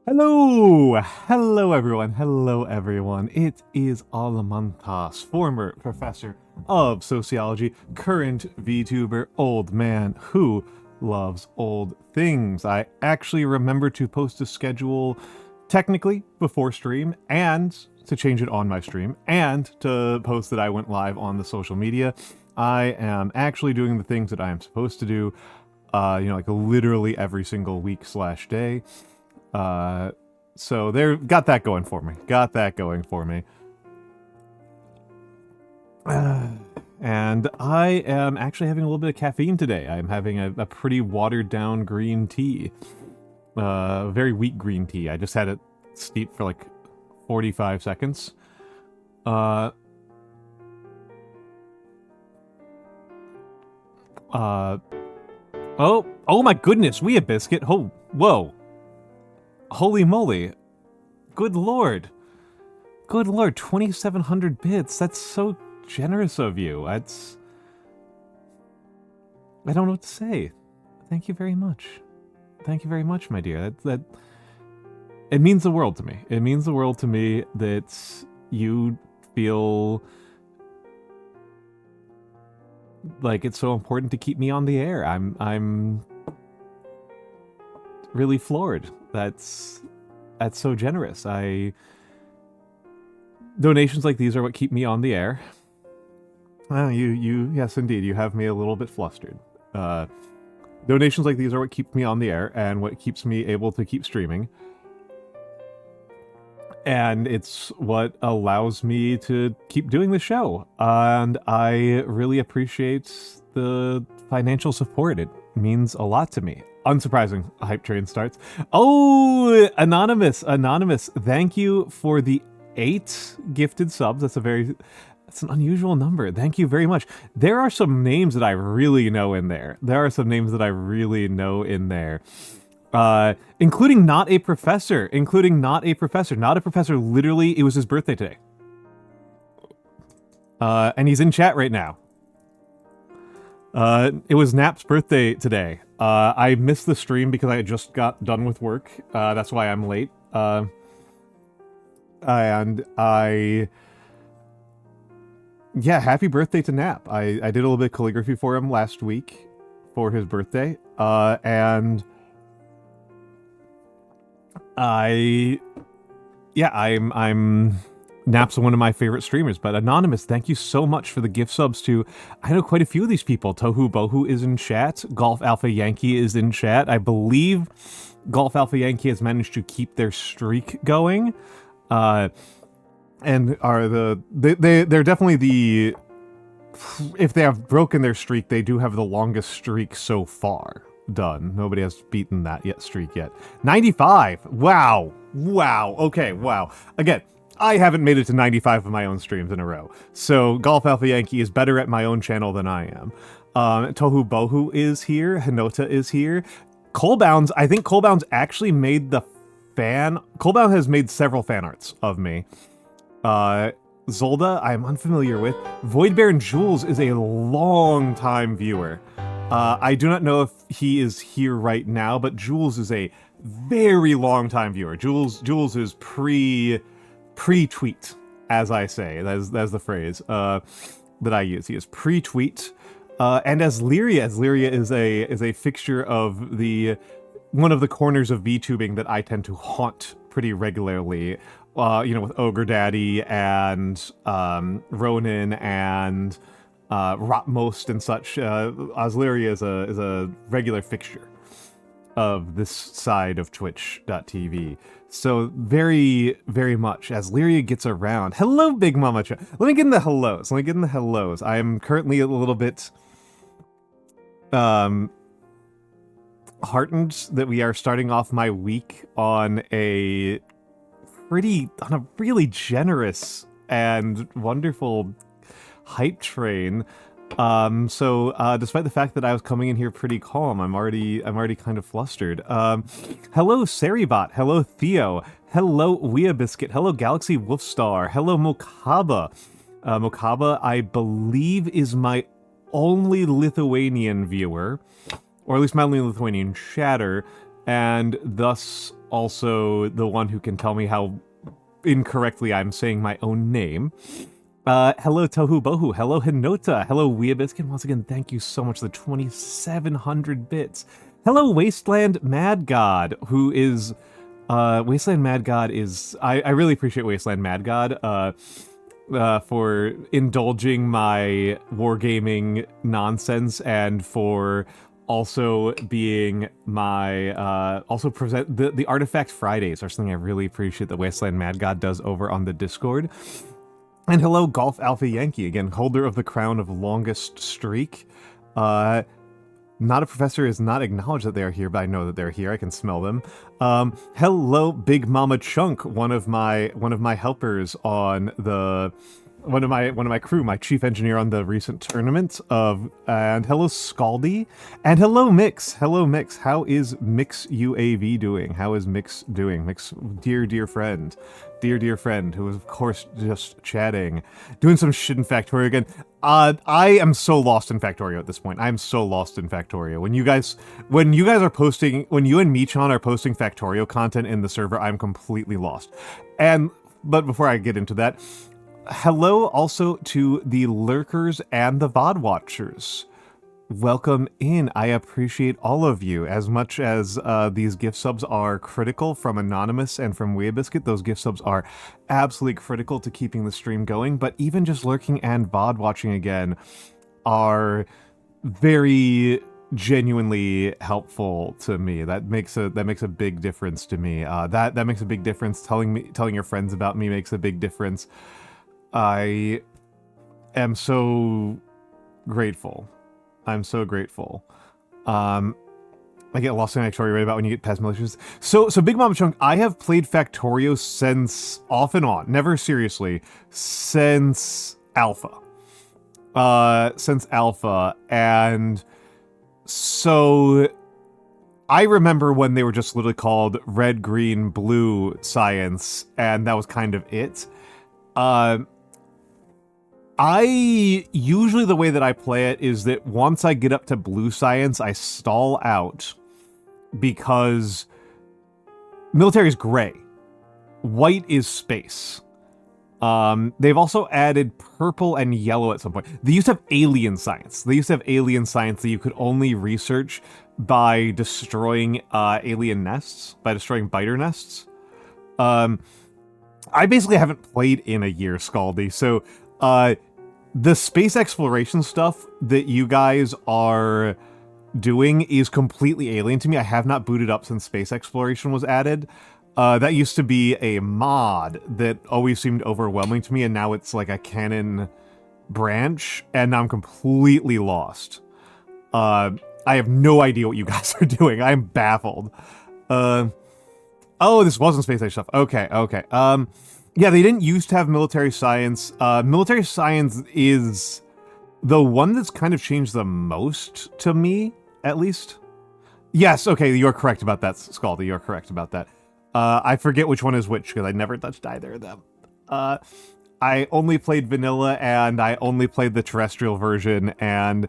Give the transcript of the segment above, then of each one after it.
Hello everyone. It is Almantas, former professor of sociology, current VTuber, old man who loves old things. I actually remember to post a schedule technically before stream and to change it on my stream and to post that I went live on the social media. I am actually doing the things that I am supposed to do, like literally every single week/day. So there, got that going for me. And I am actually having a little bit of caffeine today. I'm having a pretty watered down green tea. Very weak green tea. I just had it steeped for like 45 seconds. Oh my goodness, we a biscuit. Oh, whoa. Holy moly. Good lord. 2,700 bits. That's so generous of you. I don't know what to say. Thank you very much. Thank you very much, my dear. It means the world to me. It means the world to me that you feel like it's so important to keep me on the air. I'm really floored. That's so generous. Donations like these are what keep me on the air. Yes, indeed, you have me a little bit flustered. Donations like these are what keep me on the air and what keeps me able to keep streaming. And it's what allows me to keep doing the show. And I really appreciate the financial support. It means a lot to me. Unsurprising, a hype train starts. Oh, Anonymous, thank you for the 8 gifted subs. That's an unusual number. Thank you very much. There are some names that I really know in there. Including not a professor. Not a professor. Literally, it was his birthday today. And he's in chat right now. It was Nap's birthday today. I missed the stream because I had just got done with work. That's why I'm late. Yeah, happy birthday to Nap. I did a little bit of calligraphy for him last week for his birthday. I'm Nap's one of my favorite streamers, but Anonymous, thank you so much for the gift subs to, I know quite a few of these people. Tohu Bohu is in chat. Golf Alpha Yankee is in chat. I believe Golf Alpha Yankee has managed to keep their streak going. And they're definitely if they have broken their streak, they do have the longest streak so far done. Nobody has beaten that streak yet. 95! Wow! Okay, wow. Again, I haven't made it to 95 of my own streams in a row. So Golf Alpha Yankee is better at my own channel than I am. Tohu Bohu is here. Hinota is here. Colebounds, I think Colebounds actually made Colebound has made several fan arts of me. Zolda, I'm unfamiliar with. Void Baron Jules is a long-time viewer. I do not know if he is here right now, but Jules is a very long-time viewer. Jules is pre-tweet, as I say. That's the phrase that I use. He is pre-tweet. And as Lyria is a fixture of one of the corners of VTubing that I tend to haunt pretty regularly. With Ogre Daddy and Ronin and Rotmost and such. Oslyria is a regular fixture of this side of Twitch.tv. So very, very much as Lyria gets around. Hello, Big Mama. Let me get in the hellos. I am currently a little bit heartened that we are starting off my week on a really generous and wonderful hype train. So despite the fact that I was coming in here pretty calm, I'm already kind of flustered. Hello Saribot, hello Theo, hello Wea Biscuit, hello Galaxy Wolfstar, hello Mokaba. Mokaba, I believe, is my only Lithuanian viewer, or at least my only Lithuanian chatter. and thus also the one who can tell me how incorrectly I'm saying my own name. Hello Tohu Bohu, hello Hinota, hello Weabiskin, once again, thank you so much for the 2,700 bits. Hello Wasteland Mad God, who is, Wasteland Mad God is, I really appreciate Wasteland Mad God, for indulging my wargaming nonsense and for also being my, also present, the Artifact Fridays are something I really appreciate that Wasteland Mad God does over on the Discord. And hello, Golf Alpha Yankee, again, holder of the crown of longest streak. Not a professor is not acknowledged that they are here, but I know that they're here. I can smell them. Hello, Big Mama Chunk, one of my helpers on the one of my crew, my chief engineer on the recent tournament of, and hello Scaldy, and hello Mix. Hello Mix. How is Mix UAV doing? How is Mix doing? Mix, dear friend. Dear friend, who is of course just chatting, doing some shit in Factorio again. I am so lost in Factorio at this point. I'm so lost in Factorio. When you guys are posting, when you and Michan are posting Factorio content in the server, I'm completely lost. But before I get into that, hello also to the lurkers and the VOD watchers. Welcome in. I appreciate all of you as much as these gift subs are critical from Anonymous and from Weabiscuit. Those gift subs are absolutely critical to keeping the stream going, but even just lurking and VOD watching again are very genuinely helpful to me. That makes a big difference to me. That makes a big difference. Telling your friends about me makes a big difference. I am so grateful. I'm so grateful. I get lost in Factorio right about when you get past militias. So Big Mama Chunk, I have played Factorio since off and on, never seriously, since Alpha. And so I remember when they were just literally called red, green, blue science, and that was kind of it. Usually the way that I play it is that once I get up to blue science, I stall out because military is gray. White is space. They've also added purple and yellow at some point. They used to have alien science. They used to have alien science that you could only research by destroying alien nests, by destroying biter nests. I basically haven't played in a year, Scaldy, so the space exploration stuff that you guys are doing is completely alien to me. I have not booted up since space exploration was added. That used to be a mod that always seemed overwhelming to me, and now it's like a canon branch, and now I'm completely lost. I have no idea what you guys are doing. I'm baffled. Oh, this wasn't space age stuff. Okay. Yeah, they didn't used to have military science. Military science is the one that's kind of changed the most to me, at least. Yes, okay, you're correct about that, Scaldy. You're correct about that. I forget which one is which, because I never touched either of them. I only played vanilla, and I only played the terrestrial version, and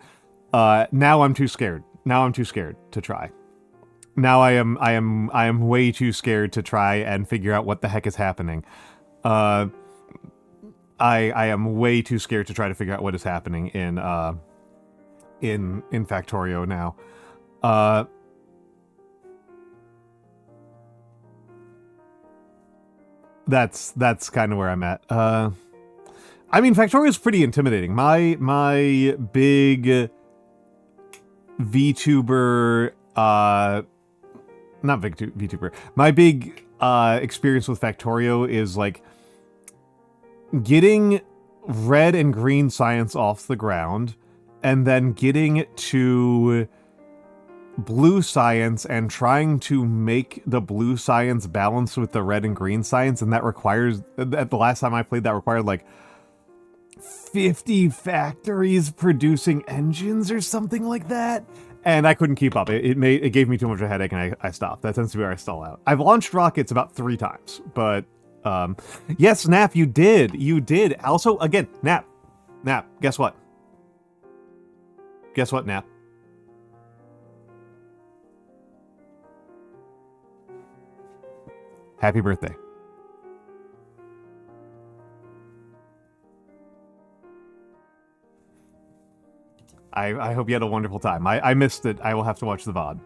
now I'm too scared. Now I'm too scared to try. Now I am way too scared to try and figure out what the heck is happening. I am way too scared to try to figure out what is happening in Factorio now. That's kind of where I'm at. I mean, Factorio is pretty intimidating. My big VTuber, not big VTuber. My big experience with Factorio is like getting red and green science off the ground, and then getting to blue science and trying to make the blue science balance with the red and green science, and that requires, at the last time I played, that required like 50 factories producing engines or something like that, and I couldn't keep up. It gave me too much of a headache, and I stopped. That tends to be where I stall out. I've launched rockets about 3 times, but yes, Nap, you did. Also, again, Nap, guess what? Guess what, Nap? Happy birthday. I hope you had a wonderful time. I missed it. I will have to watch the VOD.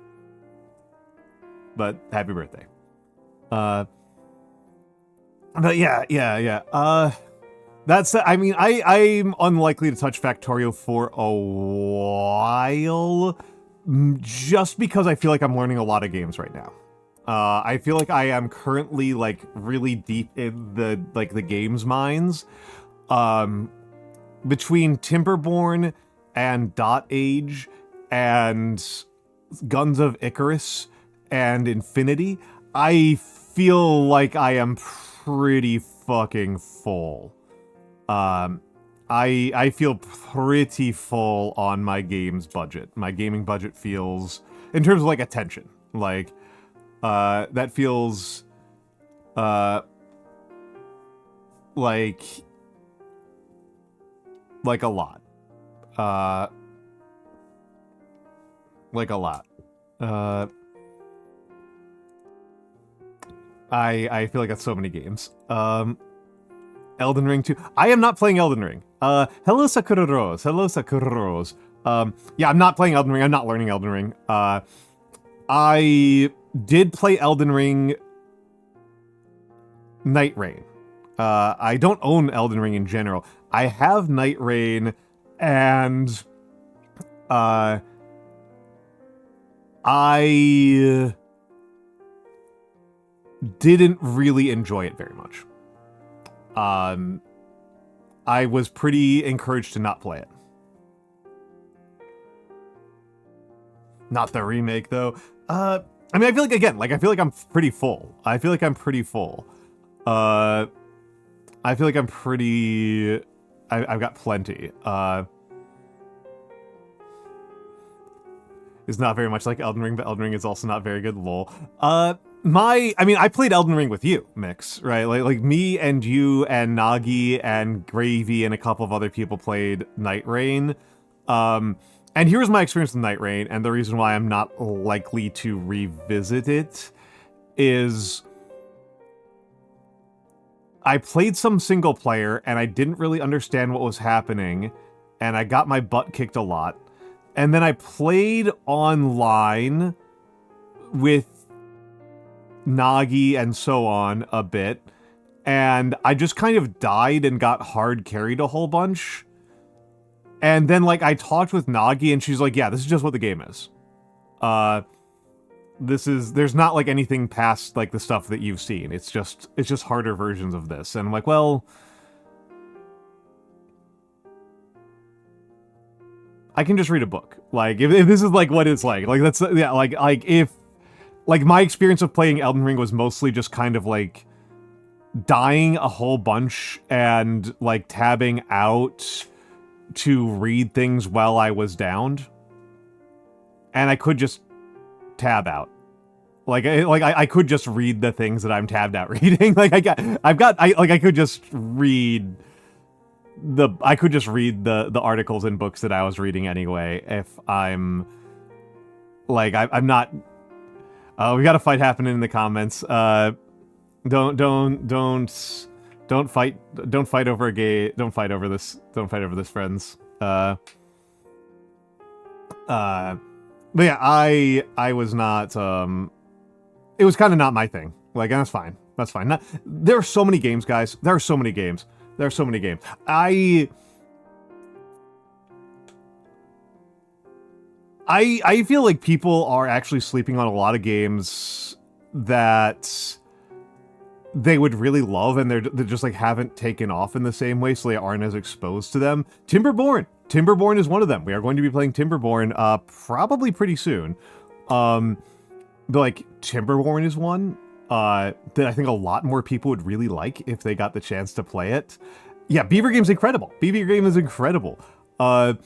But happy birthday. But yeah. That's, I mean, I'm unlikely to touch Factorio for a while, just because I feel like I'm learning a lot of games right now. I feel like I am currently, like, really deep in the games minds. Between Timberborn and Dot Age and Guns of Icarus and Infinity, I feel like I am pretty fucking full. I feel pretty full on my games budget. My gaming budget feels, in terms of like attention, like, that feels, like a lot. Like a lot. I feel like that's so many games. Elden Ring 2. I am not playing Elden Ring. Hello Sakura Rose. Hello Sakura Rose. Yeah, I'm not playing Elden Ring. I'm not learning Elden Ring. I did play Elden Ring Night Rain. I don't own Elden Ring in general. I have Night Rain, and I didn't really enjoy it very much. I was pretty encouraged to not play it. Not the remake, though. I mean, I feel like, again, like, I feel like I'm pretty full. I feel like I'm pretty full. I feel like I'm pretty... I've got plenty. It's not very much like Elden Ring, but Elden Ring is also not very good, lol. I mean, I played Elden Ring with you, Mix, right? Like me and you and Nagi and Gravy and a couple of other people played Night Rain. And here's my experience with Night Rain, and the reason why I'm not likely to revisit it is I played some single player, and I didn't really understand what was happening, and I got my butt kicked a lot. And then I played online with Nagi and so on a bit, and I just kind of died and got hard carried a whole bunch. And then, like, I talked with Nagi, and she's like, yeah, this is just what the game is. There's not, like, anything past, like, the stuff that you've seen. It's just harder versions of this. And I'm like, well, I can just read a book. Like, if this is, like, what it's like, that's, yeah, like, if, like, my experience of playing Elden Ring was mostly just kind of, like, dying a whole bunch and, like, tabbing out to read things while I was downed. And I could just tab out. I could just read the things that I'm tabbed out reading. Like, I could just read the articles and books that I was reading anyway if I'm, like, I'm not... we got a fight happening in the comments. Don't fight over a gay... Don't fight over this, friends. But yeah, I was not, it was kind of not my thing. Like, that's fine. That's fine. There are so many games, guys. There are so many games. I feel like people are actually sleeping on a lot of games that they would really love, and they just, like, haven't taken off in the same way, so they aren't as exposed to them. Timberborn is one of them. We are going to be playing Timberborn, probably pretty soon. But, like, Timberborn is one that I think a lot more people would really like if they got the chance to play it. Yeah, Beaver Game's incredible. Beaver Game is incredible. I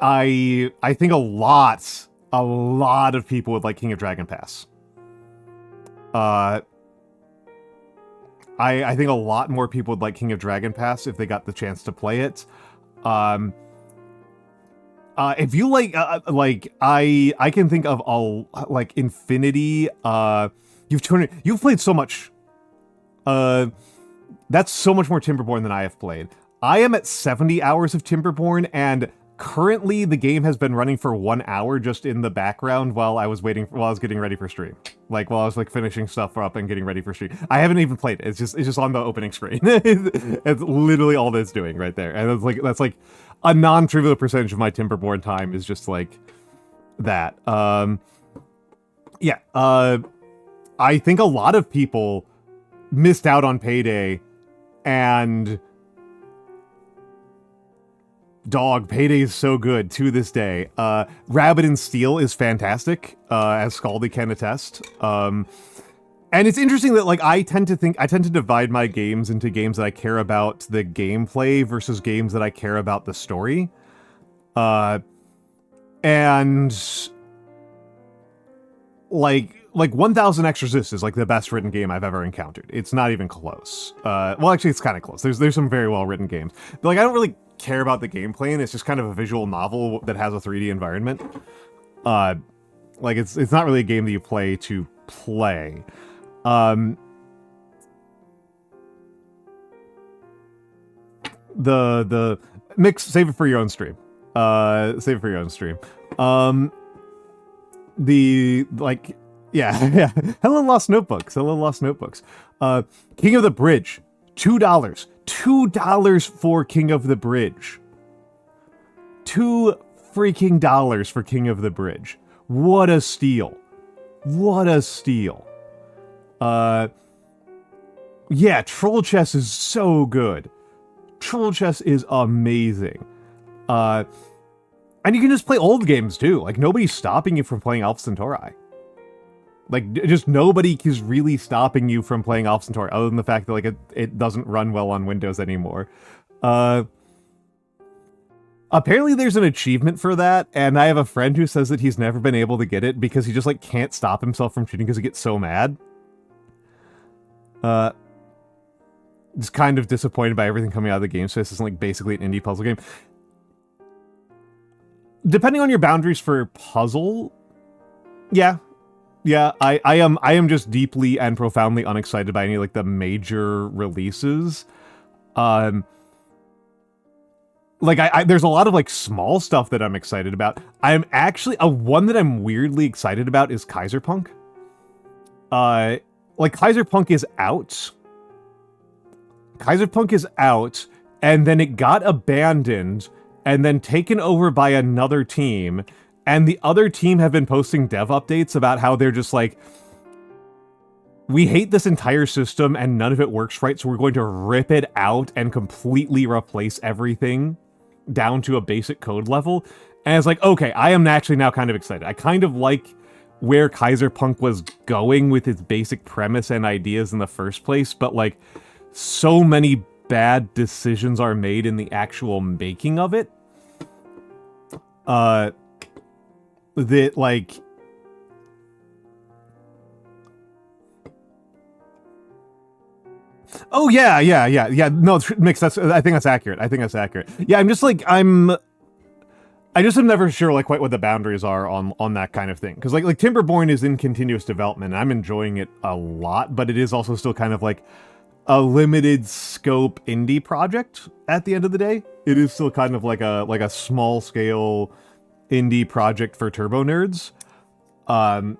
think a lot of people would like King of Dragon Pass. I think a lot more people would like King of Dragon Pass if they got the chance to play it. If you like, I can think of Infinity, You've played so much. That's so much more Timberborn than I have played. I am at 70 hours of Timberborn, and currently the game has been running for 1 hour just in the background while I was getting ready for stream. Like while I was like finishing stuff up and getting ready for stream. I haven't even played it. It's just on the opening screen. It's literally all that it's doing right there. And that's like a non-trivial percentage of my Timberborn time is just like that. Yeah. I think a lot of people missed out on Payday, and dog, Payday is so good to this day. Rabbit and Steel is fantastic, as Scaldy can attest. And it's interesting that like I tend to divide my games into games that I care about the gameplay versus games that I care about the story. And like 1000 Exorcists is like the best written game I've ever encountered. It's not even close. Well, actually, it's kind of close. There's some very well written games, but like I don't really care about the gameplay, and it's just kind of a visual novel that has a 3D environment. Like it's not really a game that you play to play. The mix, save it for your own stream. Save it for your own stream. Yeah. Hello Lost Notebooks. King of the Bridge, $2. $2 for King of the Bridge. $2 freaking dollars for King of the Bridge. What a steal. What a steal. Yeah, Troll Chess is so good. Troll Chess is amazing. And you can just play old games too. Like nobody's stopping you from playing Alpha Centauri. Like, just nobody is really stopping you from playing Alpha Centauri, other than the fact that, like, it doesn't run well on Windows anymore. Apparently there's an achievement for that, and I have a friend who says that he's never been able to get it because he just, like, can't stop himself from cheating because he gets so mad. Just kind of disappointed by everything coming out of the game space. It's, like, basically an indie puzzle game. Depending on your boundaries for puzzle, yeah, I am just deeply and profoundly unexcited by any like the major releases. Like there's a lot of like small stuff that I'm excited about. I'm actually one that I'm weirdly excited about is Kaiserpunk. Like Kaiserpunk is out. Kaiserpunk is out, and then it got abandoned and then taken over by another team. And the other team have been posting dev updates about how they're just like, we hate this entire system and none of it works right, so we're going to rip it out and completely replace everything down to a basic code level. And it's like, okay, I am actually now kind of excited. I kind of like where Kaiserpunk was going with its basic premise and ideas in the first place, but like, so many bad decisions are made in the actual making of it. That, like... Oh, yeah, no, Mix, I think that's accurate. Yeah, I'm just, like, I just am never sure, like, quite what the boundaries are on that kind of thing. Because, like Timberborn is in continuous development, and I'm enjoying it a lot, but it is also still kind of, like, a limited scope indie project at the end of the day. It is still kind of like a small scale indie project for turbo nerds. I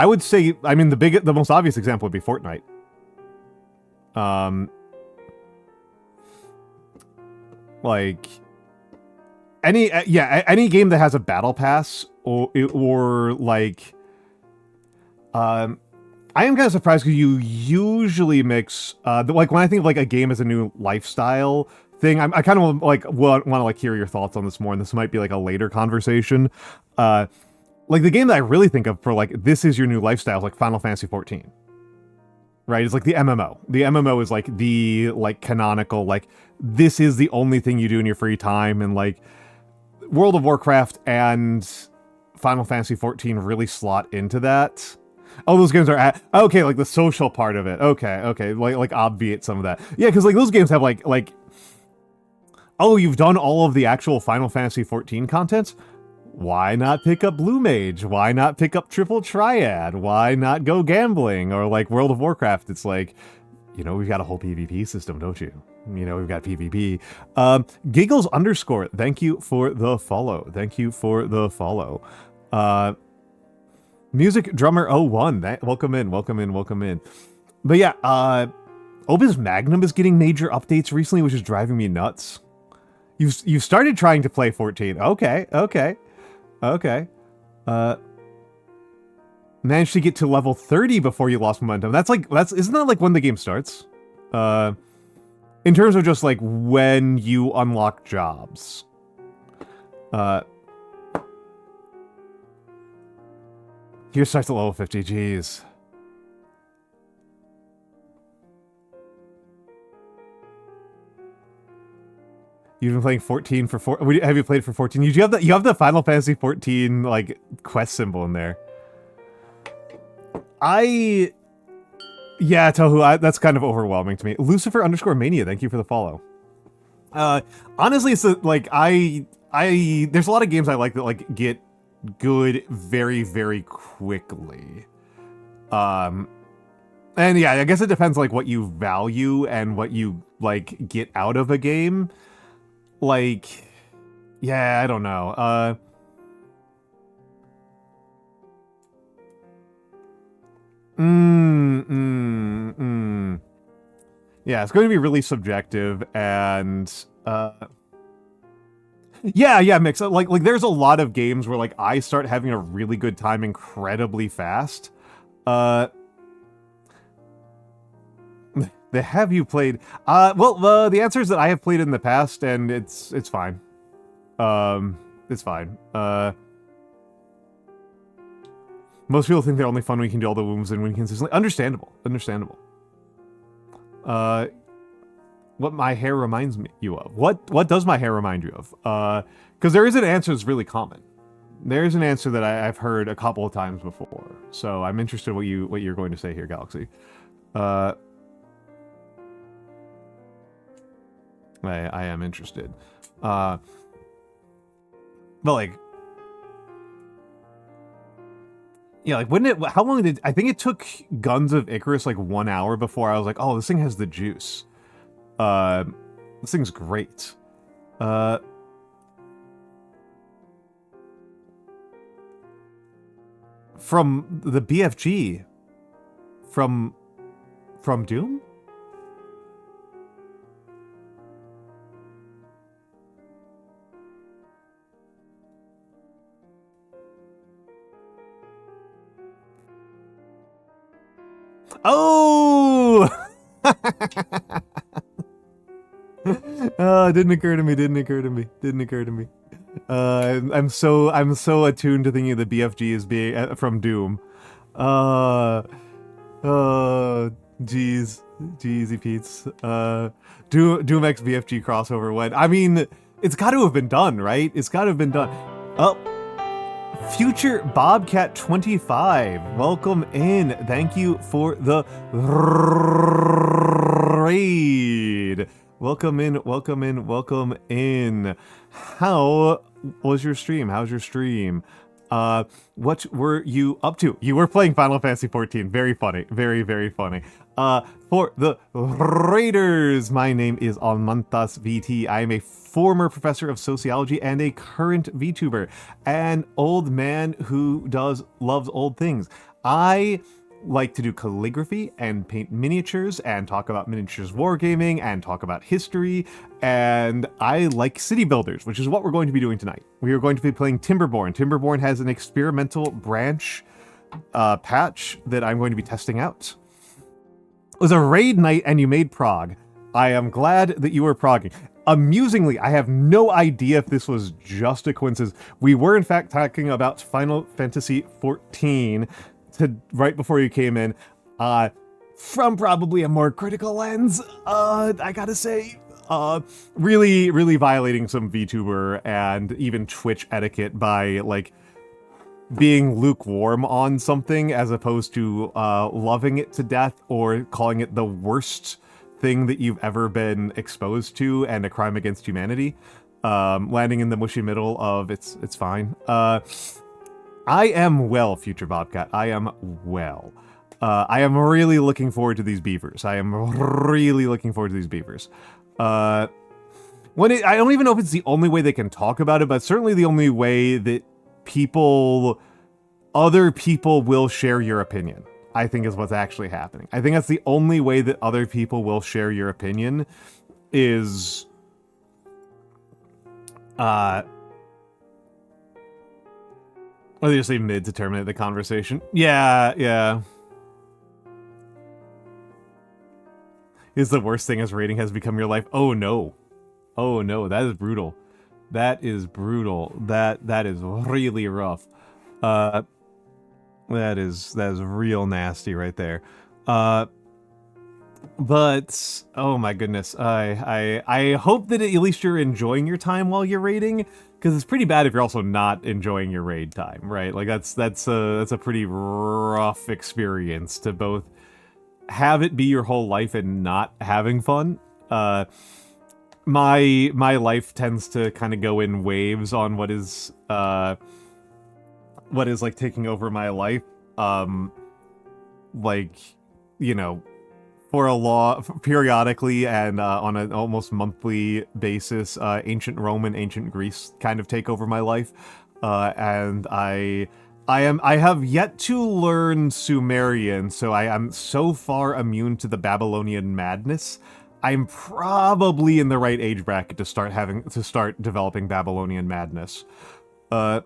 would say, I mean, the most obvious example would be Fortnite. Like any game that has a battle pass or like, I am kind of surprised because you usually mix, like when I think of like a game as a new lifestyle thing, I kind of like want to like hear your thoughts on this more, and this might be like a later conversation. Like the game that I really think of for like this is your new lifestyle is like Final Fantasy 14. Right? It's like the MMO. The MMO is like the like canonical, like this is the only thing you do in your free time, and like World of Warcraft and Final Fantasy 14 really slot into that. Oh, those games are okay, like the social part of it. Okay, like obviate some of that. Yeah, because like those games have like oh, you've done all of the actual Final Fantasy 14 content? why not pick up Blue Mage? Why not pick up Triple Triad? Why not go gambling? Or like World of Warcraft, it's like, you know, we've got a whole PvP system, don't you? You know, we've got PvP. Giggles underscore, thank you for the follow. Thank you for the follow. Music Drummer 01, welcome in, welcome in, welcome in. But yeah, Obis Magnum is getting major updates recently, which is driving me nuts. You've started trying to play 14. Okay, okay, okay. Managed to get to level 30 before you lost momentum. Isn't that like when the game starts? In terms of just like when you unlock jobs. Here starts at level 50, jeez. You've been playing 14 for 4. Have you played for 14? You have the Final Fantasy 14 like quest symbol in there. Yeah, Tohu, that's kind of overwhelming to me. Lucifer underscore Mania, thank you for the follow. Honestly, it's like there's a lot of games I like that like get good very, very quickly. And yeah, I guess it depends like what you value and what you like get out of a game. Like, yeah, I don't know. Yeah, it's going to be really subjective, and yeah, Mix. Like there's a lot of games where like I start having a really good time incredibly fast. Have you played? Well, the answer is that I have played in the past, and it's fine. It's fine. Most people think they're only fun when you can do all the moves and win consistently. Understandable. Understandable. What my hair reminds you of? What does my hair remind you of? Because there is an answer that's really common. There is an answer that I've heard a couple of times before. So I'm interested in what you're going to say here, Galaxy. I am interested. But like, yeah, like how long I think it took Guns of Icarus like 1 hour before I was like, oh, this thing has the juice. This thing's great. From the BFG. From Doom? Oh! Oh, didn't occur to me. I'm so attuned to thinking the BFG is being from Doom. Jeezy Pete's. Doom X BFG crossover when, I mean, it's got to have been done, right? It's got to have been done. Oh, Future Bobcat 25, welcome in. Thank you for the raid. Welcome in. How was your stream? How's your stream? What were you up to? You were playing Final Fantasy 14. Very funny. Very, very funny. For the Raiders, my name is Almantas VT. I am a former professor of sociology and a current VTuber. An old man who loves old things. I like to do calligraphy and paint miniatures and talk about miniatures wargaming and talk about history, and I like city builders, which is what we're going to be doing tonight. We are going to be playing Timberborn. Timberborn has an experimental branch patch that I'm going to be testing out. It was a raid night and you made prog. I am glad that you were progging. Amusingly, I have no idea if this was just a coincidence. We were in fact talking about Final Fantasy 14 right before you came in, from probably a more critical lens, I gotta say, really violating some VTuber and even Twitch etiquette by, like, being lukewarm on something as opposed to loving it to death or calling it the worst thing that you've ever been exposed to and a crime against humanity. landing in the mushy middle of it's fine. I am well, future Bobcat. I am well. I am really looking forward to these beavers. I am really looking forward to these beavers. I don't even know if it's the only way they can talk about it, but certainly the only way that other people will share your opinion, I think is what's actually happening. I think that's the only way that other people will share your opinion is, or they just leave mid to terminate the conversation. Yeah. Is the worst thing as raiding has become your life? Oh no, that is brutal. That is brutal. That is really rough. That is real nasty right there. But oh my goodness, I hope that at least you're enjoying your time while you're raiding, because it's pretty bad if you're also not enjoying your raid time, right? Like that's a pretty rough experience to both have it be your whole life and not having fun. My life tends to kind of go in waves on what is like taking over my life. Like, you know, periodically and on an almost monthly basis, ancient Rome and ancient Greece kind of take over my life, and I have yet to learn Sumerian, so I am so far immune to the Babylonian madness. I'm probably in the right age bracket to start developing Babylonian madness. Yeah,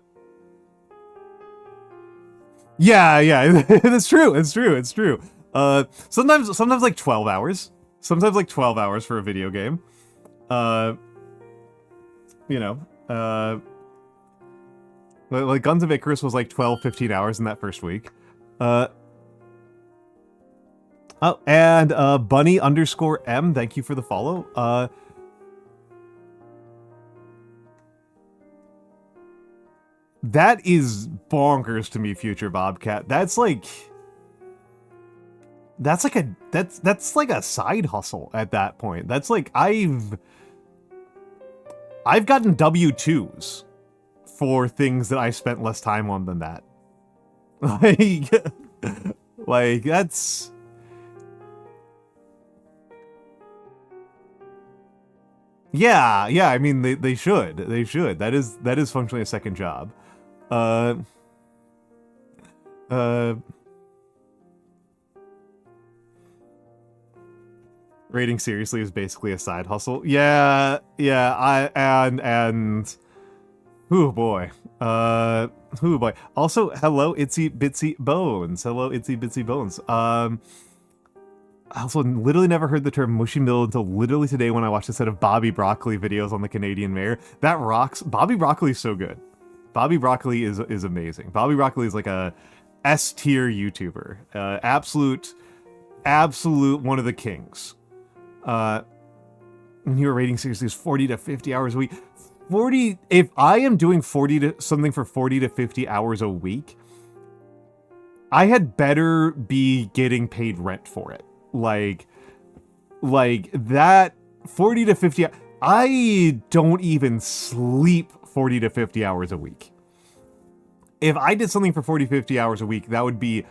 it's true. Sometimes like 12 hours. Sometimes like 12 hours for a video game. You know, like Guns of Icarus was like 12, 15 hours in that first week. Oh, and Bunny_M, thank you for the follow. That is bonkers to me, future Bobcat. That's like a side hustle at that point. That's like I've gotten W-2s for things that I spent less time on than that. Like that's yeah, I mean they should. That is functionally a second job. Uh Rating seriously is basically a side hustle. Yeah, and oh boy. Oh boy. Also, hello, Itsy Bitsy Bones. I also literally never heard the term mushy middle until literally today when I watched a set of Bobby Broccoli videos on the Canadian Mayor. That rocks. Bobby Broccoli is so good. Bobby Broccoli is amazing. Bobby Broccoli is like a S tier YouTuber. Absolute one of the kings. Your rating seriously is 40 to 50 hours a week. 40, if I am doing 40 to something for 40 to 50 hours a week, I had better be getting paid rent for it. Like that 40 to 50, I don't even sleep 40 to 50 hours a week. If I did something for 40, 50 hours a week, that would be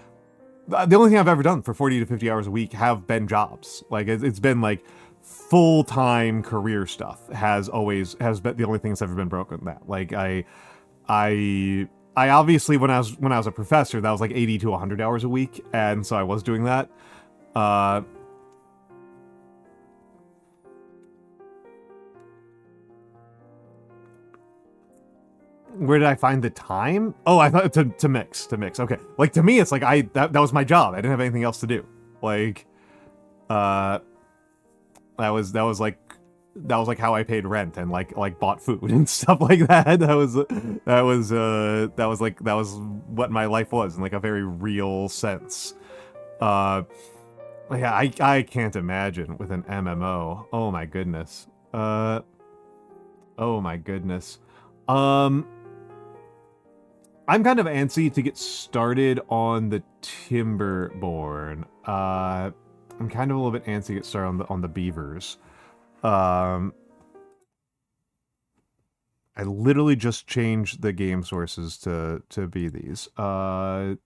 the only thing I've ever done for 40 to 50 hours a week have been jobs. Like it's been like full-time career stuff has been the only thing that's ever been broken that. Like I obviously when I was a professor, that was like 80 to 100 hours a week, and so I was doing that. Where did I find the time? Oh, I thought to mix. Okay, like to me, it's like that was my job. I didn't have anything else to do. Like, that was like how I paid rent and like bought food and stuff like that. That was what my life was in like a very real sense. Yeah, I can't imagine with an MMO. Oh my goodness. Oh my goodness. I'm kind of antsy to get started on the Timberborn. I'm kind of a little bit antsy to get started on the beavers. I literally just changed the game sources to be these. Okay,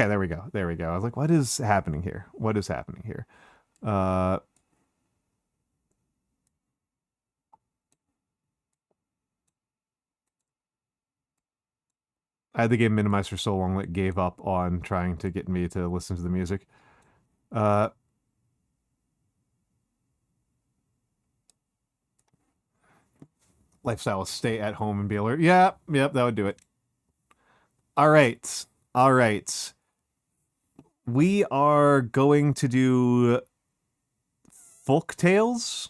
there we go. There we go. I was like, what is happening here? What is happening here? I had the game minimized for so long that it gave up on trying to get me to listen to the music. Lifestyle is stay at home and be alert. Yeah, yep, that would do it. All right. All right. We are going to do Folktails.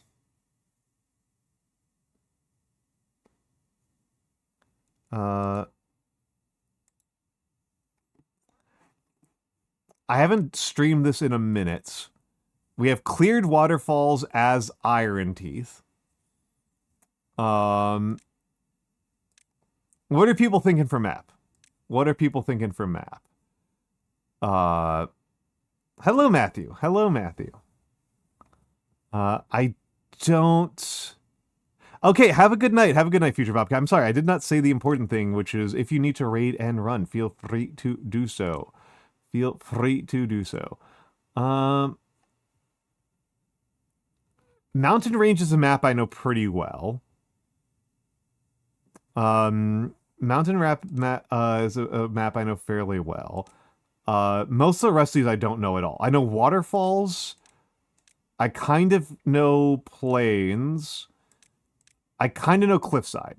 I haven't streamed this in a minute. We have cleared waterfalls as Iron Teeth. What are people thinking for map? What are people thinking for map? Hello, Matthew. Hello, Matthew. I don't... Okay, have a good night. Have a good night, Future Bobcat. I'm sorry, I did not say the important thing, which is if you need to raid and run, feel free to do so. Feel free to do so. Mountain Range is a map I know pretty well. Mountain is a map I know fairly well. Most of the rest of these I don't know at all. I know waterfalls. I kind of know plains. I kind of know cliffside.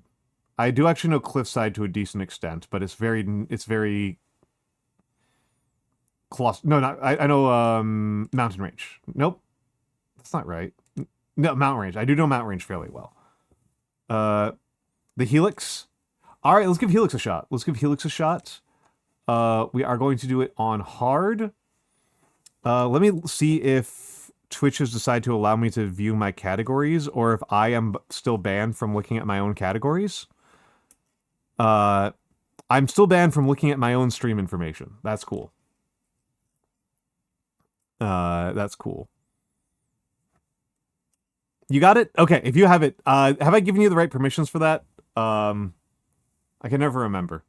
I do actually know cliffside to a decent extent, but it's very close. No, not I know mountain range. Nope, that's not right. No, mountain range. I do know mountain range fairly well. The Helix. All right, let's give Helix a shot. Let's give Helix a shot. We are going to do it on hard. Let me see if Twitch has decided to allow me to view my categories, or if I am still banned from looking at my own categories. I'm still banned from looking at my own stream information. That's cool. That's cool. You got it? Okay, if you have it, have I given you the right permissions for that? I can never remember.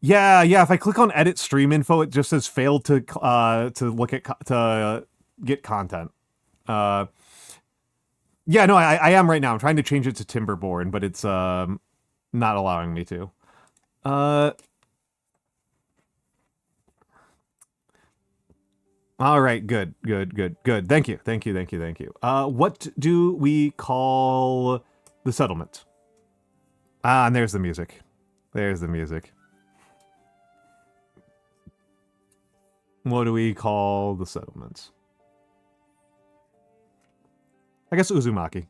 Yeah, if I click on edit stream info, it just says failed to look at to get content. Yeah, no, I am right now. I'm trying to change it to Timberborn, but it's not allowing me to. All right, good. Thank you. What do we call the settlement? Ah, and there's the music. There's the music. What do we call the settlement? I guess Uzumaki.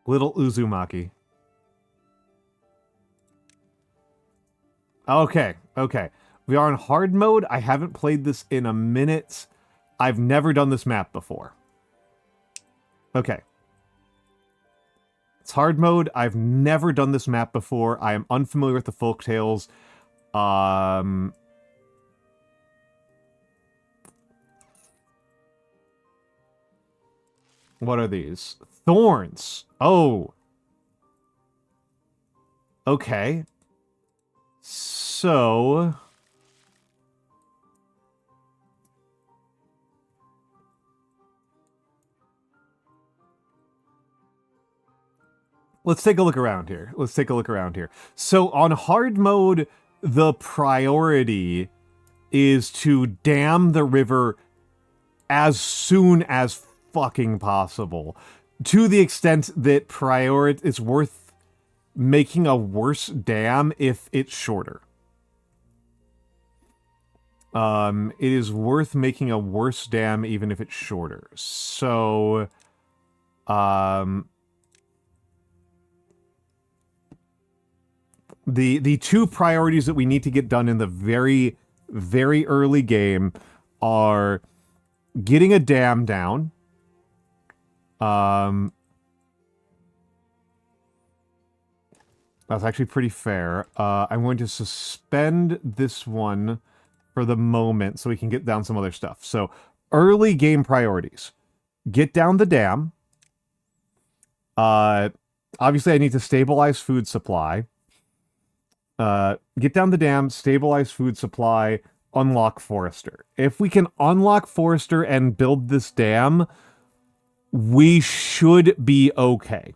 Little Uzumaki. Okay. We are in hard mode. I haven't played this in a minute. I've never done this map before. Okay. It's hard mode. I've never done this map before. I am unfamiliar with the Folktales. What are these? Thorns. Oh. Okay. So... let's take a look around here. So on hard mode, the priority is to dam the river as soon as fucking possible. To the extent that it's worth making a worse dam if it's shorter. It is worth making a worse dam even if it's shorter. So, the two priorities that we need to get done in the very, very early game are getting a dam down. That's actually pretty fair. I'm going to suspend this one for the moment so we can get down some other stuff. So early game priorities. Get down the dam. Obviously I need to stabilize food supply. Get down the dam, stabilize food supply, unlock Forester. If we can unlock Forester and build this dam, we should be okay.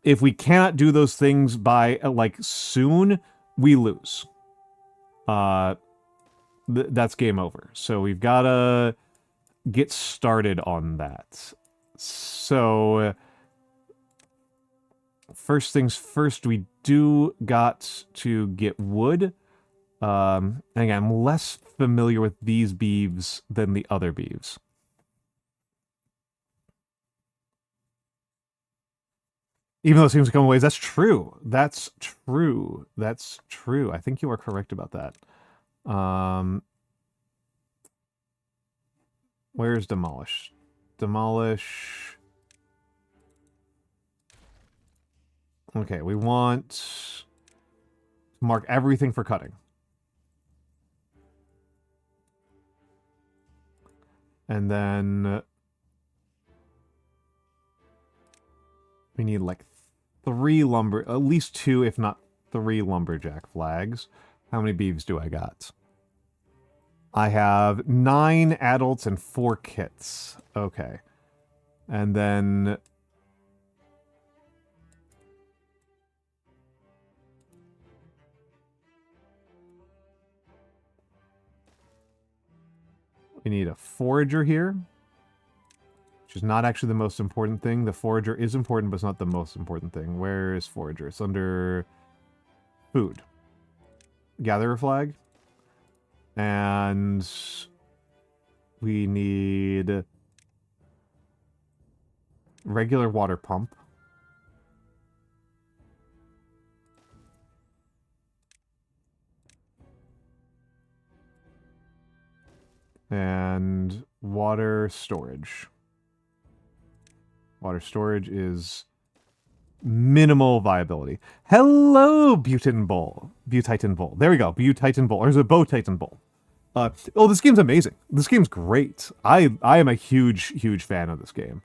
If we cannot do those things by, like, soon, we lose. That's game over. So we've got to get started on that. So, first things first, we do got to get wood. Again, I'm less familiar with these beeves than the other beeves. Even though it seems to come in waves, that's true. That's true. That's true. I think you are correct about that. Where's demolish? Demolish. Okay, we want to mark everything for cutting. And then we need like 3 lumber, at least 2, if not 3 lumberjack flags. How many beeves do I got? I have 9 adults and 4 kits. Okay. And then we need a forager here, which is not actually the most important thing. The forager is important, but it's not the most important thing. Where is forager? It's under food. Gatherer flag. And we need regular water pump. And water storage. Water storage is minimal viability. Hello, Butitan Bull. Butitan Bull. There we go. Butitan Bull. Or is it Bow-Titan Bull? Oh, this game's amazing. This game's great. I am a huge fan of this game.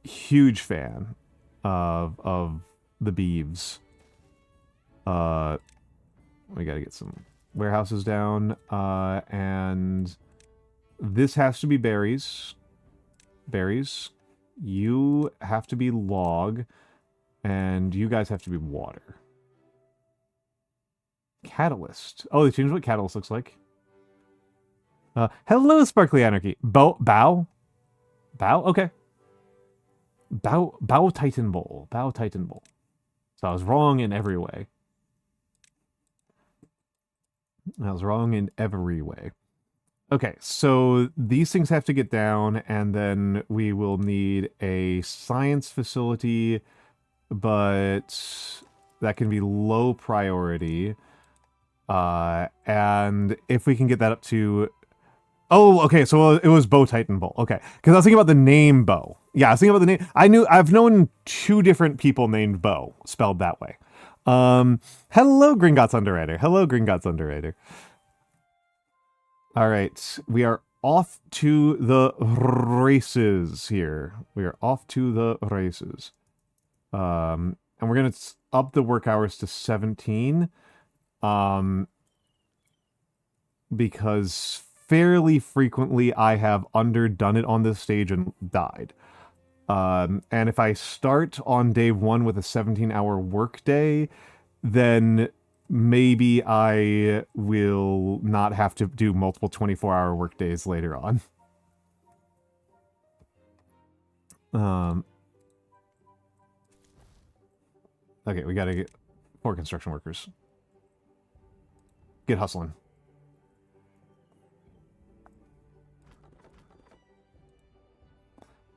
Huge fan of the beeves. We gotta get some warehouses down. And this has to be berries. Berries. You have to be log. And you guys have to be water. Catalyst. Oh, they changed what catalyst looks like. Hello, Sparkly Anarchy. Bow? Bow? Okay. Bow-Titan Bull. Bow-Titan Bull. So I was wrong in every way. I was wrong in every way. Okay, so these things have to get down, and then we will need a science facility, but that can be low priority. And if we can get that up to... Oh, okay, so it was Bow-Titan Bull. Okay, because I was thinking about the name Bow. Yeah, I was thinking about the name. I've known 2 different people named Bow, spelled that way. Hello, Gringotts Underwriter. Hello, Gringotts Underwriter. All right, we are off to the races here. We are off to the races. And we're going to up the work hours to 17. Because fairly frequently I have underdone it on this stage and died. And if I start on day 1 with a 17-hour workday, then maybe I will not have to do multiple 24-hour workdays later on. Okay, we gotta get 4 construction workers. Get hustling.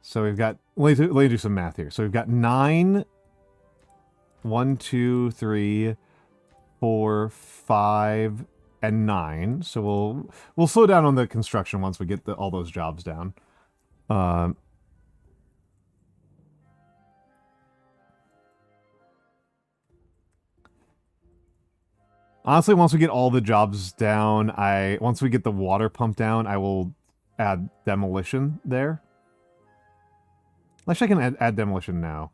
So we've got, let me do some math here. So we've got 9, 1, 2, 3, 4, 5, and 9. So we'll slow down on the construction once we get all those jobs down. Honestly, once we get all the jobs down, once we get the water pump down, I will add demolition there. Actually, I can add demolition now.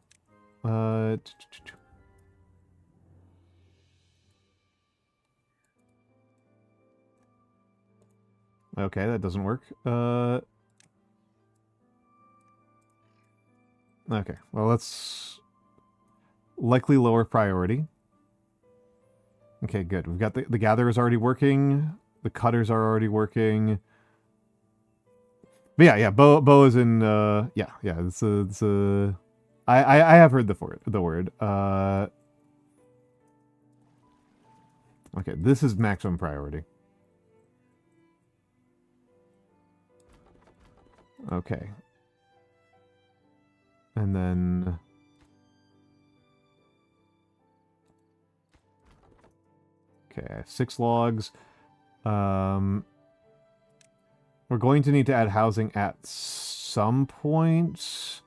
Okay, that doesn't work. Okay, well, let's likely lower priority. Okay, good. We've got the gatherers already working. The cutters are already working. But yeah, bow is in. Yeah. It's a. I have heard the word. Okay, this is maximum priority. Okay. And then... Okay, 6 logs. We're going to need to add housing at some point.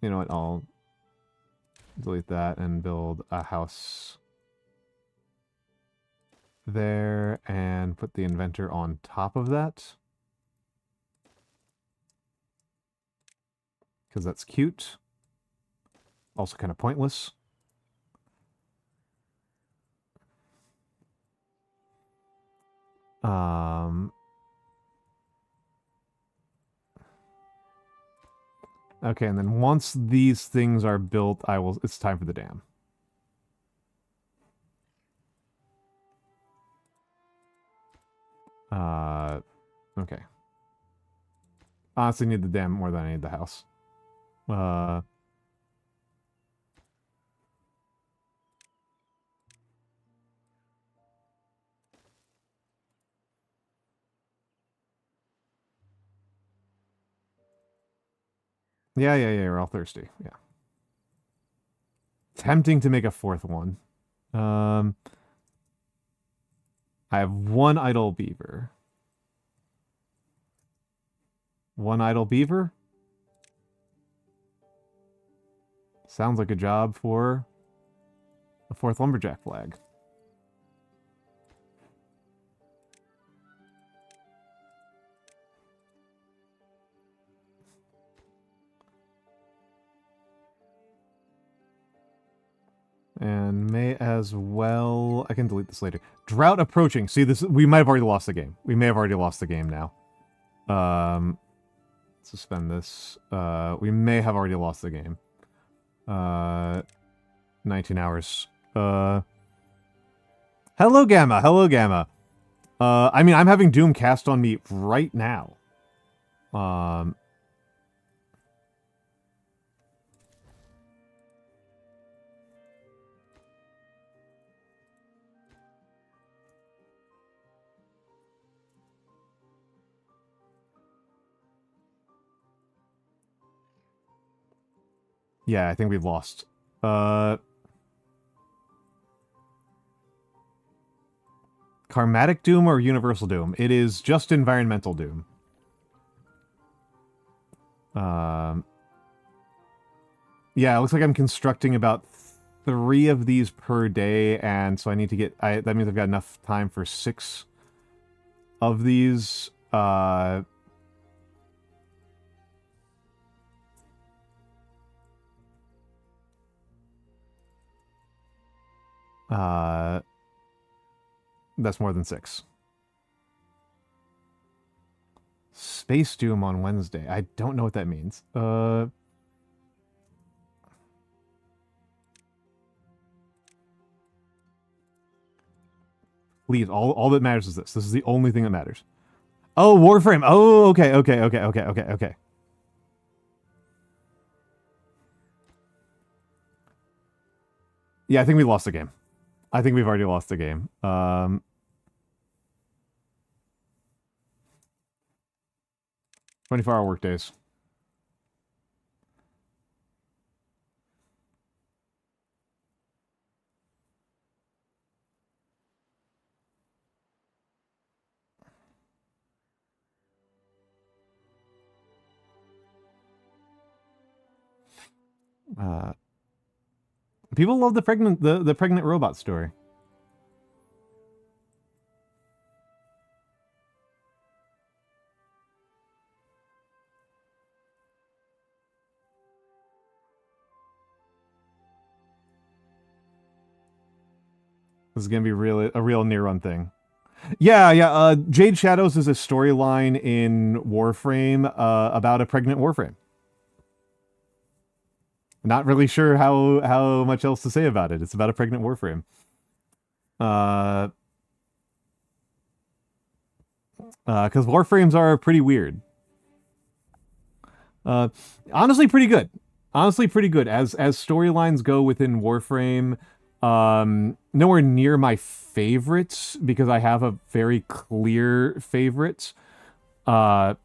You know what, I'll delete that and build a house there and put the inventor on top of that. Because that's cute. Also kind of pointless. Okay, and then once these things are built, it's time for the dam. Okay. Honestly, need the dam more than I need the house. Yeah, we're all thirsty. Yeah. Tempting to make a 4th one. I have 1 idle beaver. 1 idle beaver? Sounds like a job for a 4th lumberjack flag. And may as well... I can delete this later. Drought approaching. See, we might have already lost the game. We may have already lost the game now. Suspend this. We may have already lost the game. 19 hours. Hello, Gamma. Hello, Gamma. I mean, I'm having Doom cast on me right now. Yeah, I think we've lost. Karmatic Doom or Universal Doom? It is just Environmental Doom. Yeah, it looks like I'm constructing about 3 of these per day, and so I need to get... that means I've got enough time for 6 of these. That's more than 6. Space Doom on Wednesday. I don't know what that means. Please, all that matters is this. This is the only thing that matters. Oh, Warframe. Oh, okay. Yeah, I think we lost the game. I think we've already lost the game. 24-hour workdays. People love the pregnant robot story. This is gonna be really a real near run thing. Yeah, yeah. Jade Shadows is a storyline in Warframe about a pregnant Warframe. Not really sure how much else to say about it. It's about a pregnant Warframe. Because Warframes are pretty weird. Uh, honestly, pretty good. Honestly, pretty good as storylines go within Warframe. Nowhere near my favorites because I have a very clear favorite. Uh,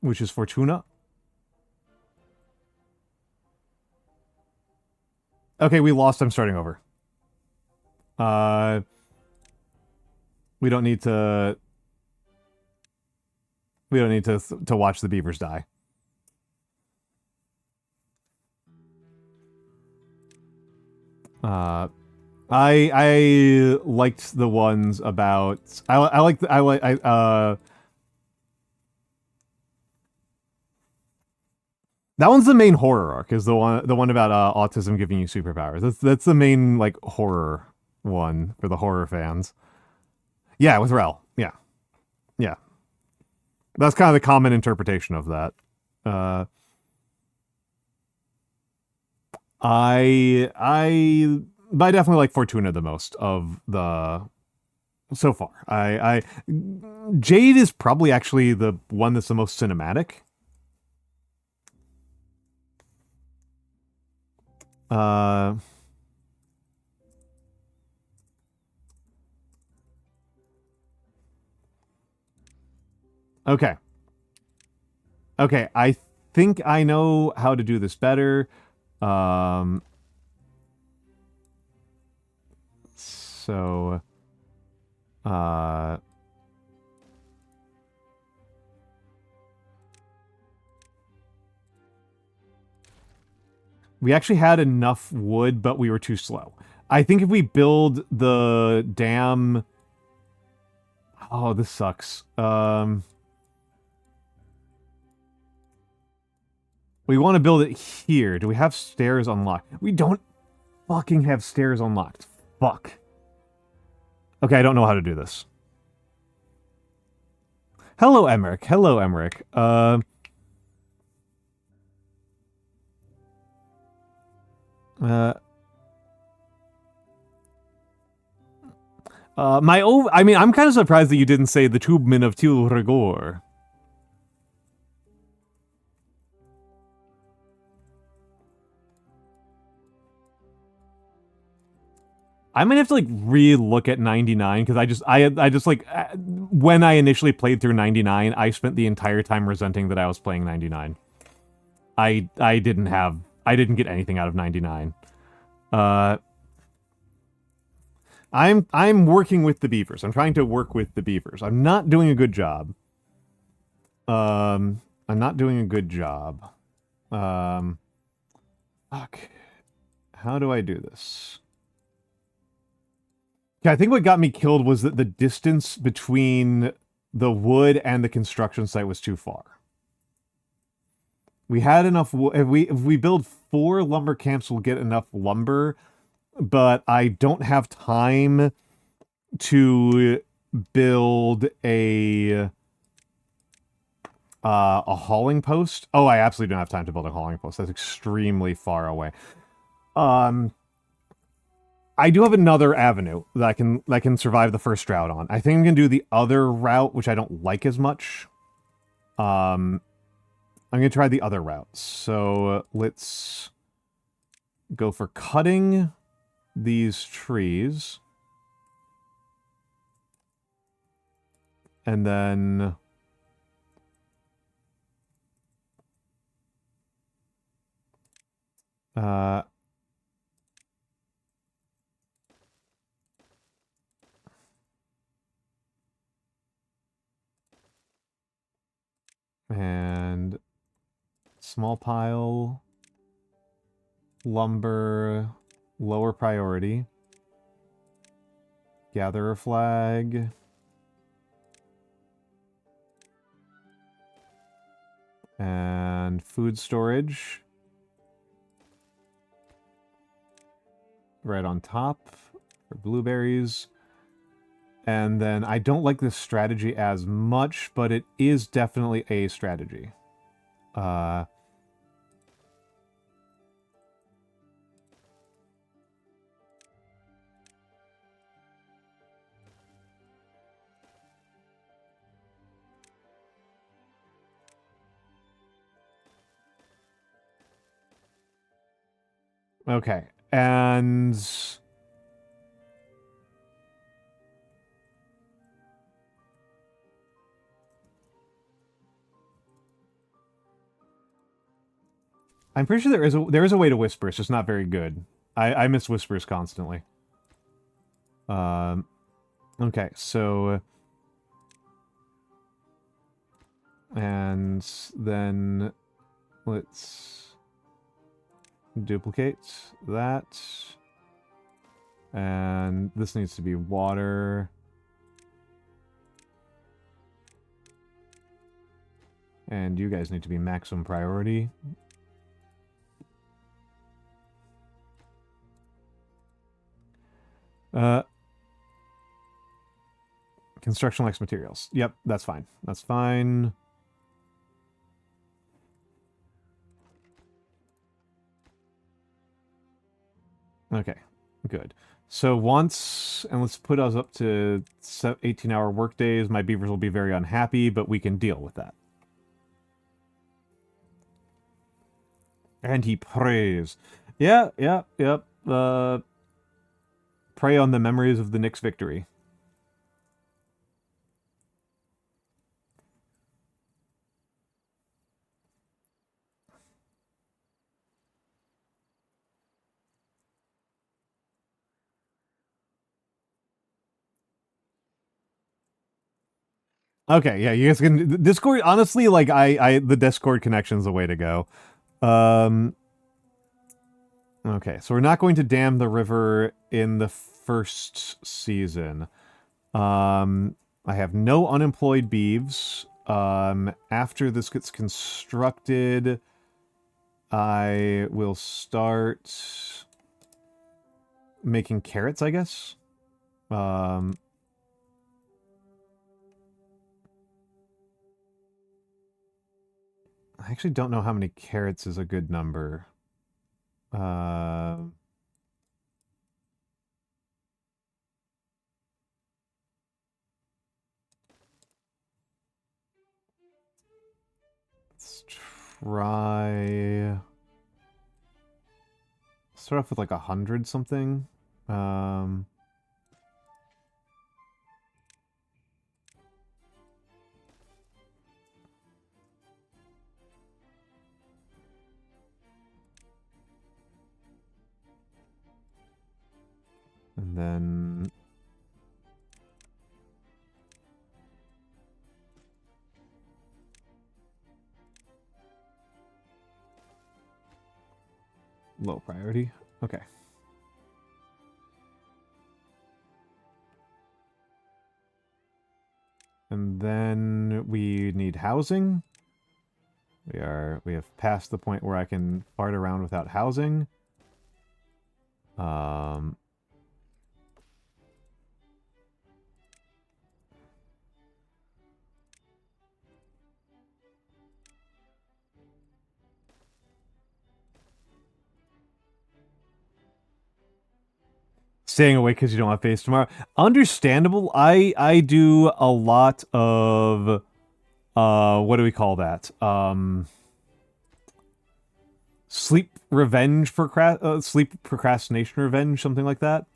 which is Fortuna. Okay, we lost. I'm starting over. Uh, we don't need to. We don't need to watch the beavers die. Uh, I liked the ones about I like I like I that one's the main horror arc is the one about autism giving you superpowers. That's the main like horror one for the horror fans. Yeah, with Rel. Yeah. Yeah. That's kind of the common interpretation of that. Uh but I definitely like Fortuna the most of the so far. I Jade is probably actually the one that's the most cinematic. Uh okay. Okay, I think I know how to do this better. Um so uh we actually had enough wood, but we were too slow. I think if we build the dam. Oh, this sucks. We want to build it here. Do we have stairs unlocked? We don't fucking have stairs unlocked. Fuck. Okay, I don't know how to do this. Hello, Emmerich. Hello, Emmerich. Uh, I mean, I'm kind of surprised that you didn't say the Tubeman of Til Rigor. I might have to like re-look at 99 because I just like when I initially played through 99, I spent the entire time resenting that I was playing 99. I didn't get anything out of 99. Uh, I'm working with the beavers. I'm trying to work with the beavers. I'm not doing a good job. I'm not doing a good job. Um, fuck. How do I do this? Yeah, I think what got me killed was that the distance between the wood and the construction site was too far. We had enough. If we build 4 lumber camps, we'll get enough lumber. But I don't have time to build a hauling post. Oh, I absolutely don't have time to build a hauling post. That's extremely far away. I do have another avenue that can survive the first drought on. I think I'm gonna do the other route, which I don't like as much. I'm gonna try the other route. So let's go for cutting these trees. And then And small pile, lumber, lower priority. Gather a flag. And food storage. Right on top for blueberries. And then I don't like this strategy as much, but it is definitely a strategy. Okay, and I'm pretty sure there is a way to whisper. It's just not very good. I miss whispers constantly. Okay, so and then let's duplicate that. And this needs to be water. And you guys need to be maximum priority. Construction likes materials. Yep, that's fine. That's fine. Okay, good. So once, and let's put us up to 18-hour work days, my beavers will be very unhappy, but we can deal with that. And he prays. Yeah, yep. Pray on the memories of the Knicks' victory. Okay, yeah, you guys can Discord. Honestly, like the Discord connection's the way to go. Okay, so we're not going to dam the river in the first season. I have no unemployed beeves. After this gets constructed, I will start making carrots, I guess. I actually don't know how many carrots is a good number. Let's try... Start off with like 100 something. And then... Low priority. Okay. And then we need housing. We have passed the point where I can fart around without housing. Staying awake because you don't have face tomorrow. Understandable. I do a lot of what do we call that? Sleep revenge for sleep procrastination revenge, something like that.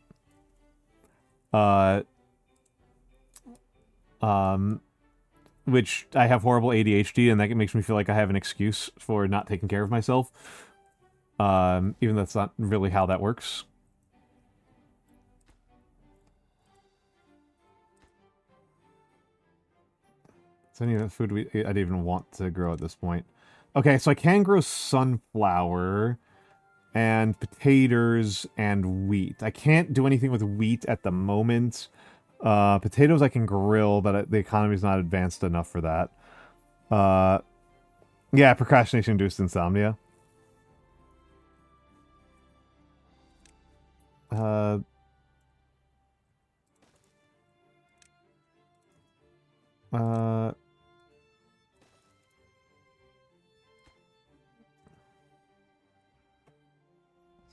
Which I have horrible ADHD, and that makes me feel like I have an excuse for not taking care of myself. Even though that's not really how that works. Is there any food I'd even want to grow at this point? Okay, so I can grow sunflower and potatoes and wheat. I can't do anything with wheat at the moment. Potatoes I can grill, but the economy's not advanced enough for that. Yeah, procrastination-induced insomnia.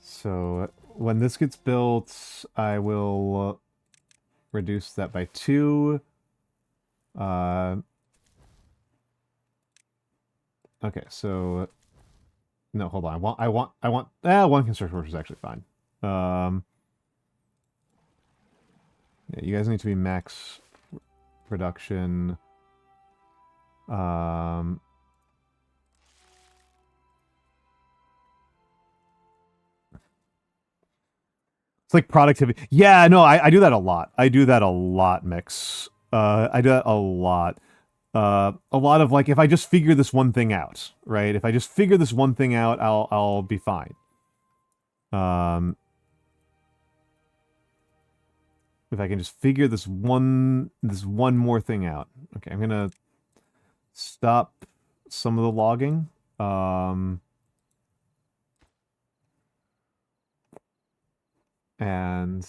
So when this gets built, I will reduce that by 2. Okay, so no, hold on. I want one construction worker is actually fine. Yeah, you guys need to be max production. It's like productivity. Yeah, no, I do that a lot. I do that a lot, Mix. I do that a lot. A lot of like, if I just figure this one thing out, right? If I just figure this one thing out, I'll be fine. If I can just figure this one more thing out. Okay, I'm gonna stop some of the logging. And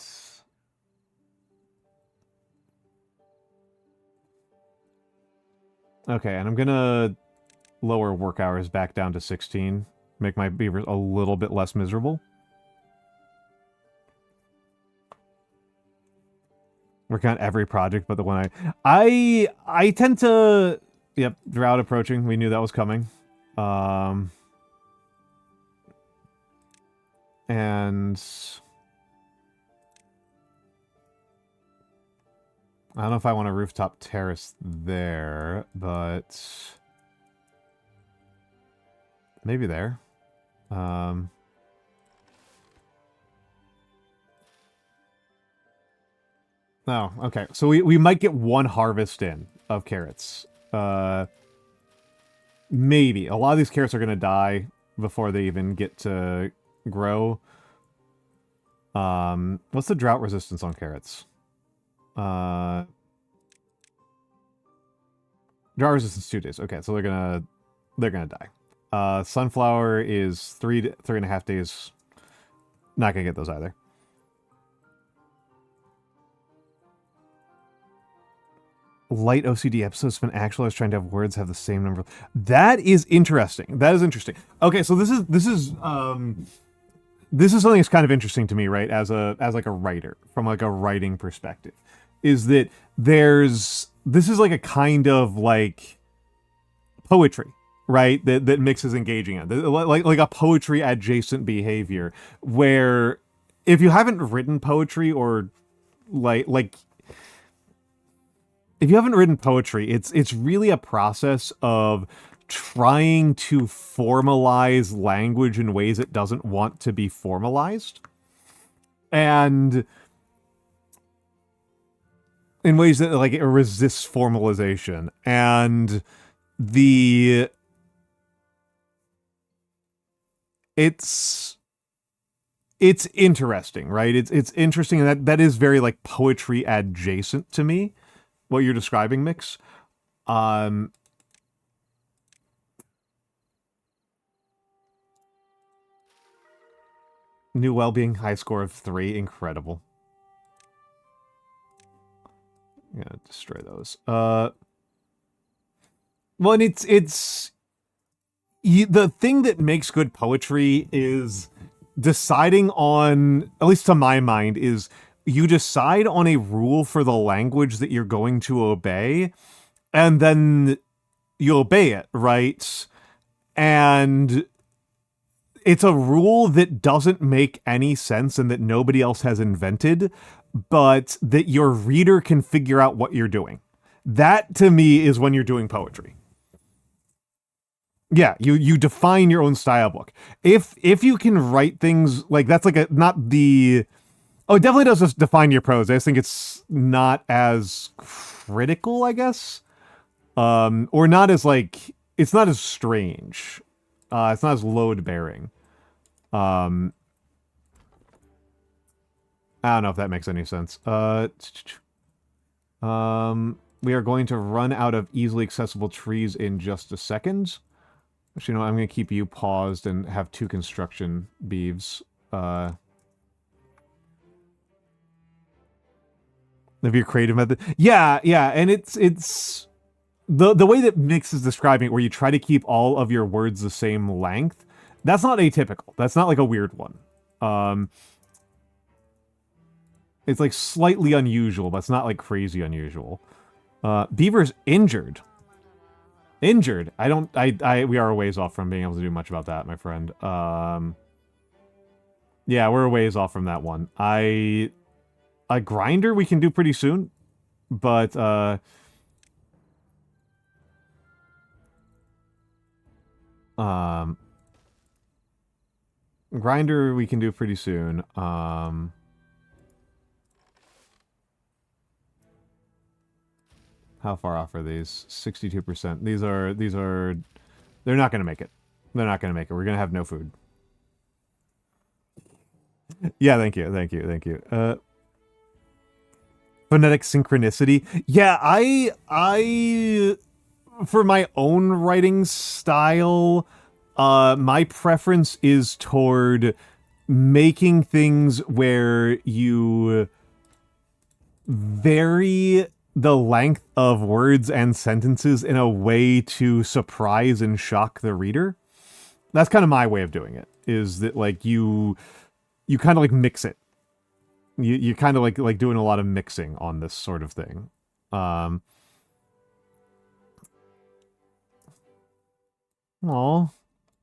okay, and I'm gonna lower work hours back down to 16. Make my beavers a little bit less miserable. Work on every project but the one I tend to... Yep, drought approaching. We knew that was coming. And I don't know if I want a rooftop terrace there, but maybe there. Oh, okay. So we might get one harvest in of carrots. Maybe. A lot of these carrots are going to die before they even get to grow. What's the drought resistance on carrots? Drought resistance 2 days. Okay, so they're gonna die. Sunflower is 3.5 days. Not gonna get those either. Light OCD episodes spent actual. I was trying to have words have the same number. That is interesting. That is interesting. Okay, so this is something that's kind of interesting to me, right? As like a writer, from like a writing perspective, is that this is like a kind of like poetry, right? That Mix is engaging in, like a poetry adjacent behavior, where if you haven't written poetry or like if you haven't written poetry, it's really a process of trying to formalize language in ways it doesn't want to be formalized, and in ways that like it resists formalization. And it's interesting, right? It's interesting, and that is very like poetry adjacent to me, what you're describing, Mix. New well-being, high score of 3, incredible. I'm gonna destroy those. Well, and the thing that makes good poetry is deciding on, at least to my mind, is you decide on a rule for the language that you're going to obey, and then you obey it, right? And it's a rule that doesn't make any sense and that nobody else has invented, but that your reader can figure out what you're doing. That, to me, is when you're doing poetry. Yeah, you define your own style book. If you can write things like that's like not the... Oh, it definitely does define your prose. I just think it's not as critical, I guess. Or not as like, it's not as strange. It's not as load bearing. Um, I don't know if that makes any sense. We are going to run out of easily accessible trees in just a second. Actually, no, I'm going to keep you paused and have 2 construction beeves. Of your creative method. Yeah, yeah, and it's the way that Mix is describing it, where you try to keep all of your words the same length. That's not atypical. That's not like a weird one. It's like slightly unusual, but it's not like crazy unusual. Beaver's injured. Injured. We are a ways off from being able to do much about that, my friend. Yeah, we're a ways off from that one. A grinder we can do pretty soon, but grinder we can do pretty soon. How far off are these? 62%. These are they're not going to make it. They're not going to make it. We're going to have no food. Yeah, thank you. Thank you. Thank you. Phonetic synchronicity. Yeah, I for my own writing style, my preference is toward making things where you vary the length of words and sentences in a way to surprise and shock the reader. That's kind of my way of doing it, is that like you kind of like mix it. You kind of like doing a lot of mixing on this sort of thing. Aw,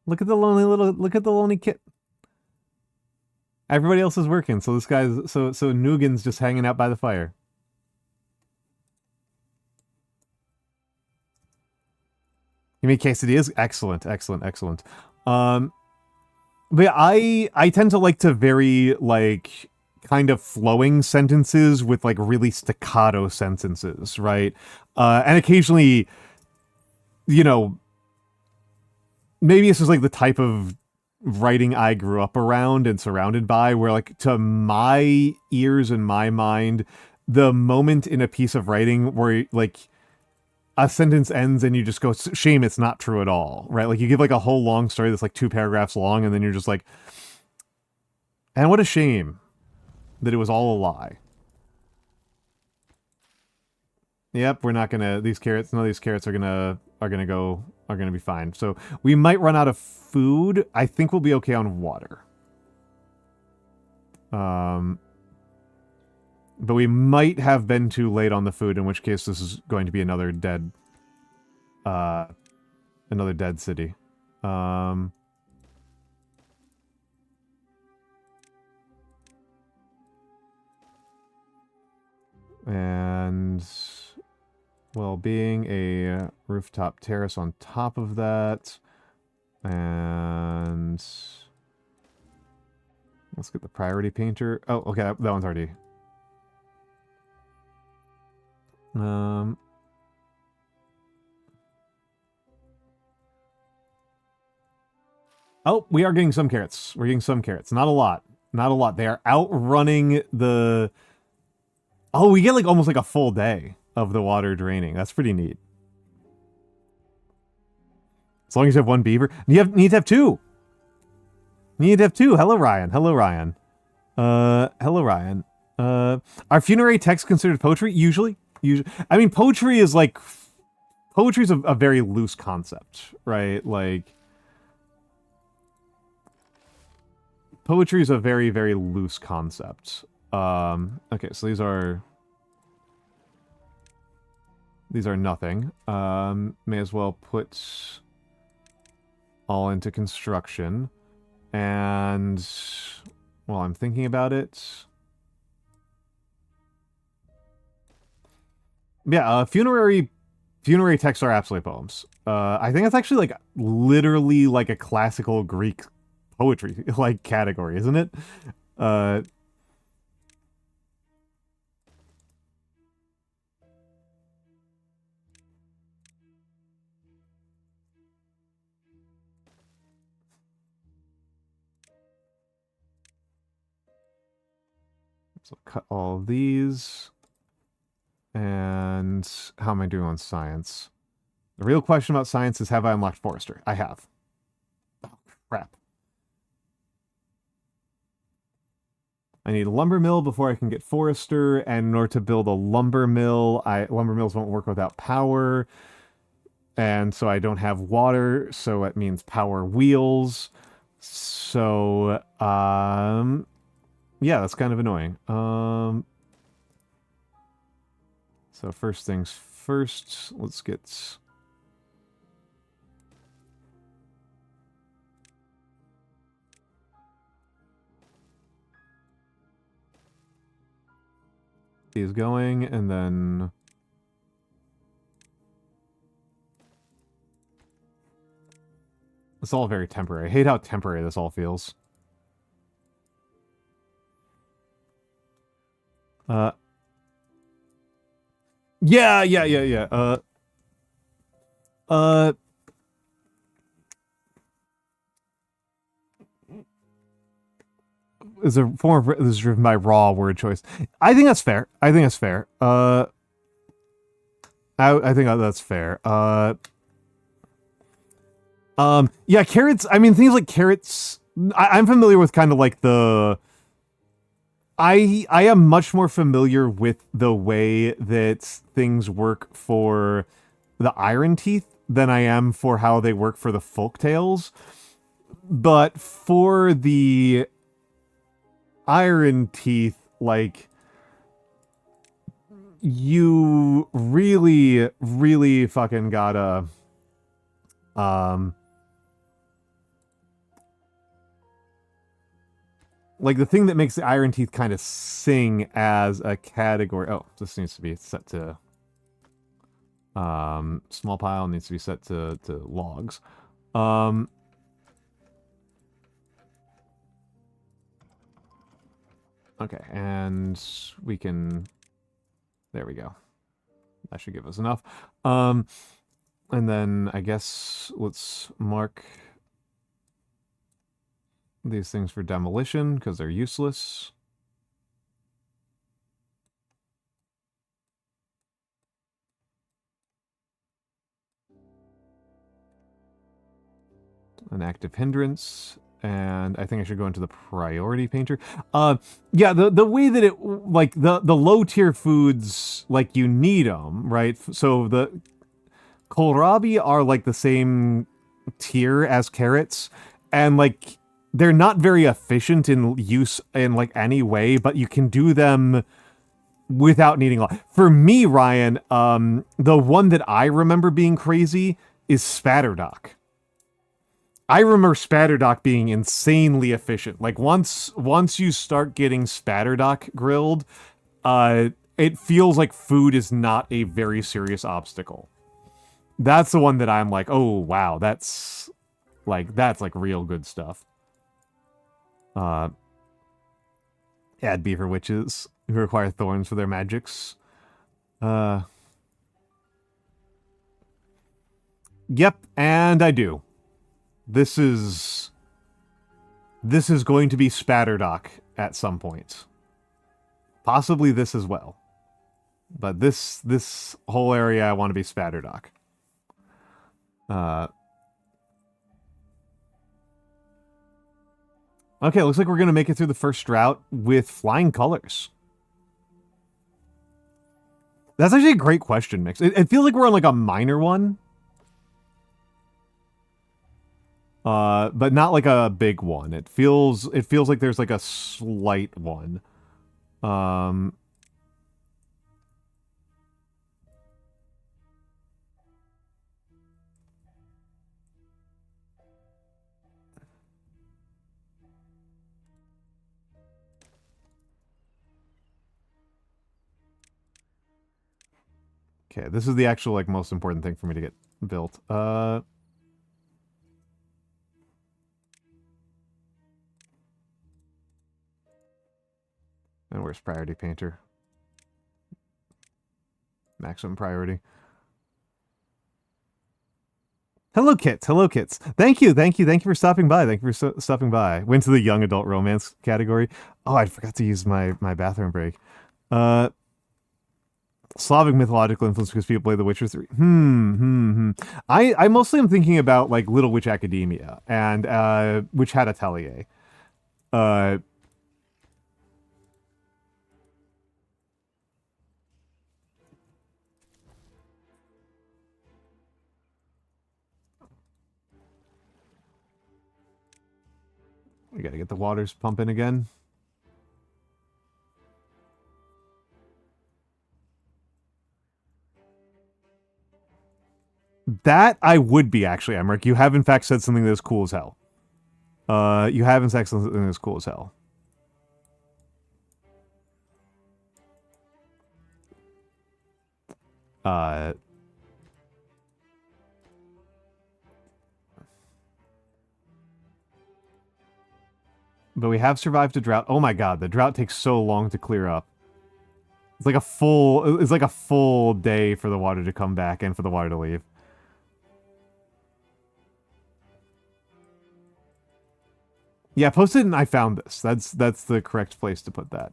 look at the lonely kit. Everybody else is working, so this guy's so Nugan's just hanging out by the fire. You make quesadillas? Excellent, excellent, excellent. But yeah, I tend to like to vary like kind of flowing sentences with like really staccato sentences, right? And occasionally, you know, maybe this is like the type of writing I grew up around and surrounded by, where like to my ears and my mind, the moment in a piece of writing where like a sentence ends and you just go, shame it's not true at all, right? Like you give like a whole long story that's like 2 paragraphs long, and then you're just like, and what a shame that it was all a lie. Yep, we're not gonna, these carrots, none of these carrots are gonna be fine. So we might run out of food. I think we'll be okay on water. But we might have been too late on the food, in which case this is going to be another dead city. And well, being a rooftop terrace on top of that. And let's get the priority painter. Oh, okay, that one's already. Oh, we are getting some carrots. We're getting some carrots. Not a lot. Not a lot. They are outrunning the... Oh, we get like almost like a full day of the water draining. That's pretty neat. As long as you have 1 beaver. You need to have 2. You need to have 2. Hello, Ryan. Hello, Ryan. Hello, Ryan. Are funerary texts considered poetry? Usually. I mean, poetry is like... Poetry is a very loose concept, right? Like... Poetry is a very, very loose concept. Okay, so these are nothing. May as well put all into construction. And while I'm thinking about it, yeah, funerary texts are absolutely poems. I think that's actually like literally like a classical Greek poetry like category, isn't it? So cut all of these. And how am I doing on science? The real question about science is, have I unlocked forester? I have. Oh, crap. I need a lumber mill before I can get forester, and in order to build a lumber mill, lumber mills won't work without power, and so I don't have water, so it means power wheels. So, yeah, that's kind of annoying. So first things first, let's get... these going, and then... it's all very temporary. I hate how temporary this all feels. Yeah. Is a form of this is driven by raw word choice. I think that's fair. I think that's fair. I think that's fair. Yeah, carrots. I mean, things like carrots. I'm familiar with kind of like the. I am much more familiar with the way that things work for the Iron Teeth than I am for how they work for the Folktails. But for the Iron Teeth, like, you really, really fucking gotta, like, the thing that makes the Iron Teeth kind of sing as a category... oh, this needs to be set to... small pile needs to be set to logs. Okay, and we can... there we go. That should give us enough. And then, I guess, let's mark... these things for demolition, because they're useless. An active hindrance. And I think I should go into the priority painter. Yeah, the way that it, like, the low tier foods, like, you need them, right? So the kohlrabi are, like, the same tier as carrots, and, like, they're not very efficient in use in, like, any way, but you can do them without needing a lot. For me, Ryan, the one that I remember being crazy is Spatterdock. I remember Spatterdock being insanely efficient. Like, once you start getting Spatterdock grilled, it feels like food is not a very serious obstacle. That's the one that I'm like, oh, wow, that's like real good stuff. Add beaver witches who require thorns for their magics. Yep, and I do. This is going to be Spatterdock at some point. Possibly this as well. But this whole area I want to be Spatterdock. Okay, looks like we're going to make it through the first drought with flying colors. That's actually a great question, Mix. It feels like we're on like a minor one. But not like a big one. It feels like there's like a slight one. Okay, this is the actual like most important thing for me to get built. And where's priority painter? Maximum priority. Hello, Kits. Hello, Kits. Thank you. Thank you. Thank you for stopping by. Thank you for stopping by. Went to the young adult romance category. Oh, I forgot to use my bathroom break. Uh, Slavic mythological influence because people play The Witcher 3. I mostly am thinking about like Little Witch Academia and Witch Hat Atelier. Uh, we gotta get the waters pumping again. That I would be actually, Emmerich. You have in fact said something that's cool as hell. You have in fact said something that's cool as hell. Uh, but we have survived a drought. Oh my god, the drought takes so long to clear up. It's like a full day for the water to come back and for the water to leave. Yeah, post it and I found this. That's the correct place to put that.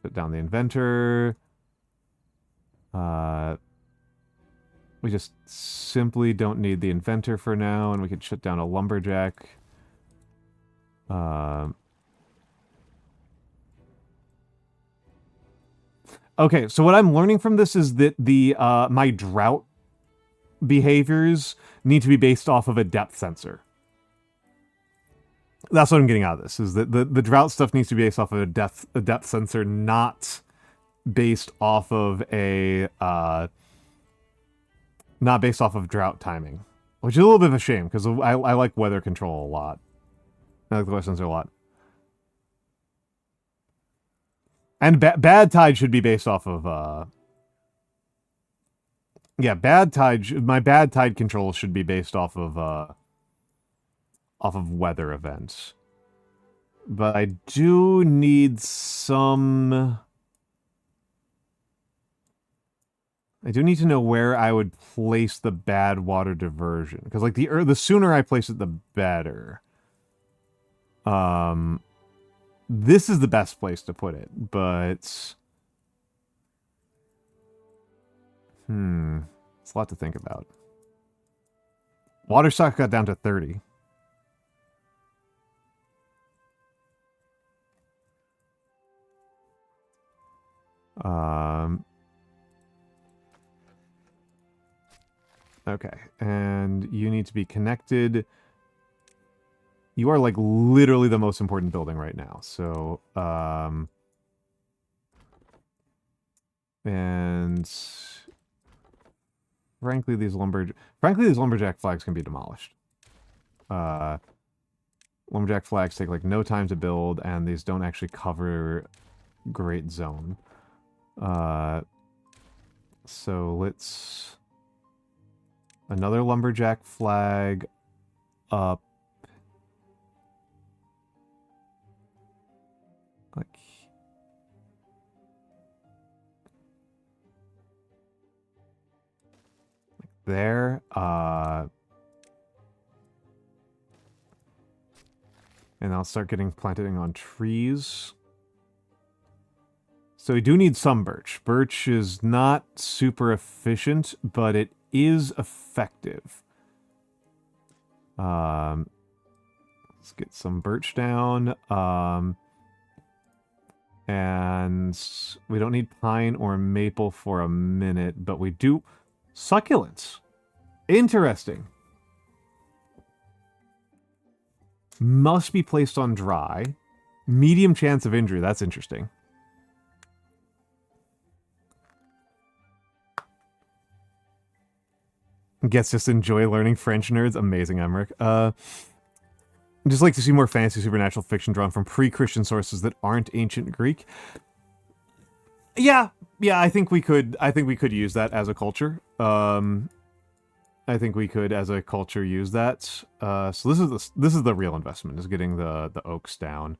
Put down the inventor. We just simply don't need the inventor for now, and we could shut down a lumberjack. Okay, so what I'm learning from this is that the my drought behaviors need to be based off of a depth sensor. That's what I'm getting out of this, is that the drought stuff needs to be based off of a depth sensor, not based off of a not based off of drought timing, which is a little bit of a shame because I like weather control a lot. I like the weather sensor a lot. And bad tide should be based off of yeah, bad tide. My bad tide control should be based off of weather events. But I do need some. I do need to know where I would place the bad water diversion, because like the sooner I place it, the better. This is the best place to put it, but it's a lot to think about. Water stock got down to 30. Okay, and you need to be connected. You are like literally the most important building right now. So, and frankly, these lumberjack flags can be demolished. Lumberjack flags take like no time to build, and these don't actually cover great zone. So let's another lumberjack flag up. Like there. And I'll start getting planting on trees. So we do need some birch. Birch is not super efficient, but it is effective. Let's get some birch down. And we don't need pine or maple for a minute, but we do succulents. Interesting. Must be placed on dry. Medium chance of injury. That's interesting. Gets just enjoy learning French, nerds. Amazing, Emmerich. I'd just like to see more fantasy supernatural fiction drawn from pre-Christian sources that aren't ancient Greek. Yeah, I think we could use that as a culture. I think we could, as a culture, use that. So this is the real investment, is getting the oaks down.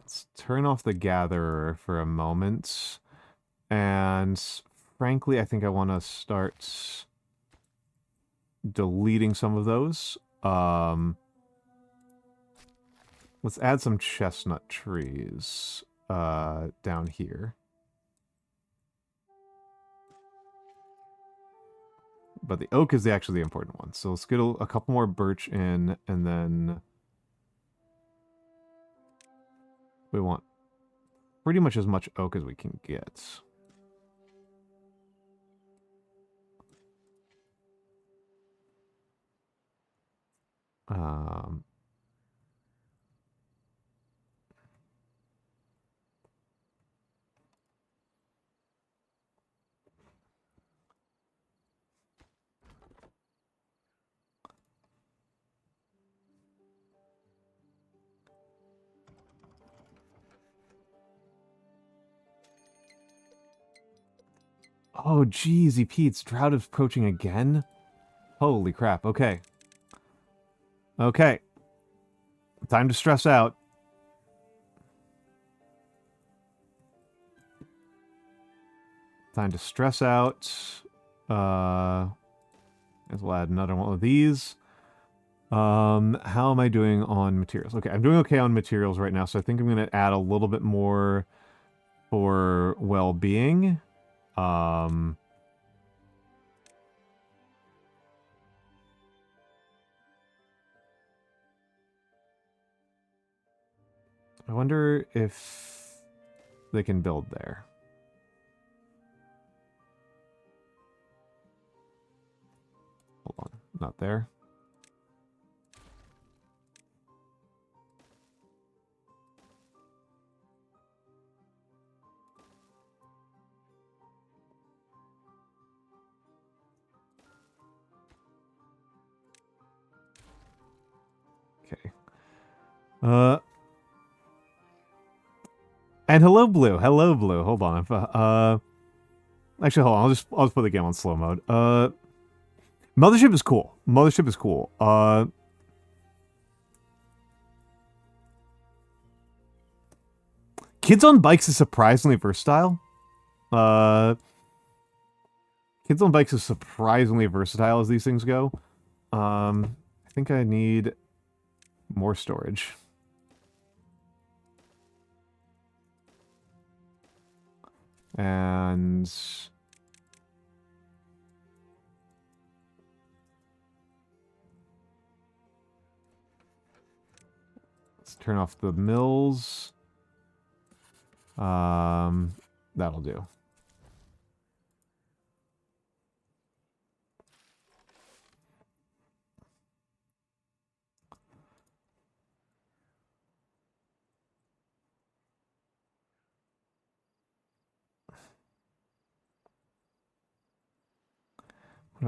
Let's turn off the gatherer for a moment. And frankly, I think I want to start deleting some of those. Let's add some chestnut trees down here. But the oak is actually the important one. So let's get a couple more birch in, and then we want pretty much as much oak as we can get. Oh, jeezy Pete's drought is approaching again? Holy crap, okay. Okay. Time to stress out. Time to stress out. As we'll add another one of these. How am I doing on materials? Okay, I'm doing okay on materials right now, so I think I'm going to add a little bit more for well-being. I wonder if they can build there. Hold on, not there. Okay. And hello, Blue. Hello, Blue. Hold on. Actually, hold on. I'll just put the game on slow mode. Mothership is cool. Mothership is cool. Kids on Bikes is surprisingly versatile. Kids on Bikes is surprisingly versatile as these things go. I think I need more storage. And let's turn off the mills. That'll do.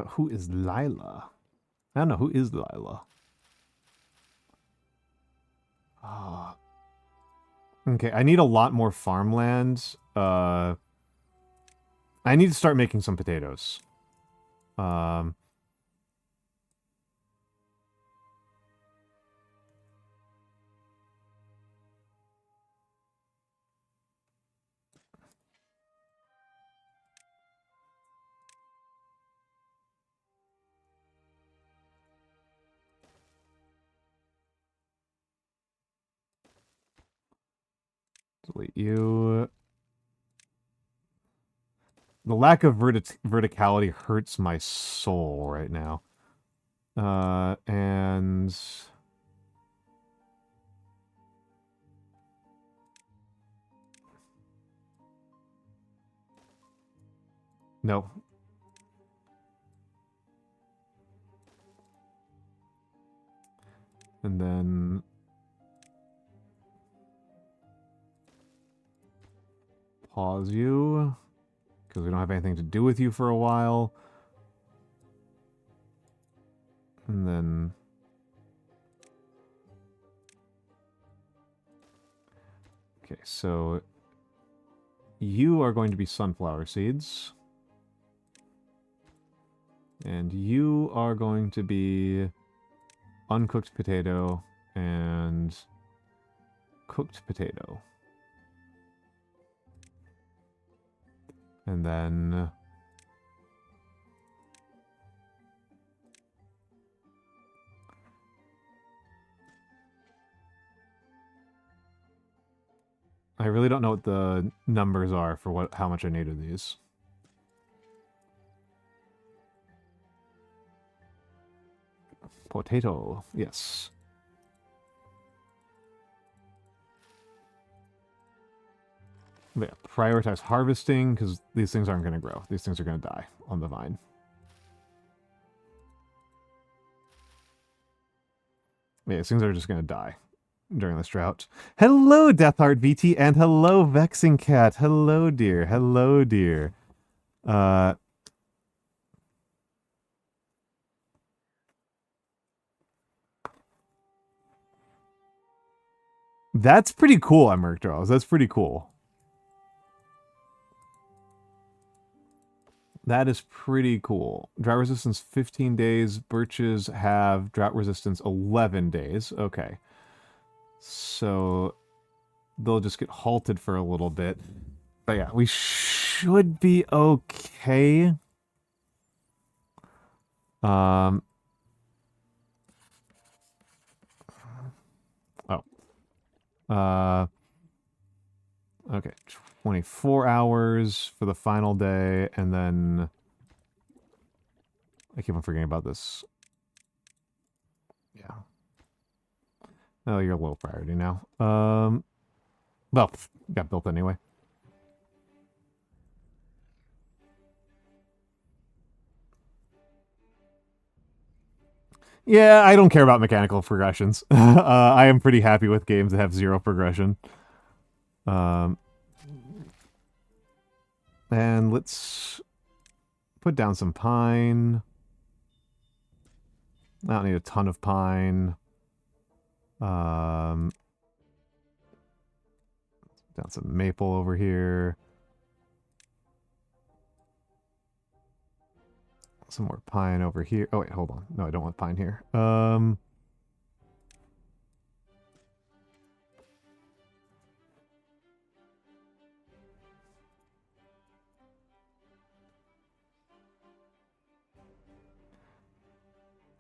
Who is Lila? I don't know. Who is Lila? Okay, I need a lot more farmland. I need to start making some potatoes. Delete you. The lack of verticality hurts my soul right now. And no. And then pause you, because we don't have anything to do with you for a while. And then okay, so you are going to be sunflower seeds. And you are going to be uncooked potato and cooked potato. And then... I really don't know what the numbers are for how much I need of these. Potato, yes. But yeah, prioritize harvesting, because these things aren't going to grow. These things are going to die on the vine. Yeah, these things are just going to die during this drought. Hello, Deathheart VT, and hello, Vexing Cat. Hello, dear. Hello, dear. That's pretty cool, Emergdraws. That's pretty cool. That is pretty cool. Drought resistance 15 days. Birches have drought resistance 11 days. Okay. So they'll just get halted for a little bit. But yeah, we should be okay. Oh. Okay. 24 hours for the final day, and then... I keep on forgetting about this. Yeah. Oh, you're a low priority now. Well, got built anyway. Yeah, I don't care about mechanical progressions. I am pretty happy with games that have zero progression. And let's put down some pine. I don't need a ton of pine. Down some maple over here. Some more pine over here. Oh, wait, hold on. No, I don't want pine here.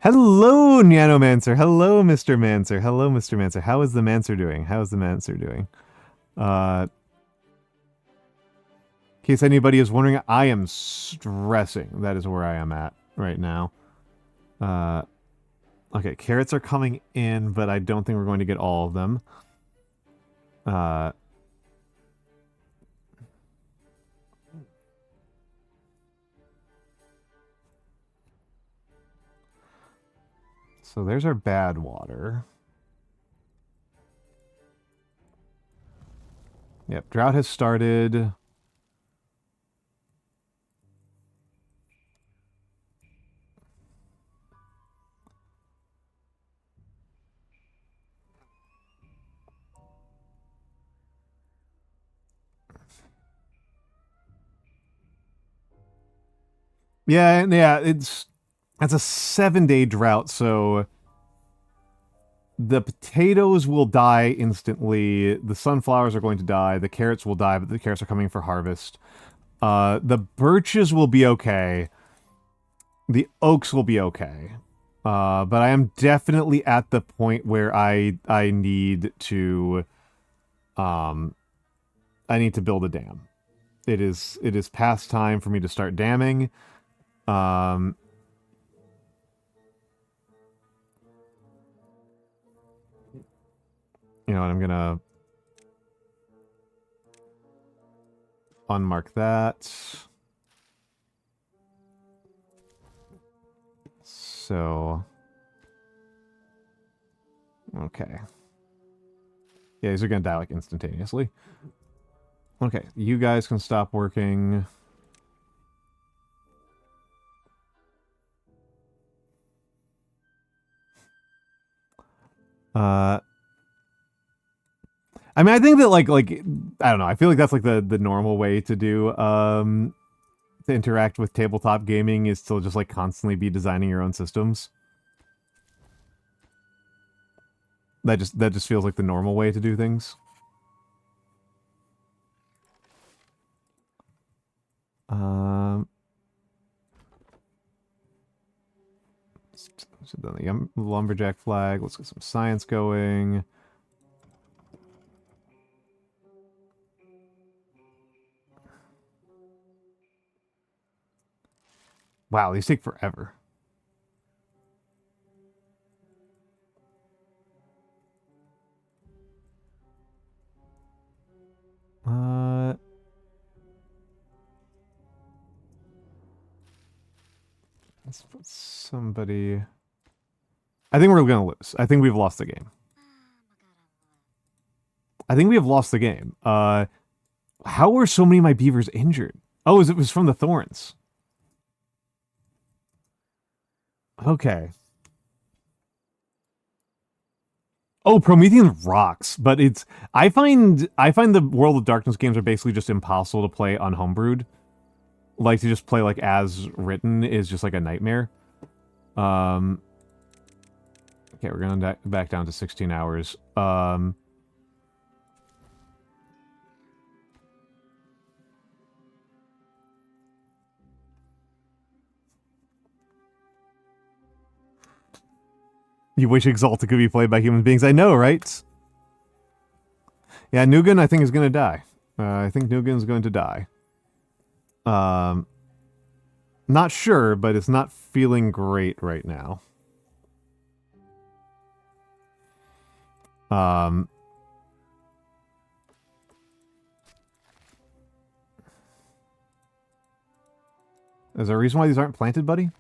Hello, Nanomancer. Hello, Mr. Mancer. Hello, Mr. Mancer. How is the Mancer doing? How is the Mancer doing? In case anybody is wondering, I am stressing. That is where I am at right now. Okay, carrots are coming in, but I don't think we're going to get all of them. So there's our bad water. Yep, drought has started. Yeah, it's a 7-day drought, so the potatoes will die instantly. The sunflowers are going to die. The carrots will die, but the carrots are coming for harvest. The birches will be okay. The oaks will be okay. But I am definitely at the point where I need to build a dam. It is past time for me to start damming. You know what, I'm gonna unmark that. So, okay. Yeah, these are gonna die like instantaneously. Okay, you guys can stop working. I mean, I think that like I don't know. I feel like that's like the normal way to do to interact with tabletop gaming is to just like constantly be designing your own systems. That just feels like the normal way to do things. So then the lumberjack flag. Let's get some science going. Wow, these take forever. Let's put somebody... I think we're gonna lose. I think we've lost the game. I think we have lost the game. How are so many of my beavers injured? Oh, it was from the thorns. Okay. Oh, Promethean rocks, but it's I find the World of Darkness games are basically just impossible to play on homebrewed. Like to just play like as written is just like a nightmare. Okay, we're gonna back down to 16 hours. You wish Exalta could be played by human beings. I know, right? Yeah, Nugan, I think, is going to die. I think Nugan's going to die. Not sure, but it's not feeling great right now. Is there a reason why these aren't planted, buddy?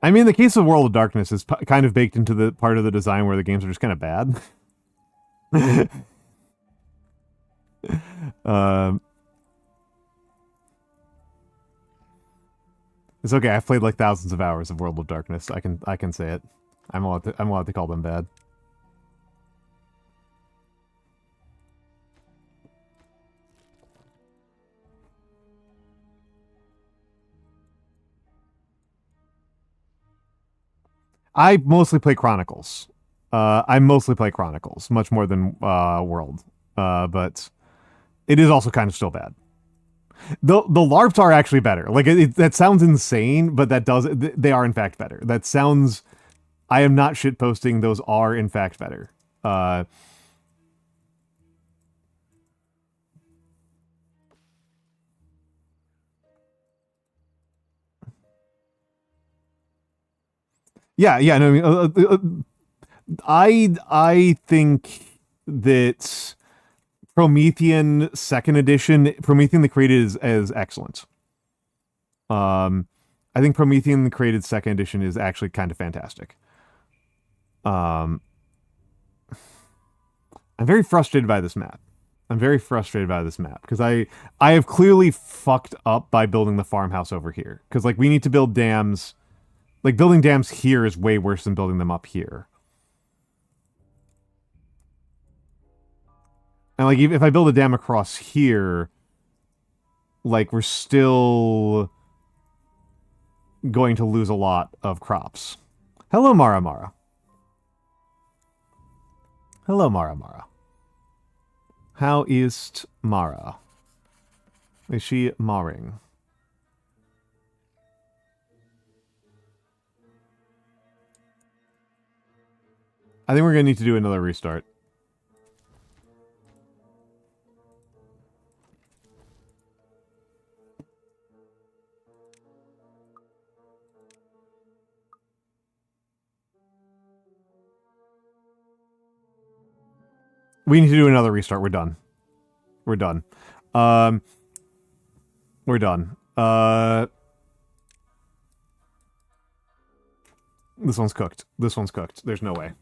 I mean, the case of World of Darkness is kind of baked into the part of the design where the games are just kind of bad. It's okay. I've played like thousands of hours of World of Darkness. I can say it. I'm allowed to call them bad. I mostly play Chronicles. I mostly play Chronicles, much more than World. But it is also kind of still bad. The LARPs are actually better. Like that sounds insane, but they are in fact better. That sounds. I am not shitposting. Those are in fact better. Yeah. No, I think that Promethean Second Edition, Promethean the Created is excellent. I think Promethean the Created Second Edition is actually kind of fantastic. I'm very frustrated by this map. Because I have clearly fucked up by building the farmhouse over here. Because like we need to build dams. Like building dams here is way worse than building them up here. And like if I build a dam across here, like we're still going to lose a lot of crops. Hello, Mara Mara. Hello, Mara Mara. How is Mara? Is she marring? I think we're going to need to do another restart. We need to do another restart. We're done. We're done. We're done. This one's cooked. This one's cooked. There's no way.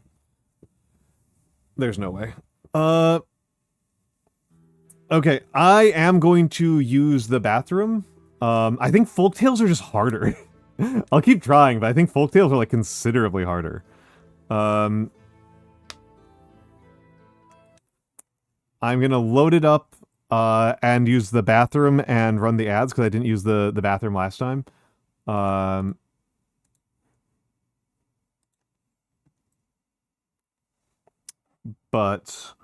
There's no way. Okay, I am going to use the bathroom. I think Folktails are just harder. I'll keep trying, but I think Folktails are like considerably harder. I'm gonna load it up and use the bathroom and run the ads because I didn't use the bathroom last time. But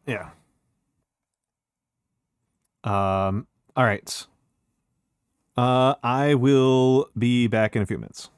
yeah. All right. I will be back in a few minutes.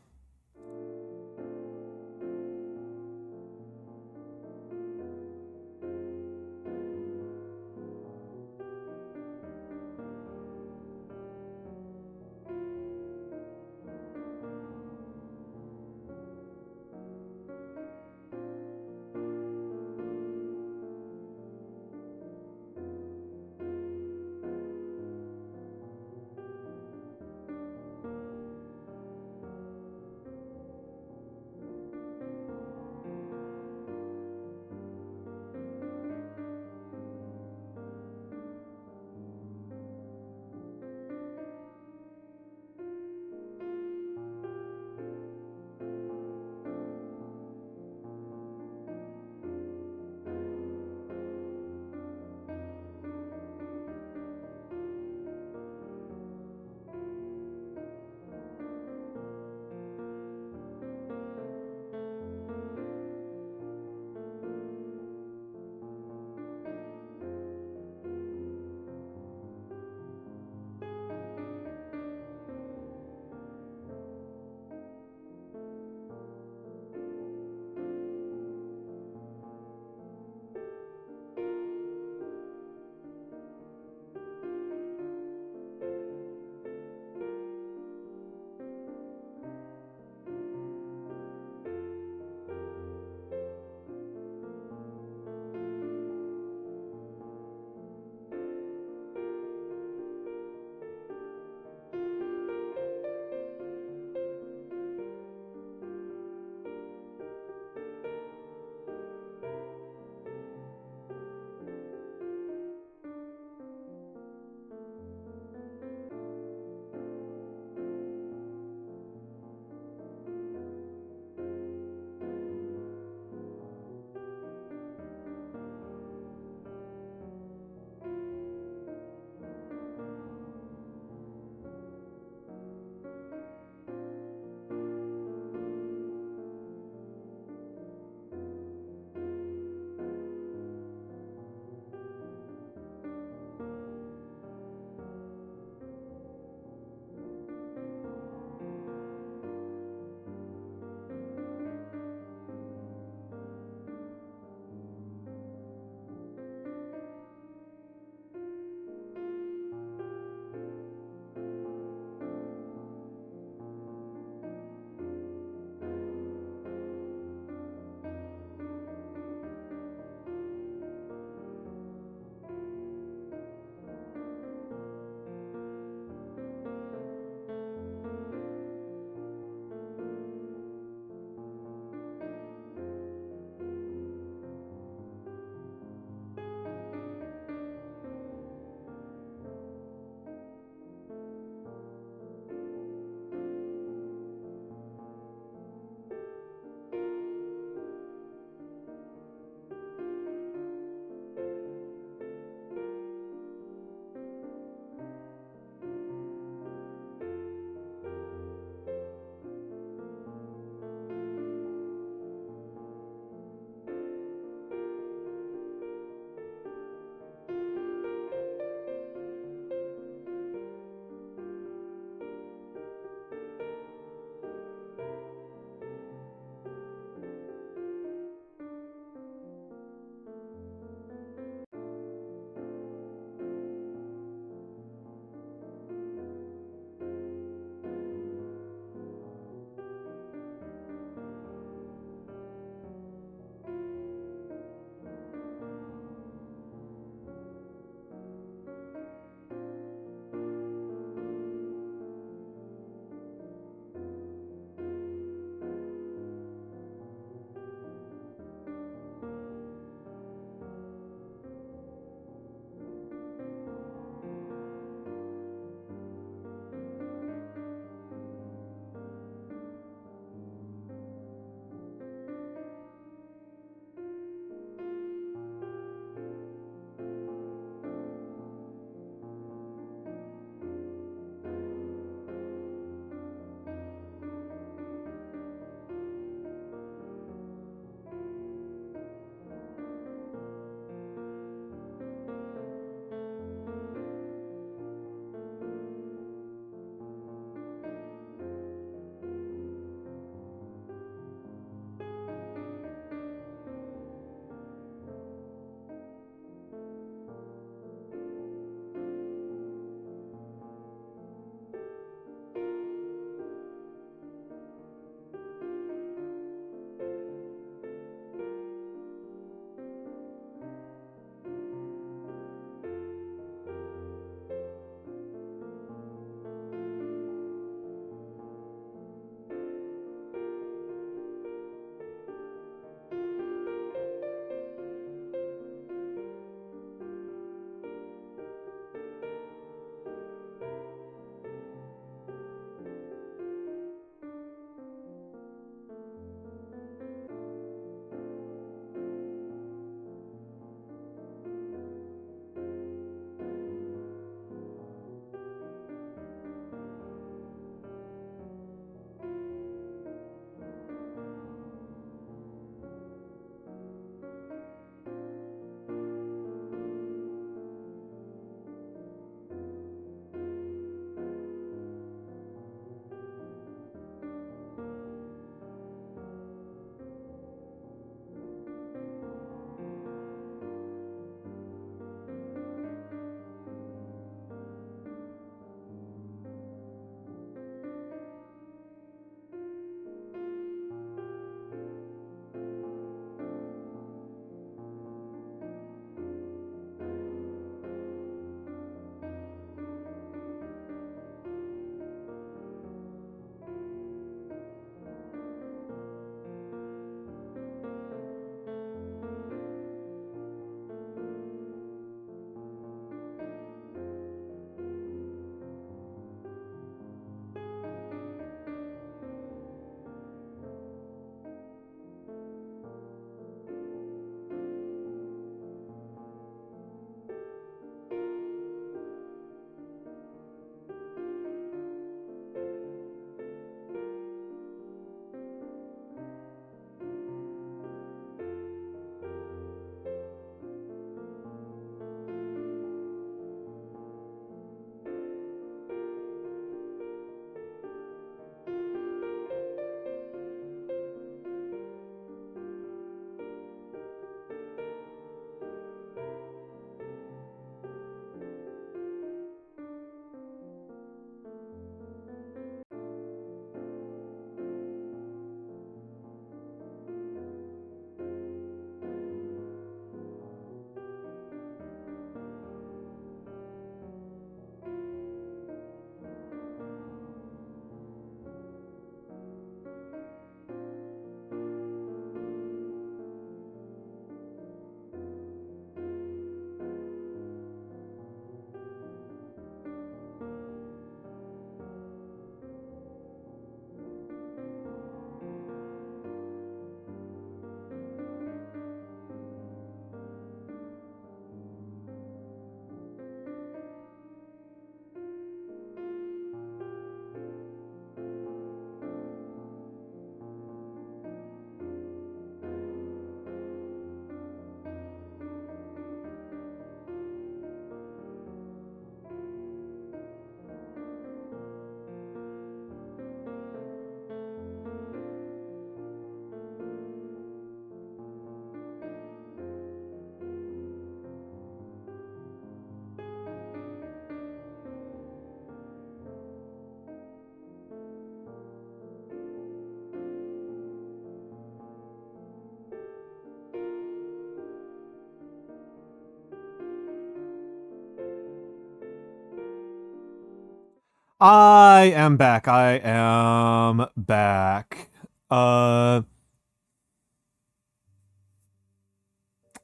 I am back. I am back. I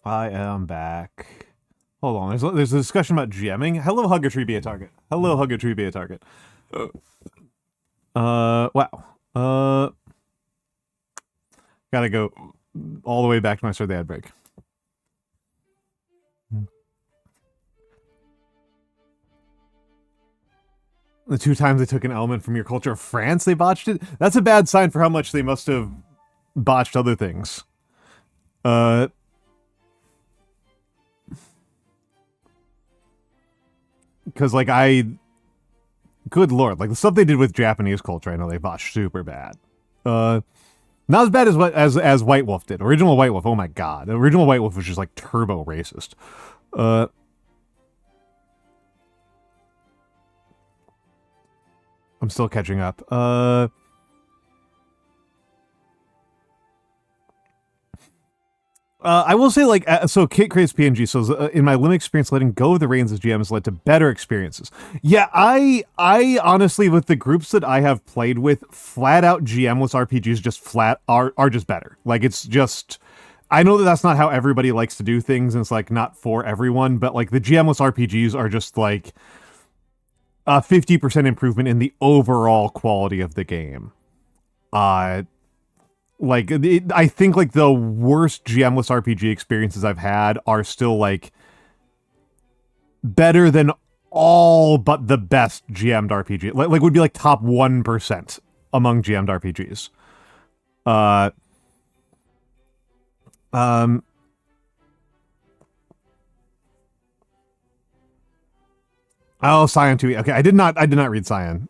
am back. Hold on. There's a discussion about GMing. Hello, hug a tree, be a target. Hello, hug a tree, be a target. Wow. Gotta go all the way back to when I started the ad break. The 2 times they took an element from your culture of France, they botched it? That's a bad sign for how much they must have botched other things. Because, like, good lord, like, the stuff they did with Japanese culture, I know they botched super bad. Not as bad as White Wolf did. Original White Wolf, oh my god. The original White Wolf was just, like, turbo racist. I'm still catching up. I will say, like, so Kit Craze PNG says, in my limited experience, letting go of the reins as GM has led to better experiences. Yeah, I honestly, with the groups that I have played with, flat out GM-less RPGs just are just better. Like, it's just, I know that that's not how everybody likes to do things, and it's, like, not for everyone, but, like, the GM-less RPGs are just, like, a 50% improvement in the overall quality of the game. Like, I think, like, the worst GM-less RPG experiences I've had are still, like, better than all but the best GM'd RPG. Like would be, like, top 1% among GM'd RPGs. Oh, Cyan 2. Okay, I did not read Cyan.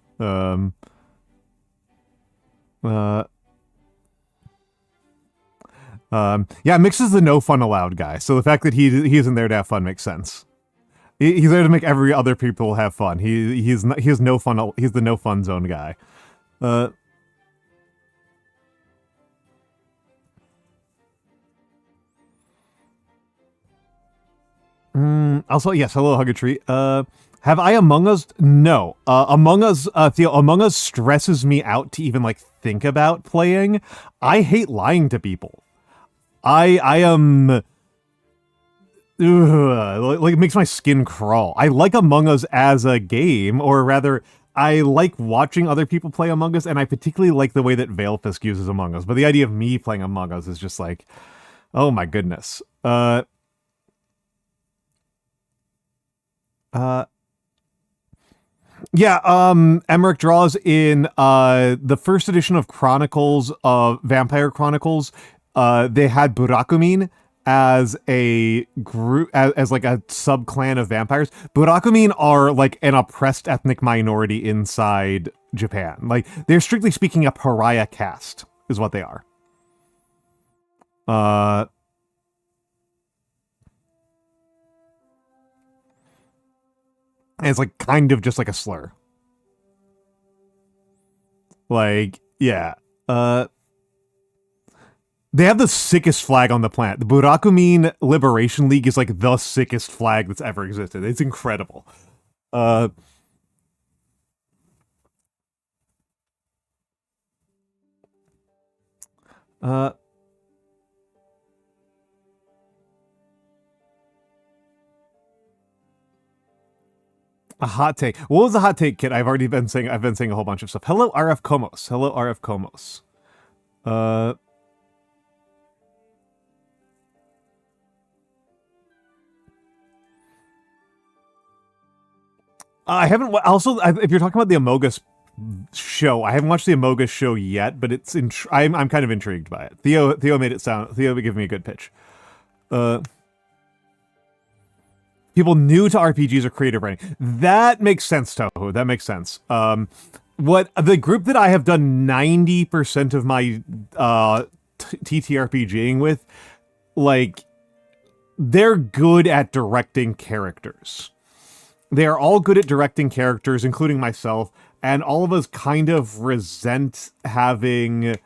Yeah, Mix is the no fun allowed guy, so the fact that he isn't there to have fun makes sense. He's there to make every other people have fun. He's no fun. He's the no fun zone guy. Also, yes, hello, Huggatree. Have I Among Us? No. Among Us, Theo, Among Us stresses me out to even, like, think about playing. I hate lying to people. I am... Ugh, like, it makes my skin crawl. I like Among Us as a game, or rather, I like watching other people play Among Us, and I particularly like the way that Veilfisk uses Among Us. But the idea of me playing Among Us is just like, oh my goodness. Yeah, Emmerich draws in the first edition of Chronicles of Vampire Chronicles. They had Burakumin as a group, as like a sub clan of vampires. Burakumin are like an oppressed ethnic minority inside Japan. Like, they're strictly speaking a pariah caste, is what they are. And it's like kind of just like a slur. Like, yeah. They have the sickest flag on the planet. The Burakumin Liberation League is like the sickest flag that's ever existed. It's incredible. A hot take. What was the hot take, Kit? I've been saying a whole bunch of stuff. Hello, RF Komos. Hello, RF Komos. I haven't. Also, if you're talking about the Amogus show, I haven't watched the Amogus show yet, but it's. I'm kind of intrigued by it. Theo made it sound. Theo gave me a good pitch. People new to RPGs or creative writing. That makes sense, Toho. That makes sense. What the group that I have done 90% of my TTRPGing with, like, they're good at directing characters. They are all good at directing characters, including myself, and all of us kind of resent having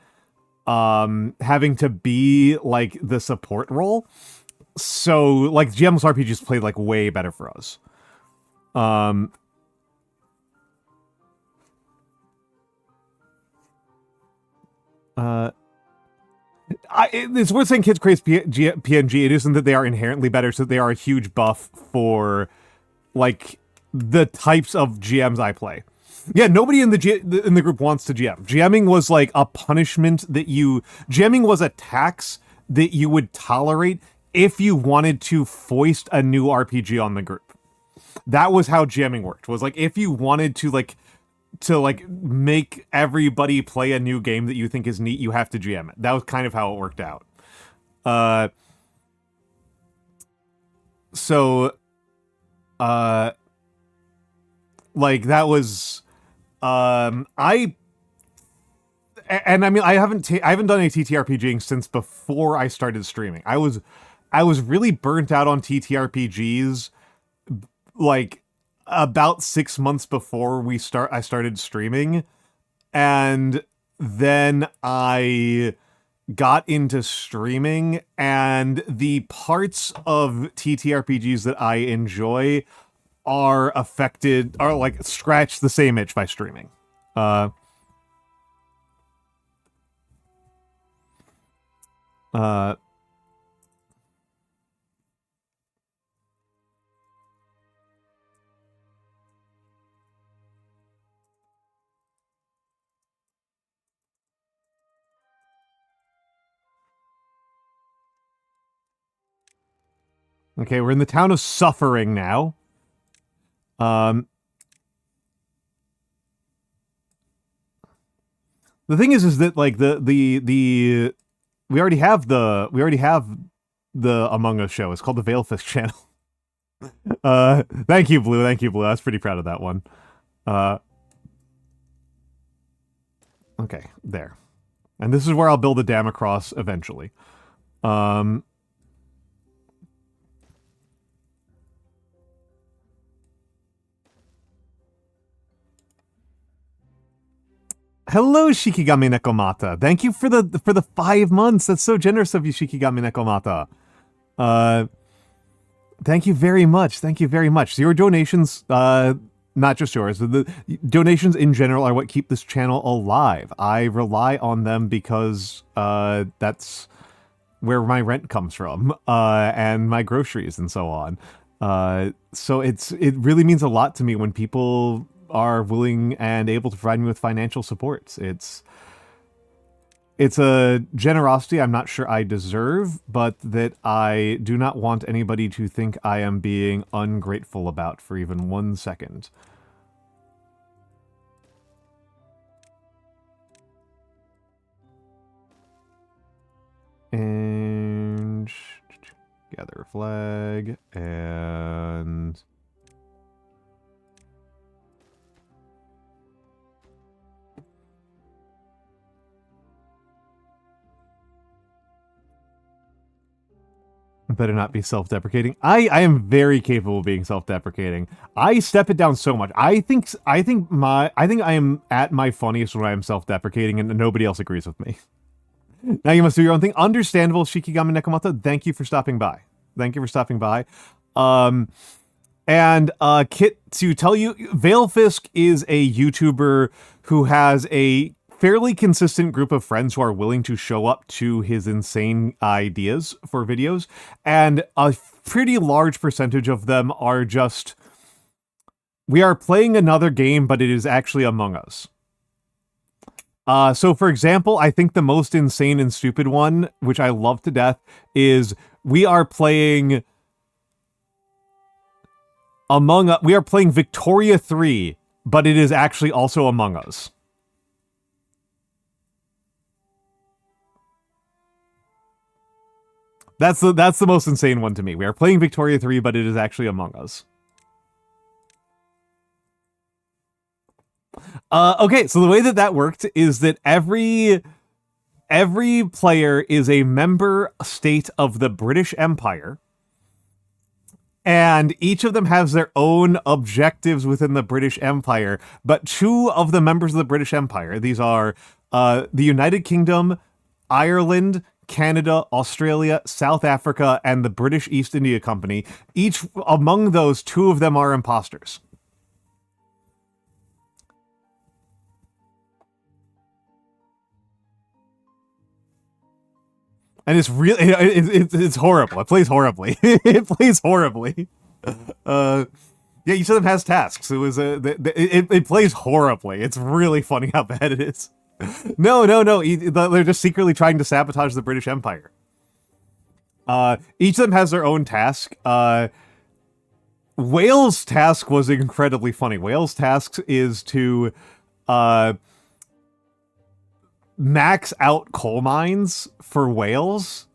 to be like the support role. So, like, GM's RPGs played like way better for us. It's worth saying kids create PNG. It isn't that they are inherently better, so they are a huge buff for, like, the types of GMs I play. Yeah, nobody in the group wants to GM. GMing was like a punishment that GMing was a tax that you would tolerate if you wanted to foist a new RPG on the group. That was how GMing worked. Was like if you wanted to make everybody play a new game that you think is neat, you have to GM it. That was kind of how it worked out. Like that was, I mean, I haven't done any TTRPGing since before I started streaming. I was really burnt out on TTRPGs, like, about 6 months before I started streaming, and then I got into streaming, and the parts of TTRPGs that I enjoy are like scratch the same itch by streaming. Okay, we're in the town of Suffering now. The thing is that like we already have the Among Us show. It's called the Veilfisk channel. Thank you, Blue. Thank you, Blue. I was pretty proud of that one. Okay, there. And this is where I'll build a dam across eventually. Hello, Shikigami Nekomata. Thank you for the 5 months. That's so generous of you, Shikigami Nekomata. Thank you very much. Thank you very much. Your donations, not just yours, the donations in general are what keep this channel alive. I rely on them because that's where my rent comes from, and my groceries and so on. So it really means a lot to me when people are willing and able to provide me with financial support. It's a generosity I'm not sure I deserve, but that I do not want anybody to think I am being ungrateful about for even 1 second. And gather a flag, and better not be self-deprecating. I am very capable of being self-deprecating. I step it down so much. I think I am at my funniest when I am self-deprecating, and nobody else agrees with me. Now you must do your own thing. Understandable, Shikigami Nekomata. Thank you for stopping by. Thank you for stopping by. And Kit, to tell you, Veilfisk is a YouTuber who has a fairly consistent group of friends who are willing to show up to his insane ideas for videos, and a pretty large percentage of them are just, we are playing another game, but it is actually Among Us. So for example, I think the most insane and stupid one, which I love to death, is we are playing Victoria 3, but it is actually also Among Us. That's the most insane one to me. We are playing Victoria 3, but it is actually Among Us. Okay, so the way that worked is that every player is a member state of the British Empire, and each of them has their own objectives within the British Empire, but 2 of the members of the British Empire, these are the United Kingdom, Ireland, Canada, Australia, South Africa, and the British East India Company. Each among those, 2 of them are imposters. And it's really it's horrible. It plays horribly. It plays horribly. Yeah, each of them has tasks. It was it plays horribly. It's really funny how bad it is. No, no, no. They're just secretly trying to sabotage the British Empire. Each of them has their own task. Whale's task was incredibly funny. Whale's task is to max out coal mines for whales.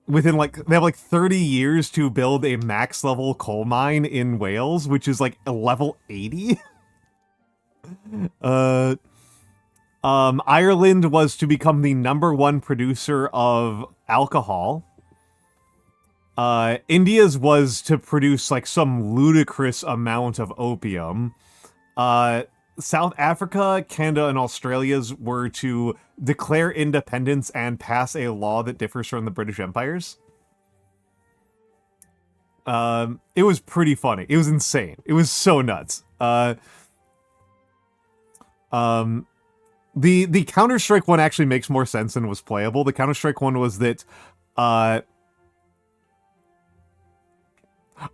Within they have like 30 years to build a max level coal mine in Wales, which is like a level 80. Ireland was to become the #1 producer of alcohol. India's was to produce like some ludicrous amount of opium. South Africa, Canada, and Australia's were to declare independence and pass a law that differs from the British Empire's. It was pretty funny. It was insane. It was so nuts. The Counter-Strike one actually makes more sense and was playable. The Counter-Strike one was that,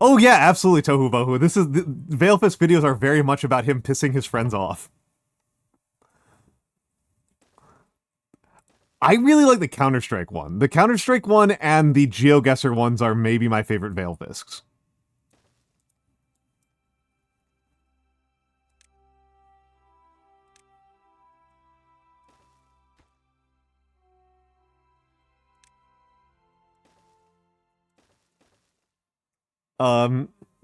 oh yeah, absolutely, Tohu Bohu. Veilfist videos are very much about him pissing his friends off. I really like the Counter-Strike one. The Counter-Strike one and the GeoGuessr ones are maybe my favorite Veilfists.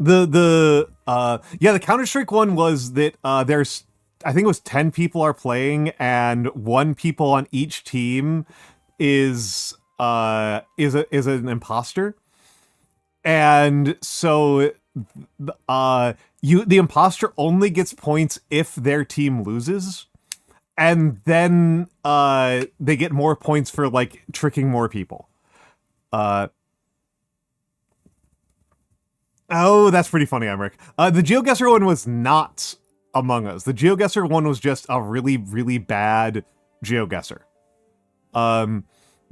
The Counter-Strike one was that there's, I think it was 10 people are playing and 1 people on each team is an imposter. And so the imposter only gets points if their team loses. And then they get more points for like tricking more people. Oh, that's pretty funny, Emmerich. The GeoGuessr one was not Among Us. The GeoGuessr one was just a really, really bad GeoGuessr. The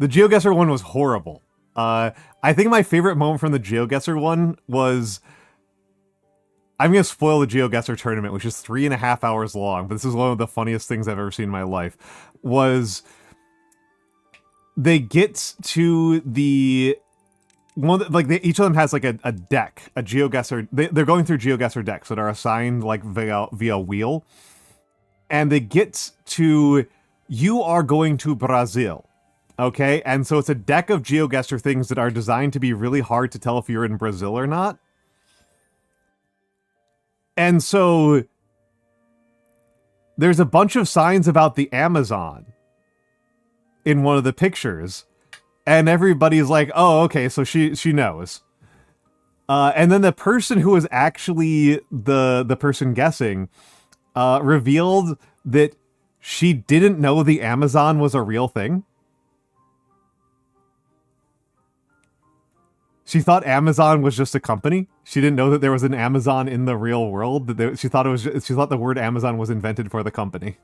GeoGuessr one was horrible. I think my favorite moment from the GeoGuessr one was... I'm going to spoil the GeoGuessr tournament, which is 3.5 hours long, but this is one of the funniest things I've ever seen in my life, was they get to the... each of them has like a deck, a GeoGuessr. They're going through GeoGuessr decks that are assigned like via wheel, and they get to you are going to Brazil, okay? And so it's a deck of GeoGuessr things that are designed to be really hard to tell if you're in Brazil or not. And so there's a bunch of signs about the Amazon in one of the pictures. And everybody's like, oh, okay, so she knows. And then the person who was actually the person guessing revealed that she didn't know the Amazon was a real thing. She thought Amazon was just a company. She didn't know that there was an Amazon in the real world. She thought the word Amazon was invented for the company.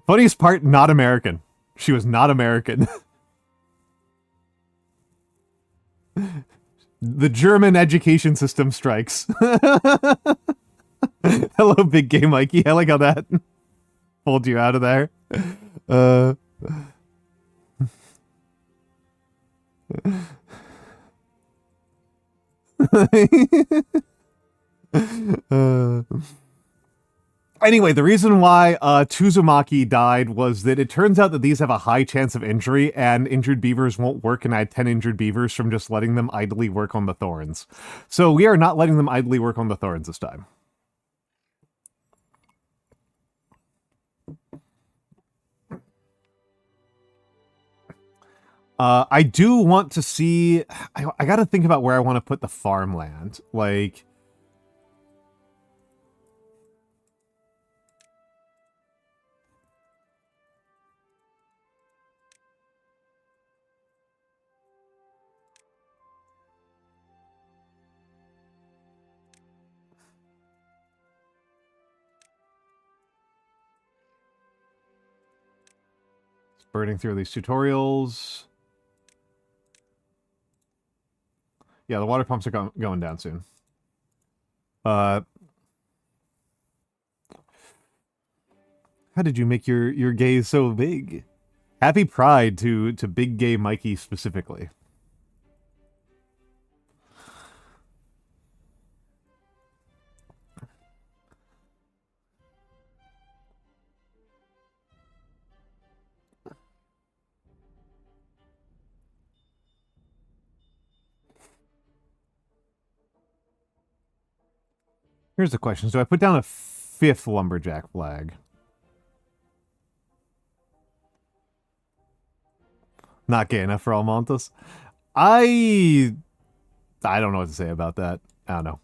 Funniest part, not American. She was not American. The German education system strikes. Hello, big gay Mikey. I like how that pulled you out of there. Anyway, the reason why Tuzumaki died was that it turns out that these have a high chance of injury, and injured beavers won't work, and I had 10 injured beavers from just letting them idly work on the thorns. So we are not letting them idly work on the thorns this time. I do want to see... I gotta think about where I want to put the farmland. Like... Burning through these tutorials. Yeah, the water pumps are going down soon. How did you make your gaze so big? Happy Pride to Big Gay Mikey specifically. Here's the question. Do I put down a 5th lumberjack flag? Not gay enough for Almantas? I don't know what to say about that. I don't know.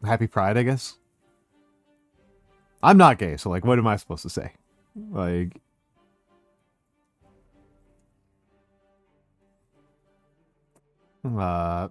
Happy Pride, I guess. I'm not gay, so like what am I supposed to say? Like uh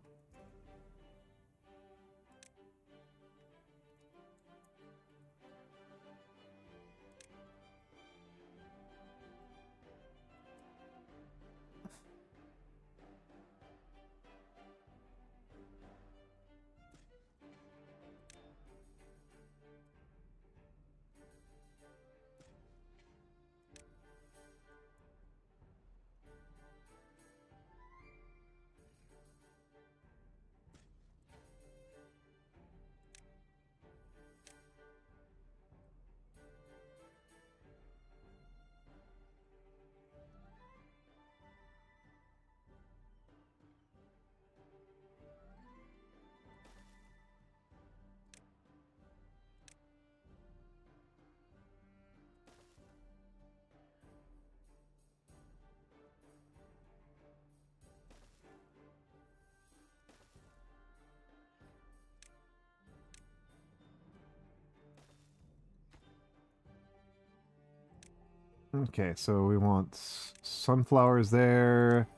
okay, so we want sunflowers there,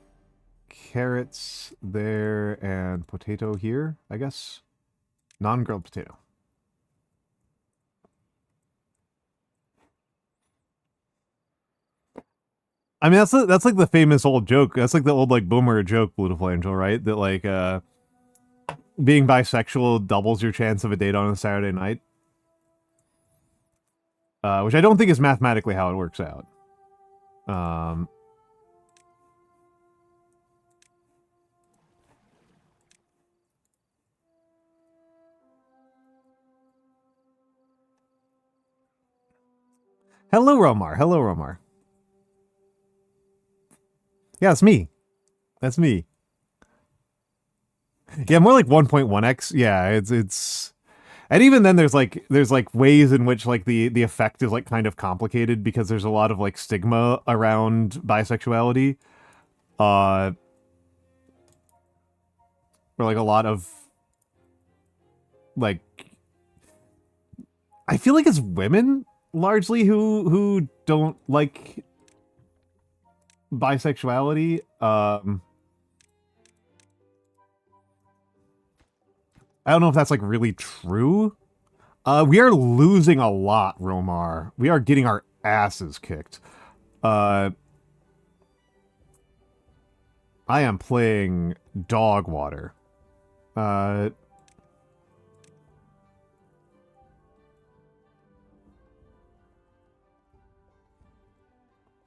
carrots there, and potato here, I guess. Non-grilled potato. I mean, that's like the famous old joke. That's like the old like boomer joke, Beautiful Angel, right? That like being bisexual doubles your chance of a date on a Saturday night. Which I don't think is mathematically how it works out. Um, Hello, Romar. Hello, Romar. Yeah, it's me. That's me. Yeah, more like 1.1x. Yeah, it's and even then there's like ways in which like the effect is like kind of complicated because there's a lot of like stigma around bisexuality. Uh or like a lot of like I feel like it's women largely who don't like bisexuality. I don't know if that's like really true. We are losing a lot, Romar. We are getting our asses kicked. Uh, I am playing dog water. Uh,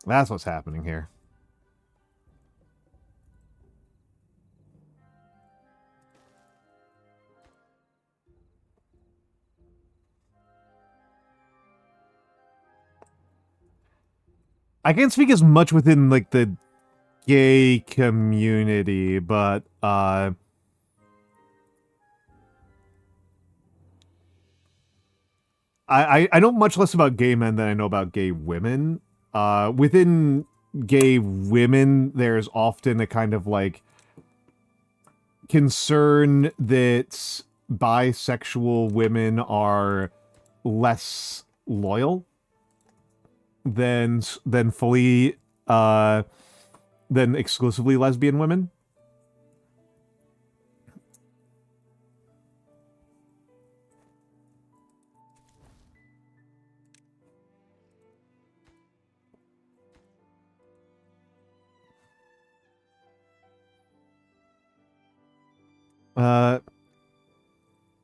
that's what's happening here. I can't speak as much within like the gay community, but I know much less about gay men than I know about gay women. Within gay women, there's often a kind of like concern that bisexual women are less loyal than fully than exclusively lesbian women.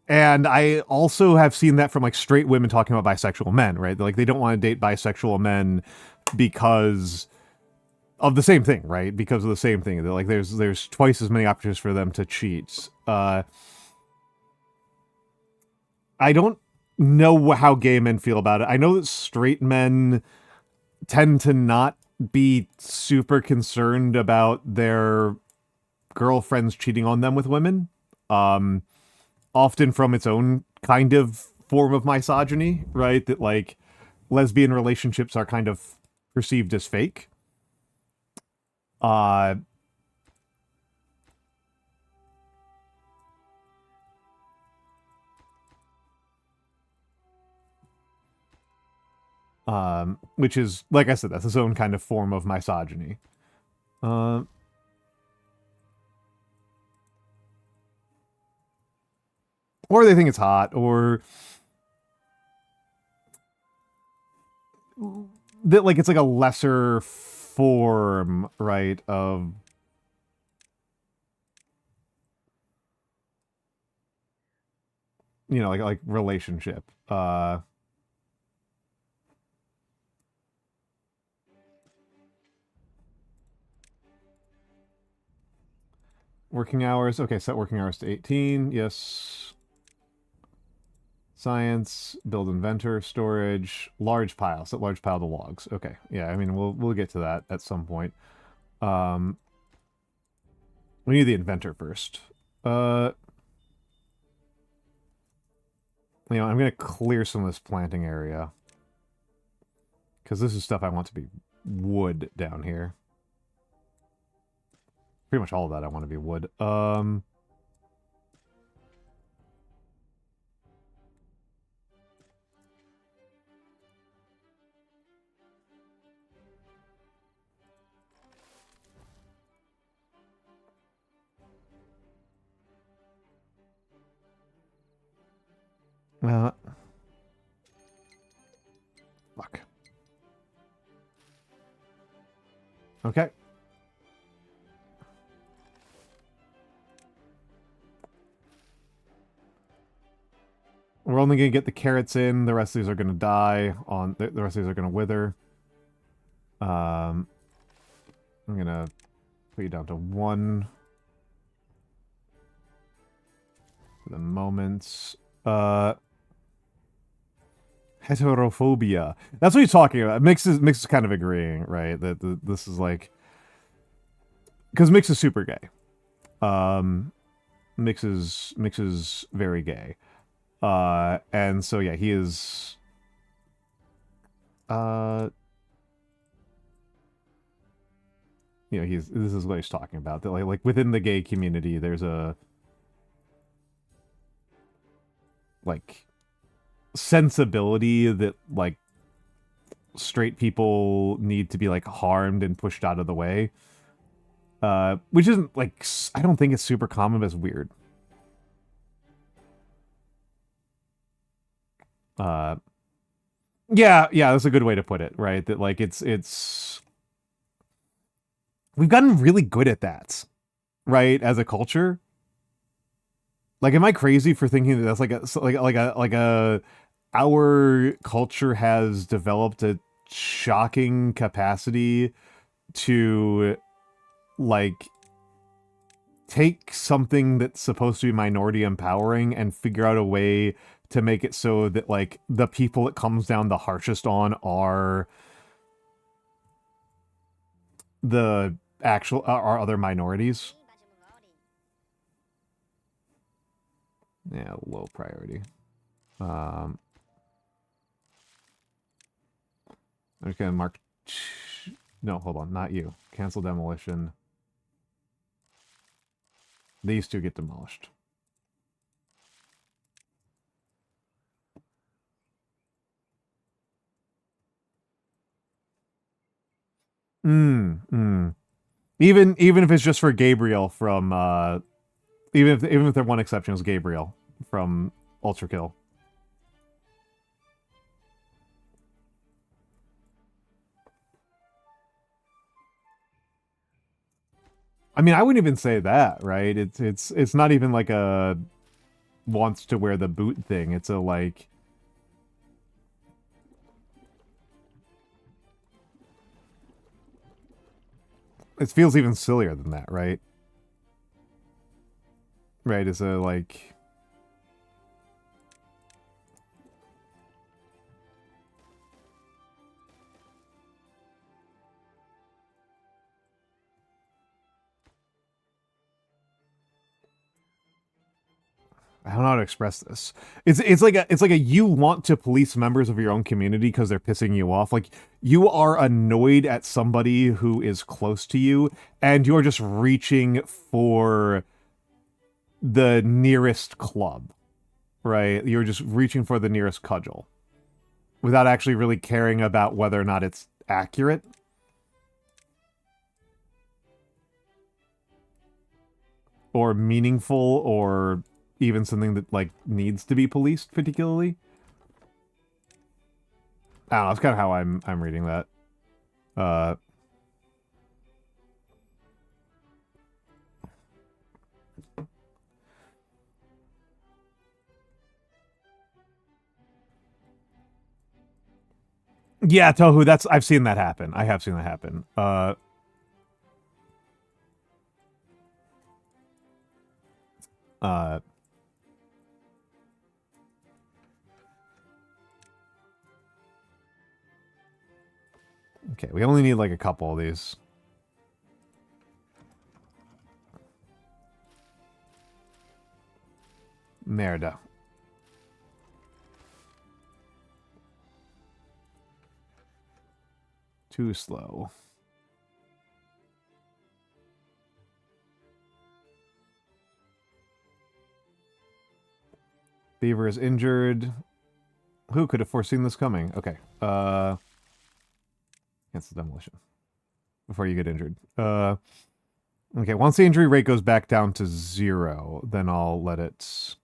And I also have seen that from like straight women talking about bisexual men, right? Like they don't want to date bisexual men because of the same thing, right? Because of the same thing. They're like there's twice as many opportunities for them to cheat. I don't know how gay men feel about it. I know that straight men tend to not be super concerned about their girlfriends cheating on them with women. Often from its own kind of form of misogyny, right? That like lesbian relationships are kind of perceived as fake. Uh which is like I said, that's its own kind of form of misogyny. Uh or they think it's hot, or that like it's like a lesser form, right, of like relationship. Working hours. Okay, set working hours to 18. Yes. Science, build inventor, storage, large pile. Set large pile to logs. Okay. Yeah, I mean we'll get to that at some point. Um we need the inventor first. Uh I'm gonna clear some of this planting area. Because this is stuff I want to be wood down here. Pretty much all of that I want to be wood. Uh, Fuck. Okay. We're only going to get the carrots in. The rest of these are going to die. The rest of these are going to wither. I'm going to put you down to 1 for the moment. Heterophobia. That's what he's talking about. Mix is kind of agreeing, right? That this is like... Because Mix is super gay. Mix is very gay. And so yeah, he is this is what he's talking about. That like within the gay community there's a like sensibility that like straight people need to be like harmed and pushed out of the way. Which isn't like I don't think it's super common, but it's weird. Yeah, that's a good way to put it, right? That like it's we've gotten really good at that, right? As a culture. Like, am I crazy for thinking that that's like a our culture has developed a shocking capacity to like take something that's supposed to be minority empowering and figure out a way to make it so that like the people it comes down the harshest on are the actual are other minorities. Yeah, low priority. Okay, mark. No, hold on, not you. Cancel demolition. These two get demolished. Even if it's just for Gabriel from even if their one exception is Gabriel from Ultra Kill. I mean, I wouldn't even say that, right? It's not even like a wants to wear the boot thing. It's a like it feels even sillier than that, right? Right, it's a like I don't know how to express this. It's like a you want to police members of your own community because they're pissing you off. Like you are annoyed at somebody who is close to you, and you're just reaching for the nearest club, right? You're just reaching for the nearest cudgel without actually really caring about whether or not it's accurate. Or meaningful, or even something that like needs to be policed particularly. I don't know. That's kind of how I'm reading that. Uh, yeah, Tohu. That's I've seen that happen. I have seen that happen. Uh, okay, we only need like a couple of these. Merda. Too slow. Beaver is injured. Who could have foreseen this coming? Okay. Cancel demolition. Before you get injured. Okay, once the injury rate goes back down to 0, then I'll let it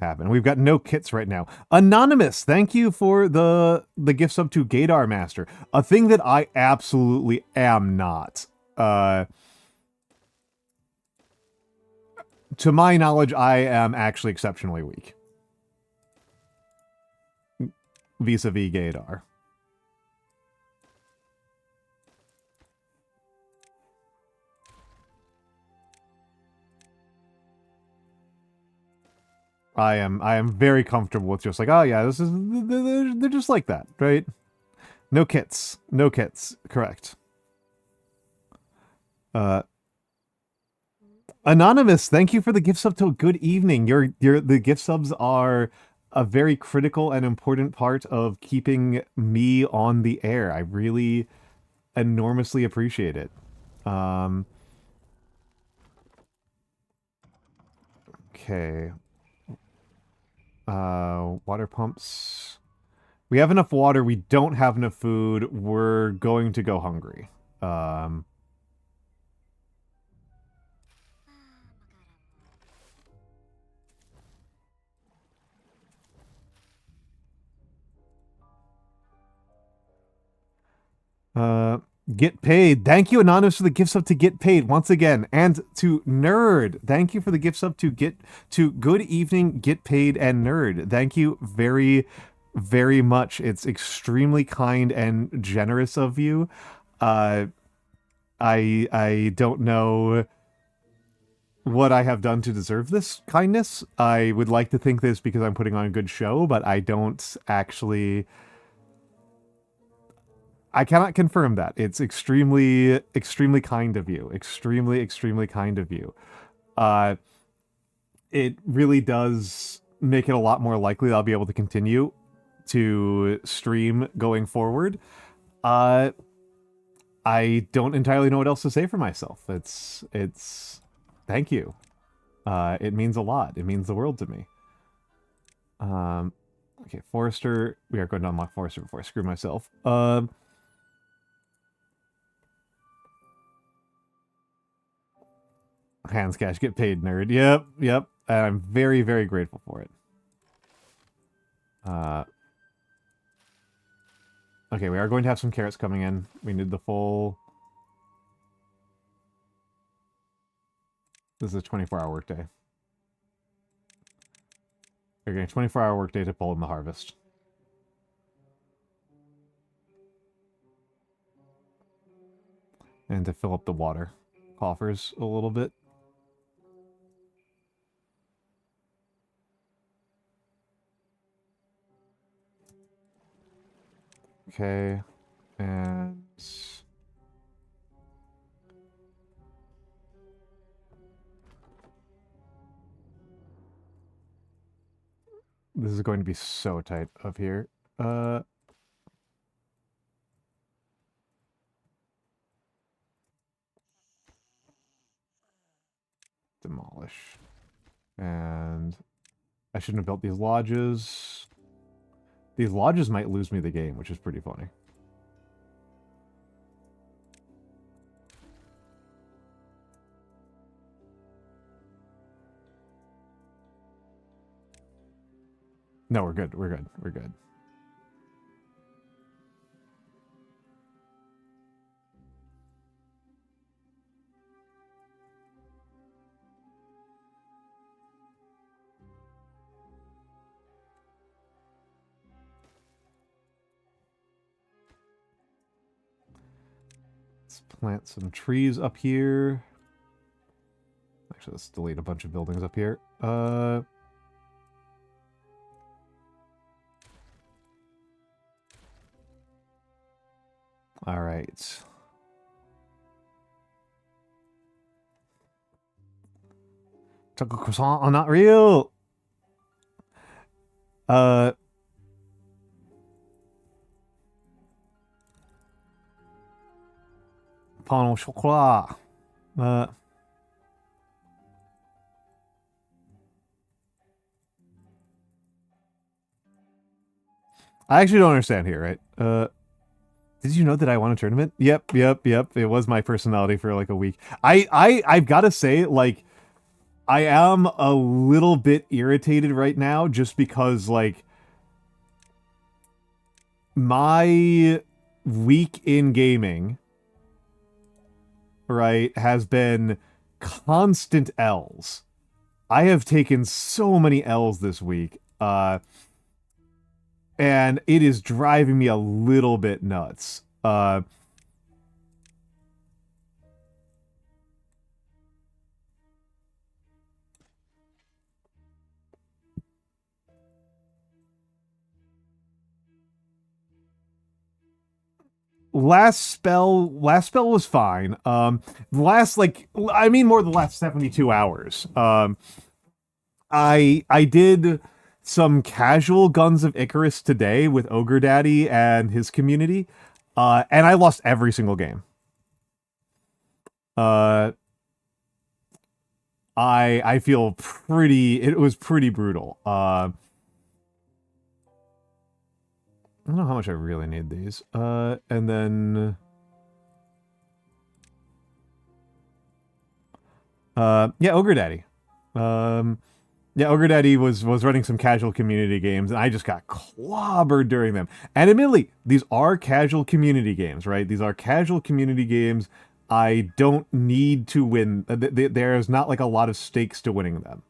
happen. We've got no kits right now. Anonymous, thank you for the gift sub to Gaydar Master. A thing that I absolutely am not. To my knowledge, I am actually exceptionally weak. Vis-a-vis Gaydar. I am very comfortable with just like, oh yeah, this is they're just like that, right? No kits. No kits. Correct. Anonymous, thank you for the gift sub to Good Evening. The gift subs are a very critical and important part of keeping me on the air. I really enormously appreciate it. Okay. Water pumps. We have enough water. We don't have enough food. We're going to go hungry. Get paid. Thank you, Anonymous, for the gift sub to Get Paid once again. And to Nerd. Thank you for the gift sub to Good Evening, Get Paid, and Nerd. Thank you very, very much. It's extremely kind and generous of you. I don't know what I have done to deserve this kindness. I would like to think this because I'm putting on a good show, but I don't actually. I cannot confirm that. It's extremely, extremely kind of you. Extremely, extremely kind of you. It really does make it a lot more likely that I'll be able to continue to stream going forward. I don't entirely know what else to say for myself. It's thank you. It means a lot. It means the world to me. Okay, Forester. We are going to unlock Forester before I screw myself. Hands cash, get paid, nerd. Yep. I'm very, very grateful for it. Okay, we are going to have some carrots coming in. We need the full This is a 24-hour workday. Okay, 24-hour workday to pull in the harvest. And to fill up the water coffers a little bit. Okay, and... This is going to be so tight up here. Demolish. And I shouldn't have built these lodges. These lodges might lose me the game, which is pretty funny. No, we're good. We're good. We're good. Let's plant some trees up here. Actually, let's delete a bunch of buildings up here. All right. Chocolate croissant are not real. Pain au chocolat. I actually don't understand here, right? Did you know that I won a tournament? Yep. It was my personality for like a week. I've got to say, like, I am a little bit irritated right now just because, like, my week in gaming, right, has been constant L's. I have taken so many L's this week. And it is driving me a little bit nuts. Last spell was fine. More the last 72 hours. I did some casual Guns of Icarus today with Ogre Daddy and his community, and I lost every single game. I feel it was pretty brutal. I don't know how much I really need these. And then yeah, Ogre Daddy. Yeah, Ogre Daddy was running some casual community games, and I just got clobbered during them. And admittedly, these are casual community games, right? These are casual community games. I don't need to win. There's not like a lot of stakes to winning them,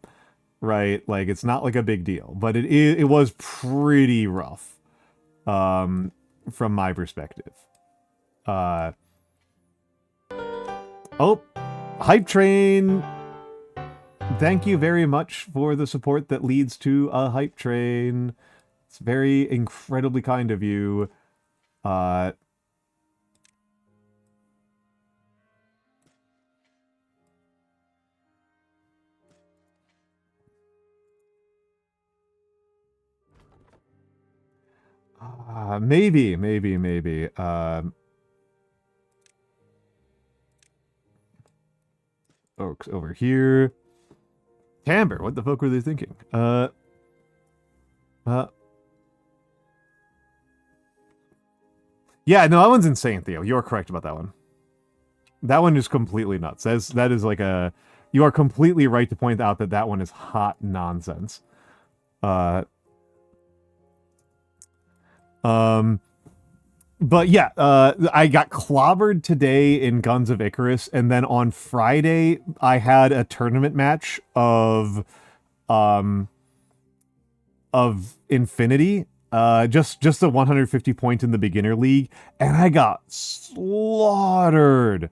right? Like, it's not like a big deal, but it was pretty rough, from my perspective. Oh, Hype Train. Thank you very much for the support that leads to a Hype Train. It's very incredibly kind of you. Maybe. Oaks over here. Timber, what the fuck were they thinking? Yeah, no, that one's insane, Theo. You're correct about that one. That one is completely nuts. That is like a... You are completely right to point out that that one is hot nonsense. But yeah, I got clobbered today in Guns of Icarus, and then on Friday I had a tournament match um of Infinity, just a 150 point in the beginner league, and I got slaughtered.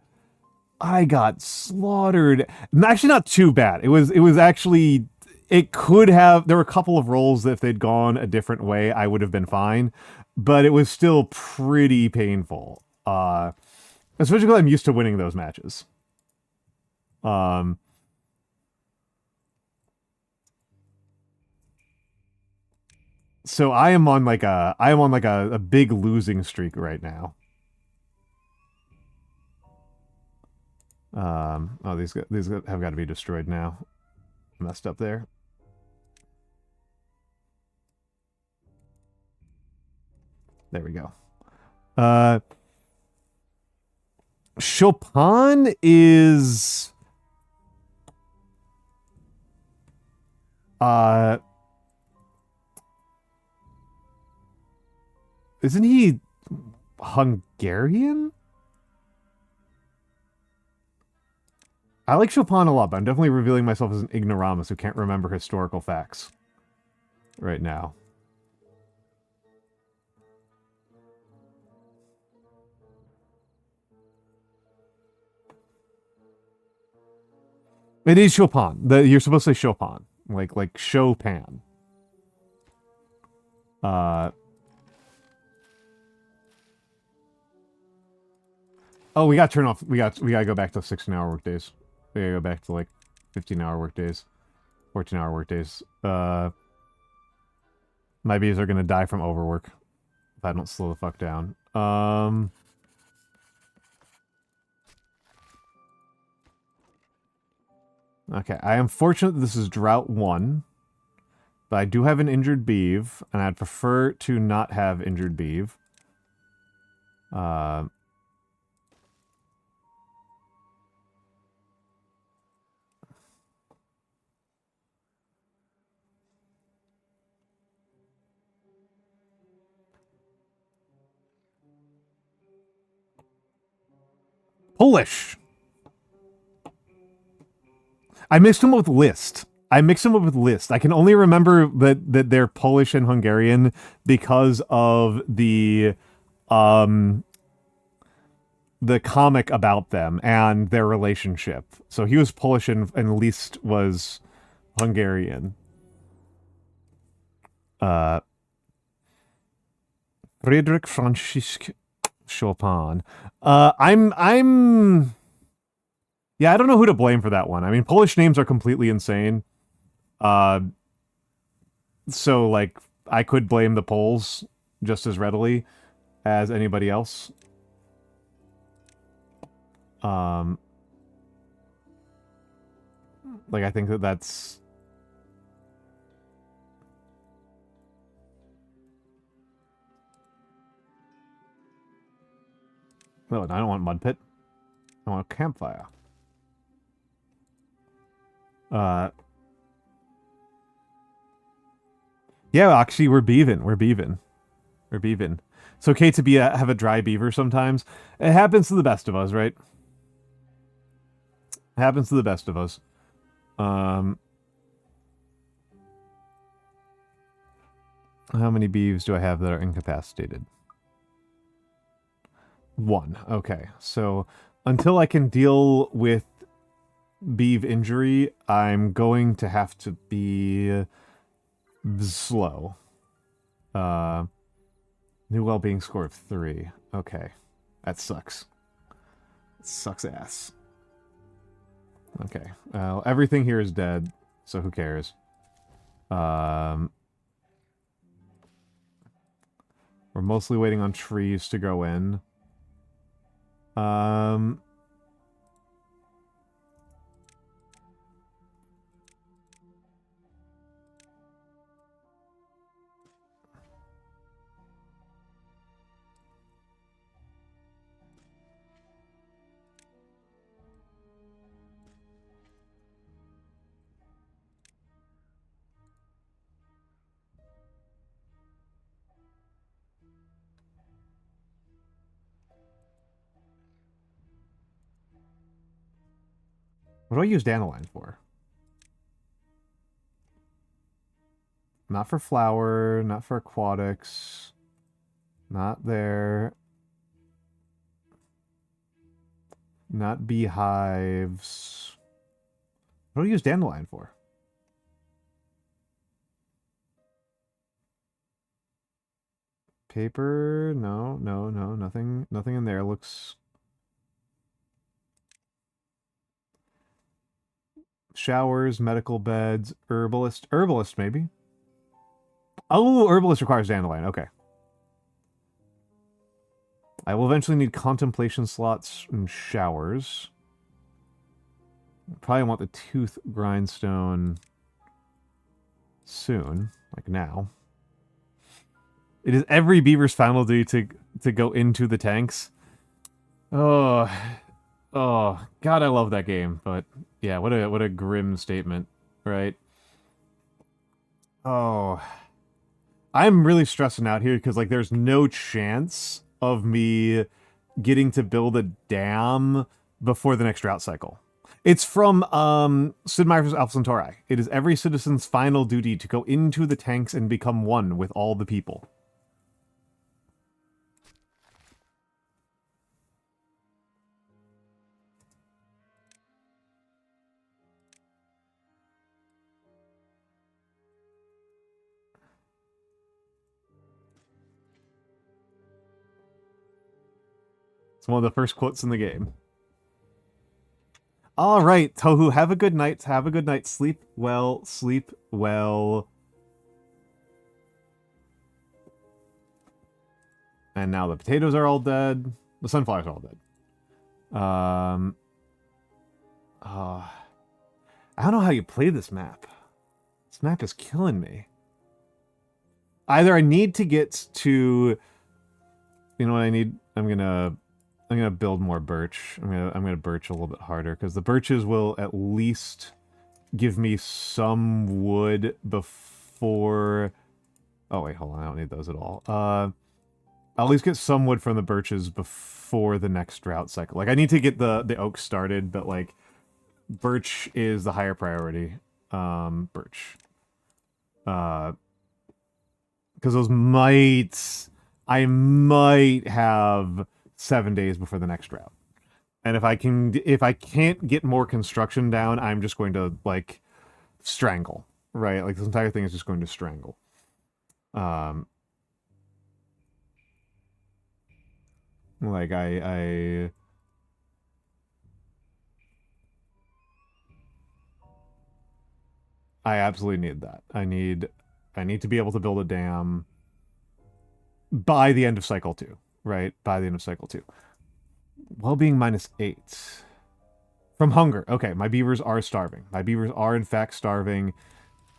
I got slaughtered. Actually, not too bad. It was actually, it could have, there were a couple of rolls that if they'd gone a different way, I would have been fine, but it was still pretty painful. Especially because I'm used to winning those matches. Um, so I am on like a big losing streak right now. Oh, these have got to be destroyed now. Messed up there. There we go. Uh, Chopin is uh isn't he Hungarian? I like Chopin a lot, but I'm definitely revealing myself as an ignoramus who can't remember historical facts right now. It is Chopin. You're supposed to say Chopin, like Chopin. Uh oh, we got to turn off. We got to go back to 16-hour work days. We got to go back to like 15-hour work days, 14-hour work days. My bees are gonna die from overwork if I don't slow the fuck down. Okay, I am fortunate that this is drought 1, but I do have an injured beeve, and I'd prefer to not have injured beeve. Uh, Polish! I mixed them up with List. I can only remember that they're Polish and Hungarian because of um the comic about them and their relationship. So he was Polish and List was Hungarian. Uh Friedrich Franzisk Chopin. I'm yeah, I don't know who to blame for that one. I mean, Polish names are completely insane. Uh so like I could blame the Poles just as readily as anybody else. Um like I think that's no, I don't want mud pit. I want a campfire. Uh yeah, actually we're beavin'. We're beavin'. It's okay to have a dry beaver sometimes. It happens to the best of us, right? It happens to the best of us. Um how many beeves do I have that are incapacitated? 1. Okay. So until I can deal with beeve injury, I'm going to have to be slow. New well-being score of 3. Okay. That sucks. It sucks ass. Okay. Well, everything here is dead, so who cares? We're mostly waiting on trees to go in. What do I use dandelion for? Not for flower, not for aquatics. Not there. Not beehives. What do I use dandelion for? Paper? No, no, no. Nothing in there looks... Showers, medical beds, herbalist. Herbalist, maybe? Oh, herbalist requires dandelion. Okay. I will eventually need contemplation slots and showers. Probably want the tooth grindstone soon, like now. It is every beaver's final duty to go into the tanks. Oh, oh, God, I love that game. But yeah, what a grim statement, right? Oh, I'm really stressing out here because like there's no chance of me getting to build a dam before the next drought cycle. It's from Sid Meier's Alpha Centauri. It is every citizen's final duty to go into the tanks and become one with all the people. It's one of the first quotes in the game. All right, Tohu, have a good night. Have a good night. Sleep well. Sleep well. And now the potatoes are all dead. The sunflowers are all dead. I don't know how you play this map. This map is killing me. Either I need to get to... You know what I need? I'm gonna build more birch. I'm gonna birch a little bit harder because the birches will at least give me some wood before. Oh wait, hold on. I don't need those at all. I'll at least get some wood from the birches before the next drought cycle. Like I need to get the oak started, but like birch is the higher priority. Birch. Because I might have 7 days before the next drought. And if I can't get more construction down, I'm just going to like strangle, right? Like this entire thing is just going to strangle. Like I absolutely need that. I need to be able to build a dam by the end of cycle 2, right? By the end of cycle 2. Well-being -8. From hunger. Okay, my beavers are starving. My beavers are in fact starving.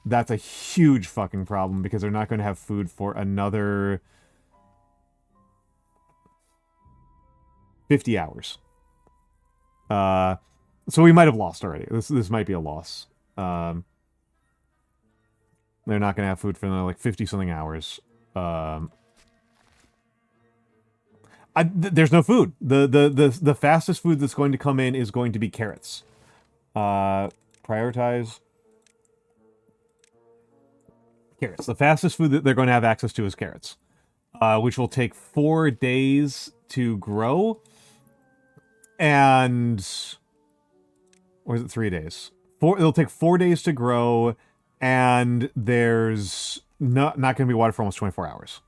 That's a huge fucking problem because they're not going to have food for another 50 hours. So we might have lost already. This might be a loss. They're not going to have food for another like 50-something hours. There's no food. The fastest food that's going to come in is going to be carrots. Prioritize carrots. The fastest food that they're going to have access to is carrots, which will take 4 days to grow, and or is it 3 days? It'll take 4 days to grow, and there's not going to be water for almost 24 hours.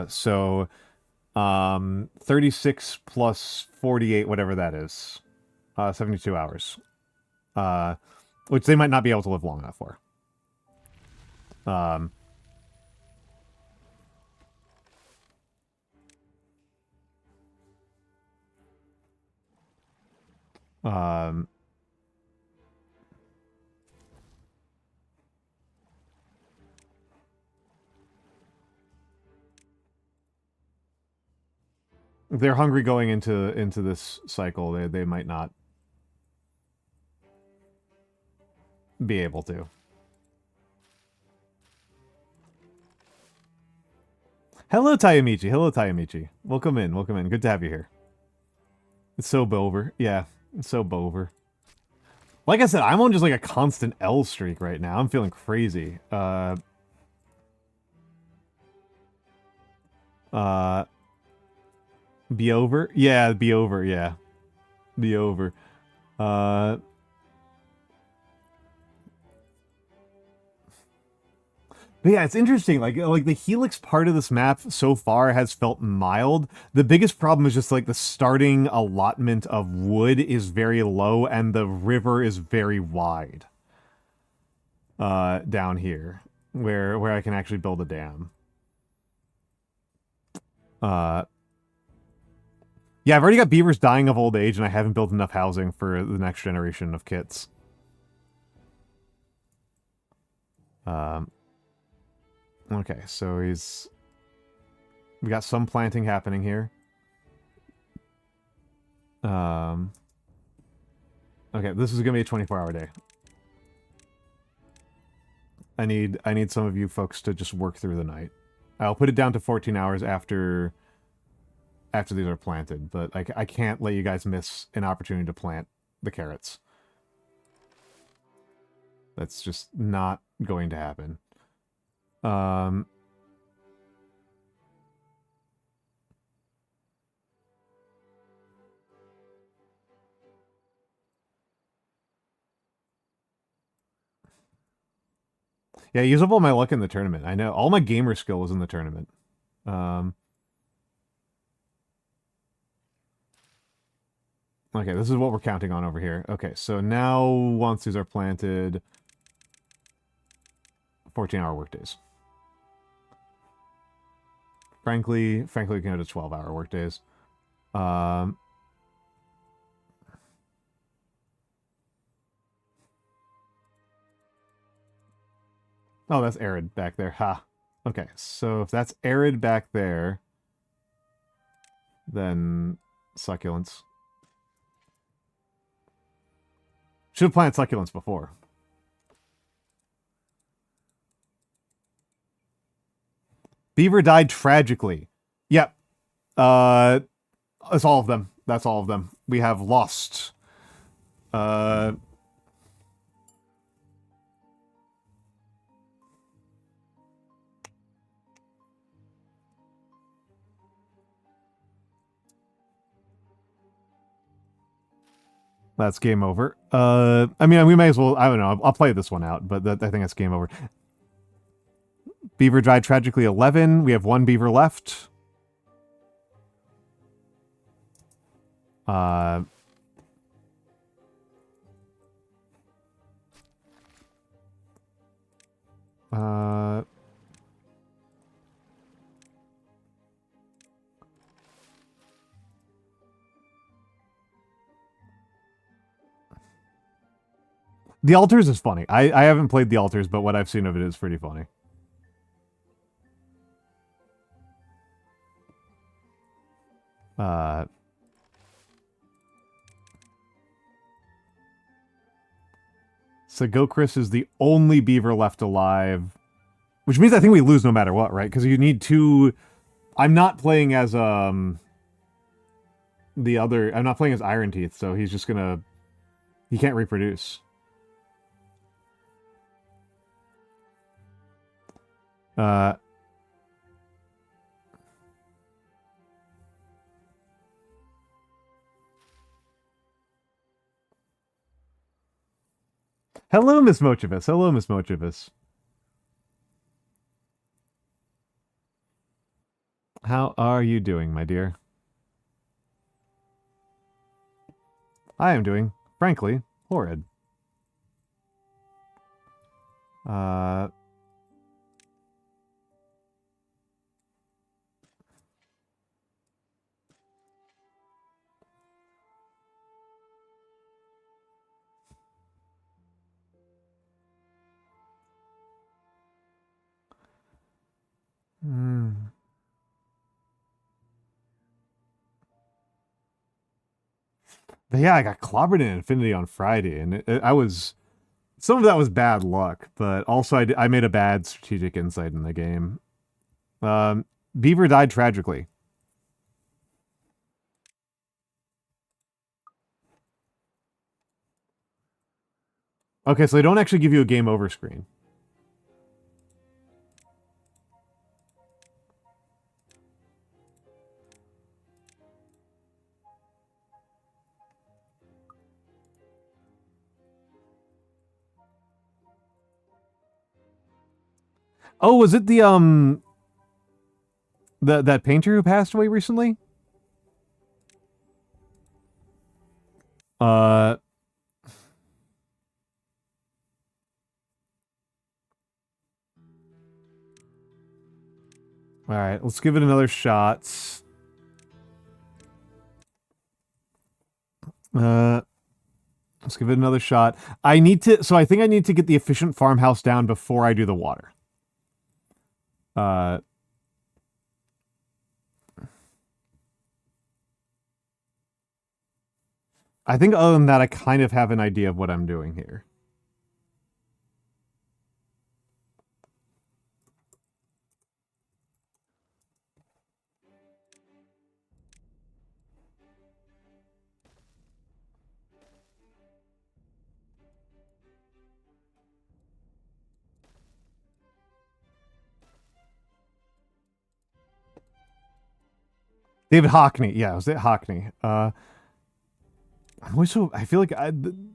So 36 plus 48, whatever that is. 72 hours. Which they might not be able to live long enough for. If they're hungry going into this cycle, they might not be able to. Hello, Tayamichi. Hello, Tayamichi. Welcome in. Welcome in. Good to have you here. It's so bover. Yeah, it's so bover. Like I said, I'm on just like a constant L streak right now. I'm feeling crazy. Be over? Yeah, be over, yeah. Be over. But yeah, it's interesting. Like the Helix part of this map so far has felt mild. The biggest problem is just like the starting allotment of wood is very low and the river is very wide. Down here, where I can actually build a dam. Yeah, I've already got beavers dying of old age, and I haven't built enough housing for the next generation of kits. Okay, so we got some planting happening here. Okay, this is gonna be a 24-hour day. I need some of you folks to just work through the night. I'll put it down to 14 hours after these are planted, but I can't let you guys miss an opportunity to plant the carrots. That's just not going to happen. Yeah, use up all my luck in the tournament. I know. All my gamer skill was in the tournament. Okay, this is what we're counting on over here. Okay, so now once these are planted, 14-hour workdays. Frankly, we can go to 12-hour workdays. Oh, that's arid back there. Ha. Okay, so if that's arid back there, then succulents. Should have planted succulents before. Beaver died tragically. Yep. That's all of them. That's all of them. We have lost. That's game over. I mean, we may as well. I don't know. I'll play this one out, but I think that's game over. Beaver died tragically 11. We have one beaver left. The Altars is funny. I haven't played the Altars, but what I've seen of it is pretty funny. So Gokris is the only beaver left alive, which means I think we lose no matter what, right? Because you need two. I'm not playing as the other. I'm not playing as Iron Teeth, so he's just gonna. He can't reproduce. Hello, Miss Mochivus. Hello, Miss Mochivus. How are you doing, my dear? I am doing, frankly, horrid. But yeah, I got clobbered in Infinity on Friday, and I was... Some of that was bad luck, but also I made a bad strategic insight in the game. Beaver died tragically. Okay, so they don't actually give you a game over screen. Oh, was it that painter who passed away recently? All right, let's give it another shot. Let's give it another shot. I need to, so I think I need to get the efficient farmhouse down before I do the water. Uh, I think other than that, I kind of have an idea of what I'm doing here. David Hockney. Yeah, it was it Hockney. I'm always so, I feel like I don't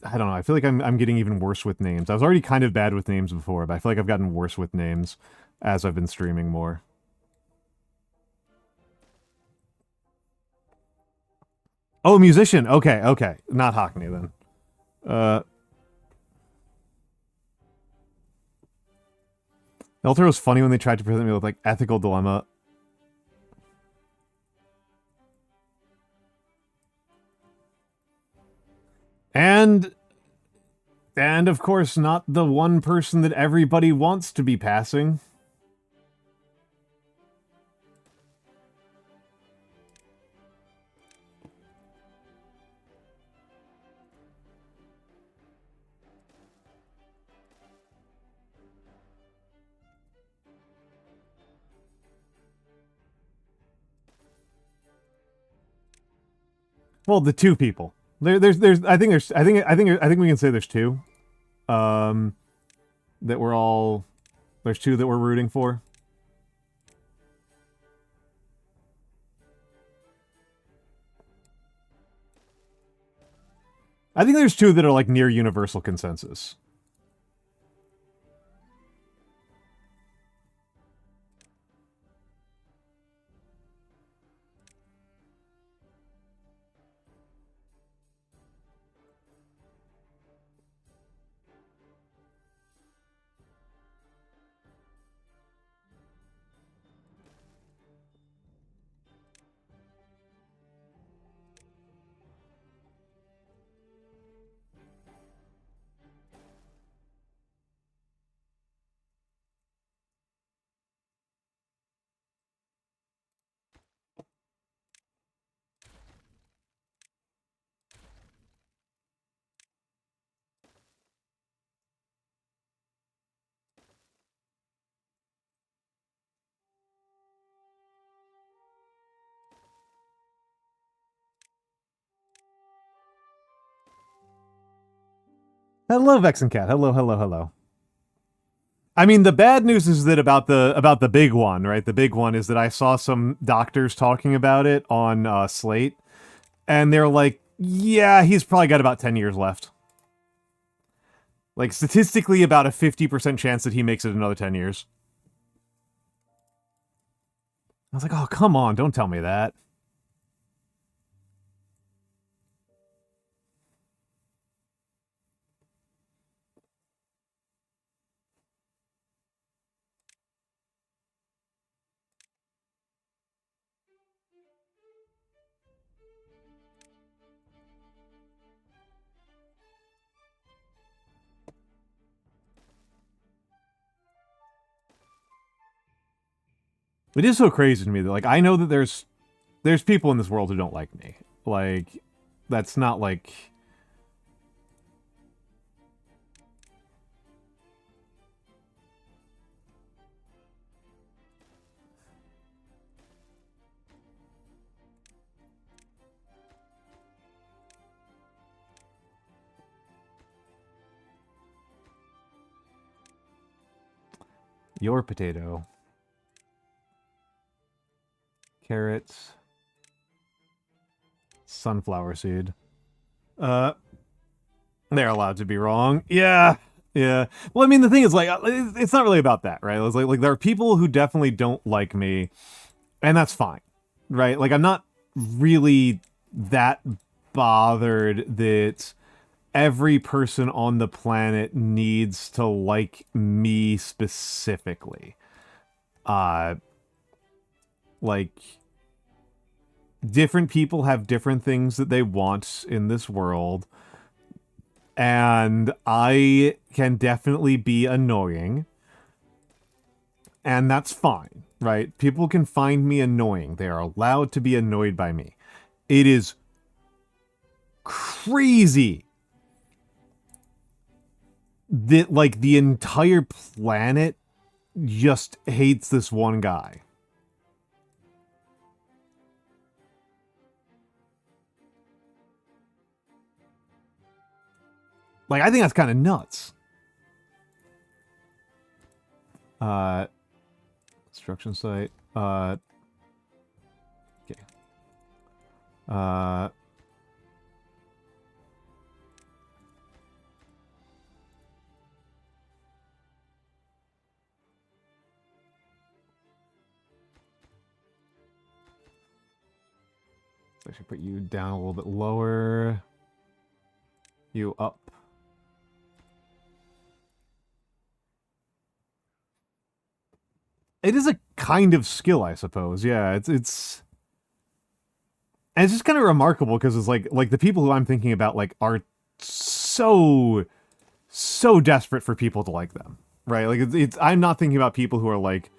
know. I feel like I'm getting even worse with names. I was already kind of bad with names before, but I feel like I've gotten worse with names as I've been streaming more. Oh, musician. Okay, okay. Not Hockney then. Elter was funny when they tried to present me with like ethical dilemma. And of course not the one person that everybody wants to be passing. Well, the two people. There's I think we can say there's two. That we're all there's two that we're rooting for. I think there's two that are like near universal consensus. Hello, Vexen Cat. Hello, hello, hello. I mean, the bad news is that about the big one, right? The big one is that I saw some doctors talking about it on Slate, and they're like, "Yeah, he's probably got about 10 years left. Like statistically, about a 50% chance that he makes it another 10 years." I was like, "Oh, come on! Don't tell me that." It is so crazy to me that like I know that there's people in this world who don't like me. Like that's not like Your potato. Carrots. Sunflower seed. They're allowed to be wrong. Yeah. Yeah. Well, I mean, the thing is, like, it's not really about that, right? It's like there are people who definitely don't like me, and that's fine, right? Like, I'm not really that bothered that every person on the planet needs to like me specifically. Like, different people have different things that they want in this world, and I can definitely be annoying, and that's fine, right? People can find me annoying. They are allowed to be annoyed by me. It is crazy that, like, the entire planet just hates this one guy. Like, I think that's kind of nuts. Construction site. Okay. I should put you down a little bit lower. You up. It is a kind of skill, I suppose. Yeah, it's and it's just kind of remarkable because it's like the people who I'm thinking about like are so desperate for people to like them, right? Like it's I'm not thinking about people who are like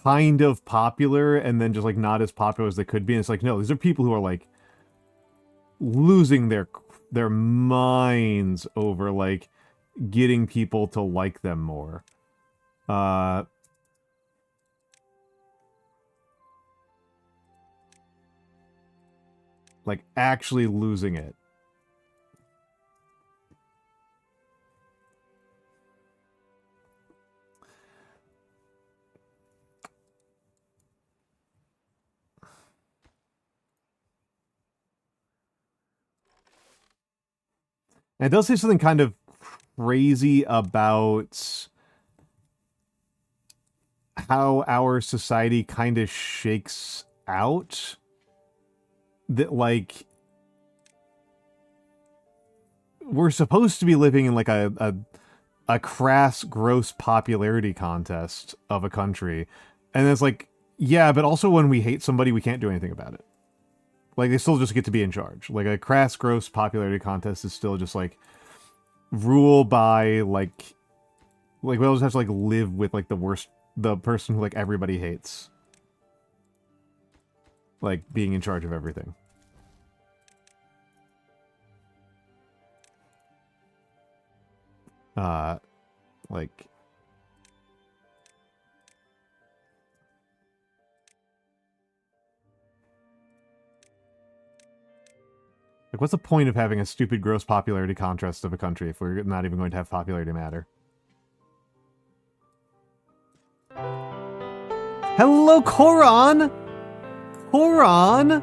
kind of popular and then just like not as popular as they could be. And it's like, no, these are people who are like losing their minds over like getting people to like them more. Like actually losing it. And it does say something kind of crazy about how our society kind of shakes out. That, like, we're supposed to be living in, like, a crass, gross popularity contest of a country. And it's like, yeah, but also when we hate somebody, we can't do anything about it. Like, they still just get to be in charge. Like, a crass, gross popularity contest is still just, like, rule by, like we all just have to, like, live with, like, the person who, like, everybody hates. Like, being in charge of everything. Like... Like, what's the point of having a stupid, gross popularity contest of a country if we're not even going to have popularity matter? Hello, Koron! Koron!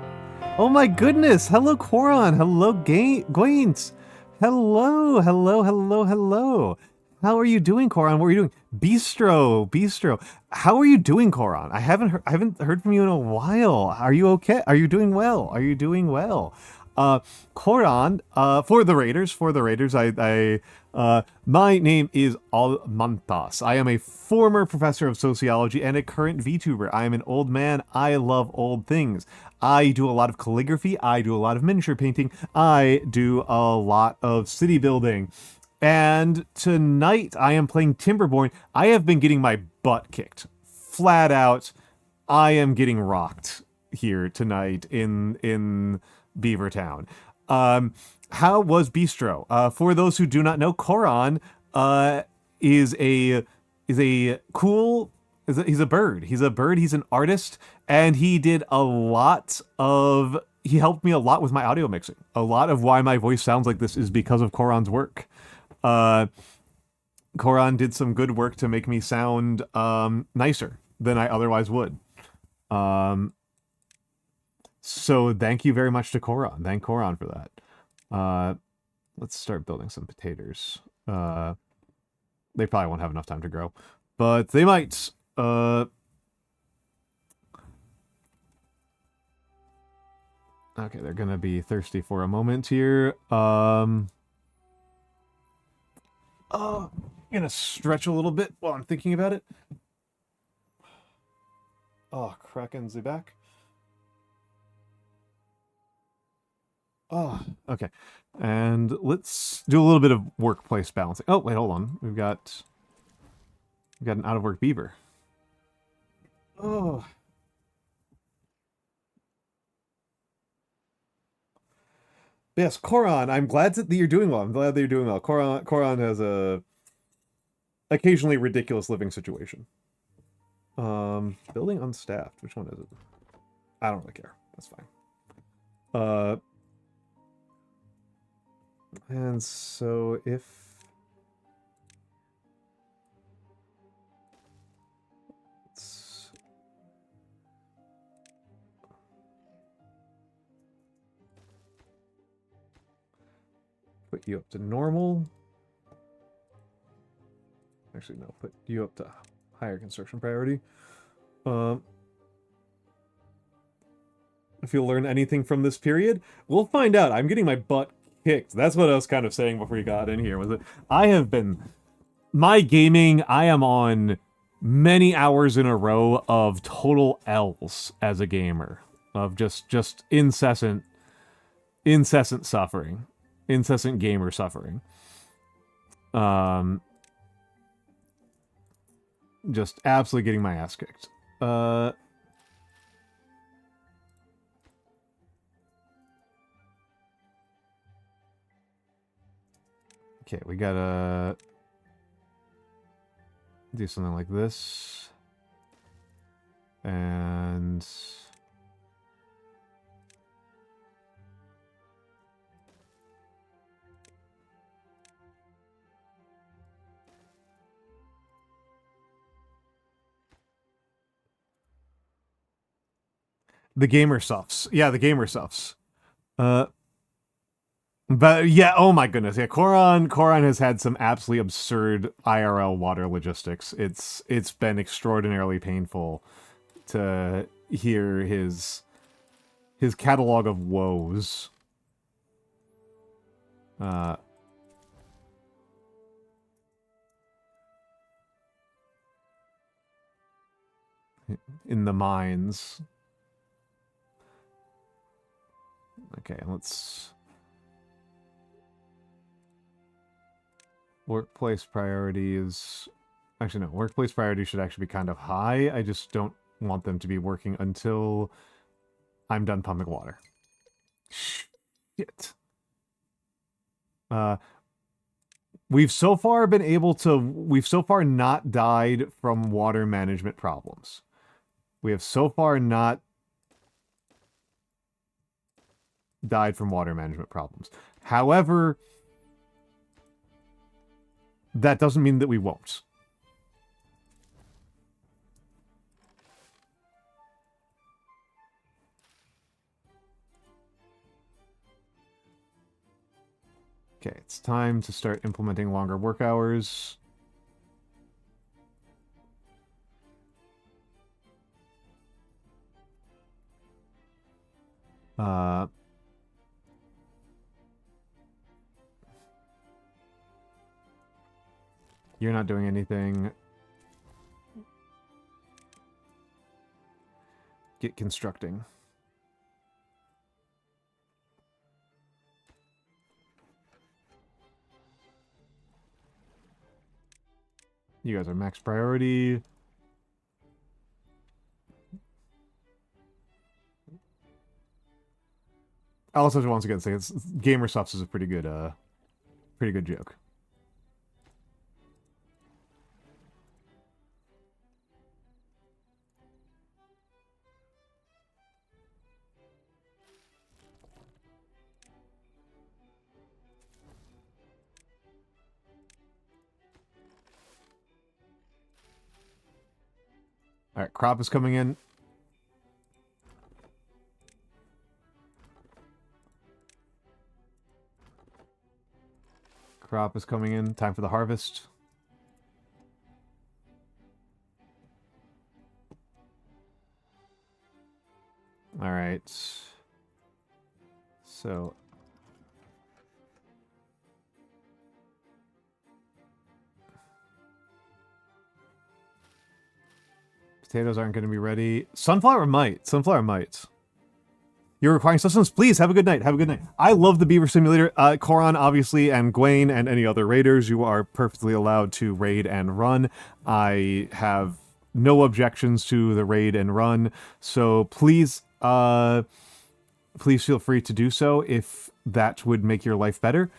Oh my goodness! Hello, Koron! Hello, Gwaint! Hello, hello, hello, hello! How are you doing, Koron? What are you doing? Bistro! How are you doing, Koron? I haven't heard from you in a while. Are you okay? Are you doing well? Are you doing well? Koron, for the Raiders, my name is Almantas. I am a former professor of sociology and a current VTuber. I am an old man. I love old things. I do a lot of calligraphy. I do a lot of miniature painting. I do a lot of city building. And tonight I am playing Timberborn. I have been getting my butt kicked. Flat out, I am getting rocked here tonight in Beavertown. How was Bistro? For those who do not know, Koron is a cool. He's a bird. He's a bird. He's an artist, and he did a lot of. He helped me a lot with my audio mixing. A lot of why my voice sounds like this is because of Koron's work. Koran did some good work to make me sound nicer than I otherwise would. So thank you very much to Koran. Thank Koran for that. Let's start building some potatoes. They probably won't have enough time to grow, but they might. Okay, they're gonna be thirsty for a moment here. I'm gonna stretch a little bit while I'm thinking about it. Oh, Kraken's back. Oh, okay. And let's do a little bit of workplace balancing. Oh, wait, hold on. We've got an out-of-work beaver. Oh. Yes, Koran, I'm glad that you're doing well. I'm glad that you're doing well. Koran has a occasionally ridiculous living situation. Building unstaffed. Which one is it? I don't really care. That's fine. And so if let's put you up to normal. Actually, no, put you up to higher construction priority. If you'll learn anything from this period, we'll find out. I'm getting my butt kicked. That's what I was kind of saying before you got in here. Was it? I have been my gaming. I am on many hours in a row of total L's as a gamer, of just incessant suffering, incessant gamer suffering. Just absolutely getting my ass kicked. Okay, we gotta do something like this. And the gamer suffs. Yeah, the gamer suffs. But yeah, oh my goodness. Yeah, Koran has had some absolutely absurd IRL water logistics. It's been extraordinarily painful to hear his catalog of woes. In the mines. Okay, let's workplace priorities. Actually, no, workplace priorities should actually be kind of high. I just don't want them to be working until I'm done pumping water. Shit. We've so far not died from water management problems. We have so far not died from water management problems. However, that doesn't mean that we won't. Okay, it's time to start implementing longer work hours. You're not doing anything. Get constructing. You guys are max priority. I'll also once again say it's gamer subs is a pretty good joke. Alright, crop is coming in. Crop is coming in. Time for the harvest. Alright. So... potatoes aren't going to be ready. Sunflower might. Sunflower might. You're requiring sustenance? Please, have a good night. Have a good night. I love the Beaver Simulator. Koran, obviously, and Gwaine, and any other raiders, you are perfectly allowed to raid and run. I have no objections to the raid and run, so please, please feel free to do so if that would make your life better.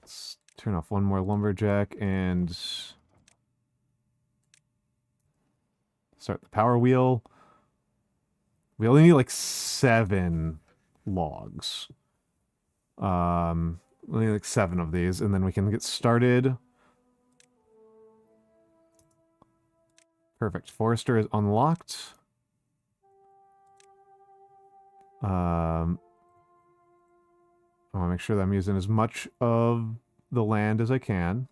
Let's turn off one more lumberjack and start the power wheel. We only need like 7 logs. We need like 7 of these, and then we can get started. Perfect. Forester is unlocked. I want to make sure that I'm using as much of the land as I can.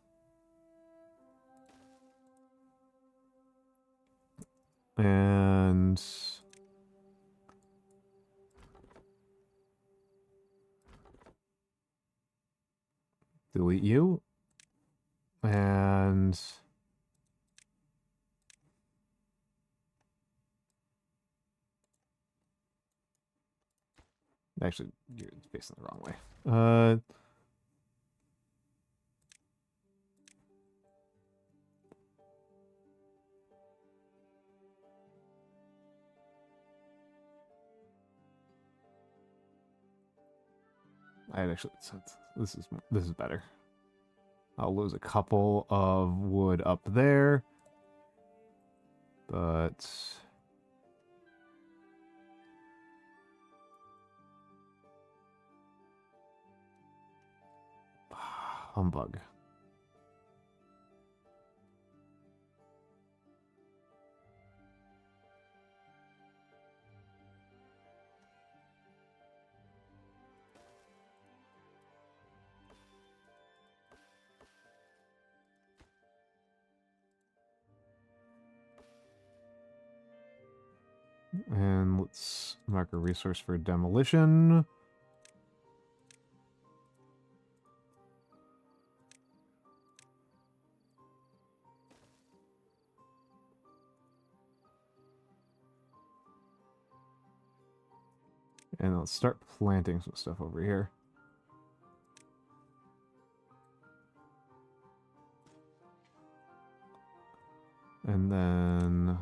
And... delete you. And... actually, you're facing the wrong way. I'd actually... this is better. I'll lose a couple of wood up there. But... humbug. And let's mark a resource for demolition. And let's start planting some stuff over here. And then...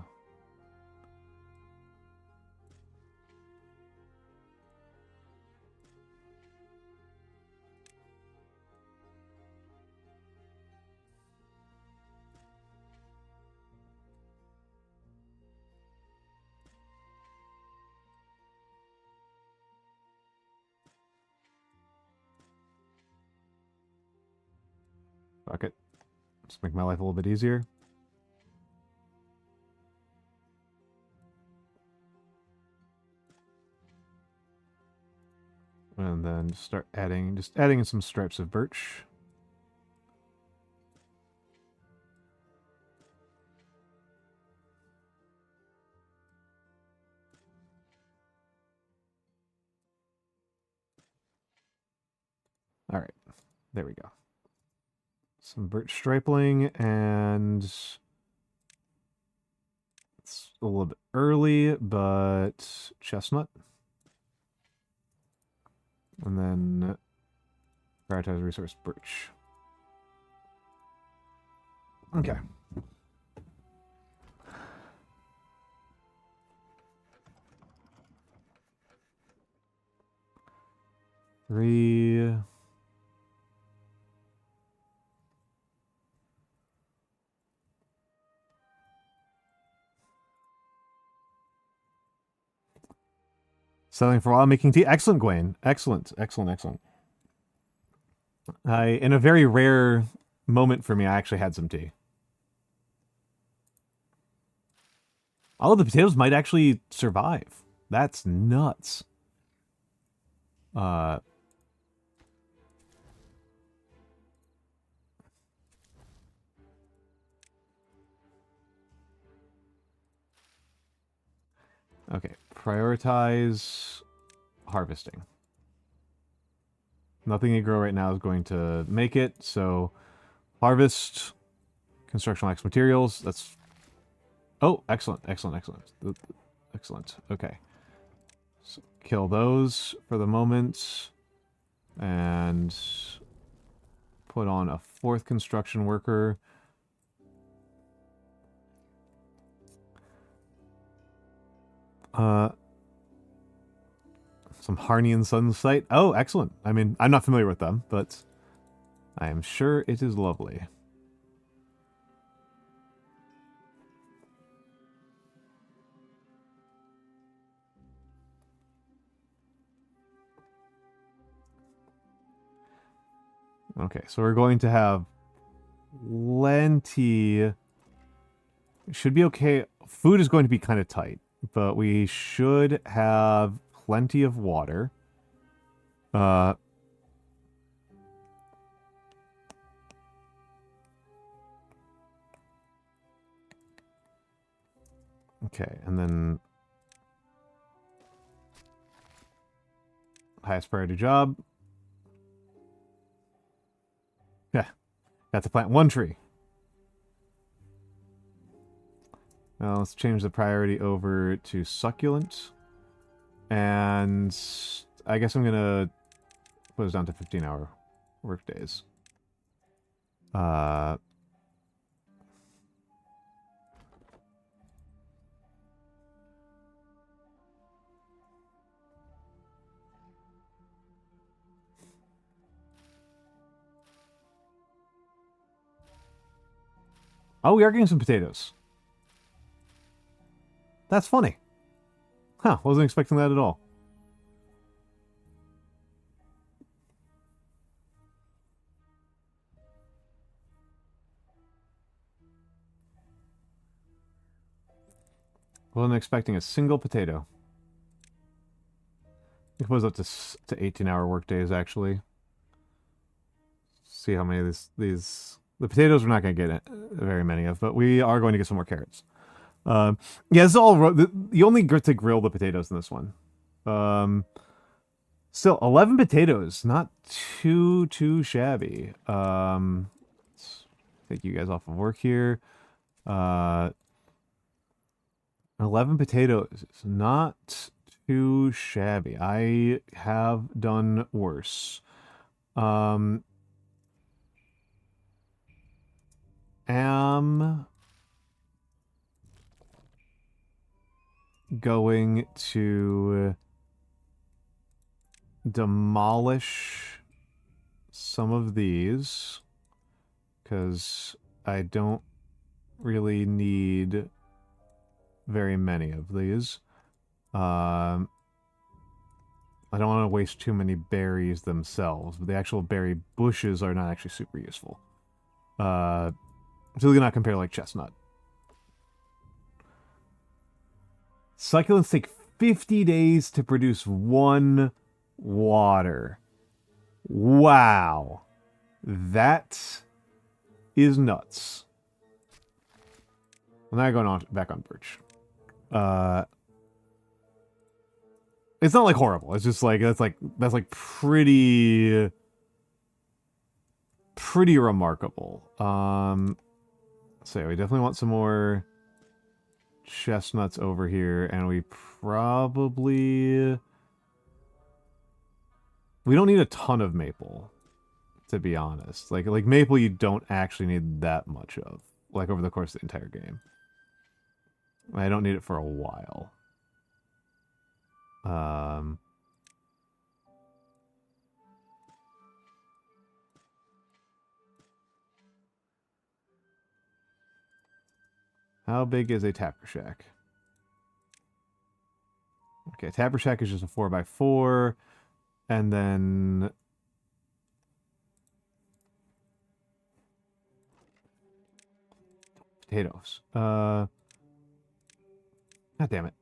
fuck it. Just make my life a little bit easier. And then just start adding, in some stripes of birch. All right, there we go. Some birch stripling, and it's a little bit early, but chestnut. And then prioritize resource birch. Okay. Three. Selling for a while, making tea. Excellent, Gwen. Excellent, excellent, excellent. In a very rare moment for me, I actually had some tea. All of the potatoes might actually survive. That's nuts. Okay, prioritize harvesting. Nothing you grow right now is going to make it, so harvest, construction lacks materials. That's... Oh, excellent, excellent, excellent. Excellent, okay. So kill those for the moment, and put on a 4th construction worker. Some Harnian Sunsight. Oh, excellent. I mean, I'm not familiar with them, but I am sure it is lovely. Okay, so we're going to have plenty. Should be okay. Food is going to be kind of tight, but we should have plenty of water. Okay, and then highest priority job. Yeah, got to plant 1 tree. Now let's change the priority over to succulent. And I guess I'm going to put us down to 15-hour work days. Oh, we are getting some potatoes. That's funny. Huh, wasn't expecting that at all. Wasn't expecting a single potato. It was up to 18-hour work days, actually. See how many of these... The potatoes we're not going to get very many of, but we are going to get some more carrots. Yeah, this is all... You only get to grill the potatoes in this one. Still, 11 potatoes. Not too shabby. Let's take you guys off of work here. 11 potatoes. It's not too shabby. I have done worse. Am going to demolish some of these because I don't really need very many of these. I don't want to waste too many berries themselves, but the actual berry bushes are not actually super useful. Really not compare like chestnut. Succulents take 50 days to produce 1 water. Wow. That is nuts. Well, now going on back on birch. It's not like horrible. It's just like that's like pretty remarkable. So we definitely want some more chestnuts over here, and we probably... We don't need a ton of maple, to be honest. Like maple you don't actually need that much of, like over the course of the entire game. I don't need it for a while. How big is a tapper shack? Okay, Tapper Shack is just a 4x4. And then... potatoes. God damn it.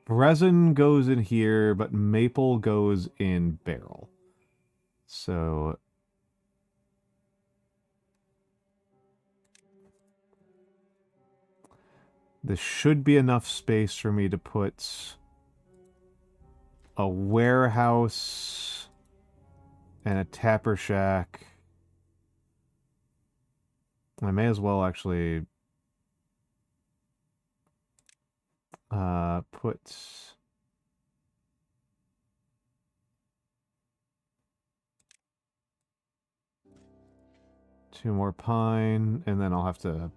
Resin goes in here, but maple goes in barrel. So... this should be enough space for me to put a warehouse and a tapper shack. I may as well actually put 2 more pine, and then I'll have to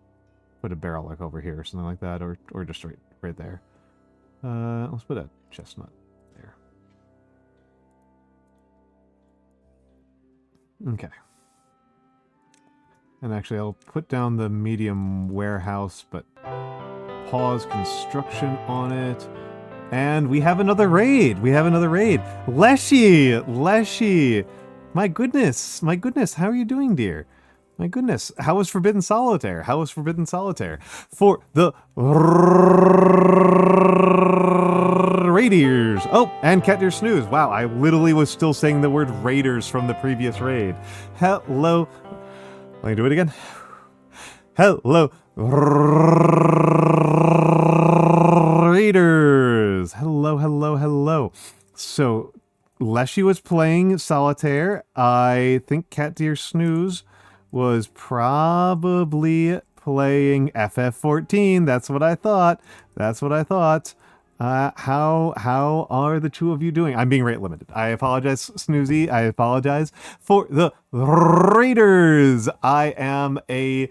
put a barrel like over here or something like that, or just right there. Let's put a chestnut there. Okay. And actually, I'll put down the medium warehouse, but pause construction on it. And we have another raid. We have another raid. Leshy! Leshy! My goodness. My goodness. How are you doing, dear? My goodness. How was Forbidden Solitaire? How was Forbidden Solitaire? For the Raiders. Oh, and Cat Deer Snooze. Wow, I literally was still saying the word Raiders from the previous raid. Hello. Let me do it again. Hello, Raiders. Hello, hello, hello. So, Leshy was playing Solitaire. I think Cat Deer Snooze was probably playing FF14. That's what I thought. That's what I thought. How are the two of you doing? I'm being rate limited. I apologize, Snoozy. I apologize for the Raiders. I am a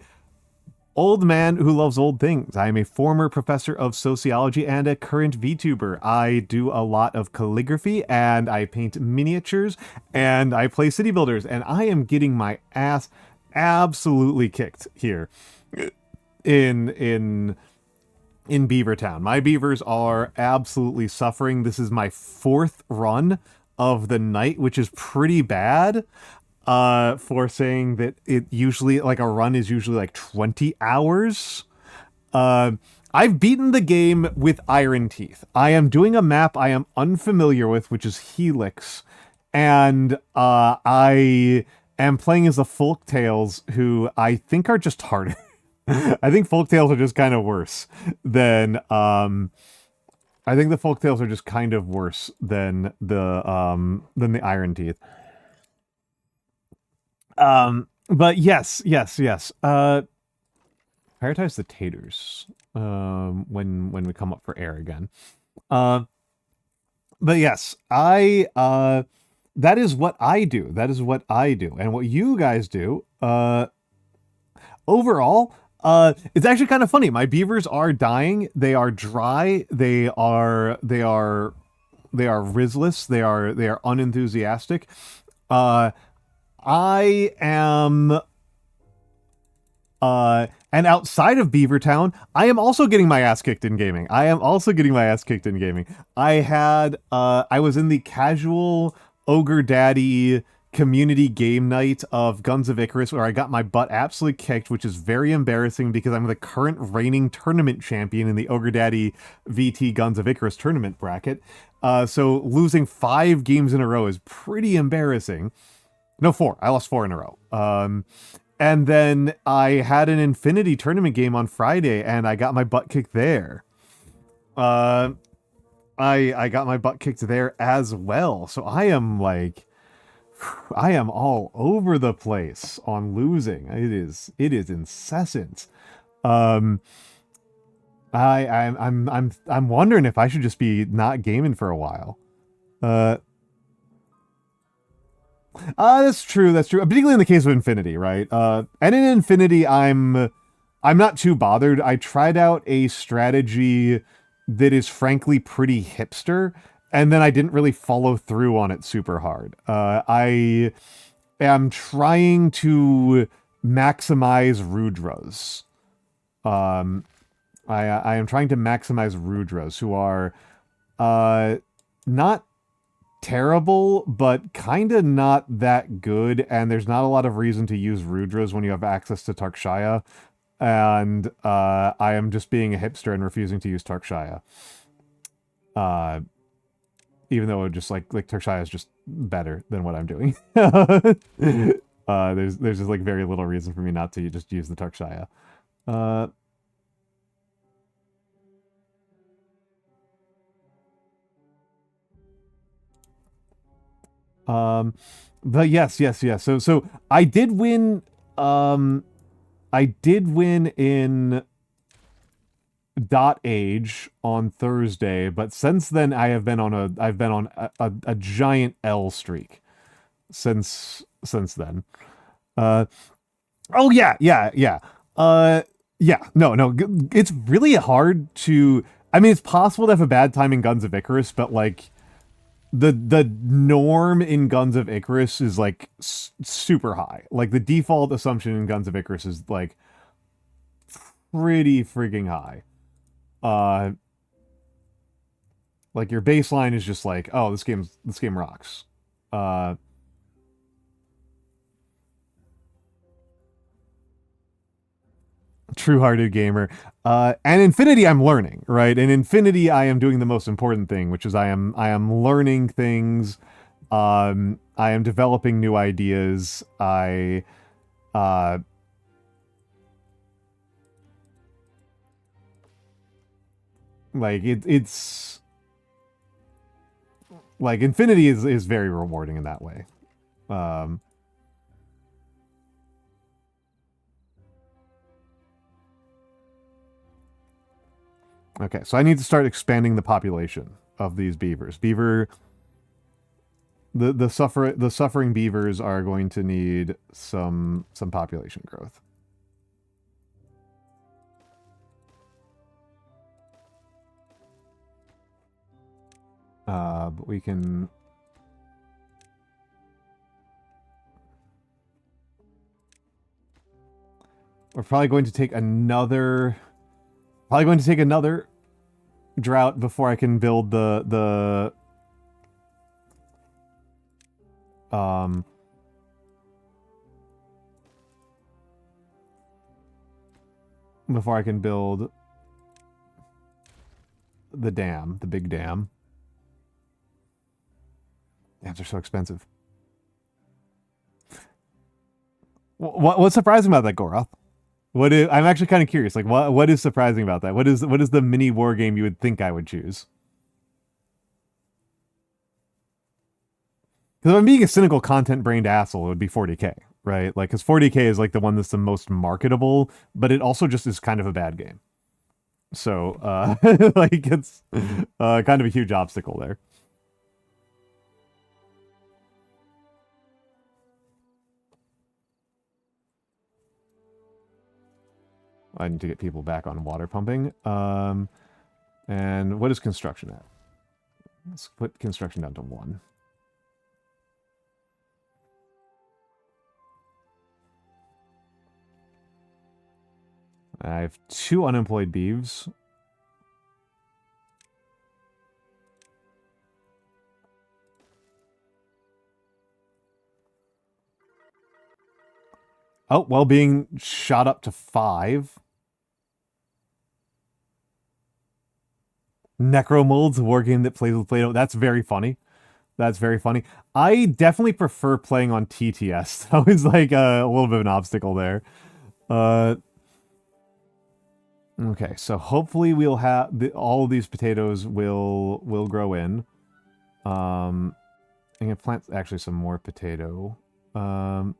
old man who loves old things. I am a former professor of sociology and a current VTuber. I do a lot of calligraphy and I paint miniatures and I play city builders, and I am getting my ass absolutely kicked here in Beavertown. My beavers are absolutely suffering. This is my 4th run of the night, which is pretty bad. For saying that it usually, like, a run is usually like 20 hours. I've beaten the game with Iron Teeth. I am doing a map I am unfamiliar with, which is Helix, and I am playing as the Folktails, who I think are just harder. I think Folktails are just kind of worse than I think the Folktails are just kind of worse than the Iron Teeth. But yes. Prioritize the taters when we come up for air again. But yes, that is what I do. That is what I do. And what you guys do, overall, it's actually kind of funny. My beavers are dying. They are dry. They are rizless. They are unenthusiastic. I am, and outside of Beavertown, I am also getting my ass kicked in gaming. I was in the casual Ogre Daddy community game night of Guns of Icarus, where I got my butt absolutely kicked, which is very embarrassing because I'm the current reigning tournament champion in the Ogre Daddy VT Guns of Icarus tournament bracket. So losing 5 games in a row is pretty embarrassing. No, 4. I lost 4 in a row. And then I had an Infinity tournament game on Friday, and I got my butt kicked there. I got my butt kicked there as well. So I am all over the place on losing. It is incessant. I'm wondering if I should just be not gaming for a while. That's true. Particularly in the case of Infinity, right? And in Infinity, I'm not too bothered. I tried out a strategy that is frankly pretty hipster, and then I didn't really follow through on it super hard. I am trying to maximize Rudras. I am trying to maximize Rudras, who are uh not terrible, but kind of not that good, and there's not a lot of reason to use Rudras when you have access to Tarkshaya, and I am just being a hipster and refusing to use Tarkshaya. Uh, Even though it just like Tarkshaya is just better than what I'm doing. There's just like very little reason for me not to just use the Tarkshaya. Uh, um, but yes. So I did win. Um, I did win in dot age on Thursday, but since then I've been on a giant L streak since then. Uh, oh yeah. Uh, yeah, no, it's really hard to. I mean, it's possible to have a bad time in Guns of Icarus, but like the norm in Guns of Icarus is like super high. Like the default assumption in Guns of Icarus is like pretty freaking high. Uh, like your baseline is just like, oh, this game rocks. Uh, True-hearted gamer. And Infinity I'm learning, right? In Infinity I am doing the most important thing, which is I am learning things. I am developing new ideas. I uh like it's like Infinity is very rewarding in that way. Um okay, so I need to start expanding the population of these beavers. The suffering beavers are going to need some population growth. But we can. We're probably going to take another. Probably going to take another drought before I can build the before I can build the dam, the big dam. Dams are so expensive. What's surprising about that, Goroth? I'm actually kind of curious. Like, what is surprising about that? What is the mini war game you would think I would choose? Because if I'm being a cynical content brained asshole, it would be 40k, right? Like, because 40k is like the one that's the most marketable, but it also just is kind of a bad game. So, like, it's kind of a huge obstacle there. I need to get people back on water pumping. And what is construction at? Let's put construction down to 1. I have 2 unemployed beeves. Oh, well, being shot up to 5. Necromolds, a war game that plays with Play-Doh. That's very funny. That's very funny. I definitely prefer playing on TTS. That was like a little bit of an obstacle there. Uh, okay, so hopefully we'll have all of these potatoes will grow in. I'm gonna plant actually some more potato. Um,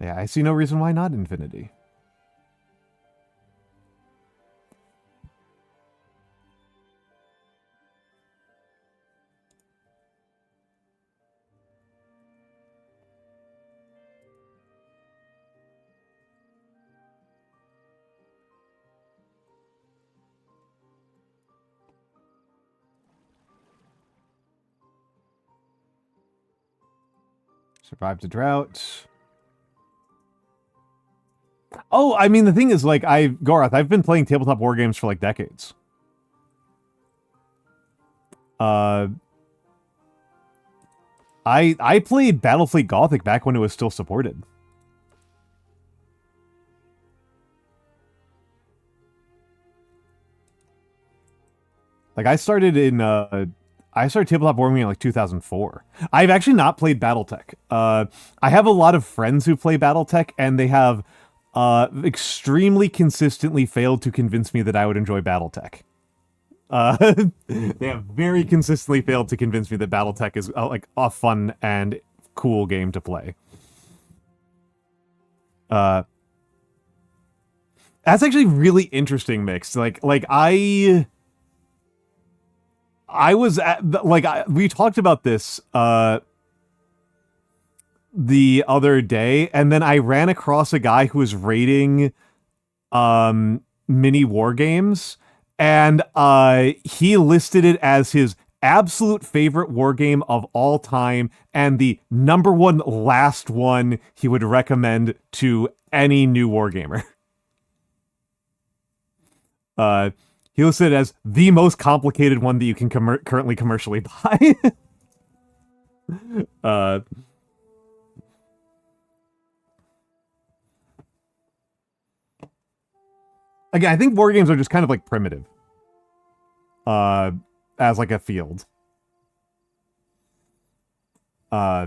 yeah, I see no reason why not infinity. Survived a drought. Oh, I mean, the thing is, like, Gorath, I've been playing tabletop war games for, like, decades. I played Battlefleet Gothic back when it was still supported. Like, I started tabletop wargaming in like 2004. I've actually not played BattleTech. I have a lot of friends who play BattleTech, and they have extremely consistently failed to convince me that I would enjoy BattleTech. They have very consistently failed to convince me that BattleTech is like a fun and cool game to play. That's actually really interesting mix. Like I was at, like, we talked about this the other day, and then I ran across a guy who was rating mini war games, and he listed it as his absolute favorite war game of all time and the number one last one he would recommend to any new wargamer. He listed it as the most complicated one that you can currently commercially buy. Again, I think war games are just kind of like primitive. As like a field. I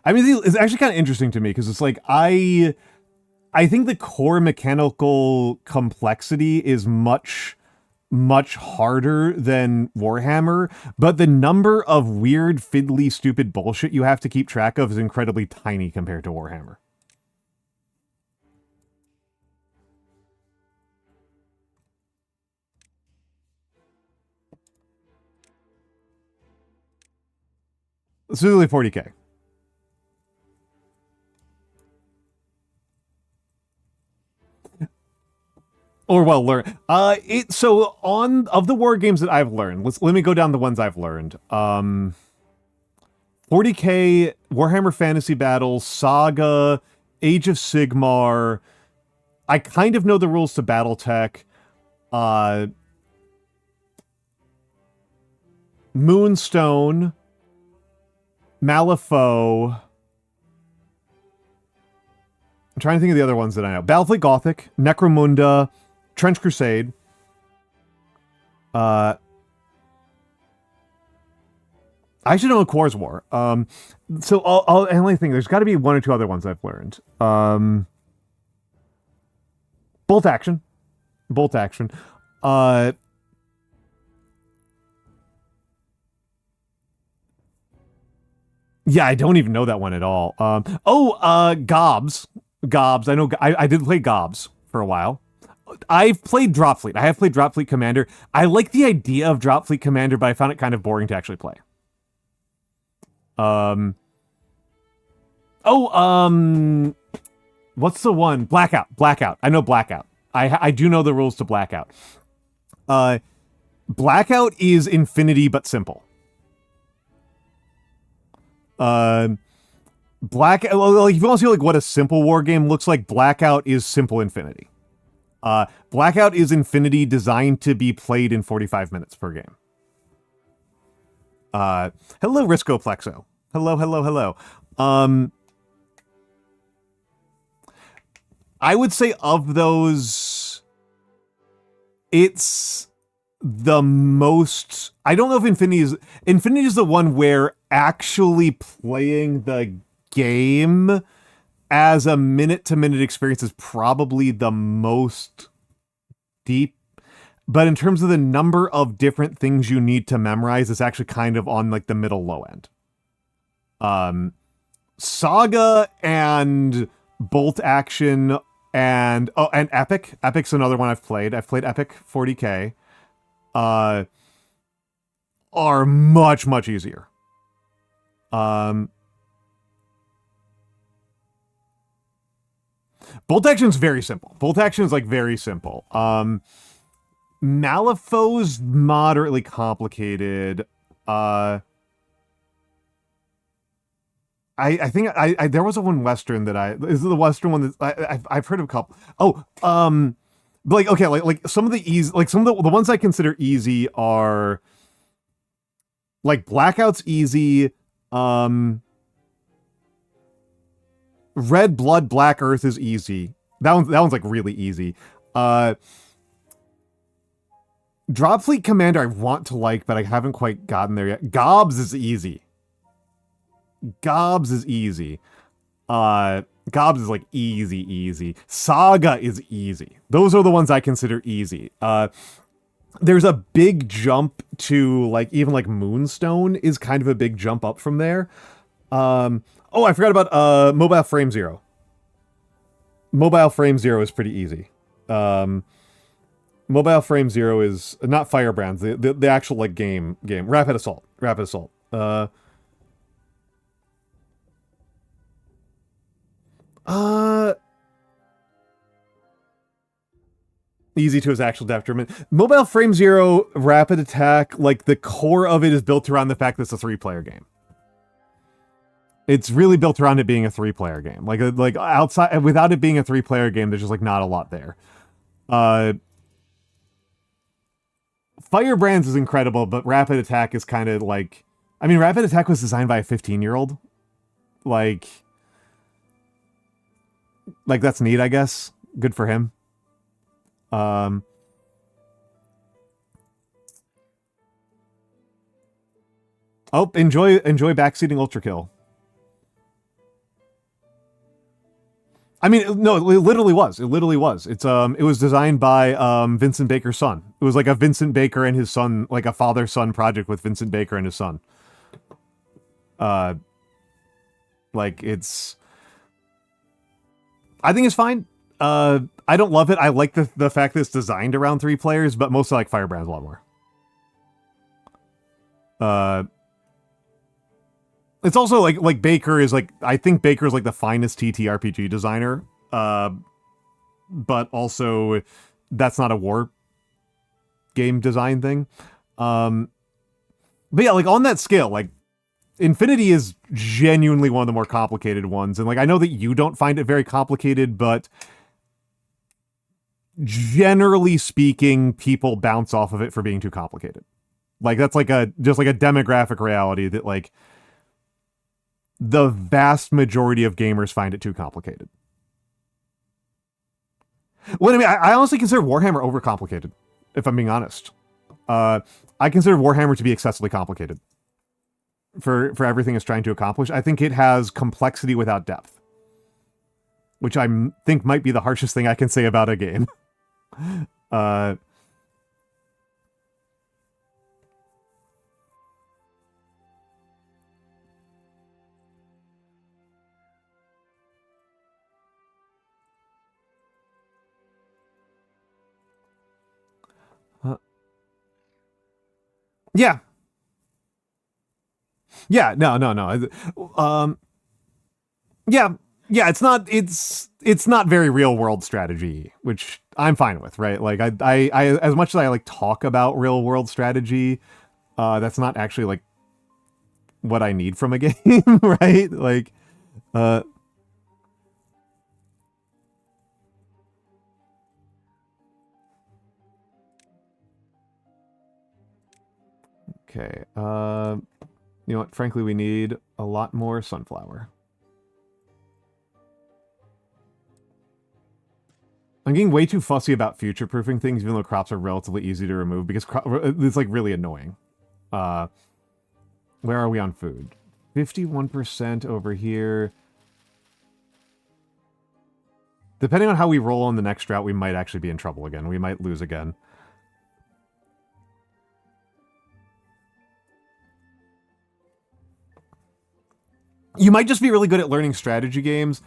mean, it's actually kind of interesting to me because it's like I think the core mechanical complexity is much harder than Warhammer, but the number of weird, fiddly, stupid bullshit you have to keep track of is incredibly tiny compared to Warhammer. It's literally 40k. Or well learned. So on of the war games that I've learned, let me go down the ones I've learned. 40k, Warhammer Fantasy Battles, Saga, Age of Sigmar. I kind of know the rules to BattleTech. Moonstone, Malifaux. I'm trying to think of the other ones that I know. Battlefleet Gothic, Necromunda, Trench Crusade. I should know Quar's War. So I only think there's got to be one or two other ones I've learned. Bolt Action. Yeah, I don't even know that one at all. Gobs. I know. I did play Gobs for a while. I've played Dropfleet. I have played Dropfleet Commander. I like the idea of Dropfleet Commander, but I found it kind of boring to actually play. What's the one? Blackout. I know Blackout. I do know the rules to Blackout. Blackout is infinity but simple. If you want to see like what a simple war game looks like, Blackout is simple infinity. Blackout is infinity designed to be played in 45 minutes per game. Hello, Risco Plexo. Hello. I would say of those, it's the most... I don't know if Infinity is the one where actually playing the game as a minute-to-minute experience is probably the most deep. But in terms of the number of different things you need to memorize, it's actually kind of on like the middle low end. Saga and Bolt Action and Epic. Epic's another one I've played. I've played Epic 40k. Are much easier. Bolt Action is very simple. Bolt Action is like very simple. Malifaux's moderately complicated. I think there was a one Western that is the Western one that I've heard of a couple. Oh, like okay, like some of the easy, like some of the ones I consider easy are like Blackout's easy. Red Blood Black Earth is easy. That one's like really easy. Uh Dropfleet Commander I want to like, but I haven't quite gotten there yet. Gobs is easy. Gobs is easy. Gobs is like easy. Saga is easy. Those are the ones I consider easy. There's a big jump to like even like Moonstone is kind of a big jump up from there. Oh, I forgot about Mobile Frame Zero. Mobile Frame Zero is pretty easy. Mobile Frame Zero is not Firebrands, the actual like game. Rapid Assault. Uh Easy to his actual detriment. Mobile Frame Zero Rapid Attack, like the core of it is built around the fact that it's a 3-player game. It's really built around it being a 3-player game. Like outside without it being a 3-player game, there's just like not a lot there. Firebrands is incredible, but Rapid Attack is kind of like, I mean, Rapid Attack was designed by a 15-year-old. Like that's neat, I guess. Good for him. Oh, enjoy backseating Ultra Kill. I mean, no, it literally was. It literally was. It was designed by Vincent Baker's son. It was like a Vincent Baker and his son, like a father-son project with Vincent Baker and his son. Like it's, I think it's fine. I don't love it. I like the fact that it's designed around 3 players, but mostly like Firebrands a lot more. It's also like Baker is like, I think Baker is like the finest TTRPG designer, but also that's not a war game design thing. But yeah, like on that scale, like Infinity is genuinely one of the more complicated ones, and like I know that you don't find it very complicated, but generally speaking, people bounce off of it for being too complicated. Like that's like just like a demographic reality that like the vast majority of gamers find it too complicated. Well, I mean, I honestly consider Warhammer overcomplicated, if I'm being honest. I consider Warhammer to be excessively complicated for everything it's trying to accomplish. I think it has complexity without depth, which I think might be the harshest thing I can say about a game. Yeah. Yeah, no. Yeah, it's not very real world strategy, which I'm fine with, right? Like I as much as I like talk about real world strategy, that's not actually like what I need from a game, right? Like okay. You know what? Frankly, we need a lot more sunflower. I'm getting way too fussy about future-proofing things, even though crops are relatively easy to remove, because it's like really annoying. Where are we on food? 51% over here. Depending on how we roll on the next drought, we might actually be in trouble again. We might lose again. You might just be really good at learning strategy games.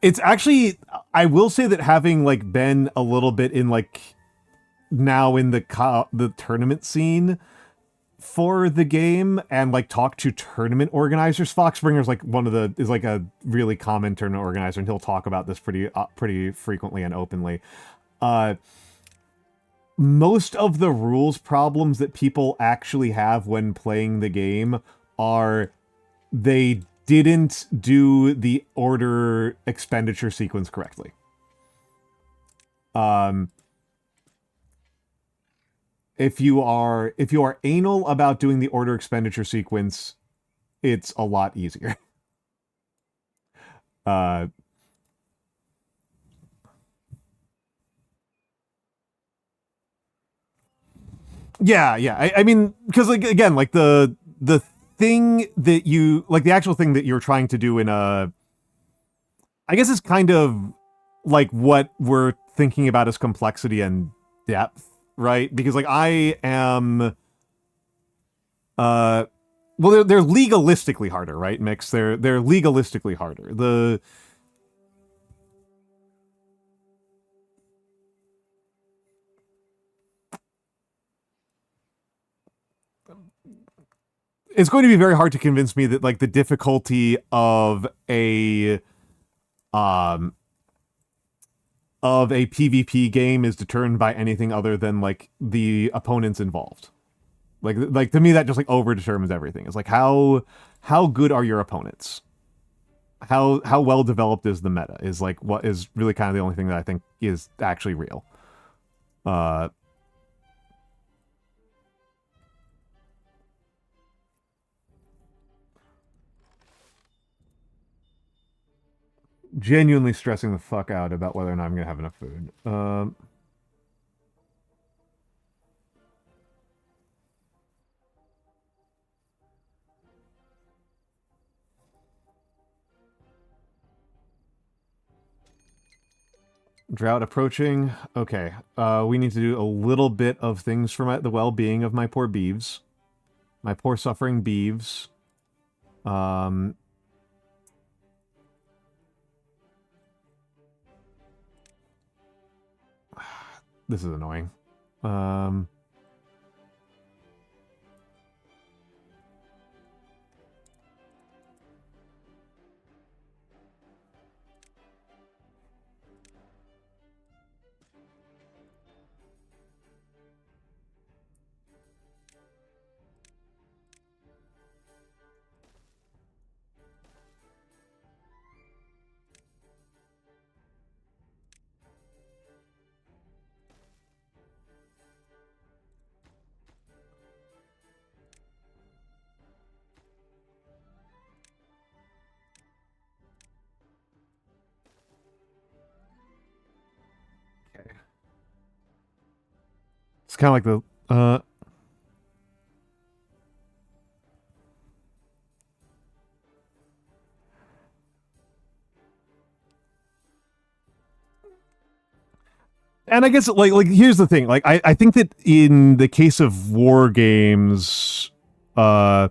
It's actually, I will say that having like been a little bit in like now in the tournament scene for the game and like talk to tournament organizers. Foxbringer's like is like a really common tournament organizer, and he'll talk about this pretty frequently and openly. Most of the rules problems that people actually have when playing the game are they didn't do the order expenditure sequence correctly. If you are anal about doing the order expenditure sequence, it's a lot easier. Yeah. I mean, because like again, like the thing that you like, the actual thing that you're trying to do in a, I guess it's kind of like what we're thinking about as complexity and depth, right? Because like I am, well, they're legalistically harder, right? Mix, they're legalistically harder. It's going to be very hard to convince me that like the difficulty um of a PvP game is determined by anything other than like the opponents involved. Like to me that just like over determines everything. It's like how good are your opponents? How well developed is the meta? Is like what is really kind of the only thing that I think is actually real. Genuinely stressing the fuck out about whether or not I'm gonna have enough food. Drought approaching. Okay. We need to do a little bit of things for the well-being of my poor beeves. My poor suffering beeves. This is annoying. Okay. It's kind of like the and I guess like here's the thing. Like I think that in the case of war games, the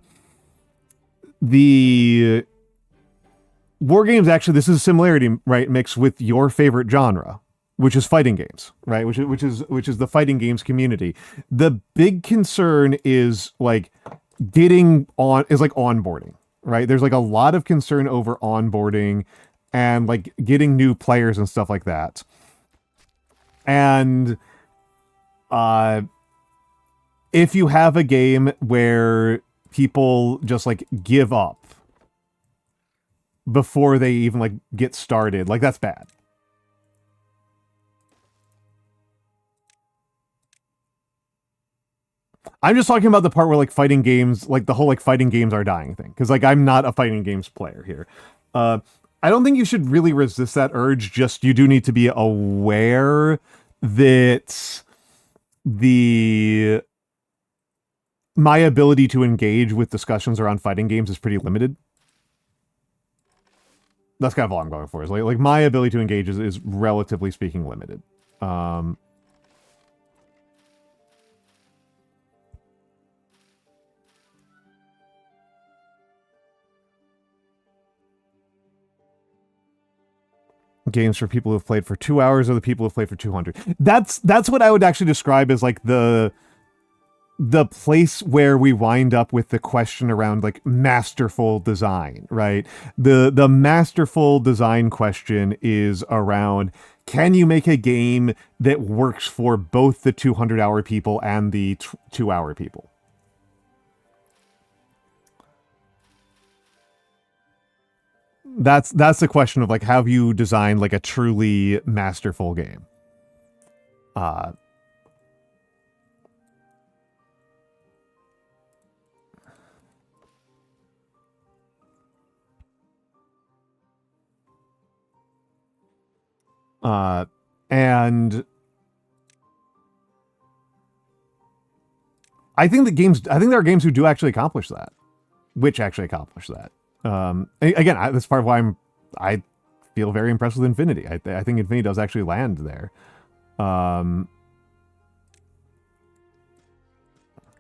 war games actually this is a similarity, right, mixed with your favorite genre, which is fighting games, right? Which is the fighting games community. The big concern is like onboarding, right? There's like a lot of concern over onboarding and like getting new players and stuff like that. And if you have a game where people just like give up before they even like get started, like that's bad. I'm just talking about the part where like fighting games, like the whole like fighting games are dying thing, because like I'm not a fighting games player here. I don't think you should really resist that urge. Just you do need to be aware that the my ability to engage with discussions around fighting games is pretty limited. That's kind of all I'm going for. Is like my ability to engage is relatively speaking limited. Games for people who've played for 2 hours or the people who've played for 200. That's what I would actually describe as like the place where we wind up with the question around like masterful design, right? The masterful design question is around, can you make a game that works for both the 200-hour people and the 2-hour people? that's the question of like, have you designed like a truly masterful game? Uh, uh, and I think there are games who do actually accomplish that, which actually accomplish that. Again, that's part of why I feel very impressed with Infinity. I think Infinity does actually land there.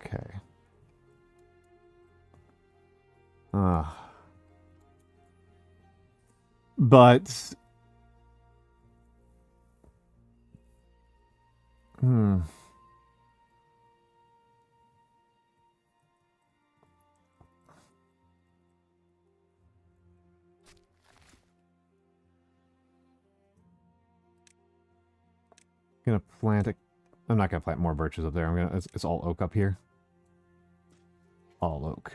Okay. But hmm. Gonna plant a. I'm not gonna plant more birches up there. I'm gonna. It's all oak up here. All oak.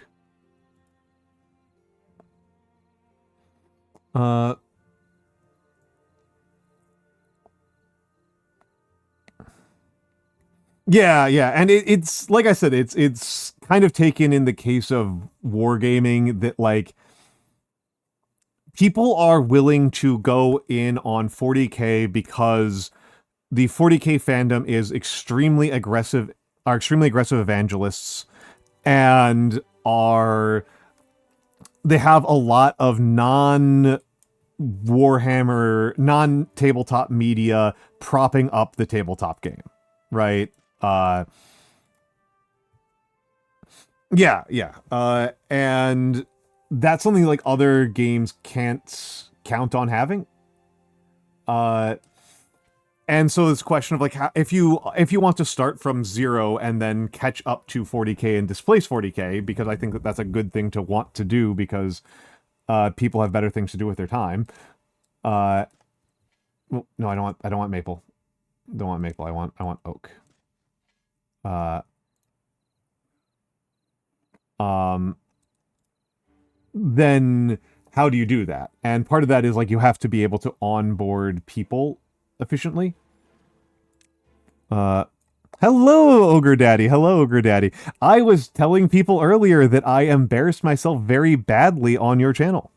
Yeah, yeah, and it's like I said, it's kind of taken in the case of wargaming that like people are willing to go in on 40k because the 40k fandom is extremely aggressive evangelists and they have a lot of Warhammer, non-tabletop media propping up the tabletop game, right? Yeah, yeah. And that's something like other games can't count on having. And so this question of like how, if you want to start from 0 and then catch up to 40k and displace 40k, because I think that that's a good thing to want to do because people have better things to do with their time. Well, no, I don't want maple. Don't want maple. I want oak. Then how do you do that? And part of that is like you have to be able to onboard people efficiently. Hello, Ogre Daddy. Hello, Ogre Daddy. I was telling people earlier that I embarrassed myself very badly on your channel.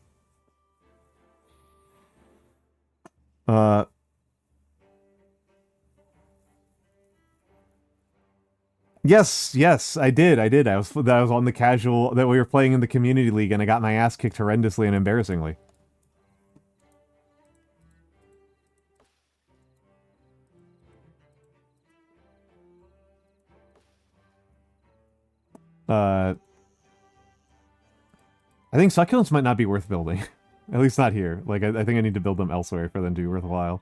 Yes, I did. I was on the casual that we were playing in the community league, and I got my ass kicked horrendously and embarrassingly. I think succulents might not be worth building. At least not here. Like, I think I need to build them elsewhere for them to be worthwhile.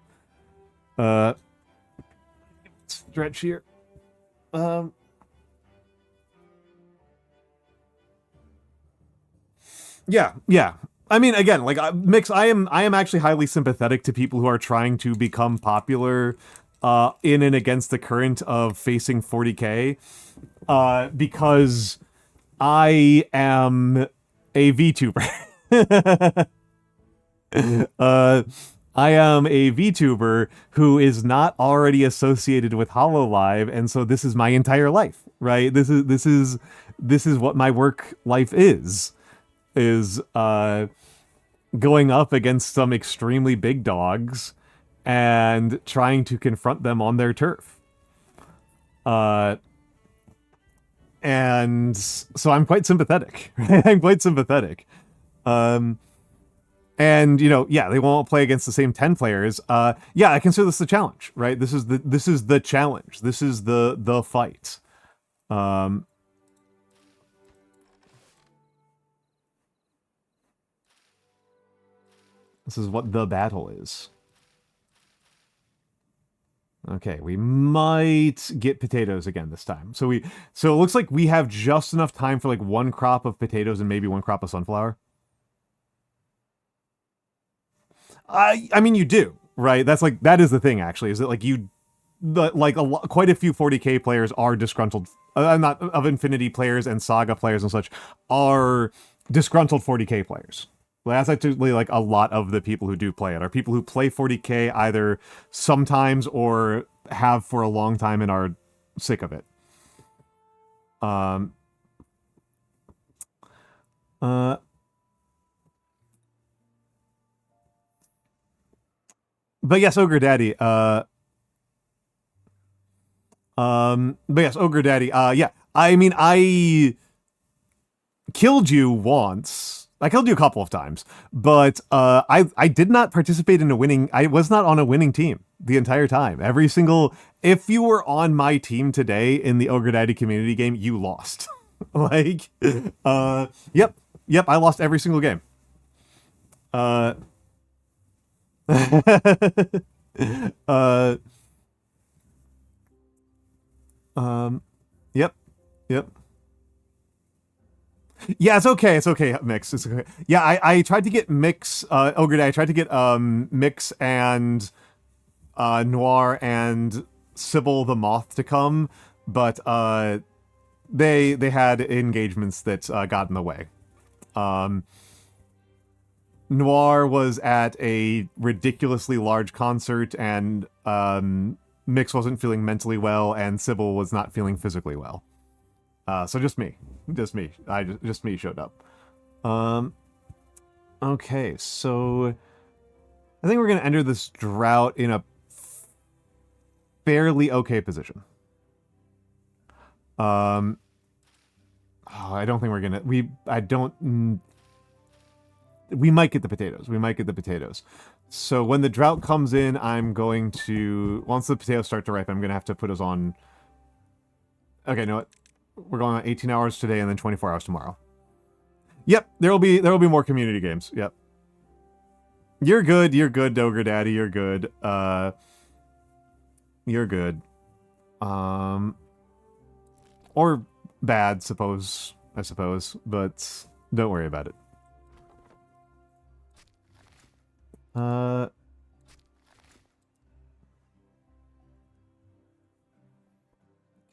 Stretch here. Yeah. I mean, again, like Mix, I am actually highly sympathetic to people who are trying to become popular in and against the current of facing 40k, because I am a VTuber. I am a VTuber who is not already associated with HoloLive, and so this is my entire life, right? This is what my work life is going up against some extremely big dogs and trying to confront them on their turf. And so I'm quite sympathetic. Right? I'm quite sympathetic. And yeah, they won't play against the same 10 players. Yeah, I consider this the challenge, right? This is the challenge. This is the fight. This is what the battle is. Okay, we might get potatoes again this time. So it looks like we have just enough time for like one crop of potatoes and maybe one crop of sunflower. I mean, you do, right? That is the thing, actually, is that like quite a few 40k players are disgruntled. Not of Infinity players and Saga players and such are disgruntled 40k players, That's actually like a lot of the people who do play it are people who play 40K either sometimes or have for a long time and are sick of it. Um. Uh. But yes, Ogre Daddy. But yes, Ogre Daddy. Yeah. I mean, I killed you once. I killed you a couple of times, but I did not participate in a winning. I was not on a winning team the entire time. Every single, if you were on my team today in the Ogre Daddy community game, you lost. Like, yep, yep, I lost every single game. Uh, uh, yep, yep. Yeah, it's okay. It's okay, Mix. It's okay. Yeah, I tried to get Mix, Ogre Day. I tried to get Mix and Noir and Sybil the Moth to come, but they had engagements that got in the way. Um, Noir was at a ridiculously large concert, and Mix wasn't feeling mentally well, and Sybil was not feeling physically well. So just me. Just me. Just me showed up. Um, okay, so I think we're gonna enter this drought in a fairly okay position. Oh, I don't think we're gonna. I don't. We might get the potatoes. We might get the potatoes. So when the drought comes in, I'm going to. Once the potatoes start to ripen, I'm gonna have to put us on. Okay, you know what? We're going on 18 hours today and then 24 hours tomorrow. Yep, there will be more community games. Yep. You're good, Ogre Daddy, you're good. You're good. Or bad, I suppose, but don't worry about it.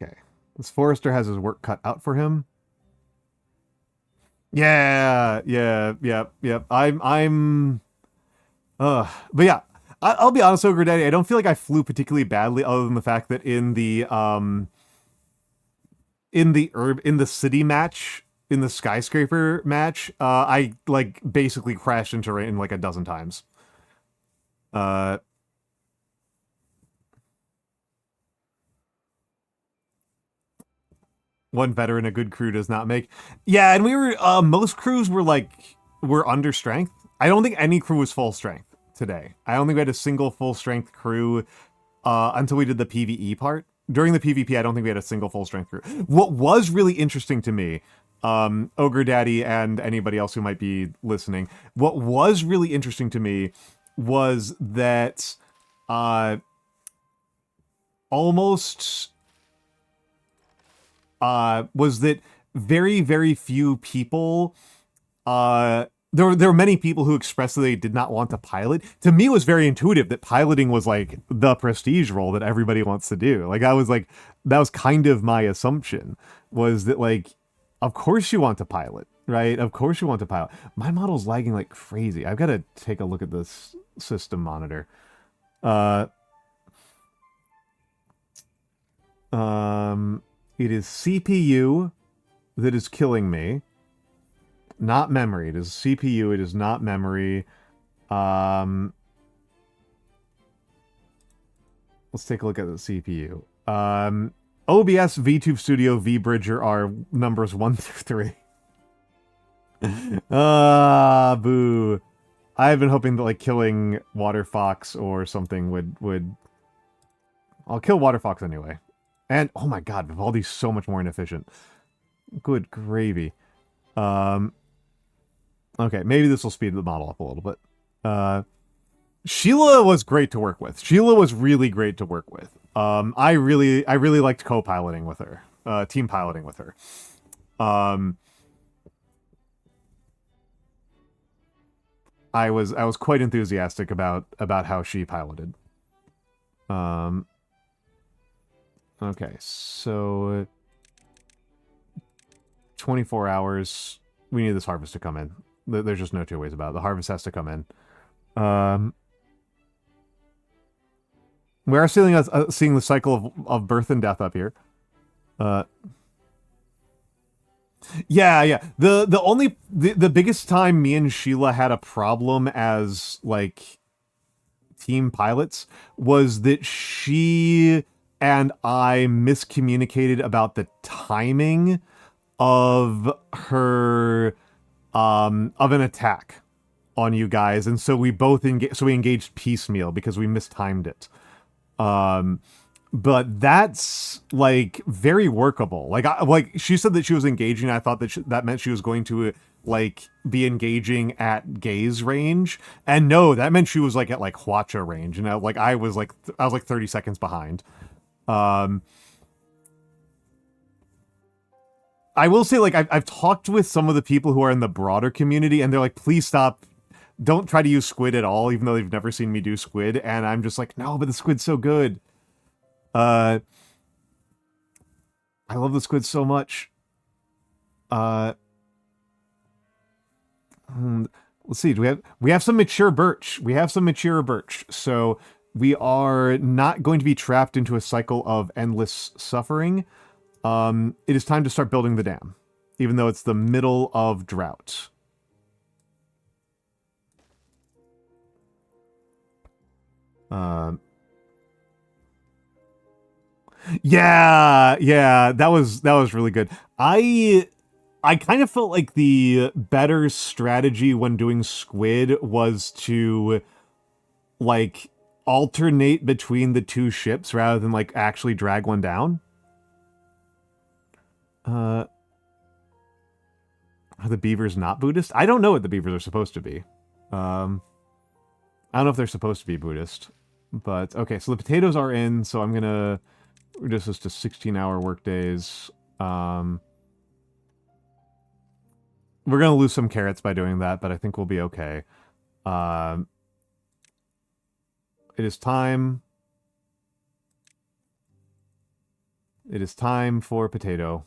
Okay. This forester has his work cut out for him. Yeah, yeah, yep, yep. But yeah, I'll be honest, Ogre Daddy. I don't feel like I flew particularly badly, other than the fact that in the in the city match, in the skyscraper match, I like basically crashed into rain like a dozen times. Uh, One veteran a good crew does not make. Yeah, and we were most crews were under strength. I don't think any crew was full strength today. I don't think we had a single full strength crew until we did the PvE part. During the PvP, I don't think we had a single full strength crew. What was really interesting to me, Ogre Daddy and anybody else who might be listening, what was really interesting to me was that almost was that very, very few people there were many people who expressed that they did not want to pilot. To me, it was very intuitive that piloting was like the prestige role that everybody wants to do. Like that was kind of my assumption, was that like, of course you want to pilot, right? Of course you want to pilot. My model's lagging like crazy. I've got to take a look at this system monitor. It is CPU that is killing me. Not memory. It is CPU. It is not memory. Let's take a look at the CPU. OBS, VTube Studio, VBridger are numbers 1 through 3. Boo. I've been hoping that like killing Water Fox or something would. I'll kill Water Fox anyway. And oh my god, Vivaldi's so much more inefficient. Good gravy. Okay, maybe this will speed the model up a little bit. Sheila was great to work with. Sheila was really great to work with. I really liked co-piloting with her. Team piloting with her. I was quite enthusiastic about how she piloted. Okay, so 24 hours. We need this harvest to come in. There's just no two ways about it. The harvest has to come in. We are seeing the cycle of birth and death up here. Yeah. The biggest time me and Sheila had a problem as like team pilots was that she and I miscommunicated about the timing of her of an attack on you guys, and so we both engaged piecemeal because we mistimed it. But that's like very workable. Like she said that she was engaging. I thought that that meant she was going to like be engaging at gaze range, and no, that meant she was like at like Hwacha range. And I was like 30 seconds behind. I will say, like, I've talked with some of the people who are in the broader community, and they're like, please stop. Don't try to use squid at all, even though they've never seen me do squid. And I'm just like, no, but the squid's so good. I love the squid so much. Let's see. We have some mature birch. So we are not going to be trapped into a cycle of endless suffering. It is time to start building the dam, even though it's the middle of drought. Yeah, that was really good. I kind of felt like the better strategy when doing squid was to like alternate between the two ships rather than like actually drag one down. Are the beavers not Buddhist? I don't know what the beavers are supposed to be. I don't know if they're supposed to be Buddhist. But, okay, so the potatoes are in, so I'm gonna reduce this to 16-hour workdays. We're gonna lose some carrots by doing that, but I think we'll be okay. It is time. It is time for potato.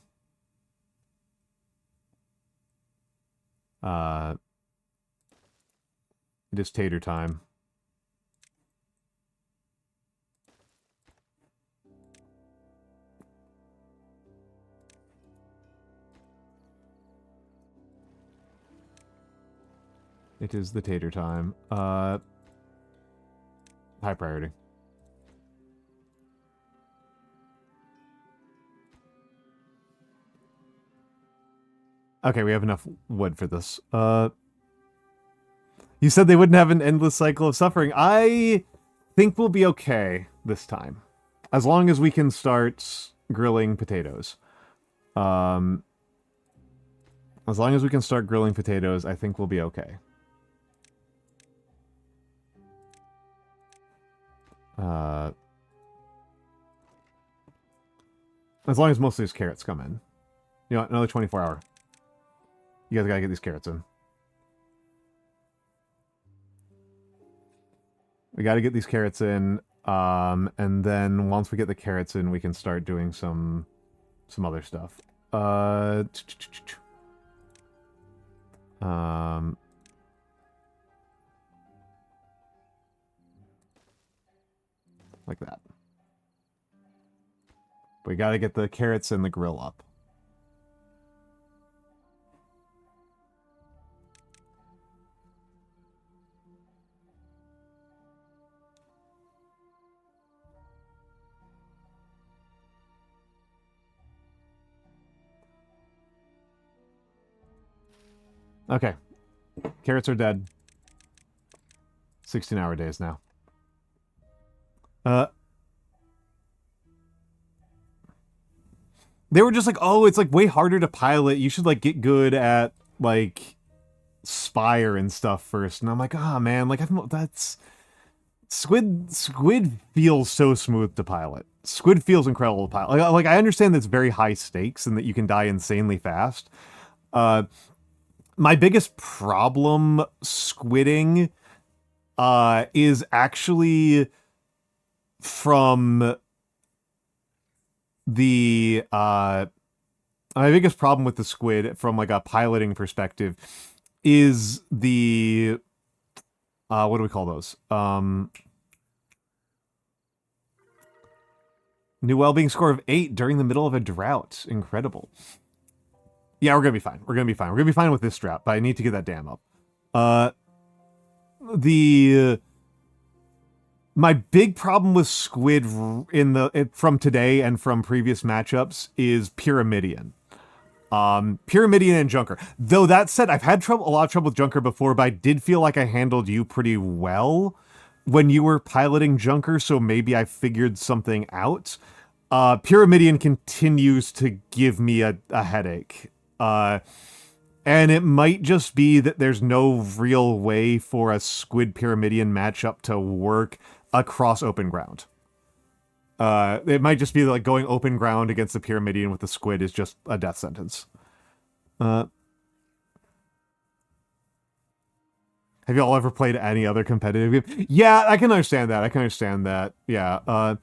It is tater time. It is the tater time. High priority. Okay, we have enough wood for this. You said they wouldn't have an endless cycle of suffering. I think we'll be okay this time. As long as we can start grilling potatoes. As long as we can start grilling potatoes, I think we'll be okay. As long as most of these carrots come in. You know, another 24-hour. You guys gotta get these carrots in. We gotta get these carrots in, and then once we get the carrots in, we can start doing some other stuff. Like that. We gotta get the carrots and the grill up. Okay. Carrots are dead. 16-hour days now. They were just like, oh, it's like way harder to pilot. You should like get good at like Spire and stuff first. And I'm like, ah, oh, man, like that's Squid feels so smooth to pilot. Squid feels incredible to pilot. Like I understand that it's very high stakes and that you can die insanely fast. My biggest problem squidding is actually from the my biggest problem with the squid from like a piloting perspective is the what do we call those? New well-being score of 8 during the middle of a drought. Incredible. Yeah, we're gonna be fine. We're gonna be fine. We're gonna be fine with this drought, but I need to get that dam up. My big problem with Squid from today and from previous matchups is Pyramidion. Pyramidion and Junker. Though that said, I've had a lot of trouble with Junker before, but I did feel like I handled you pretty well when you were piloting Junker, so maybe I figured something out. Pyramidion continues to give me a headache. And it might just be that there's no real way for a Squid Pyramidion matchup to work across open ground. It might just be like going open ground against the Pyramidion with the Squid is just a death sentence. Have you all ever played any other competitive game? Yeah, I can understand that. I can understand that. Yeah.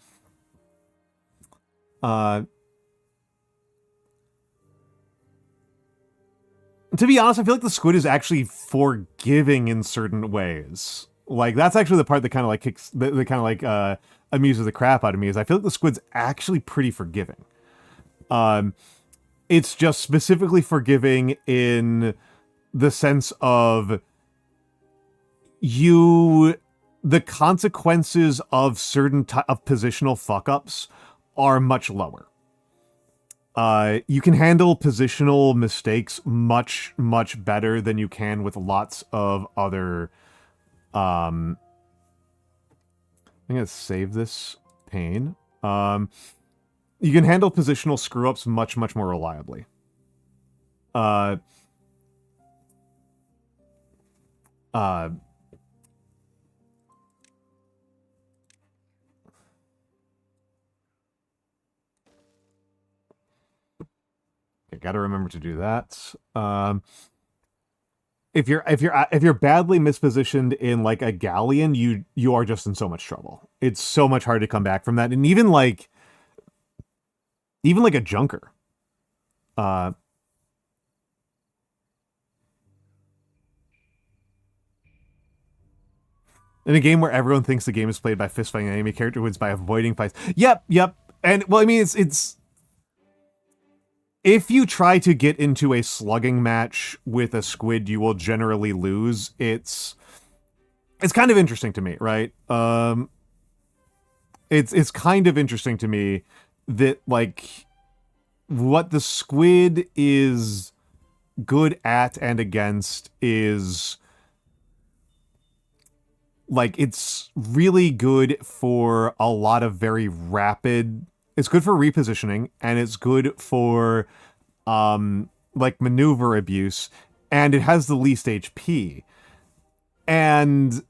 To be honest, I feel like the Squid is actually forgiving in certain ways. Like, that's actually the part that kind of like kicks, that kind of like amuses the crap out of me, is I feel like the Squid's actually pretty forgiving. It's just specifically forgiving in the sense of the consequences of certain of positional fuck-ups are much lower. You can handle positional mistakes much, much better than you can with lots of other... I'm going to save this pane. You can handle positional screw-ups much, much more reliably. I gotta remember to do that. If you're badly mispositioned in like a galleon, you are just in so much trouble. It's so much harder to come back from that, and even like a junker. In a game where everyone thinks the game is played by fist-fighting an enemy character wins by avoiding fights. Yep. And well, I mean, it's if you try to get into a slugging match with a Squid, you will generally lose. It's kind of interesting to me, right? It's kind of interesting to me that like what the Squid is good at and against is like it's really good for a lot of very rapid. It's good for repositioning, and it's good for like maneuver abuse, and it has the least HP. And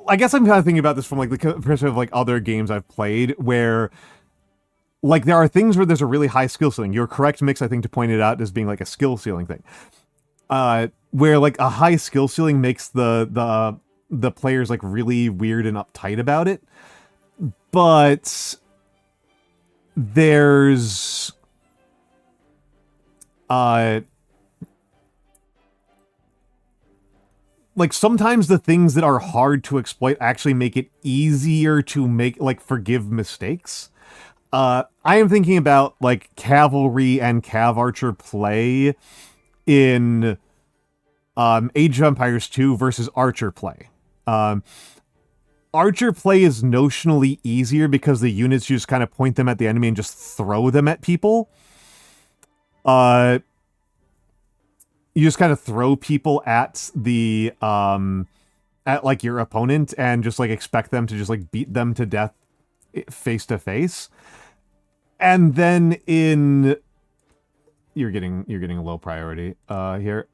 I guess I'm kind of thinking about this from like the perspective of like other games I've played where like there are things where there's a really high skill ceiling. You're correct, Mix, I think, to point it out as being like a skill ceiling thing. Where like a high skill ceiling makes the players like really weird and uptight about it. But there's like sometimes the things that are hard to exploit actually make it easier to forgive mistakes. I am thinking about like cavalry and cav archer play in Age of Empires 2 versus archer play. Archer play is notionally easier because the units you just kind of point them at the enemy and just throw them at people. You just kind of throw people at the at like your opponent and just like expect them to just like beat them to death face to face. And then you're getting a low priority here.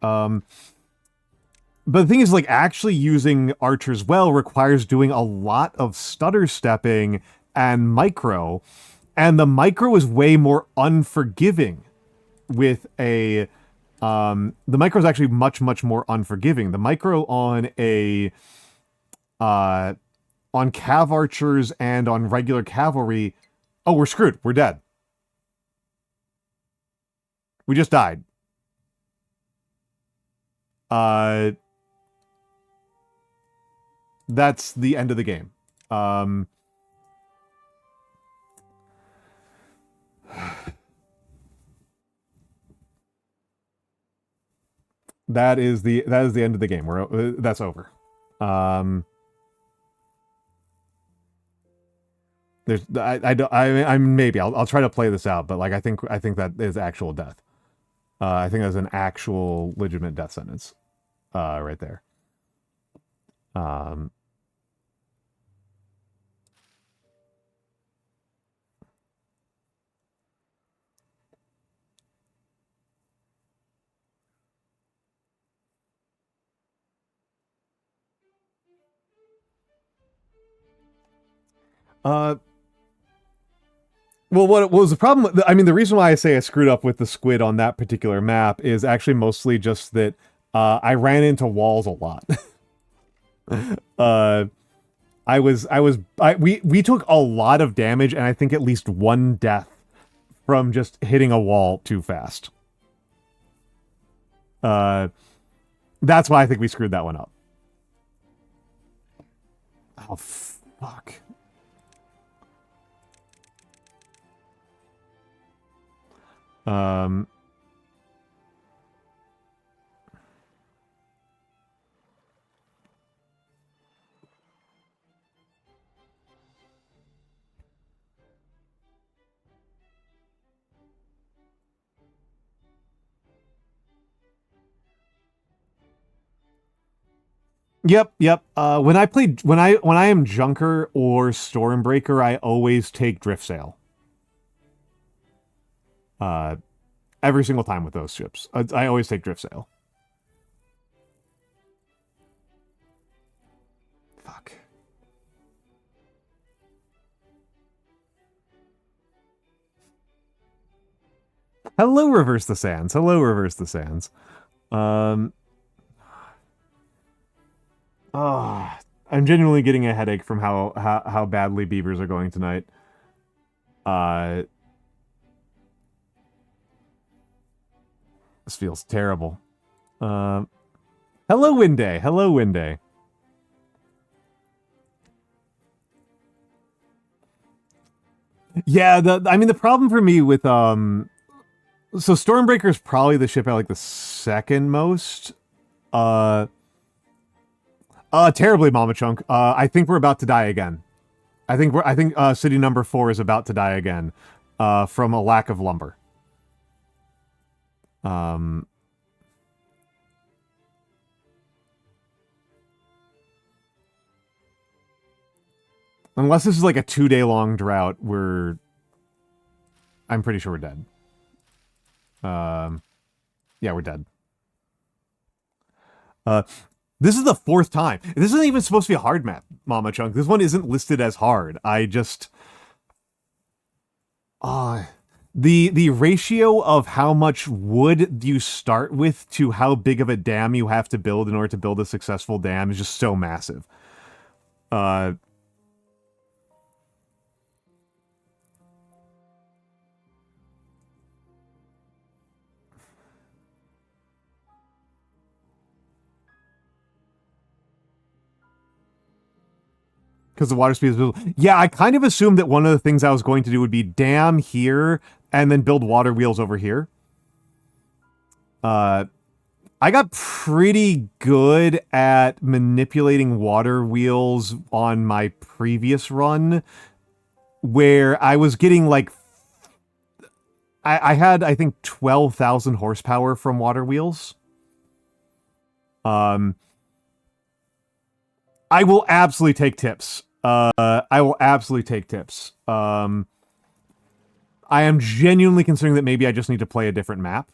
But the thing is, like, actually using archers well requires doing a lot of stutter stepping and micro, and the micro is way more unforgiving with a... the micro is actually much, much more unforgiving. The micro on on cav archers and on regular cavalry... Oh, we're screwed. We're dead. We just died. That's the end of the game. That is the end of the game. That's over. There's I'm maybe I'll try to play this out, but like I think that is actual death. I think that's an actual legitimate death sentence. Right there. Well, what was the problem? I mean, the reason why I say I screwed up with the squid on that particular map is actually mostly just that I ran into walls a lot. We took a lot of damage, and I think at least one death from just hitting a wall too fast. That's why I think we screwed that one up. Oh, fuck. Yep. When I am Junker or Stormbreaker, I always take Drift Sail. Every single time with those ships, I always take Drift Sail. Fuck. Hello, Reverse the Sands. Hello, Reverse the Sands. I'm genuinely getting a headache from how badly beavers are going tonight. This feels terrible. Hello, Winday. Hello, Winday. Yeah, the problem for me with so Stormbreaker is probably the ship I like the second most. Terribly, Mama Chunk. I think we're about to die again. I think city number 4 is about to die again, from a lack of lumber. Unless this is like a 2-day long drought, I'm pretty sure we're dead. Yeah, we're dead. This is the 4th time. This isn't even supposed to be a hard map, Mama Chunk. This one isn't listed as hard. I just... the ratio of how much wood you start with to how big of a dam you have to build in order to build a successful dam is just so massive. Because the water speed is... Yeah, I kind of assumed that one of the things I was going to do would be dam here and then build water wheels over here. I got pretty good at manipulating water wheels on my previous run, where I was getting like... I had, I think, 12,000 horsepower from water wheels. I will absolutely take tips. I will absolutely take tips. I am genuinely considering that maybe I just need to play a different map.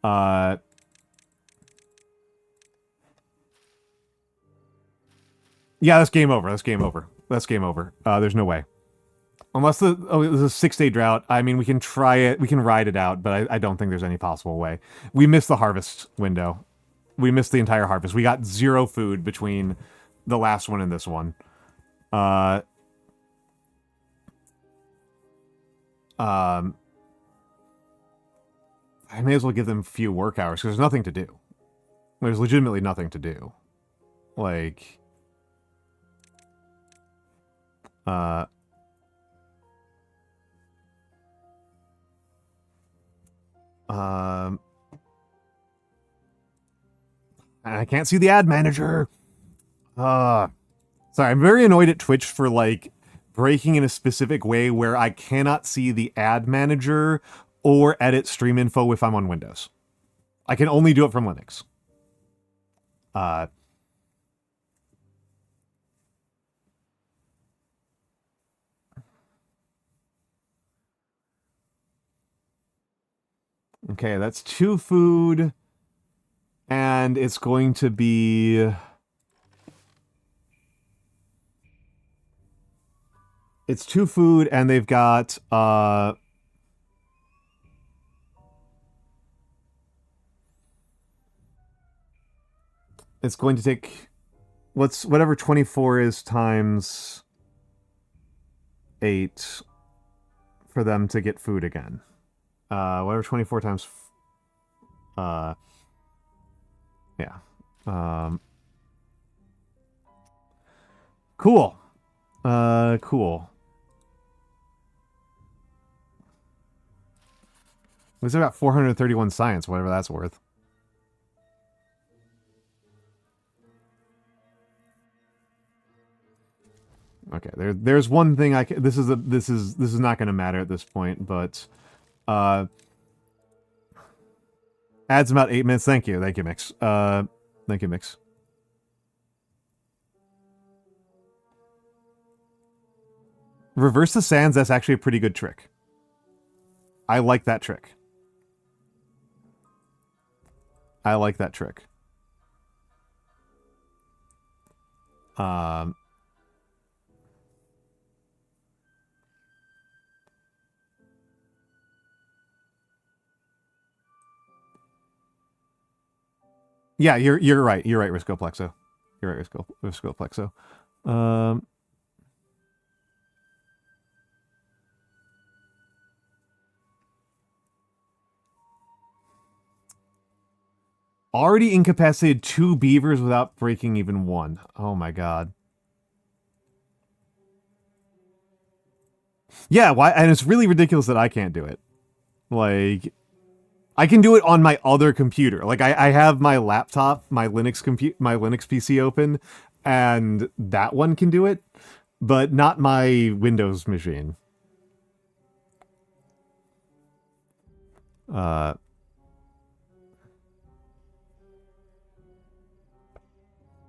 Yeah, that's game over. That's game over. That's game over. There's no way. Unless there's a 6-day drought. I mean, we can try it. We can ride it out, but I don't think there's any possible way. We missed the harvest window. We missed the entire harvest. We got 0 food between the last one and this one. I may as well give them few work hours because there's nothing to do. There's legitimately nothing to do. Like, I can't see the ad manager. Sorry, I'm very annoyed at Twitch for, like, breaking in a specific way where I cannot see the ad manager or edit stream info if I'm on Windows. I can only do it from Linux. Okay, that's 2 food. And it's going to be... It's 2 food, and they've got, it's going to take... whatever 24 is times 8 for them to get food again. Whatever 24 times... yeah. Cool. Cool. At least I got 431 science, whatever that's worth. Okay, there's one thing I can, this is not going to matter at this point, but adds about 8 minutes. Thank you, Mix. Thank you, Mix. Reverse the sands. That's actually a pretty good trick. I like that trick. I like that trick. Yeah, you're right. You're right, Riscoplexo. You're right, Riscoplexo. Already incapacitated 2 beavers without breaking even 1. Oh my god. Yeah, why? And it's really ridiculous that I can't do it. Like, I can do it on my other computer. Like, I have my laptop, my Linux PC open, and that one can do it, but not my Windows machine.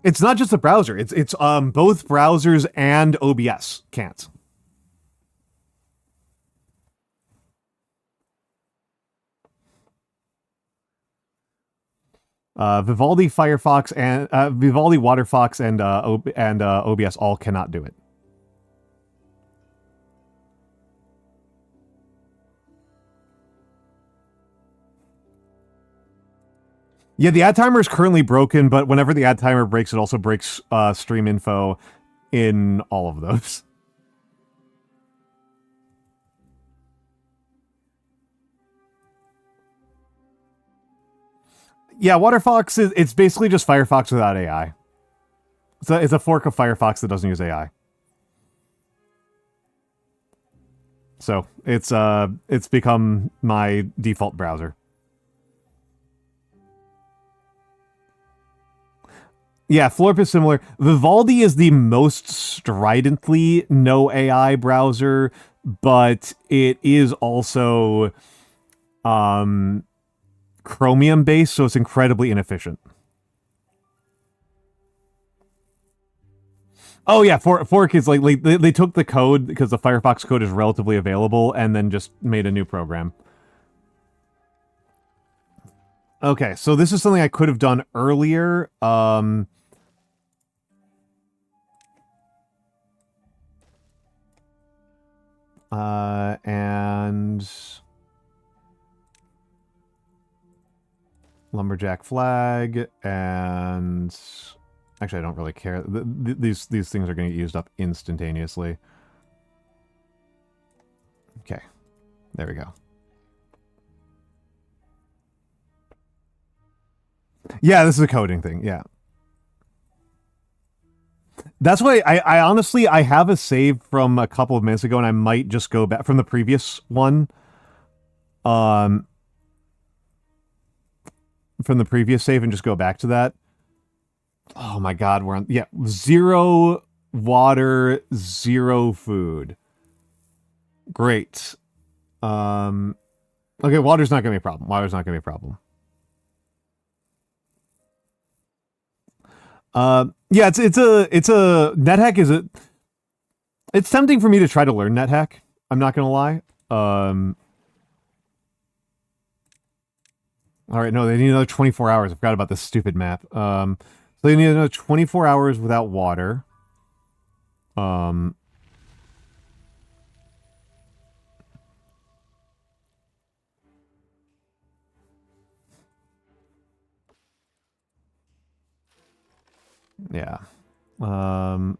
It's not just the browser. It's both browsers and OBS can't. Vivaldi, Firefox, and Vivaldi, WaterFox, and OBS all cannot do it. Yeah, the ad timer is currently broken, but whenever the ad timer breaks, it also breaks stream info in all of those. Yeah, WaterFox it's basically just Firefox without AI. It's a fork of Firefox that doesn't use AI. So it's become my default browser. Yeah, Florp is similar. Vivaldi is the most stridently no AI browser, but it is also Chromium based, so it's incredibly inefficient. Oh yeah, Fork is like they took the code because the Firefox code is relatively available and then just made a new program. Okay, so this is something I could have done earlier. And lumberjack flag, and actually I don't really care. These things are going to get used up instantaneously. Okay, there we go. Yeah, this is a coding thing. Yeah. That's why I honestly I have a save from a couple of minutes ago, and I might just go back from the previous one. Um, from the previous save and just go back to that. Oh my god, we're on, yeah, 0 water, 0 food. Great. Um, okay, water's not gonna be a problem. Water's not gonna be a problem. Yeah, it's a NetHack is a. It's tempting for me to try to learn NetHack. I'm not gonna lie. Um, all right, no, they need another 24 hours. I forgot about this stupid map. So they need another 24 hours without water. Um, yeah. Um,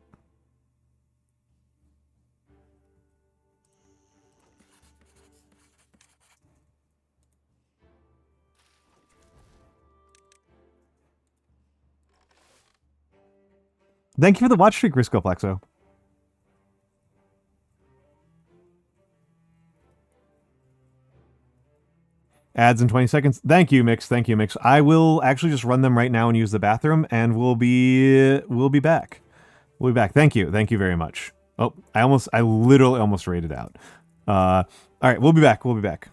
thank you for the watch streak, Risco Plexo. Ads in 20 seconds. Thank you, Mix. Thank you, Mix. I will actually just run them right now and use the bathroom, and we'll be back. We'll be back. Thank you. Thank you very much. Oh, I literally almost rated out. All right, we'll be back. We'll be back.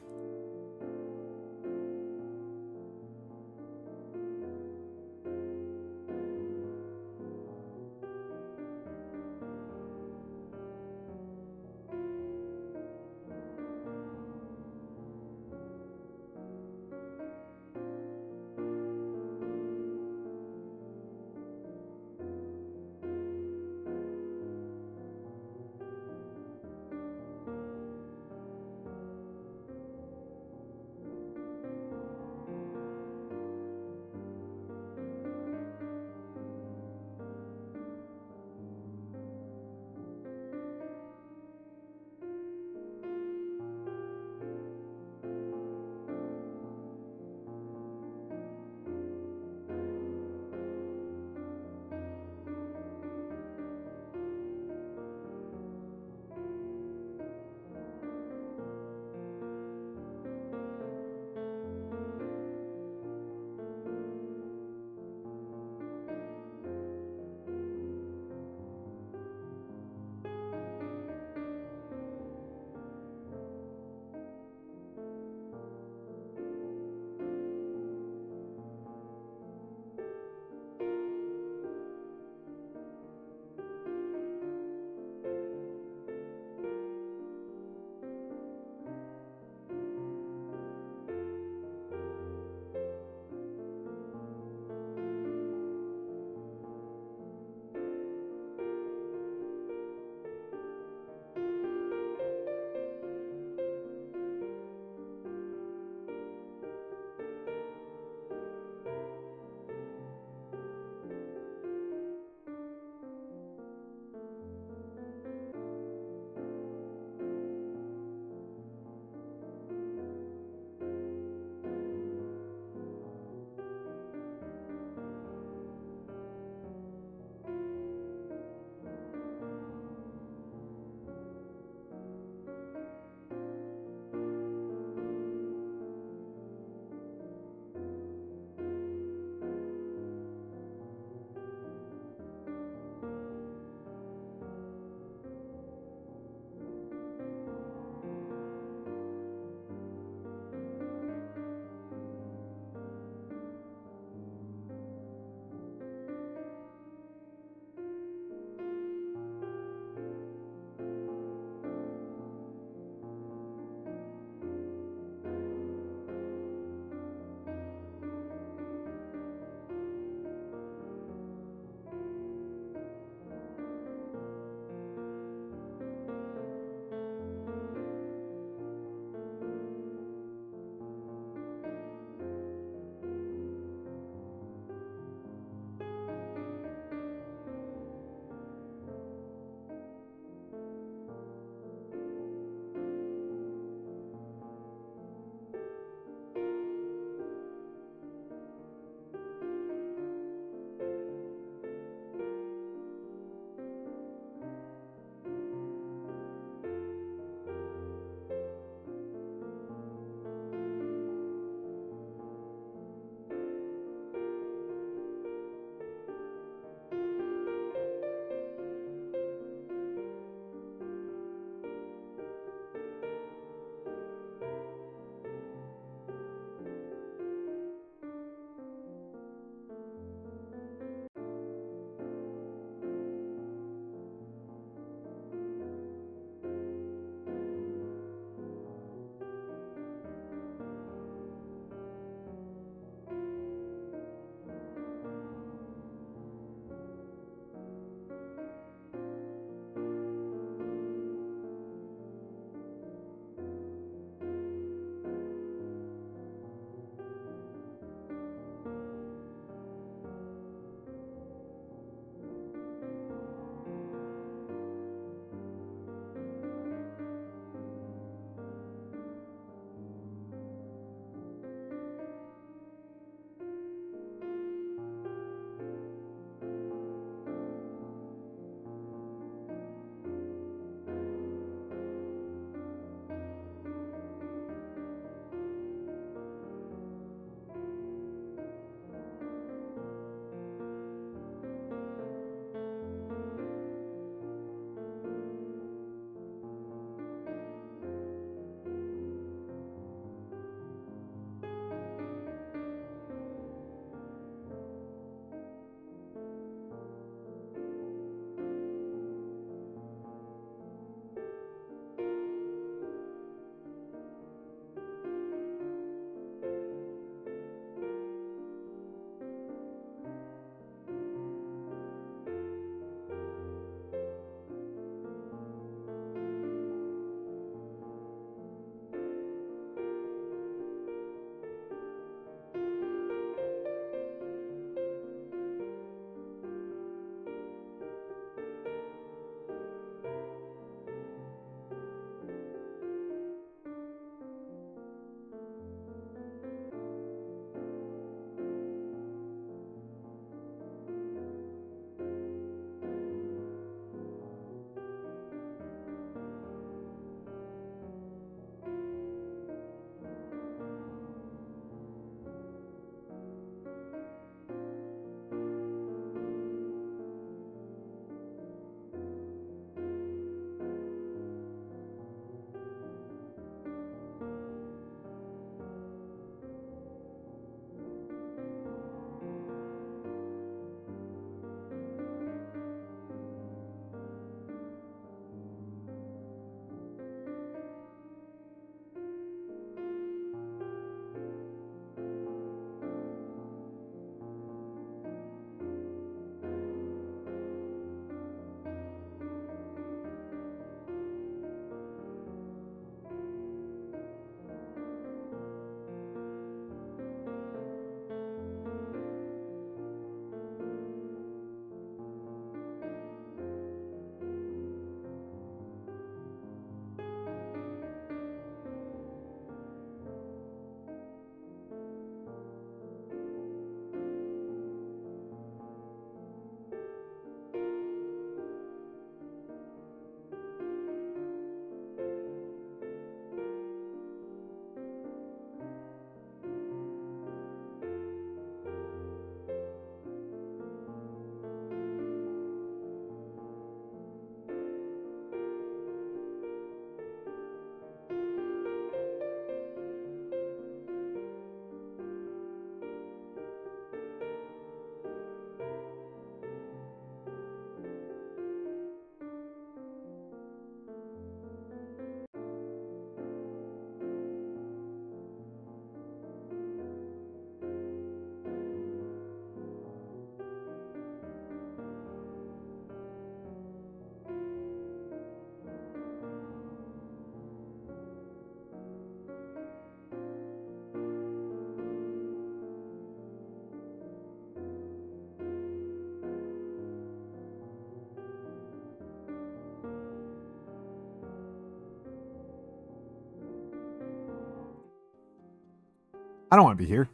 I don't want to be here.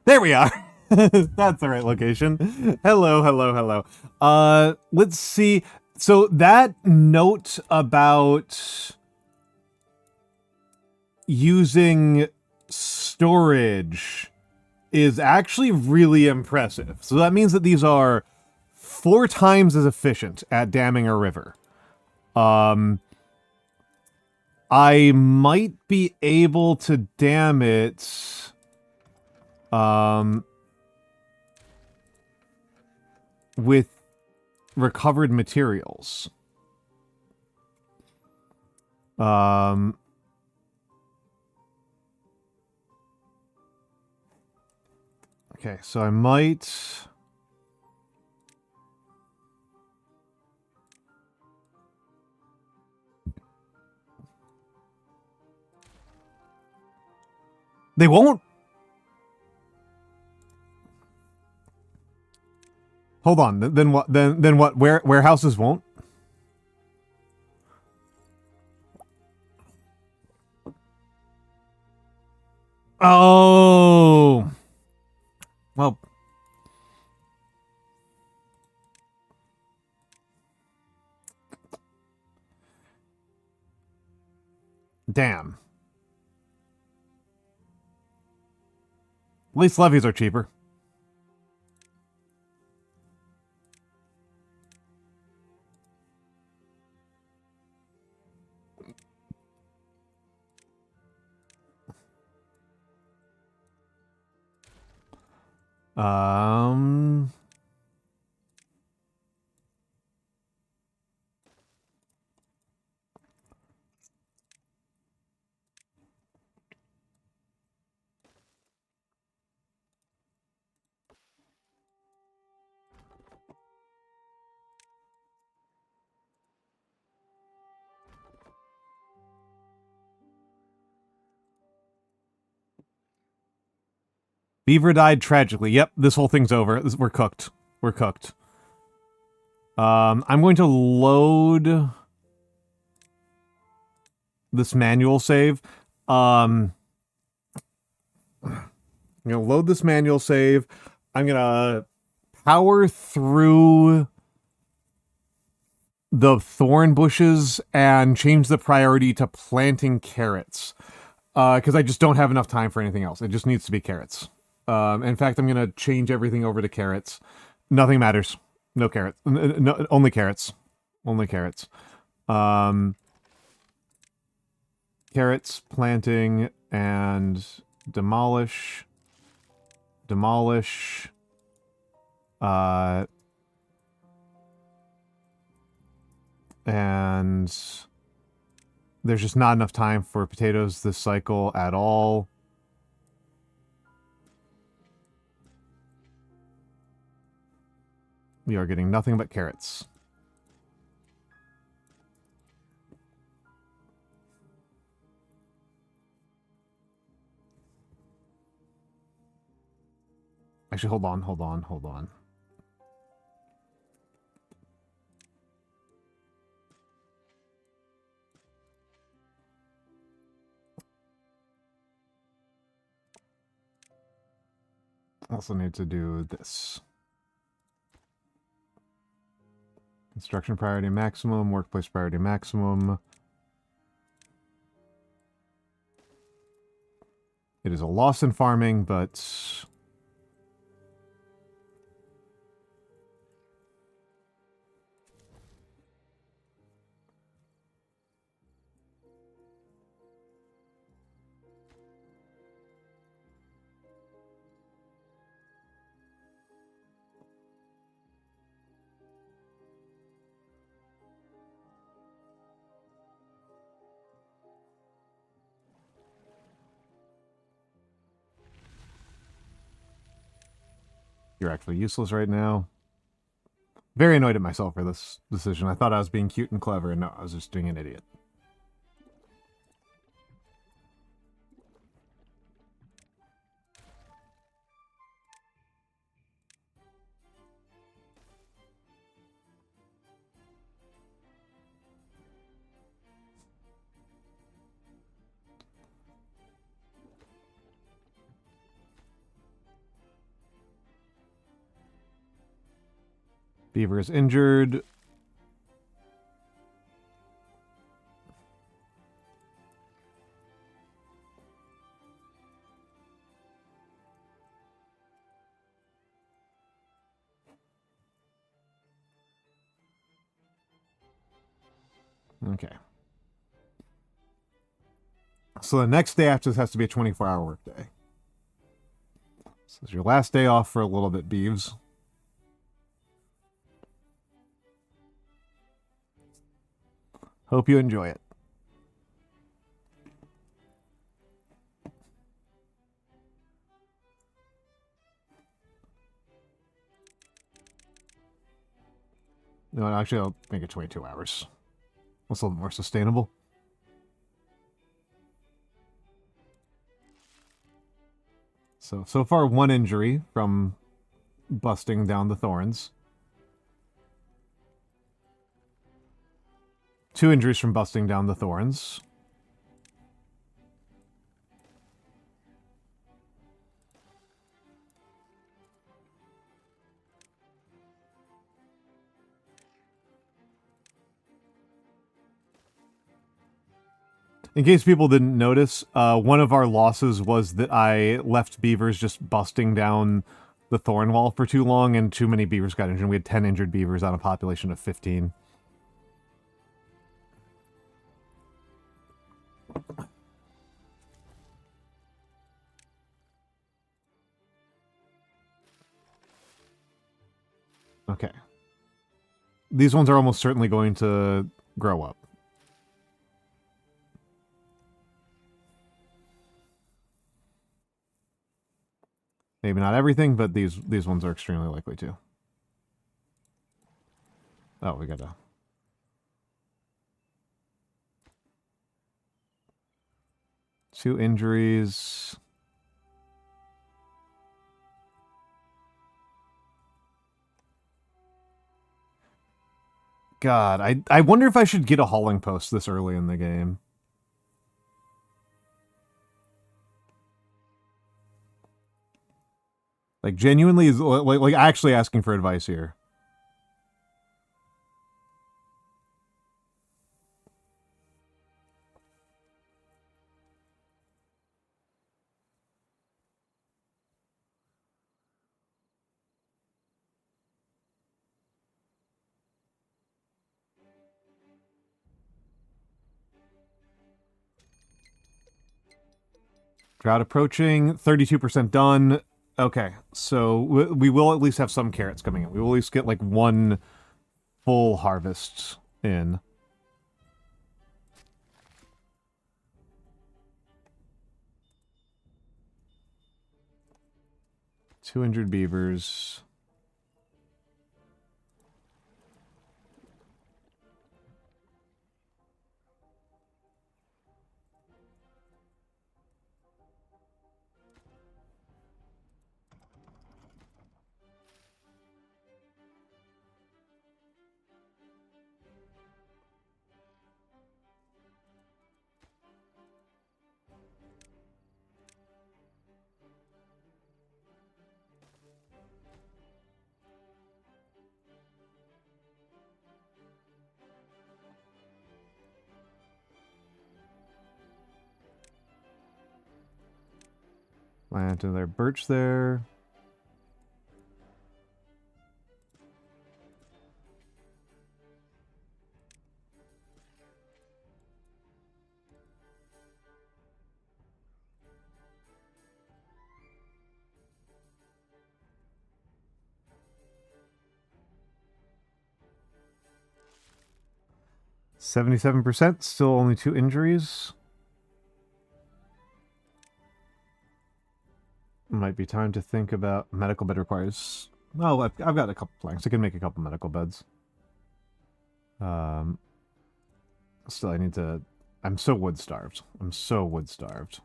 There we are. That's the right location. Hello, hello, hello. Let's see. So that note about using storage is actually really impressive. So that means that these are 4 times as efficient at damming a river. I might be able to dam it with recovered materials. Okay, so I might... They won't? Hold on, then what? Then what? Warehouses won't? Oh, well, damn. At least levies are cheaper. Beaver died tragically. Yep, this whole thing's over. We're cooked. We're cooked. I'm going to load this manual save. I'm going to load this manual save. I'm going to power through the thorn bushes and change the priority to planting carrots. Because I just don't have enough time for anything else. It just needs to be carrots. In fact, I'm going to change everything over to carrots. Nothing matters. No carrots. No, only carrots. Only carrots. Carrots, planting, and demolish. Demolish. And there's just not enough time for potatoes this cycle at all. We are getting nothing but carrots. Actually, hold on. Also need to do this. Construction priority maximum, workplace priority maximum. It is a loss in farming, but... You're actually useless right now. Very annoyed at myself for this decision. I thought I was being cute and clever, and no, I was just being an idiot. Beaver is injured. Okay. So the next day after this has to be a 24-hour workday. So it's your last day off for a little bit, Beeves. Hope you enjoy it. No, actually, I'll make it 22 hours. That's a little more sustainable. So far, 1 injury from busting down the thorns. 2 injuries from busting down the thorns. In case people didn't notice, one of our losses was that I left beavers just busting down the thorn wall for too long, and too many beavers got injured. We had 10 injured beavers on a population of 15. Okay. These ones are almost certainly going to grow up. Maybe not everything, but these ones are extremely likely to. Oh, we gotta... 2 injuries. God, I wonder if I should get a hauling post this early in the game. Like, genuinely, is like actually asking for advice here. Drought approaching, 32% done. Okay, so we will at least have some carrots coming in. We will at least get like 1 full harvest in. $200 beavers. Plant another birch there. %, still only 2 injuries. Might be time to think about medical bed requires... Oh, I've got a couple planks. I can make a couple medical beds. Still, I need to... I'm so wood starved. I'm so wood starved.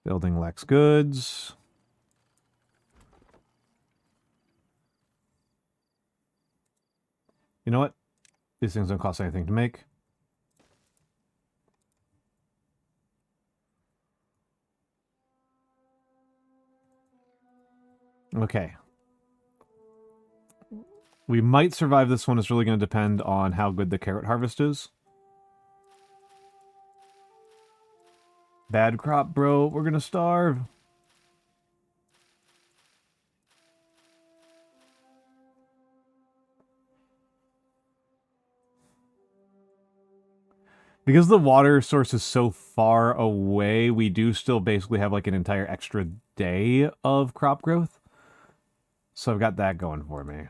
Building Lex goods. You know what? These things don't cost anything to make. Okay. We might survive this one. It's really going to depend on how good the carrot harvest is. Bad crop, bro. We're going to starve. Because the water source is so far away, we do still basically have like an entire extra day of crop growth. So I've got that going for me.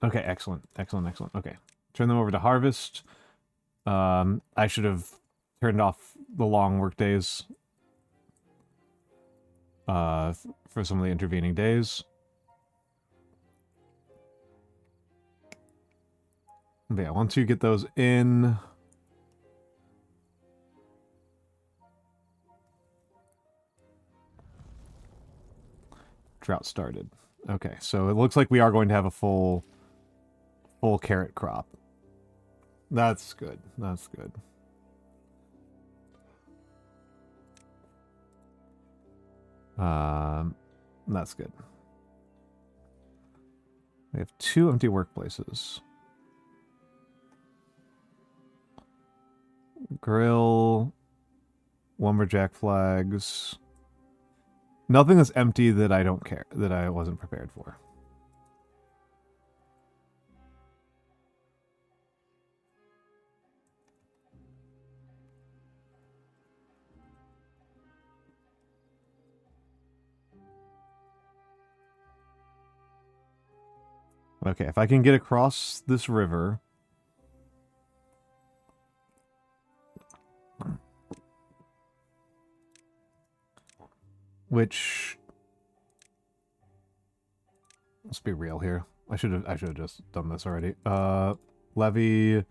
Okay, excellent. Excellent, excellent. Okay. Turn them over to harvest. I should have turned off the long work days for some of the intervening days. But yeah, once you get those in... Drought started. Okay, so it looks like we are going to have a full carrot crop. That's good. That's good. That's good. We have 2 empty workplaces. Grill, lumberjack flags. Nothing is empty that I don't care, that I wasn't prepared for. Okay, if I can get across this river... Which... Let's be real here. I should have just done this already. Levy...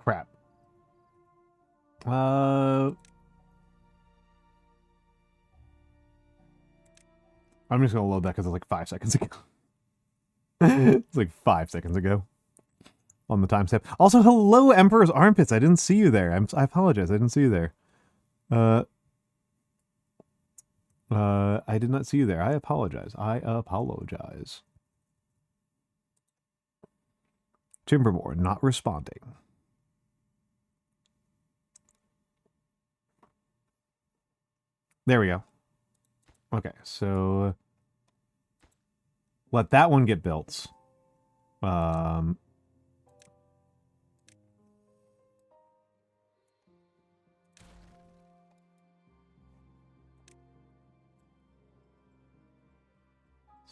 Crap. I'm just gonna load that because it's like 5 seconds ago. It's like 5 seconds ago. On the timestamp. Also, hello, Emperor's Armpits. I didn't see you there. I apologize. I didn't see you there. I did not see you there. I apologize. I apologize. Timberborn not responding. There we go. Okay, so let that one get built. So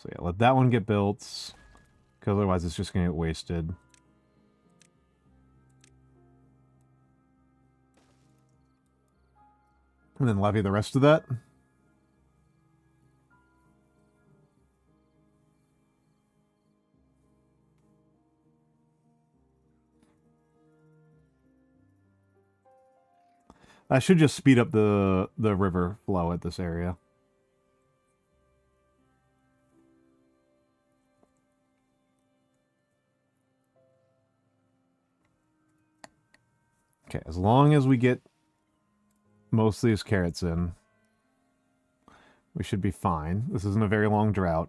yeah, let that one get built, because otherwise it's just going to get wasted. And then levy the rest of that. I should just speed up the river flow at this area. Okay, as long as we get most of these carrots in, we should be fine. This isn't a very long drought.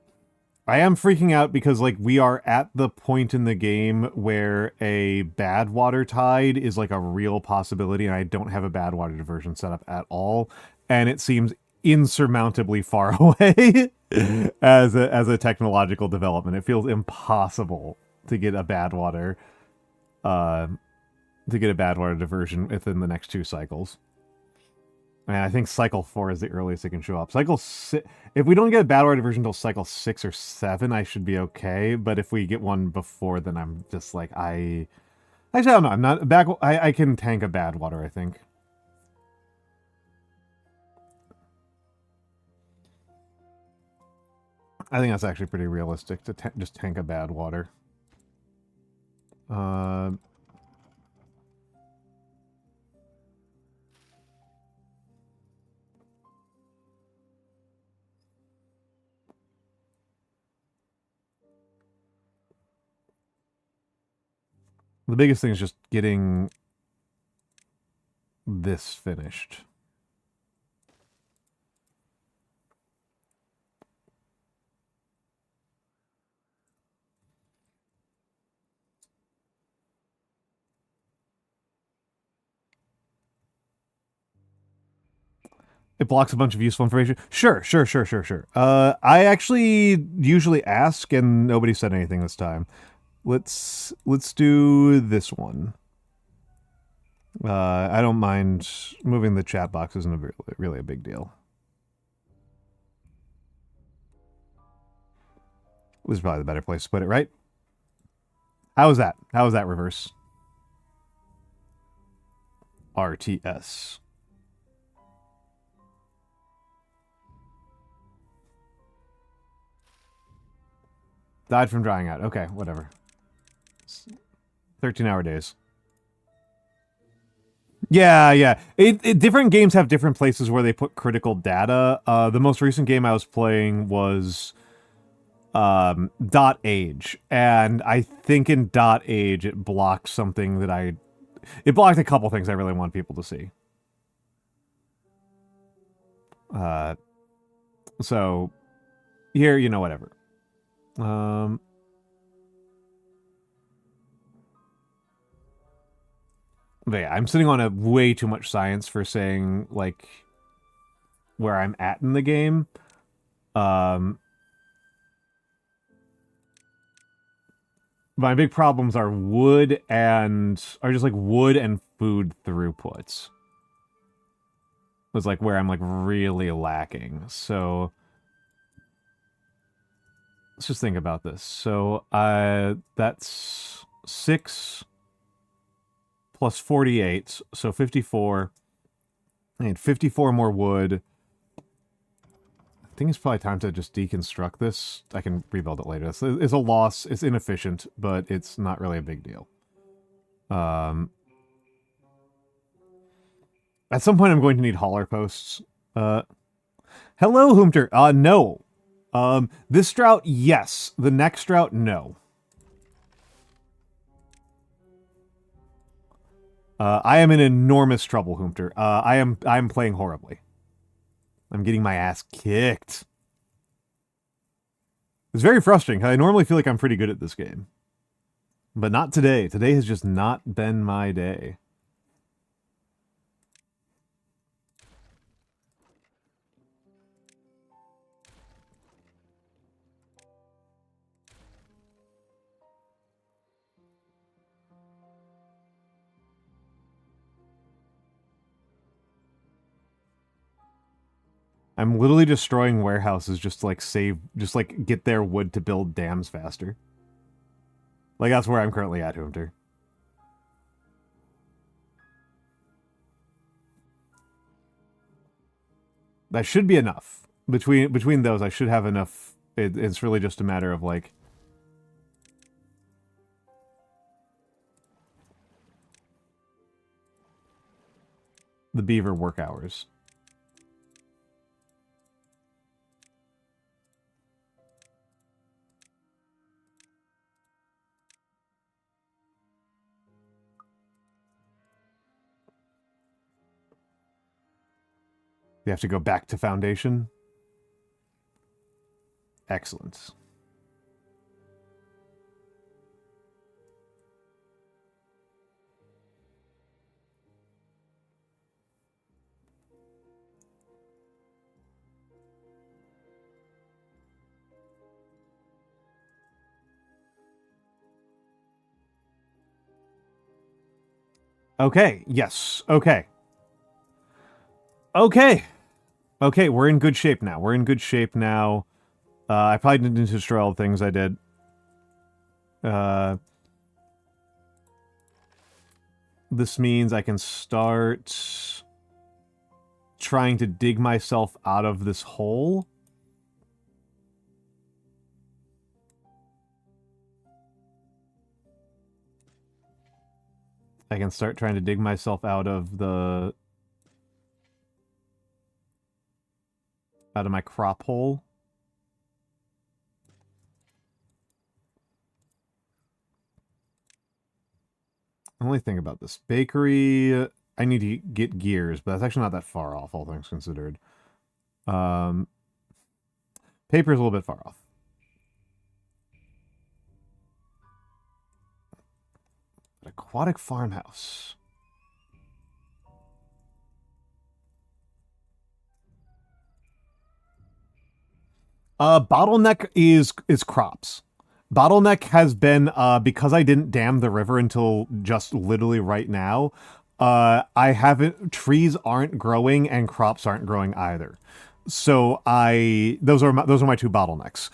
I am freaking out because, like, we are at the point in the game where a bad water tide is, like, a real possibility, and I don't have a bad water diversion set up at all, and it seems insurmountably far away as a technological development. It feels impossible to get a bad water diversion within the next 2 cycles. And I think cycle 4 is the earliest it can show up. Cycle 6, if we don't get a battle ready version until cycle 6 or 7, I should be okay. But if we get one before, then I'm just like, actually, I don't know. I'm not back. I can tank a bad water, I think. I think that's actually pretty realistic to just tank a bad water. The biggest thing is just getting this finished. It blocks a bunch of useful information. Sure. I actually usually ask, and nobody said anything this time. Let's do this one. I don't mind moving the chat box. Isn't really a big deal. This is probably the better place to put it, right? How is that? How is that reverse? RTS. Died from drying out. Okay, whatever. 13-hour days. Yeah. Different games have different places where they put critical data. The most recent game I was playing was .age, and I think in .age it blocked something that it blocked a couple things I really want people to see. So here, whatever. But yeah, I'm sitting on a way too much science for saying, like, where I'm at in the game. My big problems are wood and food throughputs. Was like where I'm like really lacking. So let's just think about this. So that's 6 plus 48, so 54. I need 54 more wood. I think it's probably time to just deconstruct this. I can rebuild it later. It's a loss. It's inefficient, but it's not really a big deal. At some point, I'm going to need hauler posts. Hello, Hoomter. No. This drought, yes. The next drought, no. I am in enormous trouble, Hoomter. I'm playing horribly. I'm getting my ass kicked. It's very frustrating. I normally feel like I'm pretty good at this game. But not today. Today has just not been my day. I'm literally destroying warehouses just to, like, get their wood to build dams faster. Like, that's where I'm currently at, Hoomter. That should be enough. Between those, I should have enough. It's really just a matter of, like, the beaver work hours. You have to go back to Foundation. Excellent. Okay, yes, okay. Okay. Okay, we're in good shape now. We're in good shape now. I probably didn't destroy all the things I did. This means I can start trying to dig myself out of this hole. I can start trying to dig myself out of my crop hole. Only thing about this bakery, I need to get gears, but that's actually not that far off, all things considered. Paper's a little bit far off. Aquatic farmhouse. Bottleneck is crops. Bottleneck has been because I didn't dam the river until just literally right now. I haven't. Trees aren't growing and crops aren't growing either. So those are my two bottlenecks.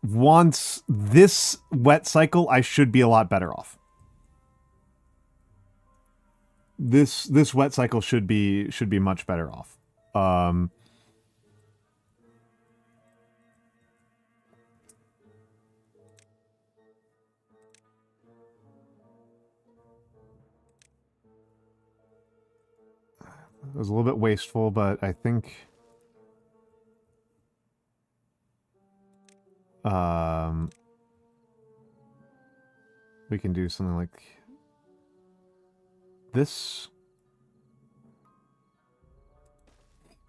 Once this wet cycle, I should be a lot better off. This wet cycle should be much better off. It was a little bit wasteful, but I think we can do something like this.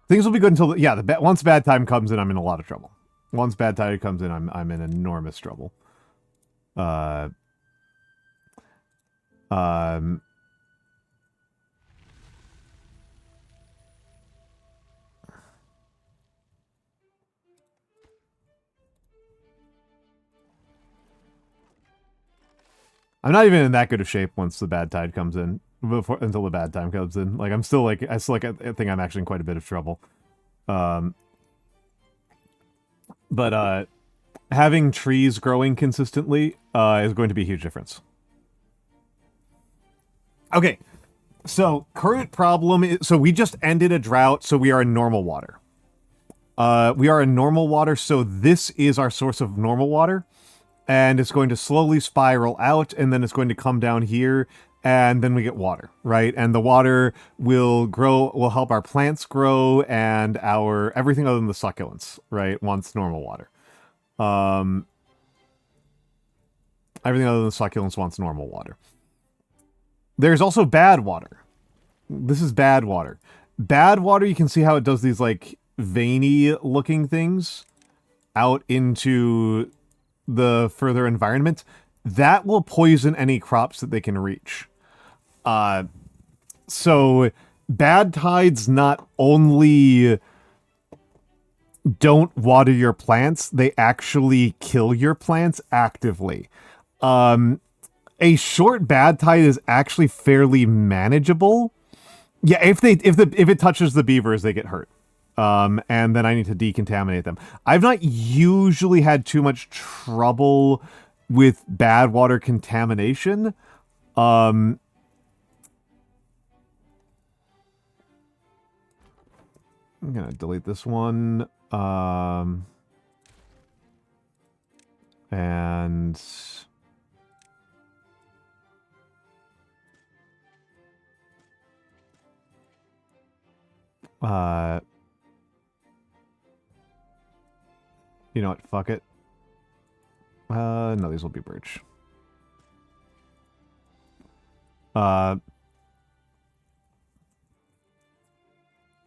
Things will be good until once bad time comes in, I'm in a lot of trouble. Once bad time comes in, I'm in enormous trouble. I'm not even in that good of shape once the bad tide comes in. Until the bad time comes in. Like, I think I'm actually in quite a bit of trouble. But having trees growing consistently is going to be a huge difference. Okay, so current problem is, so we just ended a drought, so we are in normal water. We are in normal water, so this is our source of normal water. And it's going to slowly spiral out, and then it's going to come down here, and then we get water, right? And the water will help our plants grow, and our everything other than the succulents, right? Wants normal water. Everything other than the succulents wants normal water. There's also bad water. This is bad water. Bad water, you can see how it does these, like, veiny looking things out into the further environment. That will poison any crops that they can reach. So bad tides not only don't water your plants, they actually kill your plants actively. A short bad tide is actually fairly manageable. Yeah, if it touches the beavers, they get hurt. And then I need to decontaminate them. I've not usually had too much trouble with bad water contamination. I'm gonna delete this one. And you know what? Fuck it. No, these will be birch.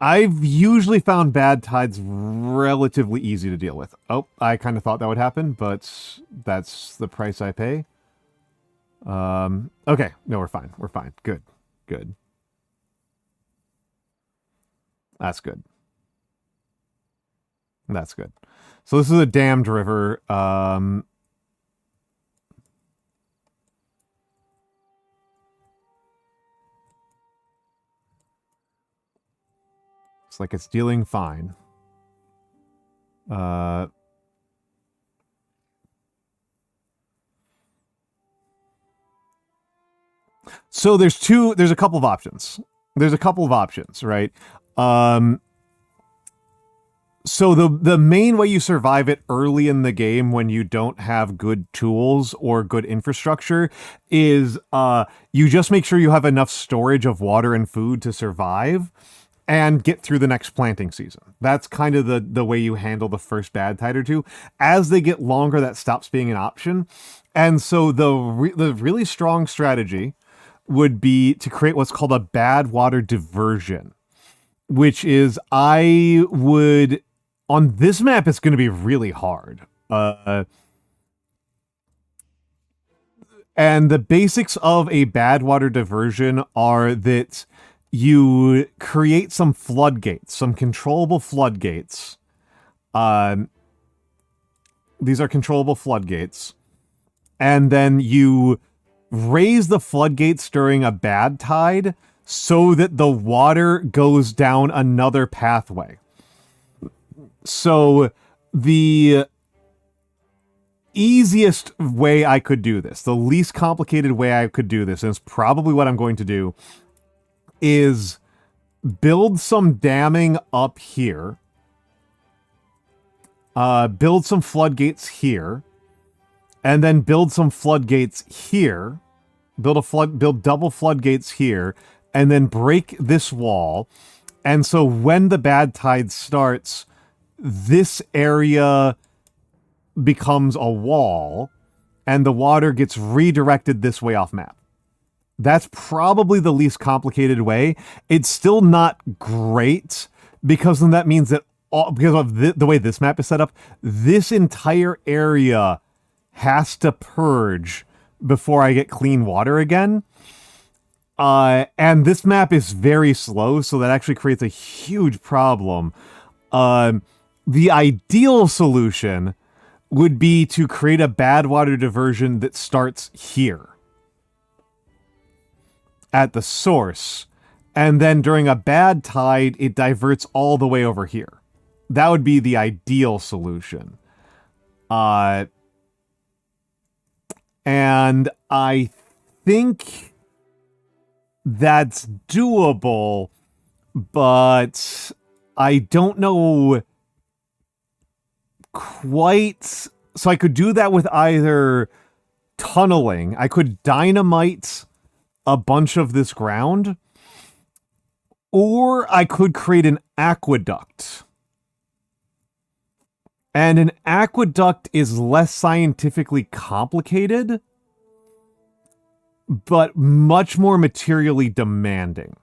I've usually found bad tides relatively easy to deal with. Oh, I kind of thought that would happen, but that's the price I pay. Okay. No, we're fine. We're fine. Good. Good. That's good. That's good. So this is a dammed river. It's like it's dealing fine. So there's a couple of options. There's a couple of options, right? So the main way you survive it early in the game when you don't have good tools or good infrastructure is you just make sure you have enough storage of water and food to survive and get through the next planting season. That's kind of the way you handle the first bad tide or two. As they get longer, that stops being an option. And so the really strong strategy would be to create what's called a bad water diversion, which is I would... On this map, it's going to be really hard. And the basics of a bad water diversion are that you create some floodgates, some controllable floodgates. These are controllable floodgates. And then you raise the floodgates during a bad tide so that the water goes down another pathway. So the easiest way I could do this, the least complicated way I could do this, and it's probably what I'm going to do, is build some damming up here, build some floodgates here, and then build some floodgates here, build double floodgates here, and then break this wall. And so when the bad tide starts, this area becomes a wall, and the water gets redirected this way off map. That's probably the least complicated way. It's still not great, because then that means that because of the way this map is set up, this entire area has to purge before I get clean water again. And this map is very slow, so that actually creates a huge problem. The ideal solution would be to create a bad water diversion that starts here at the source, and then during a bad tide, it diverts all the way over here. That would be the ideal solution. And I think that's doable, but I don't know quite. So I could do that with either tunneling. I could dynamite a bunch of this ground, or I could create an aqueduct. And an aqueduct is less scientifically complicated, but much more materially demanding.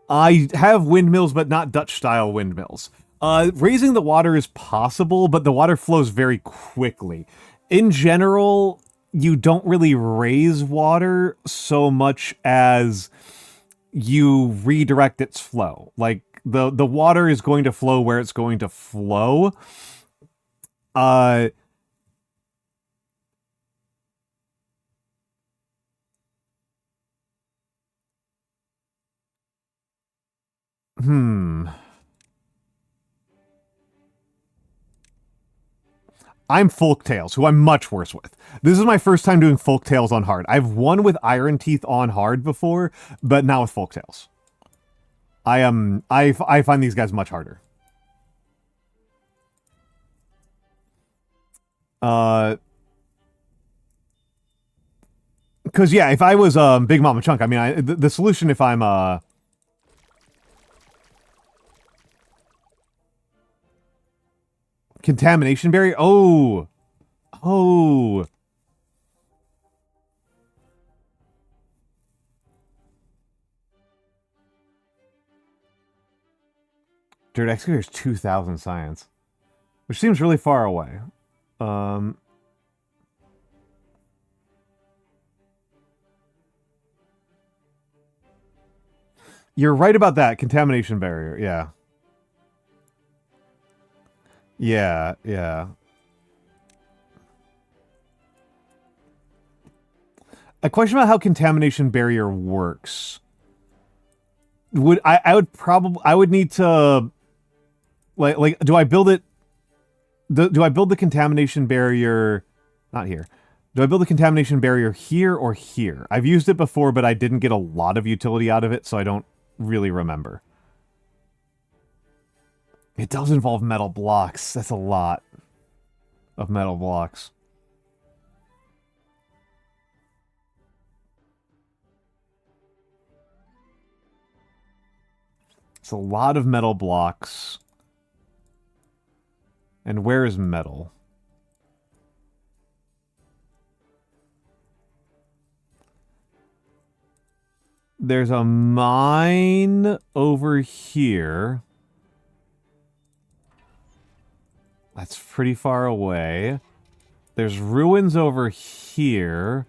I have windmills, but not Dutch-style windmills. Raising the water is possible, but the water flows very quickly. In general, you don't really raise water so much as you redirect its flow. Like, the water is going to flow where it's going to flow. I'm Folktails, who I'm much worse with. This is my first time doing Folktails on hard. I've won with Iron Teeth on hard before, but not with Folktails. I find these guys much harder. Because yeah, if I was Big Mama Chunk, I mean, the solution if I'm contamination barrier. Oh. Dirt excavator's 2,000 science, which seems really far away. You're right about that contamination barrier. Yeah. Yeah. A question about how contamination barrier works. I would probably I would need to like do I build it do I build the contamination barrier not here. Do I build the contamination barrier here or here? I've used it before, but I didn't get a lot of utility out of it, so I don't really remember. It does involve metal blocks. That's a lot of metal blocks. It's a lot of metal blocks. And where is metal? There's a mine over here. That's pretty far away. There's ruins over here.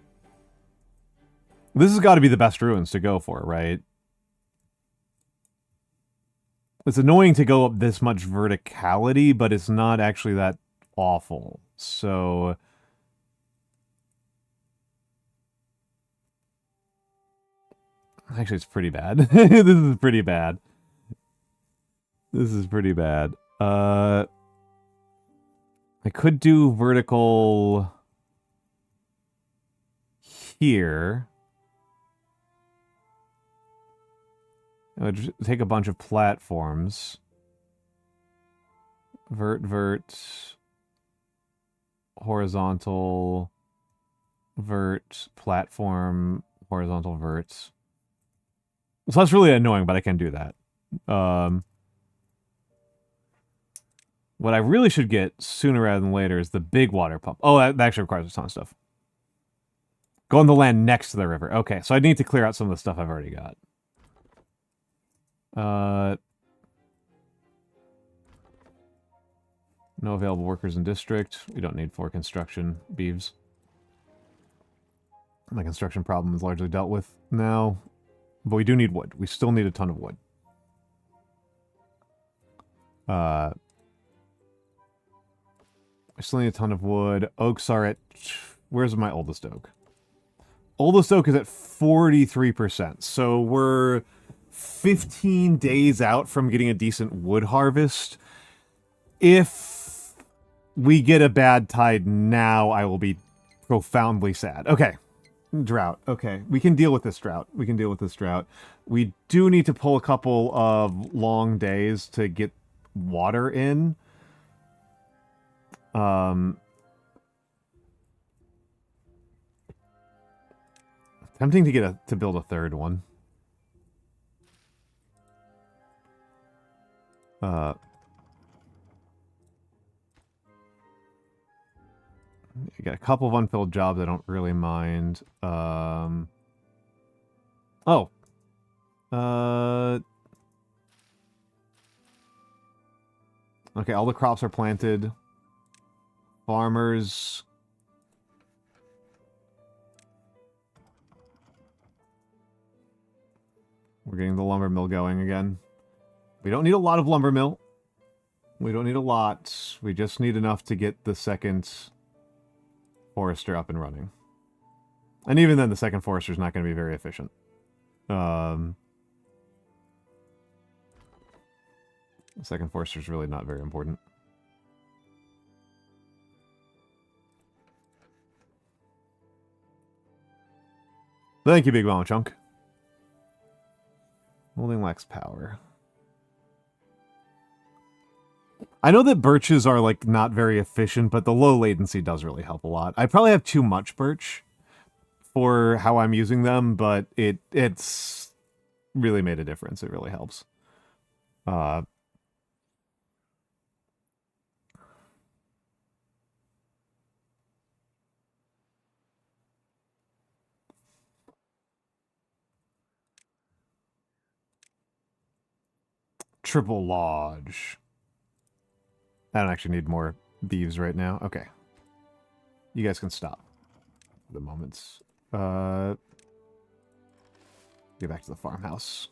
This has got to be the best ruins to go for, right? It's annoying to go up this much verticality, but it's not actually that awful. So... Actually, it's pretty bad. This is pretty bad. This is pretty bad. I could do vertical here. I would take a bunch of platforms. Vert, horizontal, vert, platform, horizontal, vert. So that's really annoying, but I can do that. What I really should get sooner rather than later is the big water pump. Oh, that actually requires a ton of stuff. Go on the land next to the river. Okay, so I need to clear out some of the stuff I've already got. No available workers in district. We don't need for construction, beeves. My construction problem is largely dealt with now. But we do need wood. We still need a ton of wood. I still need a ton of wood. Oaks are at... Where's my oldest oak? Oldest oak is at 43%. So we're 15 days out from getting a decent wood harvest. If we get a bad tide now, I will be profoundly sad. Okay. Drought. Okay. We can deal with this drought. We can deal with this drought. We do need to pull a couple of long days to get water in. Tempting to get to build a third one. You got a couple of unfilled jobs I don't really mind. Okay, all the crops are planted. Farmers. We're getting the lumber mill going again. We don't need a lot of lumber mill. We don't need a lot. We just need enough to get the second forester up and running. And even then, the second forester is not going to be very efficient. The second forester is really not very important. Thank you, Big Mama Chunk. Molding lacks power. I know that birches are, like, not very efficient, but the low latency does really help a lot. I probably have too much birch for how I'm using them, but it's really made a difference. It really helps. Triple Lodge. I don't actually need more beeves right now. Okay. You guys can stop for the moment. Get back to the farmhouse.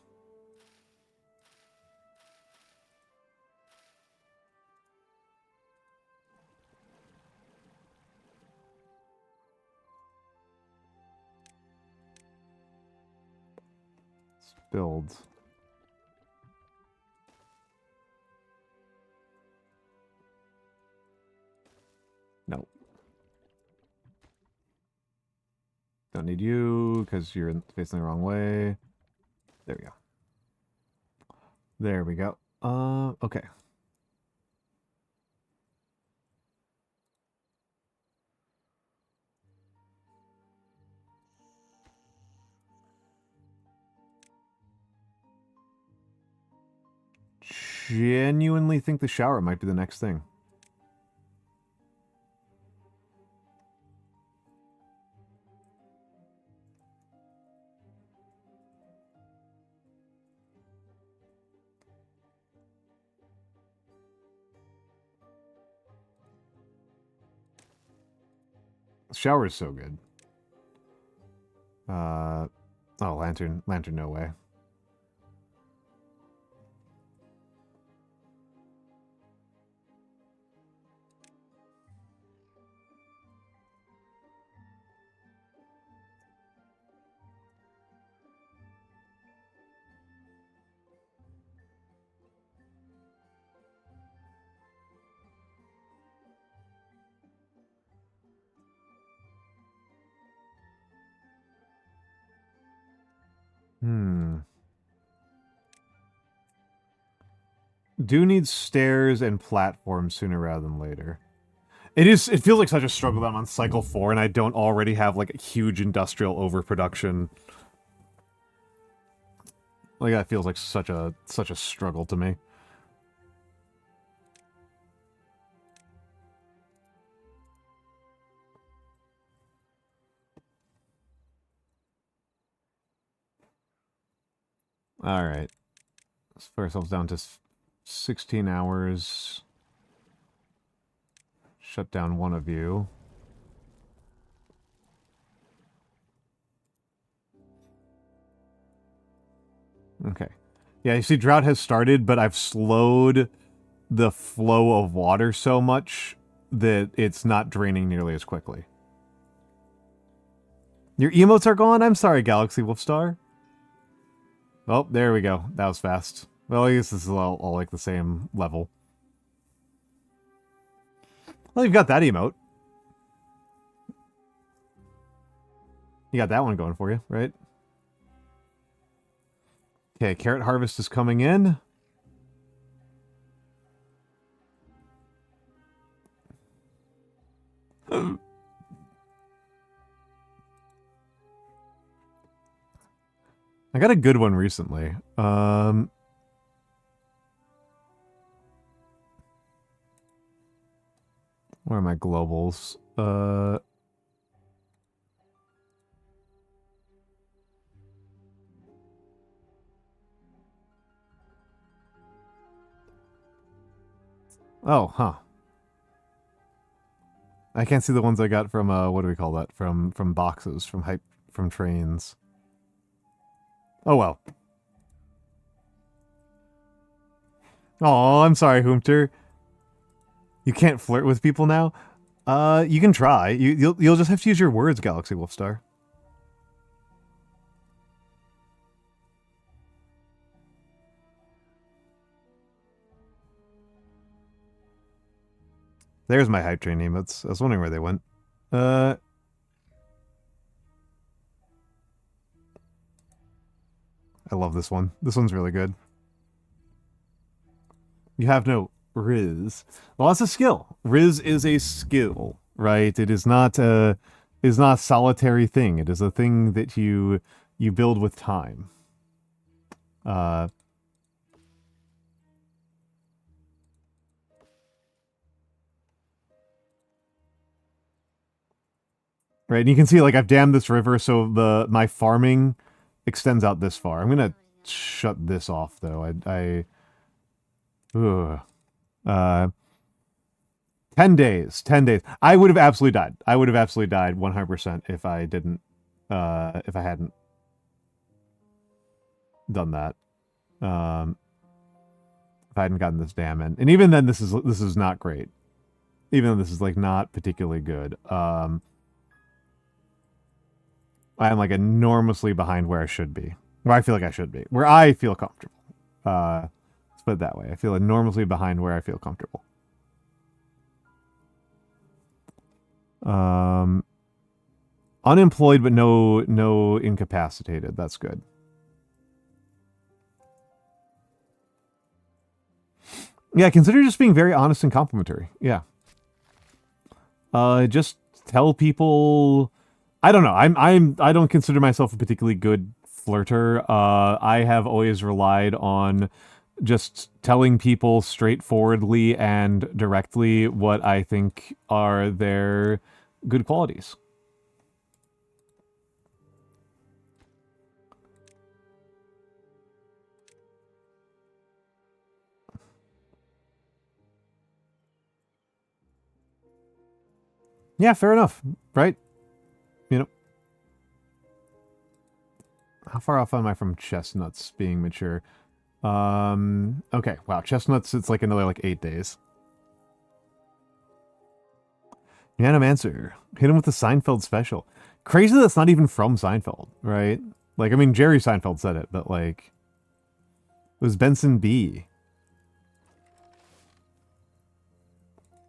Let's build No. Don't need you, because you're facing the wrong way. There we go. There we go. Okay. Genuinely think the shower might be the next thing. Shower is so good. Oh, lantern, no way. Do need stairs and platforms sooner rather than later. It feels like such a struggle that I'm on cycle 4 and I don't already have like a huge industrial overproduction. Like that feels like such a struggle to me. All right. Let's put ourselves down to 16 hours. Shut down one of you. Okay. Yeah, you see, drought has started, but I've slowed the flow of water so much that it's not draining nearly as quickly. Your emotes are gone? I'm sorry, Galaxy Wolfstar. Oh, there we go. That was fast. Well, I guess this is all like the same level. Well, you've got that emote. You got that one going for you, right? Okay, carrot harvest is coming in. I got a good one recently. Where are my globals? Oh, huh. I can't see the ones I got from what do we call that? From boxes, from trains. Oh well. Oh, I'm sorry, Hoomter. You can't flirt with people now? You can try. You'll just have to use your words, Galaxy Wolfstar. There's my hype train emotes. I was wondering where they went. I love this one. This one's really good. You have no Riz. Well, that's a skill. Riz is a skill, right? It is not a solitary thing. It is a thing that you build with time. Right, and you can see like I've dammed this river, so my farming extends out this far. I'm gonna shut this off though. Ugh. 10 days. 10 days. I would have absolutely died. I would have absolutely died 100% if I didn't, if I hadn't done that. If I hadn't gotten this dam in. And even then, this is not great. Even though this is, like, not particularly good. I am, like, enormously behind where I should be. Where I feel like I should be. Where I feel comfortable. Let's put it that way. I feel enormously behind where I feel comfortable. Um, unemployed, but no incapacitated. That's good. Yeah, consider just being very honest and complimentary. Yeah. Just tell people. I don't know. I don't consider myself a particularly good flirter. I have always relied on just telling people straightforwardly and directly what I think are their good qualities. Yeah, fair enough, right? You know, how far off am I from chestnuts being mature? Okay, wow, chestnuts, it's like another like 8 days. Animancer, hit him with the Seinfeld special. Crazy that's not even from Seinfeld, right? Like, I mean, Jerry Seinfeld said it, but like, it was Benson B.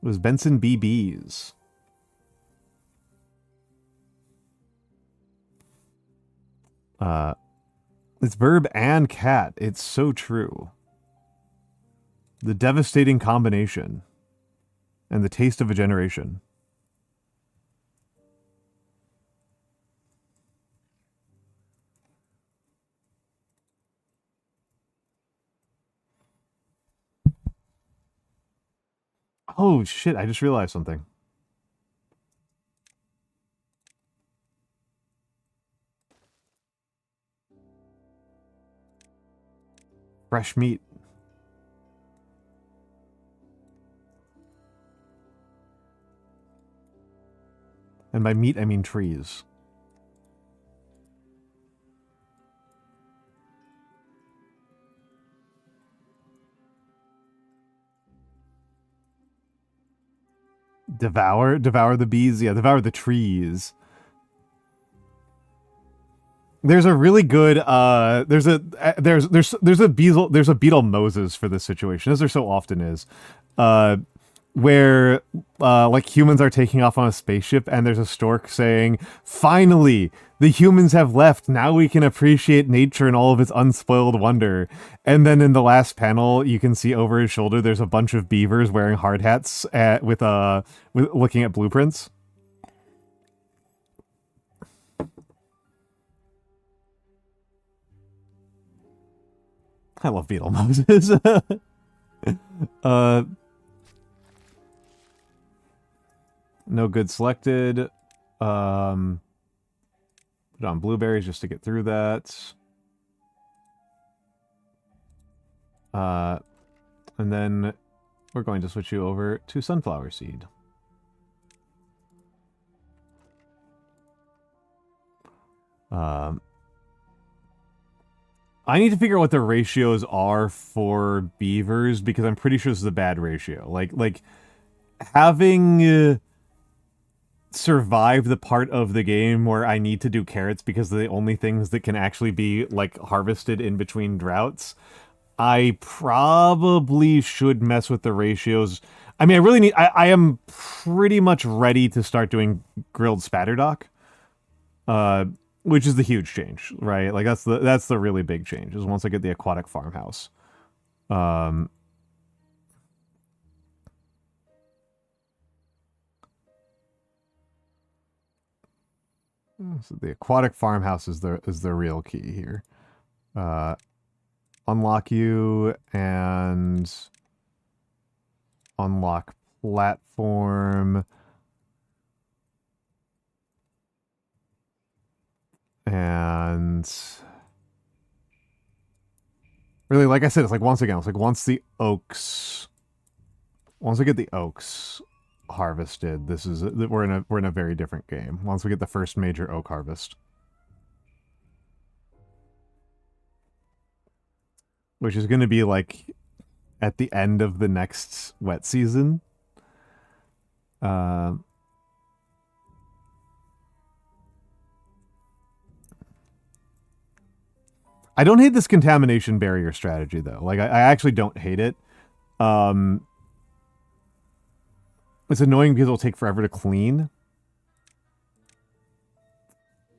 It was Benson BB's. It's verb and cat. It's so true. The devastating combination. And the taste of a generation. Oh shit, I just realized something. Fresh meat. And by meat, I mean trees. Devour the bees. Yeah, devour the trees. There's a really good there's a beetle Moses for this situation, as there so often is. Where like humans are taking off on a spaceship and there's a stork saying, "Finally, the humans have left. Now we can appreciate nature and all of its unspoiled wonder." And then in the last panel, you can see over his shoulder there's a bunch of beavers wearing hard hats with looking at blueprints. I love Beetle Moses. No good selected. Put on blueberries just to get through that. And then we're going to switch you over to sunflower seed. I need to figure out what the ratios are for beavers because I'm pretty sure this is a bad ratio. Like having survived the part of the game where I need to do carrots because they're the only things that can actually be like harvested in between droughts. I probably should mess with the ratios. I mean, I am pretty much ready to start doing grilled spatterdock. Which is the huge change, right? Like that's the really big change is once I get the aquatic farmhouse. So the aquatic farmhouse is the real key here. Unlock you and unlock platform. And really, like I said, it's like once again, it's like once I get the oaks harvested, we're in a very different game. Once we get the first major oak harvest, which is going to be like at the end of the next wet season. I don't hate this contamination barrier strategy though. Like I actually don't hate it. It's annoying because it'll take forever to clean.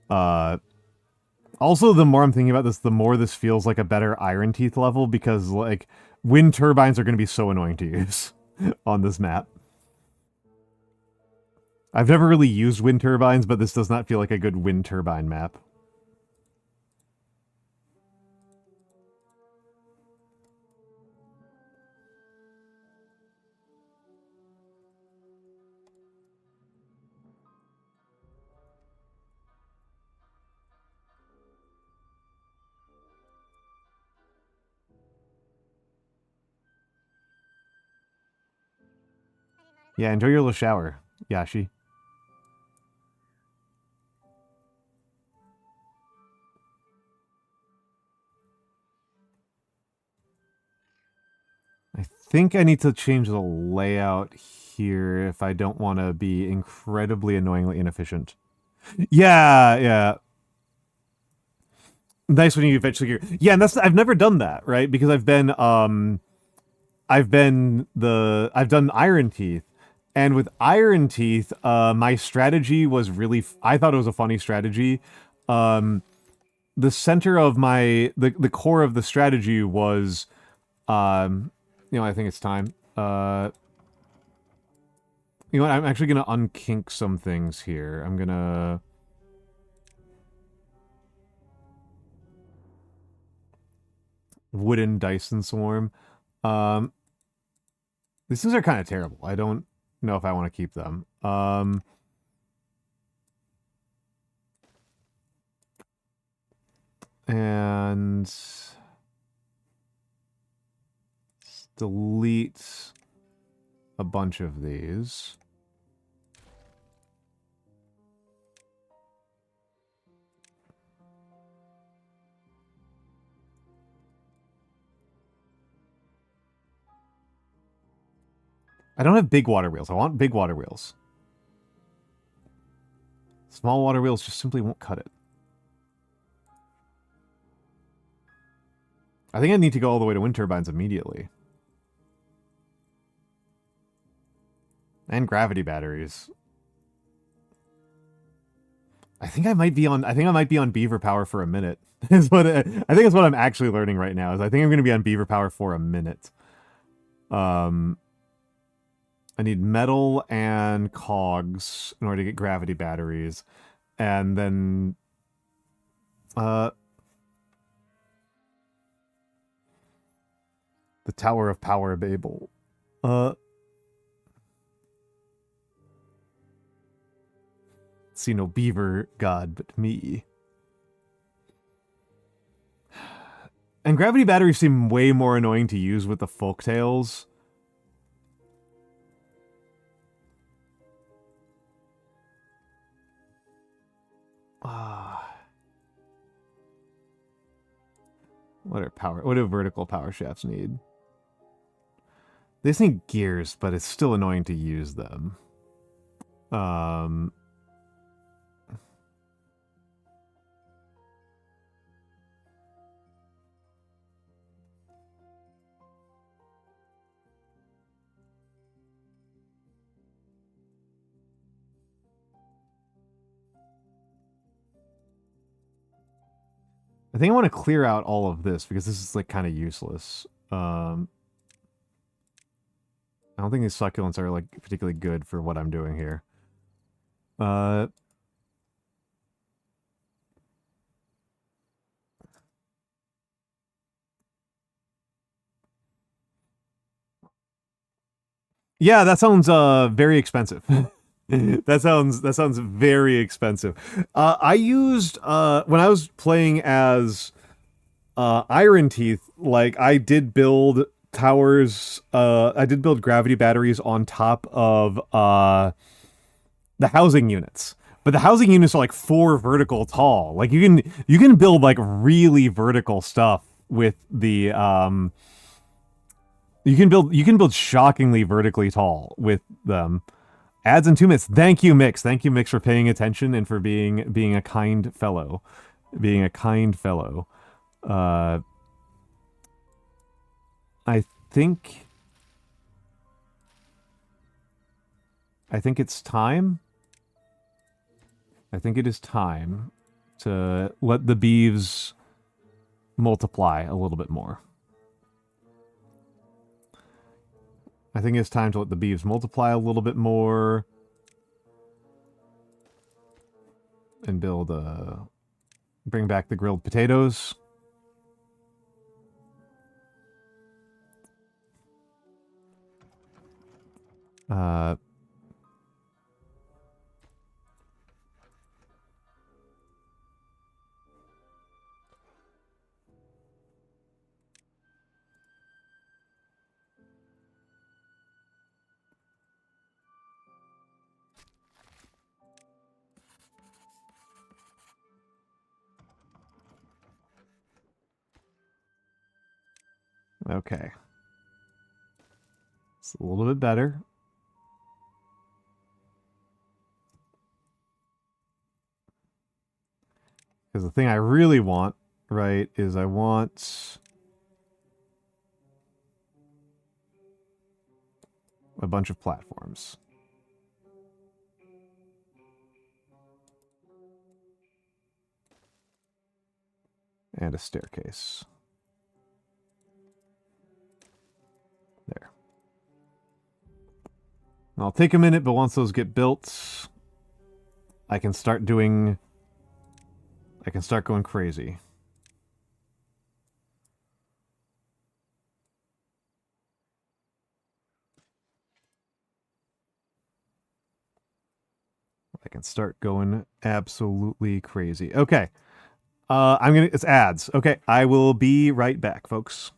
Also, the more I'm thinking about this, the more this feels like a better Iron Teeth level, because, like, wind turbines are going to be so annoying to use on this map. I've never really used wind turbines, but this does not feel like a good wind turbine map. Yeah, enjoy your little shower, Yashi. I think I need to change the layout here if I don't want to be incredibly annoyingly inefficient. Yeah, yeah. Nice when you eventually get... Yeah, and I've never done that, right? Because I've done Iron Teeth. And with Iron Teeth, my strategy was really I thought it was a funny strategy. The center of the core of the strategy was I think it's time. You know what? I'm actually gonna unkink some things here. I'm gonna wooden Dyson Swarm. These things are kind of terrible. I don't know if I want to keep them. And delete a bunch of these. I don't have big water wheels. I want big water wheels. Small water wheels just simply won't cut it. I think I need to go all the way to wind turbines immediately. And gravity batteries. I think I might be on beaver power for a minute. I think that's what I'm actually learning right now. Is I think I'm going to be on beaver power for a minute. I need metal and cogs in order to get gravity batteries, and then the Tower of Power Babel. See no beaver god but me. And gravity batteries seem way more annoying to use with the Folktails. What do vertical power shafts need? They just need gears, but it's still annoying to use them. I think I want to clear out all of this because this is like kind of useless. I don't think these succulents are like particularly good for what I'm doing here. Yeah, that sounds very expensive. That sounds very expensive. I used when I was playing as Iron Teeth, like I did build towers, I did build gravity batteries on top of the housing units. But the housing units are like 4 vertical tall. Like you can build like really vertical stuff with the you can build shockingly vertically tall with them. Ads in 2 minutes. Thank you, Mix. Thank you, Mix, for paying attention and for being a kind fellow. Being a kind fellow. I think it's time. I think it is time. to let the beeves multiply a little bit more. I think it's time to let the beeves multiply a little bit more. And build bring back the grilled potatoes. Okay. It's a little bit better. Because the thing I really want, right, is I want a bunch of platforms. And a staircase. There. I'll take a minute, but once those get built, I can start going crazy. I can start going absolutely crazy. Okay. It's ads. Okay, I will be right back, folks.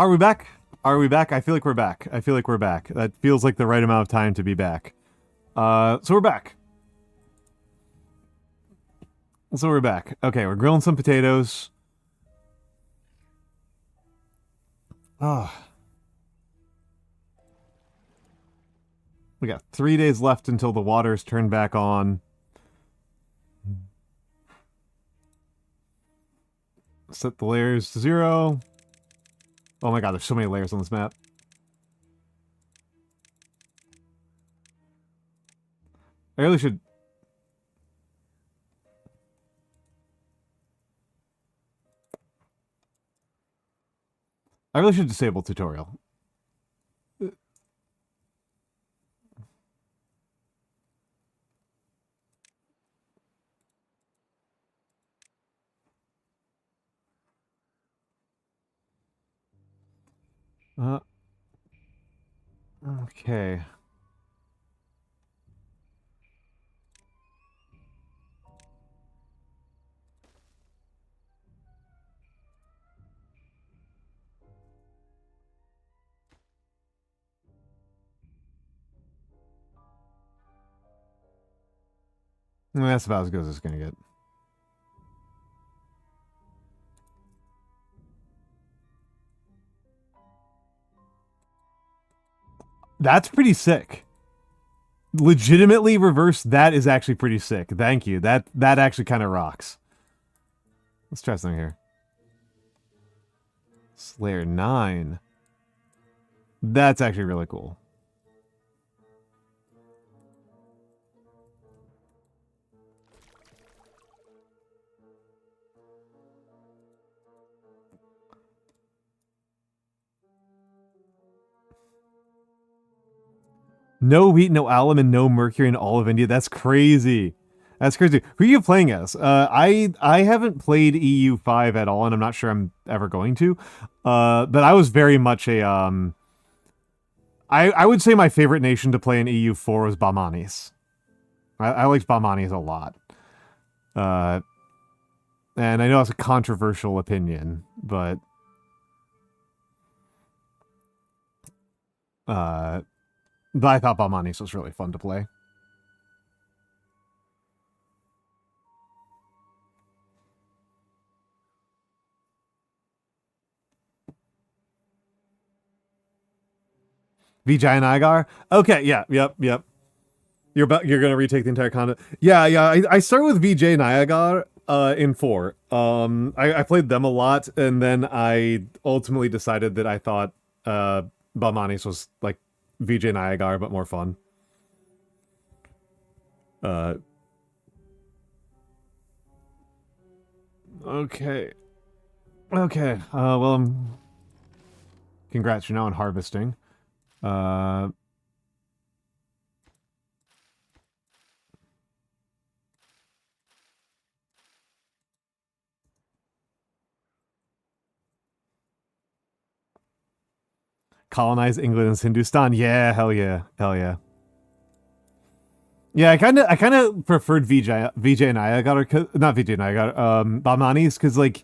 Are we back? Are we back? I feel like we're back. I feel like we're back. That feels like the right amount of time to be back. So we're back. So we're back. Okay, we're grilling some potatoes. Oh. We got 3 days left until the water's turned back on. Set the layers to 0. Oh my god, there's so many layers on this map. I really should... disable tutorial. Okay. That's about as good as it's gonna get. That's pretty sick. Legitimately reverse, that is actually pretty sick. Thank you. That actually kind of rocks. Let's try something here. Slayer 9. That's actually really cool. No wheat, no alum, and no mercury in all of India. That's crazy. That's crazy. Who are you playing as? I haven't played EU5 at all, and I'm not sure I'm ever going to. But I was very much a I would say my favorite nation to play in EU4 was Bamanis. I liked Bamanis a lot. And I know it's a controversial opinion, but I thought Bamanis was really fun to play. Vijay and Igar? Okay, yeah, yep. You're gonna retake the entire content. Yeah. I started with VJ and Igar in 4. I played them a lot, and then I ultimately decided that I thought Balmanis was like VJ and Igar, but more fun. Okay. Okay. Well, congrats, you're now on harvesting. Colonize England and Hindustan. Yeah, hell yeah. Hell yeah. Yeah, I kind of preferred VJ and Iyengar, not VJ and Iyengar, Balmanis, because like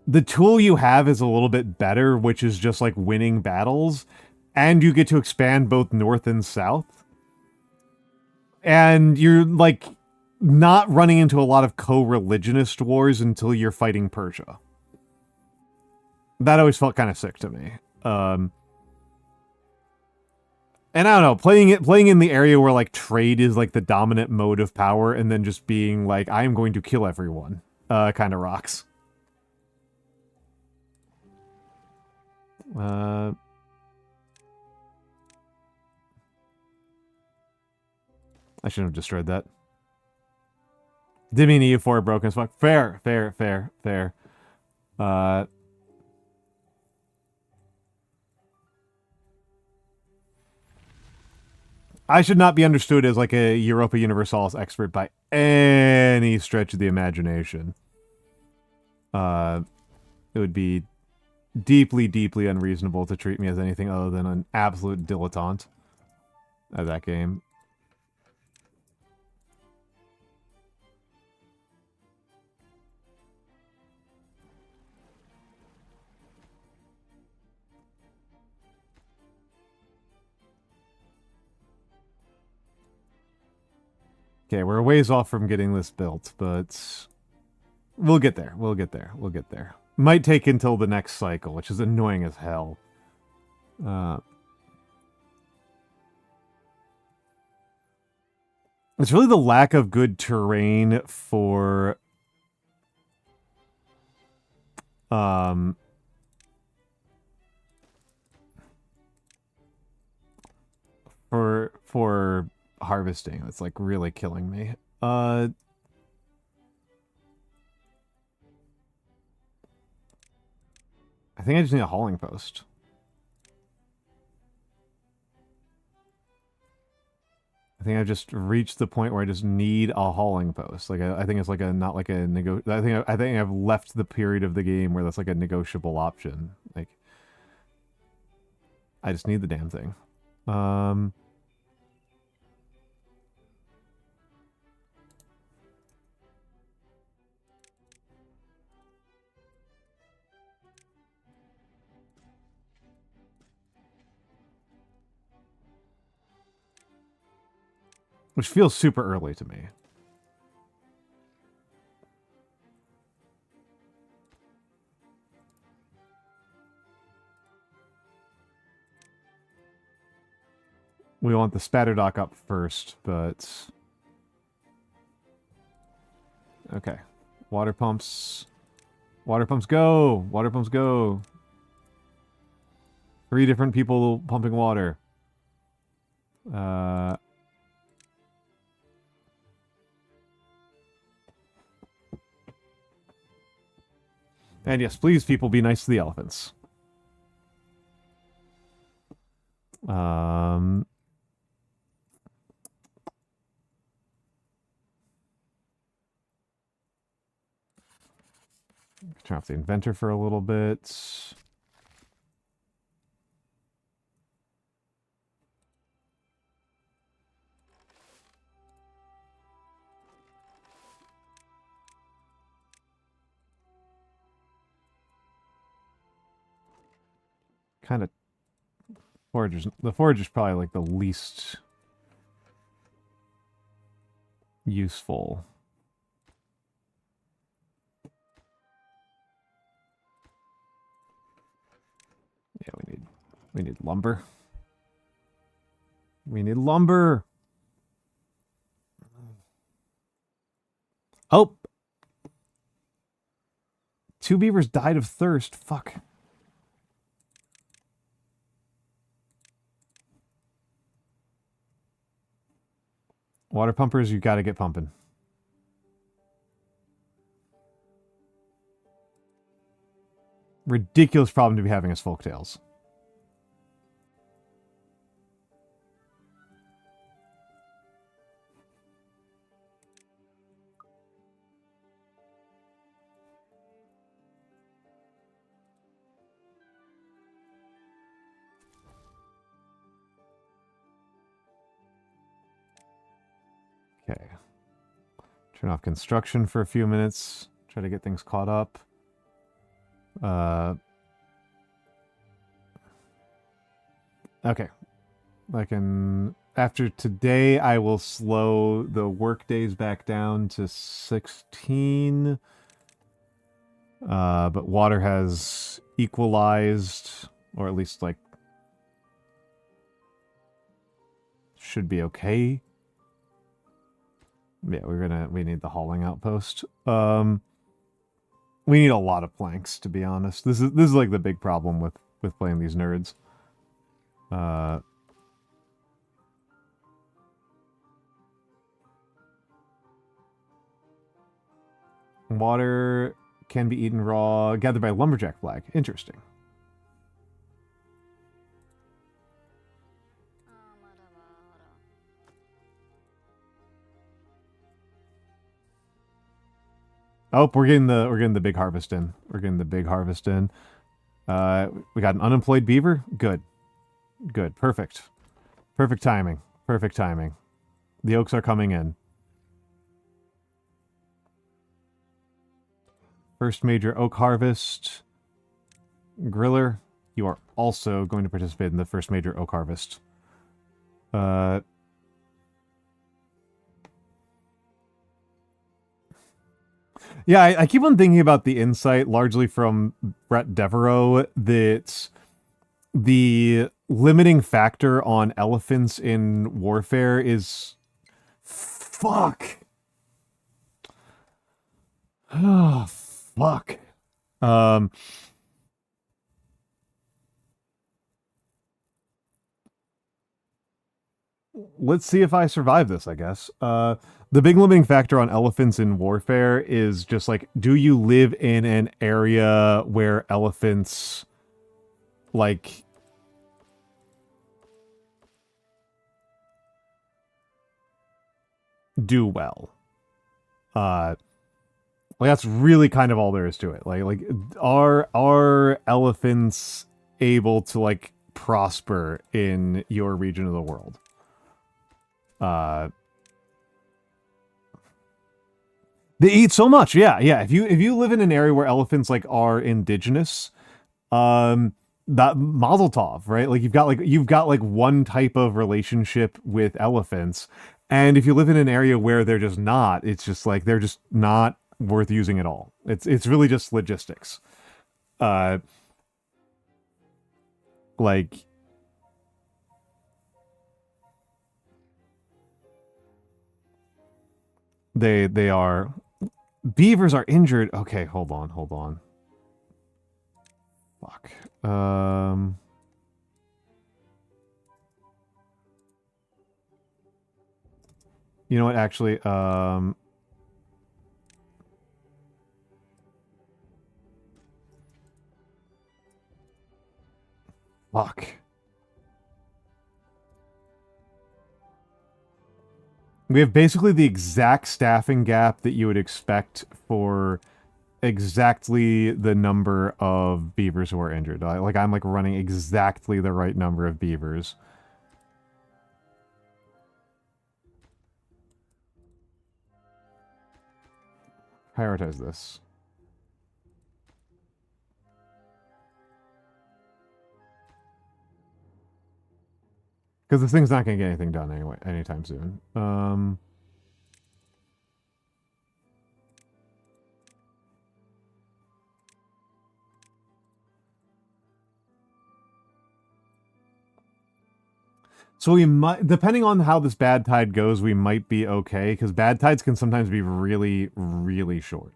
the tool you have is a little bit better, which is just like winning battles, and you get to expand both north and south, and you're like not running into a lot of co-religionist wars until you're fighting Persia. That always felt kind of sick to me. And I don't know, playing in the area where like trade is like the dominant mode of power, and then just being like, I am going to kill everyone, kind of rocks. I shouldn't have destroyed that. Did mean EU4 broken as fuck. Fair. I should not be understood as like a Europa Universalis expert by any stretch of the imagination. It would be deeply unreasonable to treat me as anything other than an absolute dilettante at that game. Okay, we're a ways off from getting this built, but we'll get there. We'll get there. We'll get there. Might take until the next cycle, which is annoying as hell. It's really the lack of good terrain for for harvesting that's like really killing me. I think I just need a hauling post. I think I've just reached the point where I just need a hauling post. Like I think it's like a not like a I think I've left the period of the game where that's like a negotiable option. Like I just need the damn thing. Which feels super early to me. We want the spatter dock up first, but... Okay. Water pumps. Water pumps go! Water pumps go! 3 different people pumping water. And yes, please, people, be nice to the elephants. Turn off the inventor for a little bit. Kind of foragers. The forage is probably like the least useful. Yeah, we need lumber. We need lumber. Oh, 2 beavers died of thirst. Fuck. Water pumpers, you gotta get pumping. Ridiculous problem to be having as Folktails. Okay. Turn off construction for a few minutes. Try to get things caught up. Okay. After today, I will slow the work days back down to 16. But water has equalized, or at least, like, should be okay. Yeah, we need the hauling outpost. We need a lot of planks, to be honest. This is like the big problem with playing these nerds. Water can be eaten raw, gathered by lumberjack flag. Interesting. Oh, we're getting the big harvest in. We're getting the big harvest in. We got an unemployed beaver. Good. Good. Perfect. Perfect timing. Perfect timing. The oaks are coming in. First major oak harvest. Griller, you are also going to participate in the first major oak harvest. Yeah, I keep on thinking about the insight, largely from Brett Devereaux, that the limiting factor on elephants in warfare is fuck. Oh, fuck. Um, let's see if I survive this, I guess. The big limiting factor on elephants in warfare is just like, do you live in an area where elephants like do well? Uh, like that's really kind of all there is to it. Like are elephants able to like prosper in your region of the world? Uh, they eat so much. Yeah, yeah. If you live in an area where elephants like are indigenous, um, that Mazel Tov, right? Like you've got like one type of relationship with elephants, and if you live in an area where they're just not, it's just like they're just not worth using at all. It's really just logistics. Uh, like they are beavers are injured. Okay, hold on. Fuck. You know what? Actually, fuck. We have basically the exact staffing gap that you would expect for exactly the number of beavers who are injured. Like I'm like running exactly the right number of beavers. Prioritize this. Because this thing's not going to get anything done anyway anytime soon. So we might, depending on how this bad tide goes, we might be okay, because bad tides can sometimes be really, really short.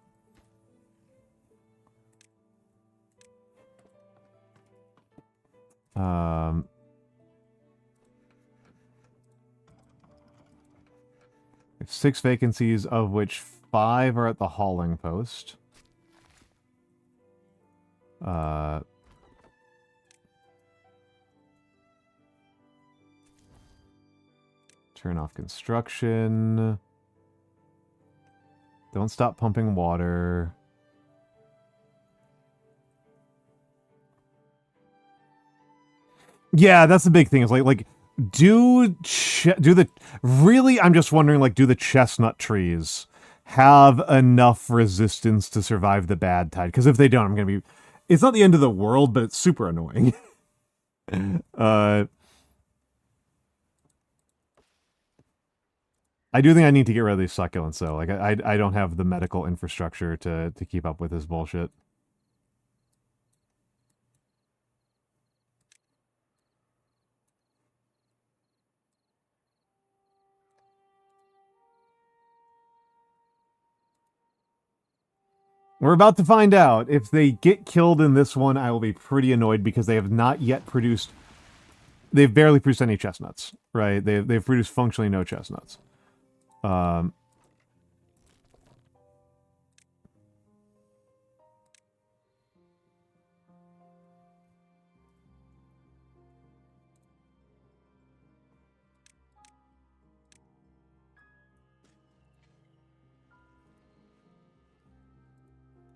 Um, 6 vacancies, of which 5 are at the hauling post. Uh, turn off construction. Don't stop pumping water. Yeah, that's the big thing. Is like do the really? I'm just wondering, like, do the chestnut trees have enough resistance to survive the bad tide? Because if they don't, I'm gonna be. It's not the end of the world, but it's super annoying. uh, I do think I need to get rid of these succulents, though. Like, I don't have the medical infrastructure to keep up with this bullshit. We're about to find out. If they get killed in this one, I will be pretty annoyed because they have not yet produced. They've barely produced any chestnuts, right? They've produced functionally no chestnuts. Um,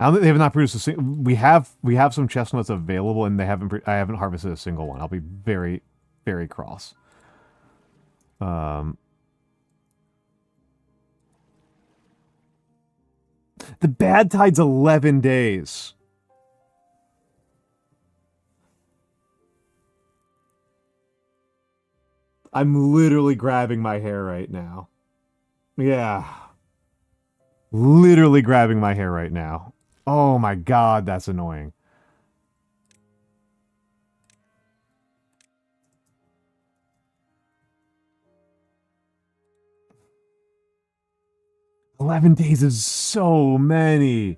I don't think they have not produced a single. We have some chestnuts available, and they haven't. I haven't harvested a single one. I'll be very, very cross. Um, the bad tide's 11 days. I'm literally grabbing my hair right now. Yeah. literally grabbing my hair right now. Oh my god, that's annoying. $11 is so many.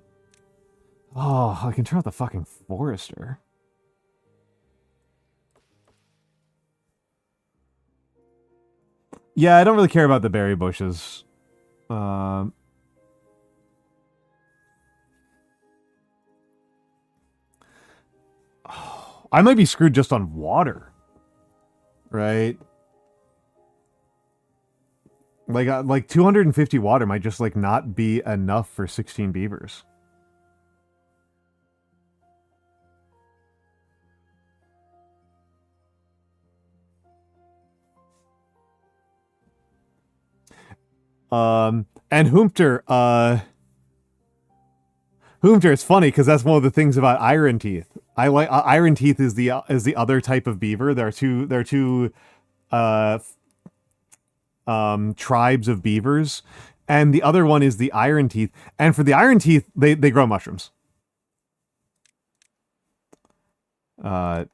Oh, I can turn off the fucking forester. Yeah, I don't really care about the berry bushes. I might be screwed just on water. Right? Like 250 water might just like not be enough for 16 beavers. And Hoomter is funny because that's one of the things about Iron Teeth. I like Iron Teeth is the other type of beaver. There are two uh tribes of beavers, and the other one is the Iron Teeth. And for the Iron Teeth, they grow mushrooms. Uh,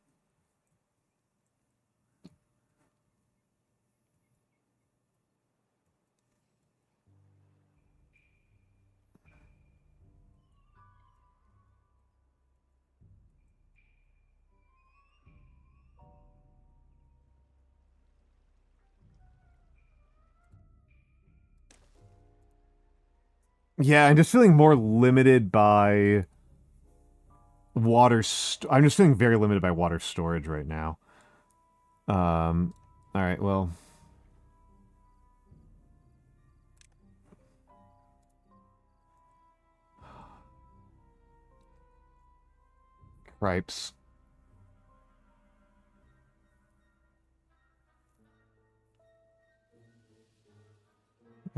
yeah, I'm just feeling more limited by I'm just feeling very limited by water storage right now. All right, well. Cripes.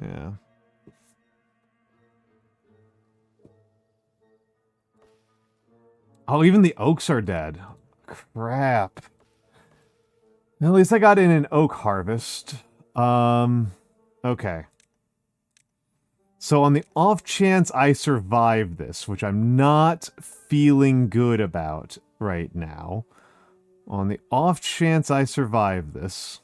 Yeah. Oh, even the oaks are dead. Crap. At least I got in an oak harvest. Okay. So on the off chance I survive this, which I'm not feeling good about right now, on the off chance I survive this,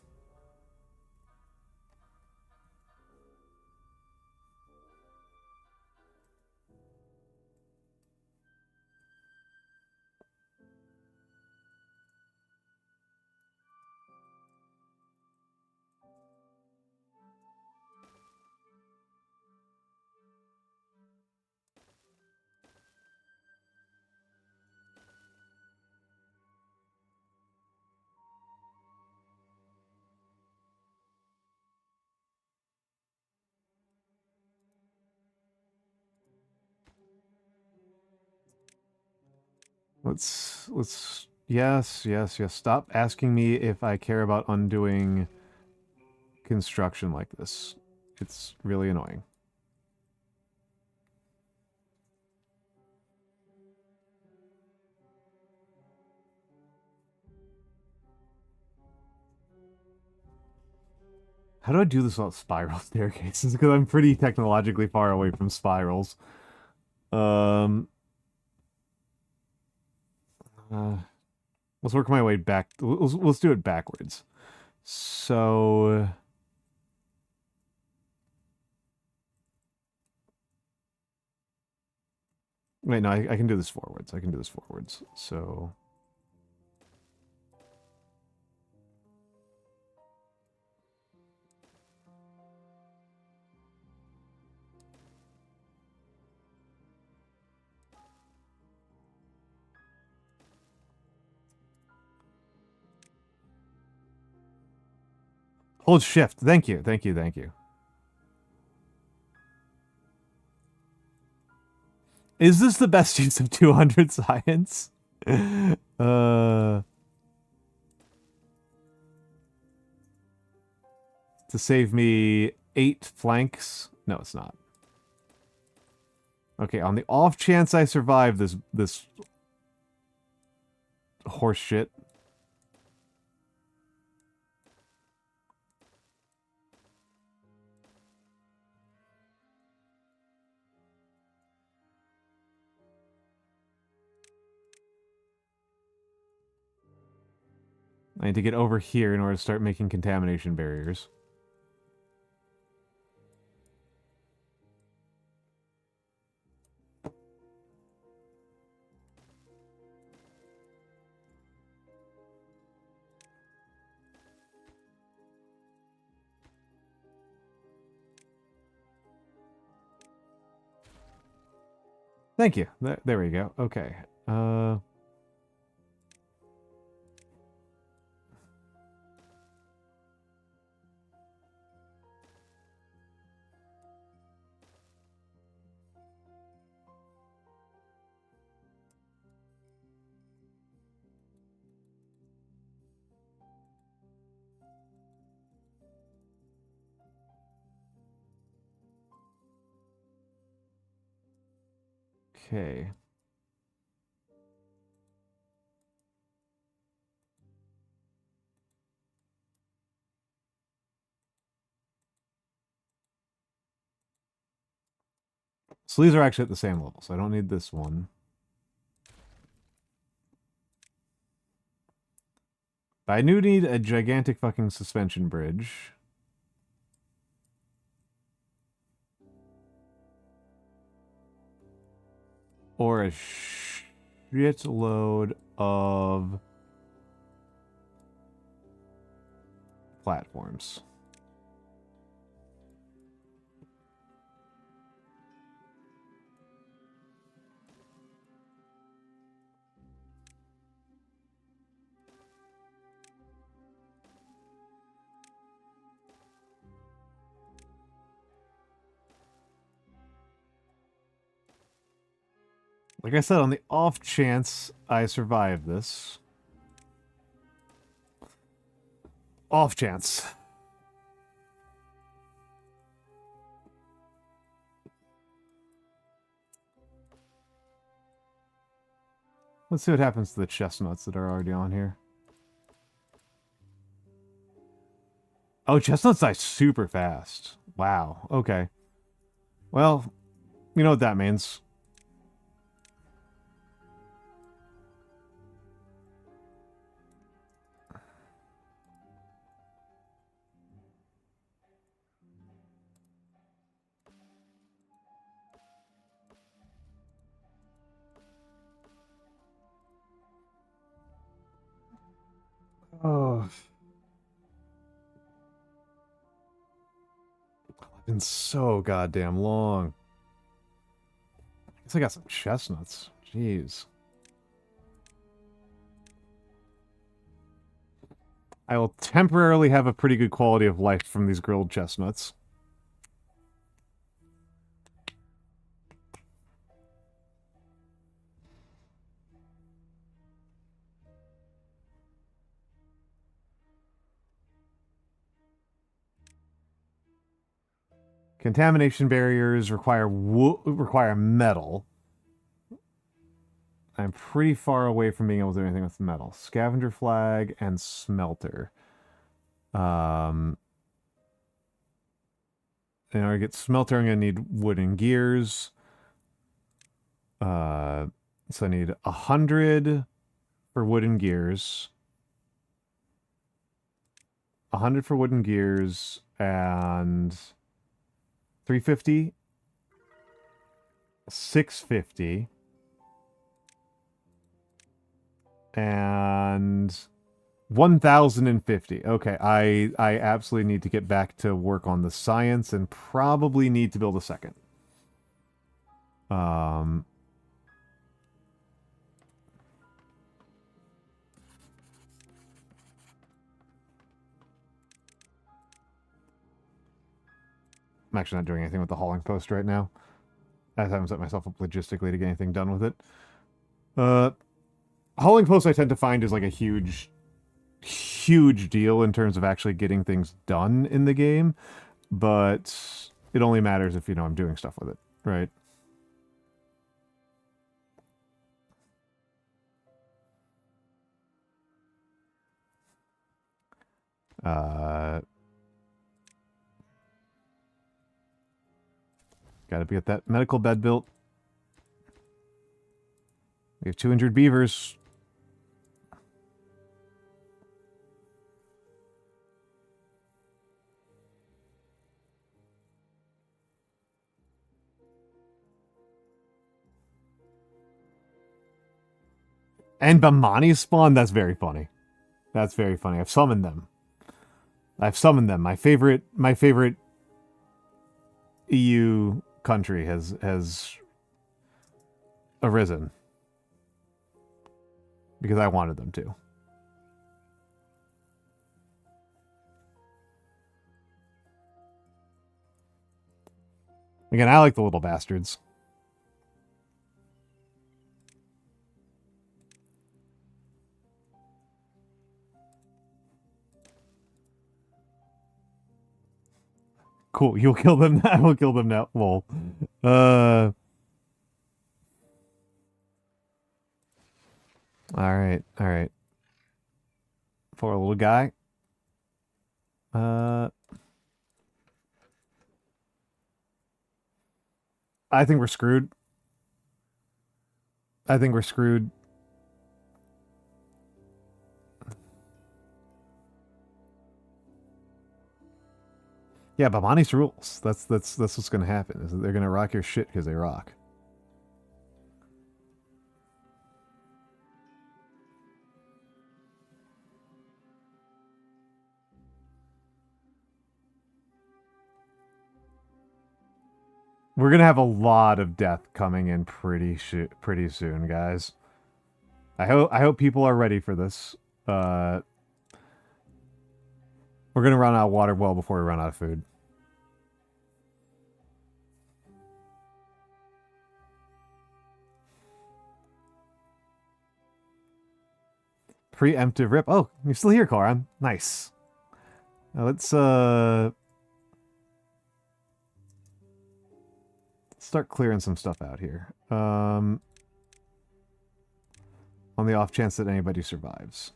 yes. Stop asking me if I care about undoing construction like this. It's really annoying. How do I do this without spiral staircases? Because I'm pretty technologically far away from spirals. Um, let's work my way back. Let's do it backwards. So, wait, no, I can do this forwards. I can do this forwards. So, hold shift. Thank you. Is this the best use of 200 science? To save me 8 flanks? No, it's not. Okay, on the off chance I survive this horse shit. I need to get over here in order to start making contamination barriers. Thank you. There we go. Okay. Okay. So these are actually at the same level, so I don't need this one. But I do need a gigantic fucking suspension bridge. Or a shitload of platforms. Like I said, on the off chance I survive this. Off chance. Let's see what happens to the chestnuts that are already on here. Oh, chestnuts die super fast. Wow. Okay. Well, you know what that means. Oh. It's been so goddamn long. I guess I got some chestnuts. Jeez. I will temporarily have a pretty good quality of life from these grilled chestnuts. Contamination barriers require metal. I'm pretty far away from being able to do anything with metal. Scavenger flag and smelter. In order to get smelter, I'm going to need wooden gears. So I need 100 for wooden gears. 100 for wooden gears and 350, 650, and 1050. Okay, I absolutely need to get back to work on the science and probably need to build a second. I'm actually not doing anything with the hauling post right now. I haven't set myself up logistically to get anything done with it. Hauling post I tend to find is like a huge deal in terms of actually getting things done in the game, but it only matters if, you know, I'm doing stuff with it, right? Gotta get that medical bed built. We have 200 beavers. And Bamani spawn, that's very funny. That's very funny. I've summoned them. My favorite EU country has arisen. Because I wanted them to. Again, I like the little bastards. Cool, you'll kill them. I will kill them now. Lol. Alright, alright. Poor little guy. I think we're screwed. I think we're screwed. Yeah, Babani's rules. That's what's gonna happen. Is that they're gonna rock your shit because they rock. We're gonna have a lot of death coming in pretty soon, guys. I hope people are ready for this. We're gonna run out of water well before we run out of food. Preemptive rip. Oh, you're still here, Koran. Nice. Now let's start clearing some stuff out here. On the off chance that anybody survives.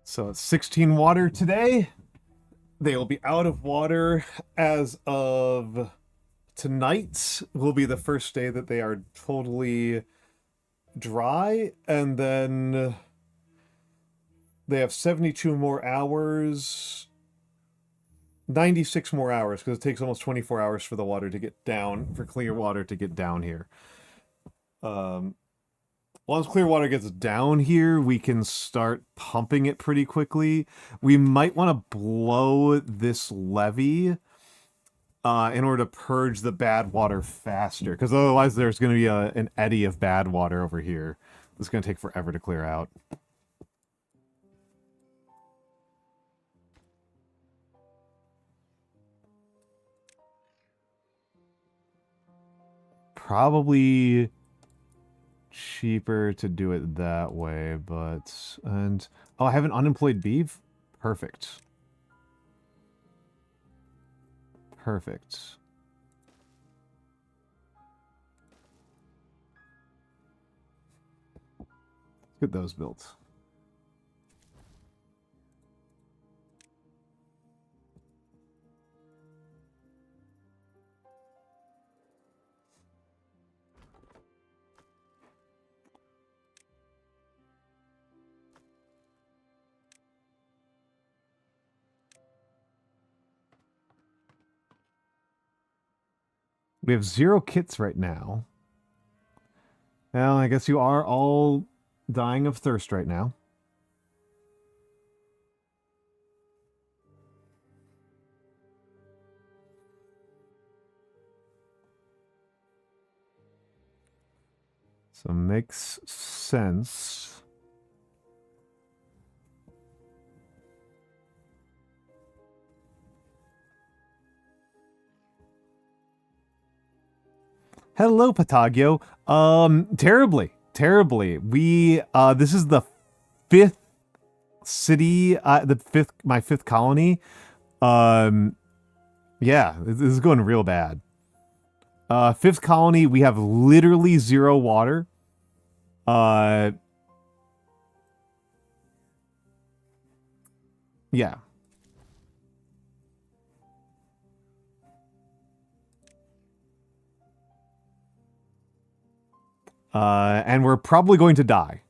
So it's 16 water today. They will be out of water as of tonight. Will be the first day that they are totally dry, and then they have 72 more hours, 96 more hours, because it takes almost 24 hours for the water to get down, for clear water to get down here. Once clear water gets down here, we can start pumping it pretty quickly. We might want to blow this levee in order to purge the bad water faster, because otherwise there's going to be an eddy of bad water over here. It's going to take forever to clear out. Probably cheaper to do it that way, but... And... Oh, I have an unemployed beef? Perfect. Perfect. Let's get those built. We have 0 kits right now. Well, I guess you are all dying of thirst right now. So makes sense. Hello, Patagio. Terribly. We, this is the fifth city, my fifth colony. Um, yeah, this is going real bad. Fifth colony, we have literally zero water. Yeah. And we're probably going to die.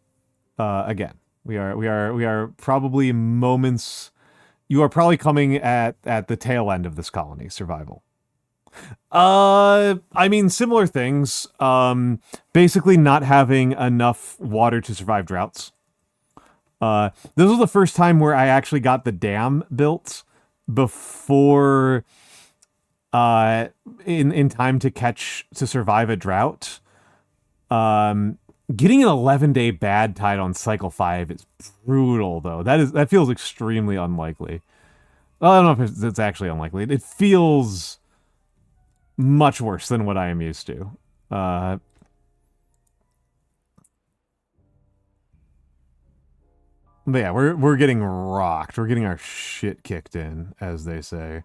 Again. We are probably moments. You are probably coming at the tail end of this colony survival. I mean, similar things. Basically not having enough water to survive droughts. This was the first time where I actually got the dam built before, in time to survive a drought. Getting an 11-day bad tide on cycle 5 is brutal, though. That feels extremely unlikely. Well, I don't know if it's actually unlikely. It feels much worse than what I am used to. But yeah, we're getting rocked. We're getting our shit kicked in, as they say.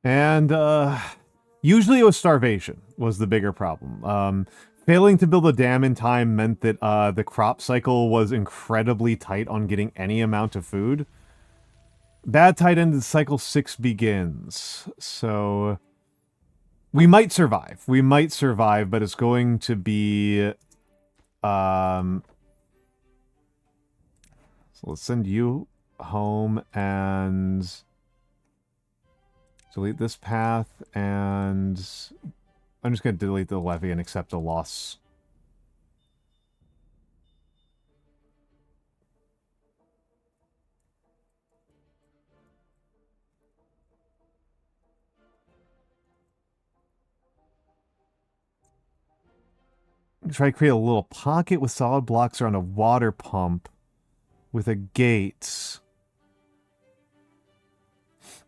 And usually it was starvation was the bigger problem. Failing to build a dam in time meant that the crop cycle was incredibly tight on getting any amount of food. Bad tide ended, cycle 6 begins. So we might survive. We might survive, but it's going to be so let's send you home and delete this path, and I'm just going to delete the levy and accept a loss. Try to create a little pocket with solid blocks around a water pump with a gate.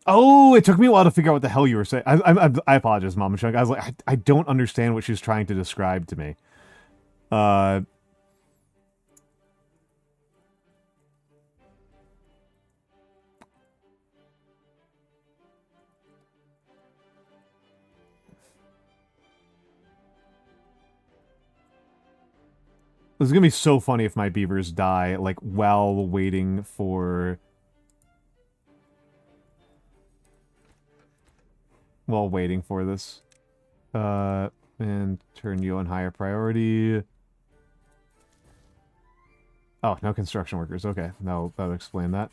Oh, it took me a while to figure out what the hell you were saying. I apologize, Mama Chunk. I was like, I don't understand what she's trying to describe to me. This is gonna be so funny if my beavers die, like, while waiting for... While waiting for this. And turn you on higher priority. Oh, no construction workers. Okay, that'll explain that.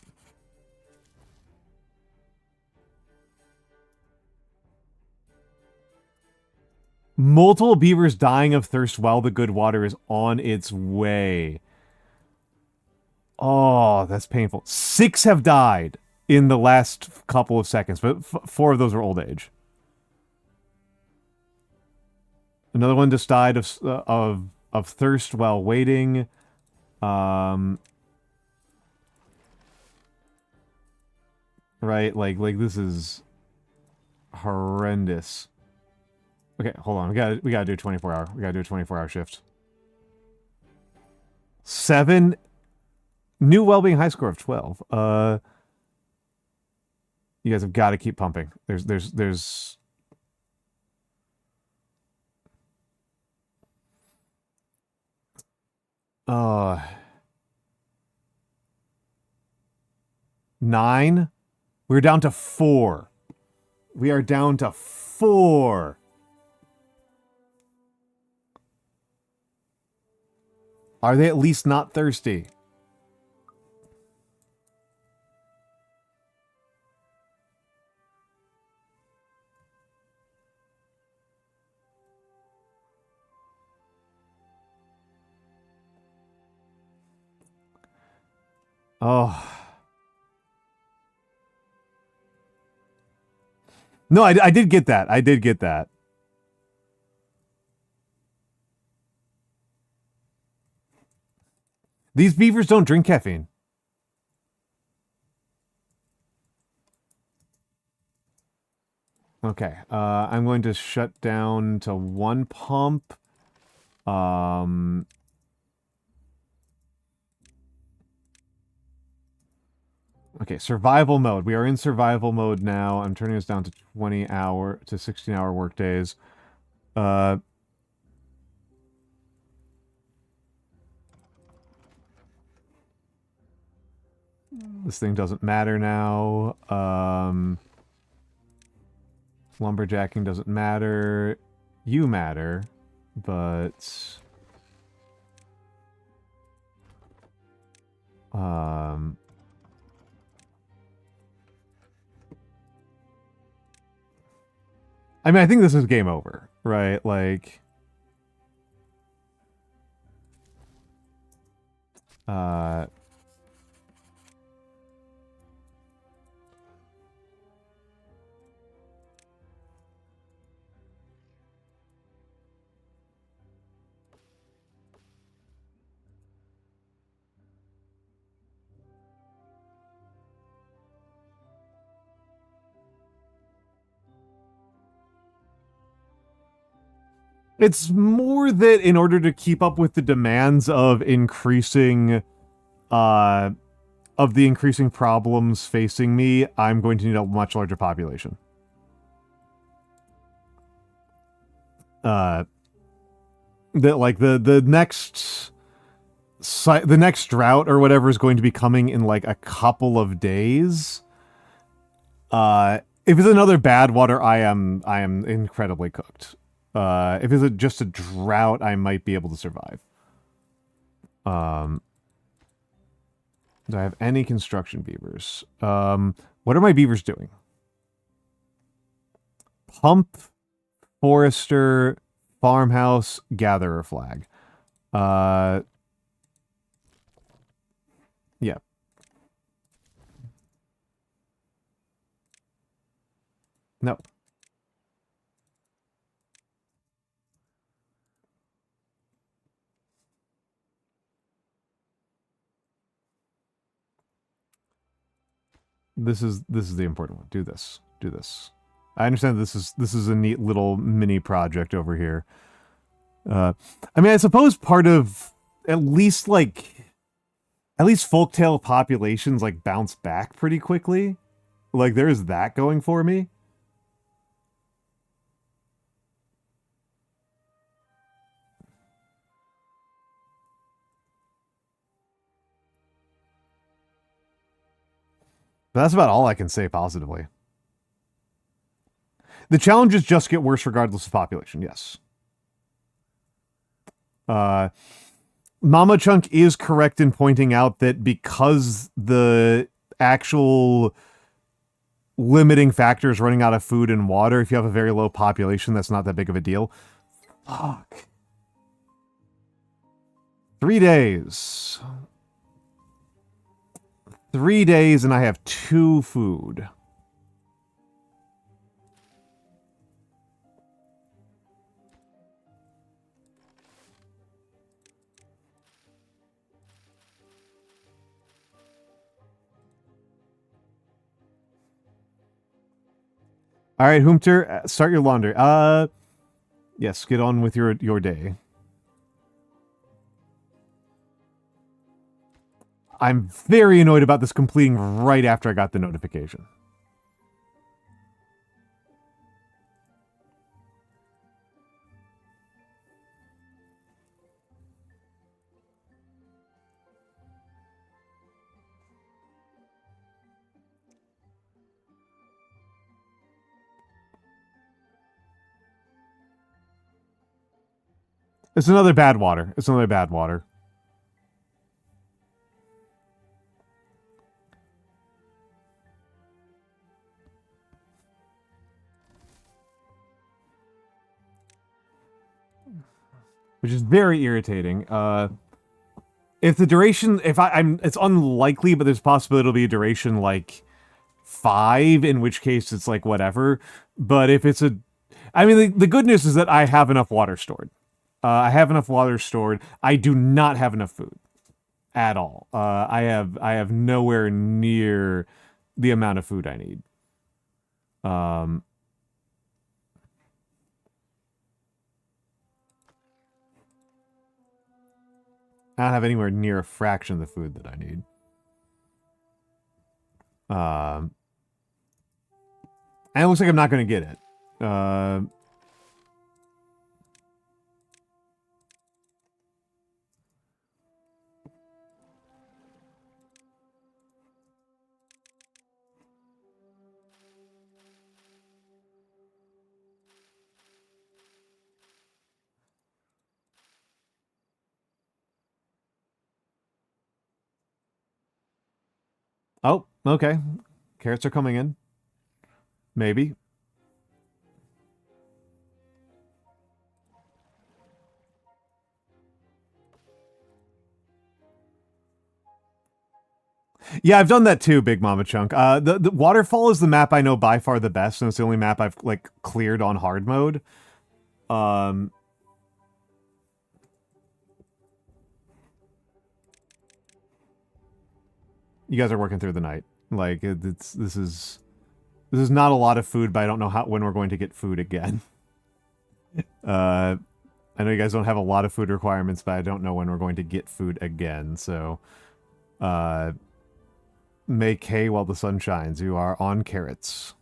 Multiple beavers dying of thirst while the good water is on its way. Oh, that's painful. 6 have died in the last couple of seconds, but 4 of those were old age. Another one just died of thirst while waiting. Right, like this is horrendous. Okay, hold on. We gotta do a 24-hour. We gotta do a 24-hour shift. 7 new well-being high score of 12. You guys have got to keep pumping. There's 9. We're down to 4. We are down to 4. Are they at least not thirsty? Oh. No, I did get that. I did get that. These beavers don't drink caffeine. Okay. I'm going to shut down to one pump. Okay, survival mode. We are in survival mode now. I'm turning us down to 16-hour work days. This thing doesn't matter now. Lumberjacking doesn't matter. You matter, but I mean, I think this is game over, right? Like, it's more that in order to keep up with the demands of increasing, of the increasing problems facing me, I'm going to need a much larger population. That like the next drought or whatever is going to be coming in like a couple of days. If it's another bad water, I am incredibly cooked. If it's just a drought, I might be able to survive. Do I have any construction beavers? What are my beavers doing? Pump, forester, farmhouse, gatherer flag. Yeah. No. This is the important one. Do this. Do this. I understand this is a neat little mini project over here. I mean, I suppose part of at least folktale populations like bounce back pretty quickly. Like there is that going for me. But that's about all I can say positively. The challenges just get worse regardless of population, yes. Mama Chunk is correct in pointing out that because the actual limiting factor is running out of food and water, if you have a very low population, that's not that big of a deal. Fuck. 3 days. 3 days and I have 2 food. All right, Hoomter, start your laundry. Yes, get on with your day. I'm very annoyed about this completing right after I got the notification. It's another bad water. It's another bad water. Which is very irritating. If the duration, if I'm, it's unlikely, but there's a possibility it'll be a duration like 5, in which case it's like whatever. But if it's a, I mean, the good news is that I have enough water stored. I have enough water stored. I do not have enough food at all. I have nowhere near the amount of food I need. Um, I don't have anywhere near a fraction of the food that I need. Um, and it looks like I'm not going to get it. Oh, okay. Carrots are coming in. Maybe. Yeah, I've done that too, Big Mama Chunk. The Waterfall is the map I know by far the best, and it's the only map I've like cleared on hard mode. Um, you guys are working through the night. Like it's this is not a lot of food, but I don't know how when we're going to get food again. Uh, I know you guys don't have a lot of food requirements, but I don't know when we're going to get food again. So, uh, make hay while the sun shines. You are on carrots.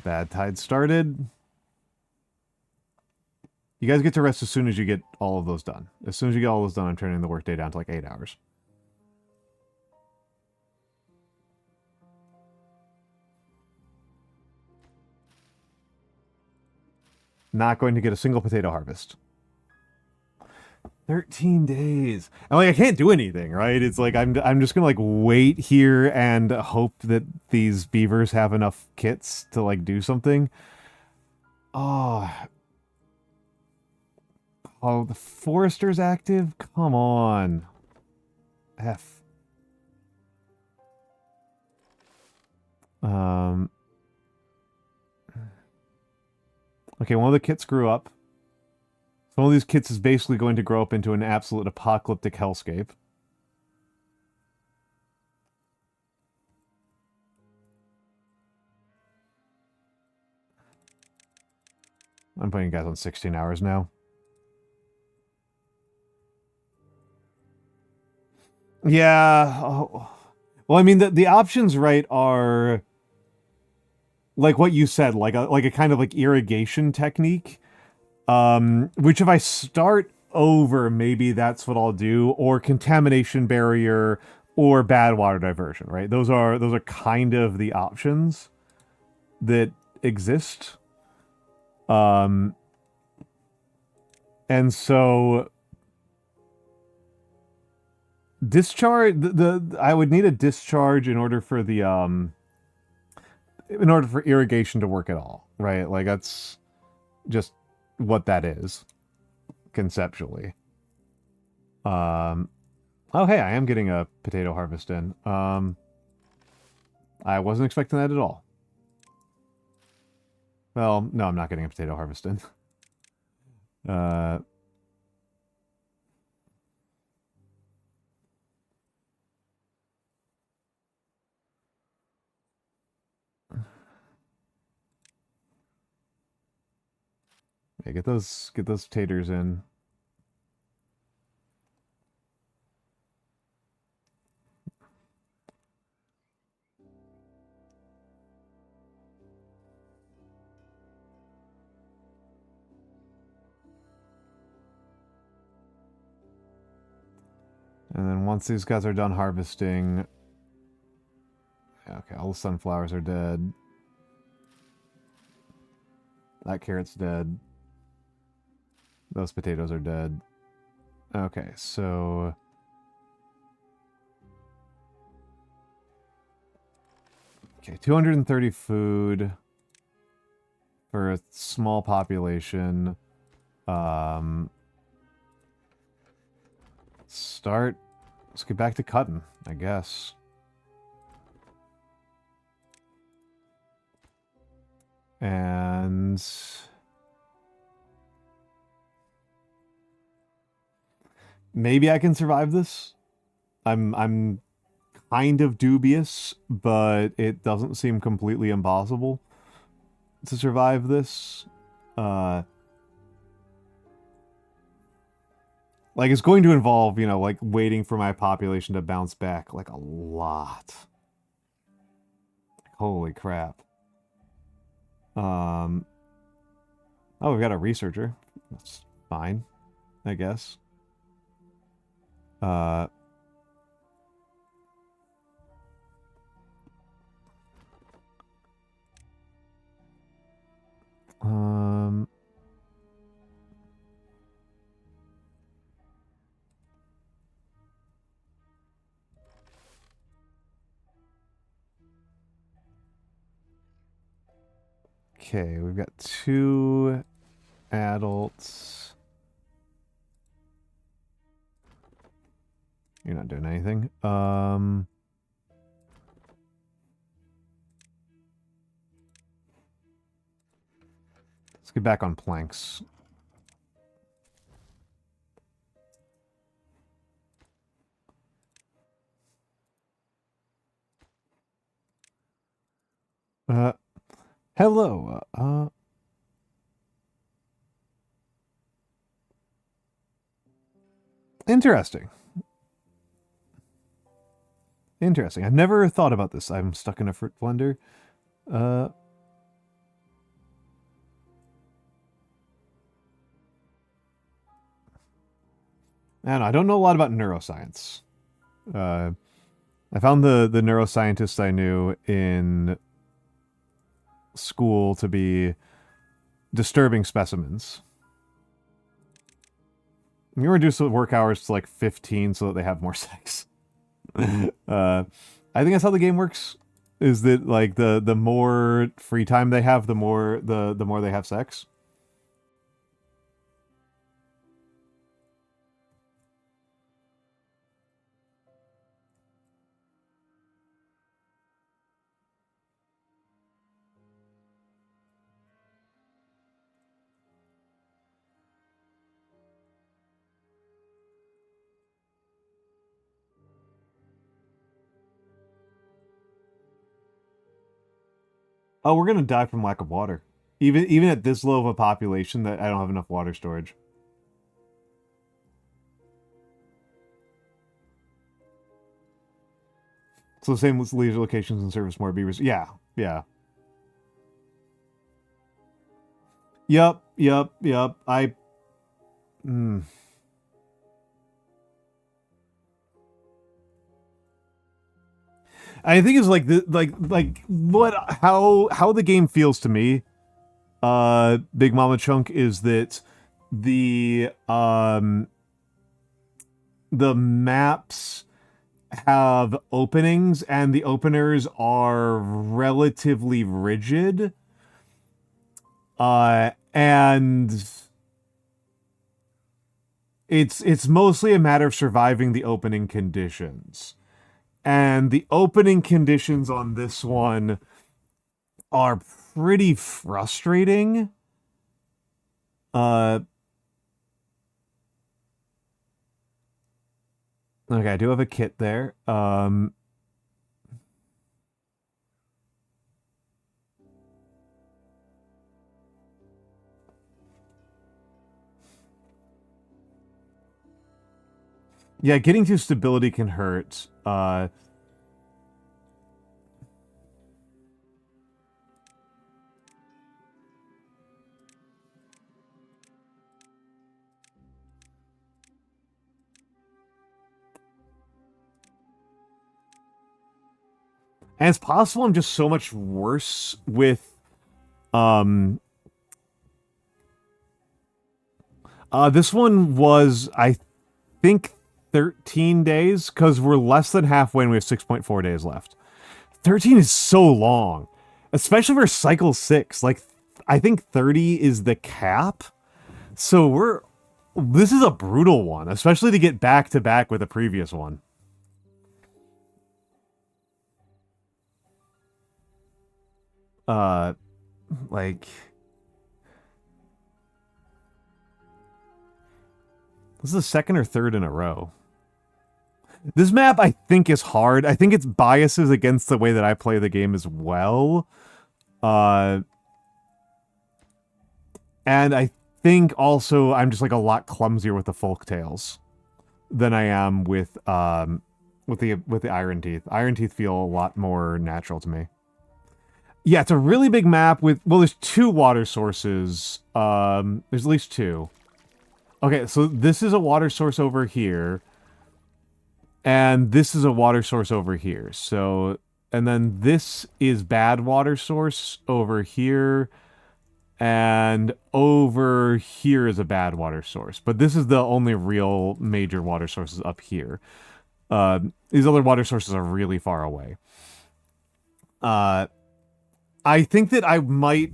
Bad tide started. You guys get to rest as soon as you get all of those done. As soon as you get all those done, I'm turning the workday down to like 8 hours. Not going to get a single potato harvest. 13 days. And like I can't do anything, right? It's like I'm just gonna like wait here and hope that these beavers have enough kits to like do something. Oh, oh, the forester's active? Come on. F. Um Okay, one of the kits grew up. So one of these kits is basically going to grow up into an absolute apocalyptic hellscape. I'm putting you guys on 16 hours now. Yeah. Oh. Well, I mean, the options, right, are like what you said, like a kind of like irrigation technique. Which if I start over, maybe that's what I'll do, or contamination barrier, or bad water diversion. Right? Those are kind of the options that exist. Um, and so discharge the I would need a discharge in order for the in order for irrigation to work at all, right? Like that's just what that is conceptually. Um, oh hey, I am getting a potato harvest in. I wasn't expecting that at all. Well, no, I'm not getting a potato harvest in. uh, yeah, get those taters in. And then once these guys are done harvesting, okay, all the sunflowers are dead. That carrot's dead. Those potatoes are dead. Okay, so Okay, 230 food for a small population. Let's get back to cutting, I guess. And maybe I can survive this. I'm kind of dubious, but it doesn't seem completely impossible to survive this. Like, it's going to involve, you know, like, waiting for my population to bounce back, like, a lot. Holy crap. Oh, we've got a researcher. That's fine, I guess. Okay, we've got 2 adults. You're not doing anything. Let's get back on planks. Hello. Interesting. Interesting. I've never thought about this. I'm stuck in a fruit blender. I don't know. I don't know a lot about neuroscience. I found the neuroscientist I knew in school to be disturbing specimens. You reduce the work hours to like 15 so that they have more sex. I think that's how the game works. Is that like the more free time they have, the more they have sex. Oh, we're gonna die from lack of water. Even at this low of a population, that I don't have enough water storage. So the same with leisure locations and service more beavers. Yeah, yeah. Yep. I think it's like how the game feels to me, Big Mama Chunk, is that the maps have openings and the openers are relatively rigid. And it's mostly a matter of surviving the opening conditions. And the opening conditions on this one are pretty frustrating. Okay, I do have a kit there. Yeah, getting to stability can hurt. And it's possible I'm just so much worse with this one was, I think, 13 days, because we're less than halfway and we have 6.4 days left. 13 is so long, especially for cycle 6. Like, I think 30 is the cap. So this is a brutal one, especially to get back to back with the previous one. Like, this is the second or third in a row. This map, I think, is hard. I think it's biases against the way that I play the game as well. And I think also I'm just like a lot clumsier with the Folktails than I am with the Iron Teeth. Iron Teeth feel a lot more natural to me. Yeah, it's a really big map with, well, there's 2 water sources. There's at least 2. Okay, so this is a water source over here. And this is a water source over here. So, and then this is bad water source over here. And over here is a bad water source. But this is the only real major water sources up here. These other water sources are really far away. I think that I might...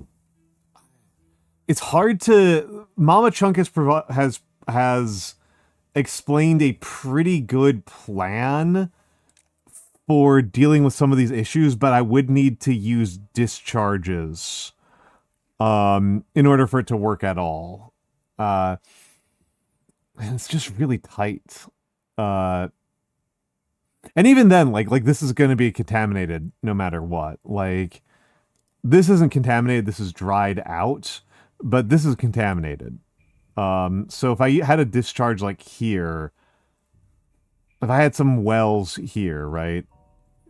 It's hard to... Mama Chunk has explained a pretty good plan for dealing with some of these issues, but I would need to use discharges in order for it to work at all. And it's just really tight. And even then, like this is going to be contaminated no matter what. Like, this isn't contaminated, this is dried out, but this is contaminated. So if I had a discharge like here, if I had some wells here, right?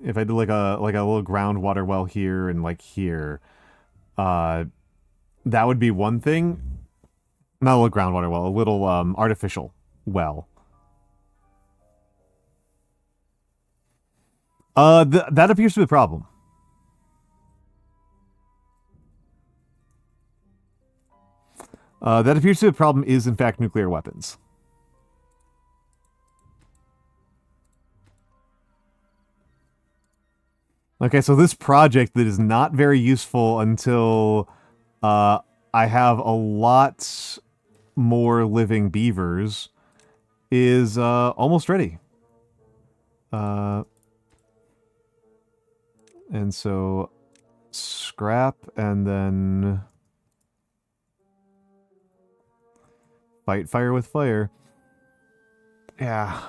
If I did like a little groundwater well here and like here, that would be one thing. Not a little groundwater well, a little artificial well. That appears to be the problem. That appears to be the problem is, in fact, nuclear weapons. Okay, so this project that is not very useful until I have a lot more living beavers is almost ready. And so scrap and then... Fight fire with fire. Yeah.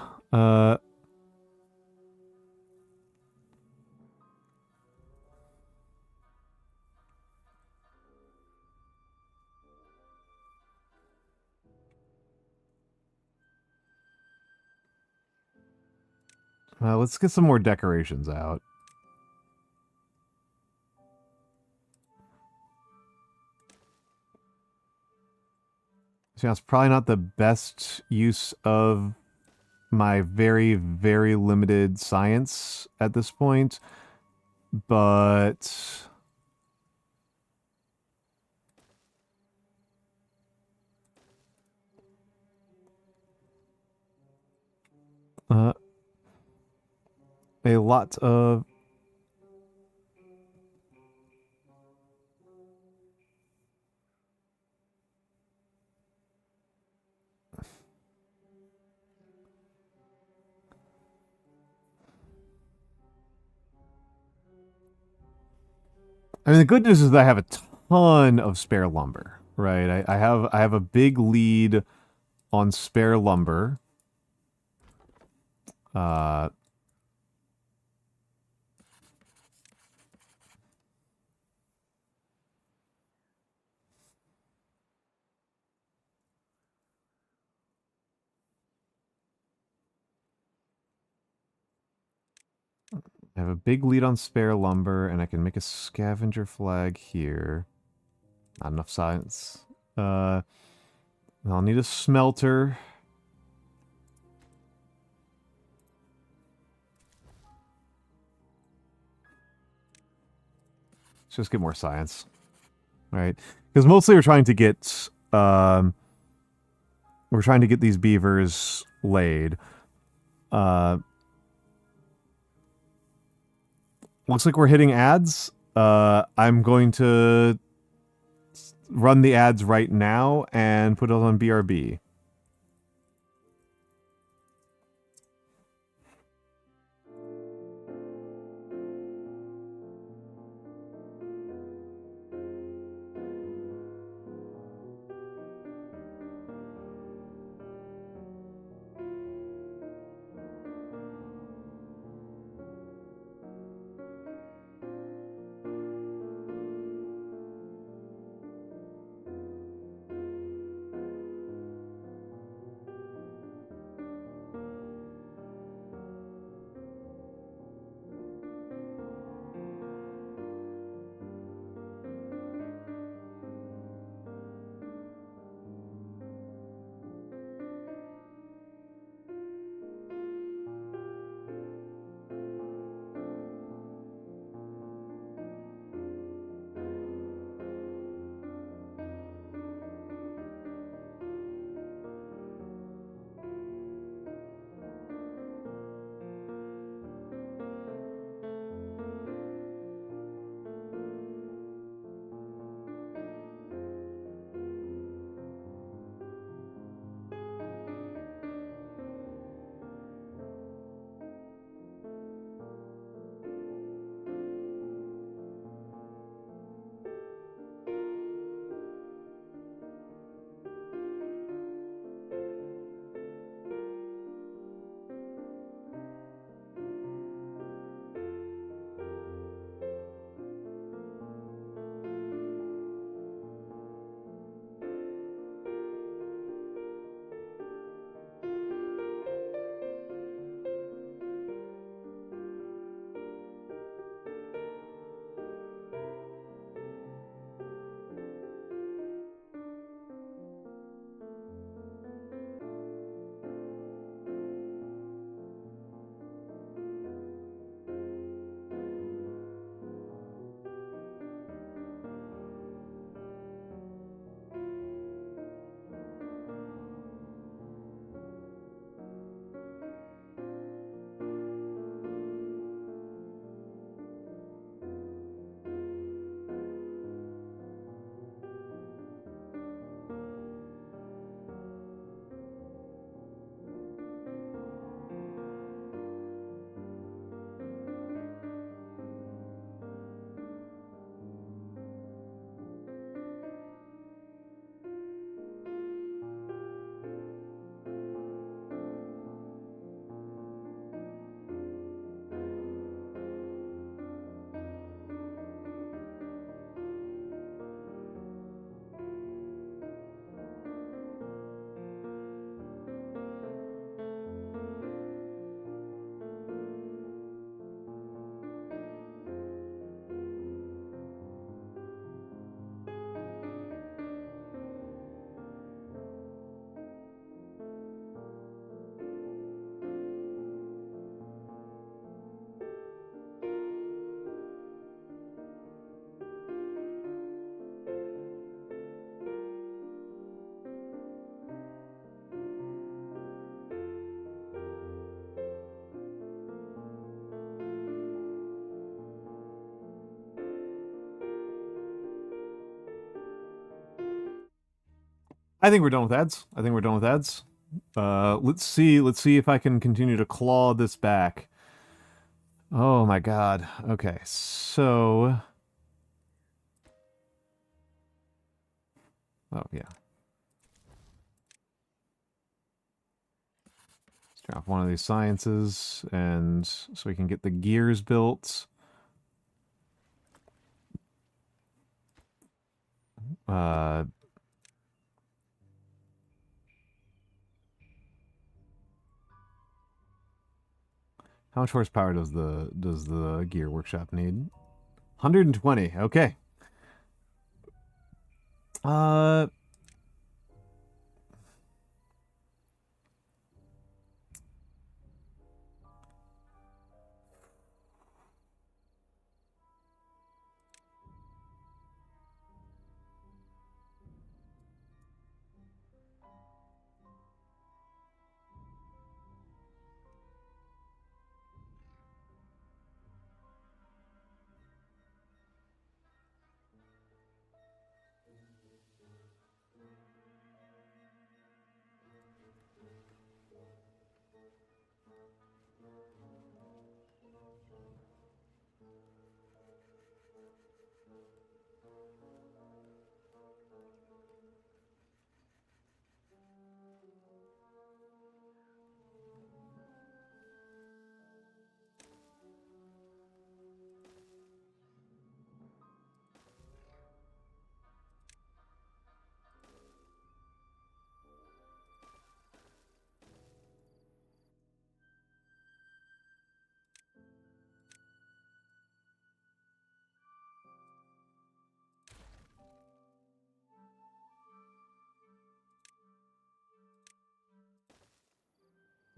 Let's get some more decorations out. So yeah, it's probably not the best use of my very, very limited science at this point, but... a lot of... I mean, the good news is that I have a ton of spare lumber, right? I have a big lead on spare lumber. I have a big lead on spare lumber, and I can make a scavenger flag here. Not enough science. I'll need a smelter. Let's just get more science. Right? Because mostly we're trying to get these beavers laid. Looks like we're hitting ads. I'm going to run the ads right now and put it on BRB. I think we're done with ads. I think we're done with ads. Let's see. Let's see if I can continue to claw this back. Oh my god. Okay, so. Oh yeah. Let's turn off one of these sciences, and so we can get the gears built. Uh. How much horsepower does the gear workshop need? 120. Okay. Uh.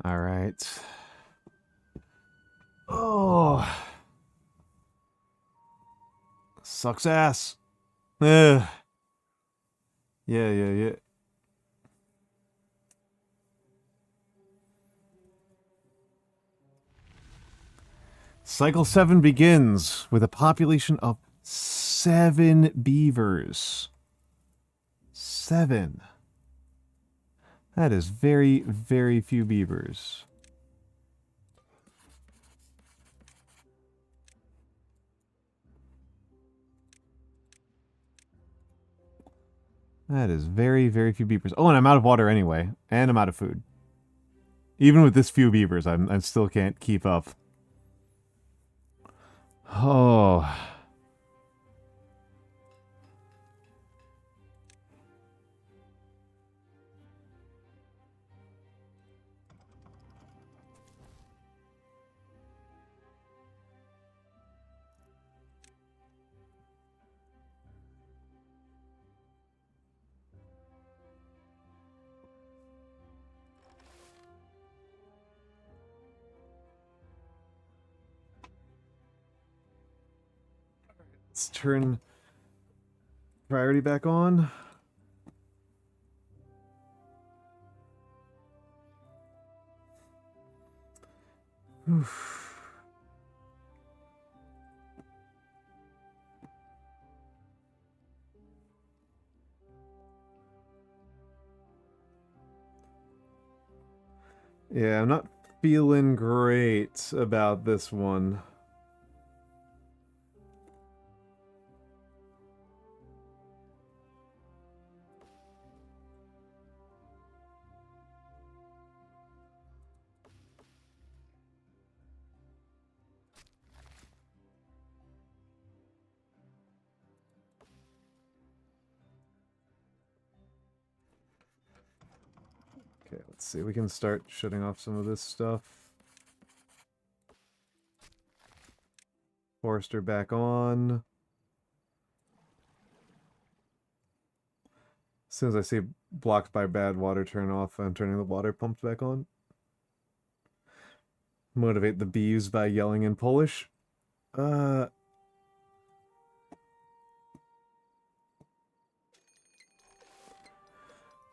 All right. Oh. Sucks ass. Ugh. Yeah. Cycle 7 begins with a population of 7 beavers. 7. That is very, very few beavers. That is very, very few beavers. Oh, and I'm out of water anyway. And I'm out of food. Even with this few beavers, I still can't keep up. Oh. Let's turn priority back on. Oof. Yeah, I'm not feeling great about this one. Okay, let's see. We can start shutting off some of this stuff. Forester back on. As soon as I see blocked by bad water turn off, I'm turning the water pumps back on. Motivate the bees by yelling in Polish.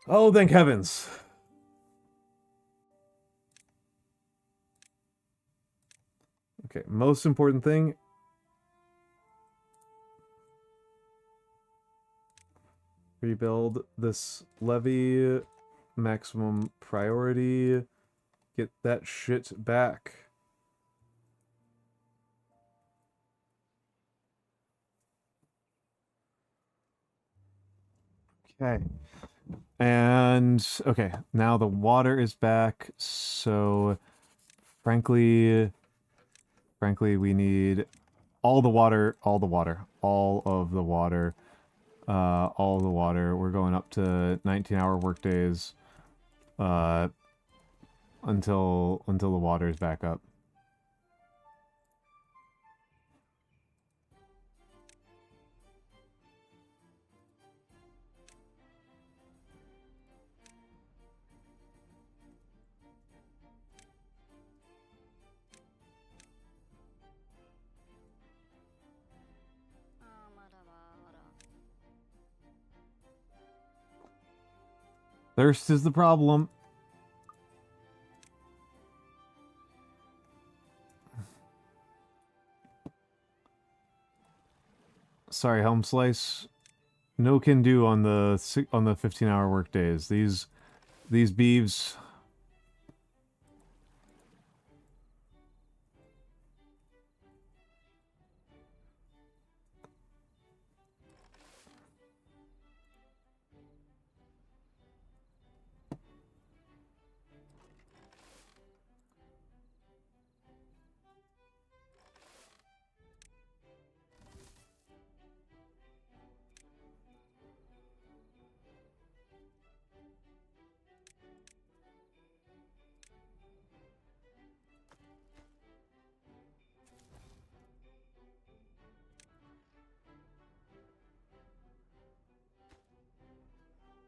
Oh, thank heavens. Okay, most important thing. Rebuild this levee. Maximum priority. Get that shit back. Okay. And, okay, now the water is back, so frankly, we need all the water, all of the water, all of the water. We're going up to 19-hour workdays, until the water is back up. Thirst is the problem. Sorry, Helm Slice. No can do on the 15-hour work days. These beeves.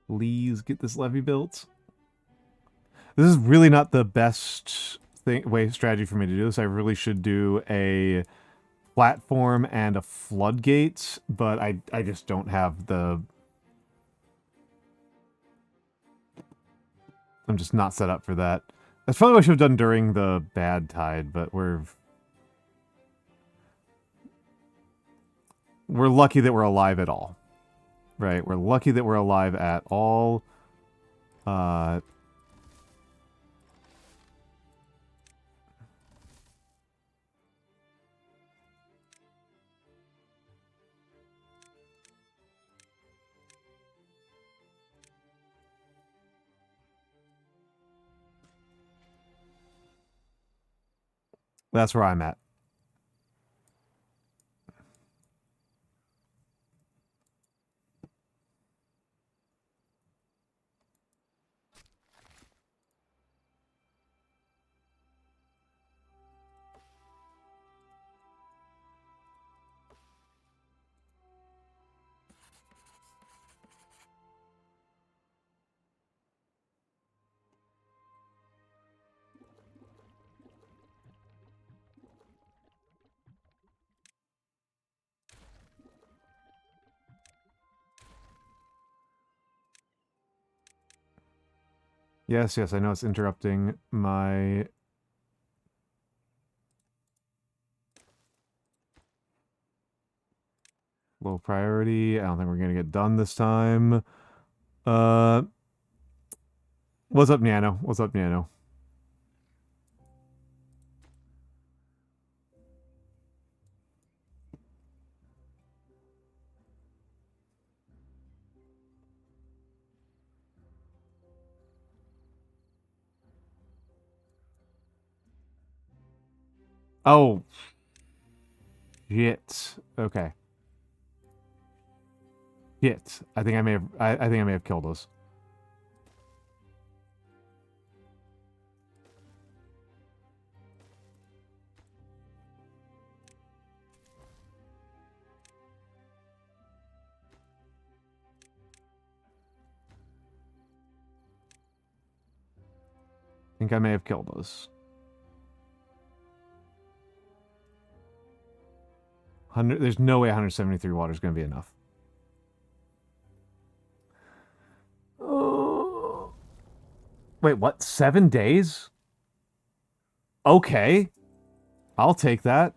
Please get this levee built. This is really not the best strategy for me to do this. I really should do a platform and a floodgate, but I just don't have the... I'm just not set up for that. That's probably what I should have done during the bad tide, but we're lucky that we're alive at all. Right, we're lucky that we're alive at all. That's where I'm at. Yes, I know it's interrupting my... low priority. I don't think we're gonna get done this time. What's up, Nano? What's up, Nano? Oh. Shit. Okay. Shit. I think I may have... I think I may have killed us. I think I may have killed us. 100... There's no way 173 water is going to be enough. Wait, what? 7 days? Okay. I'll take that.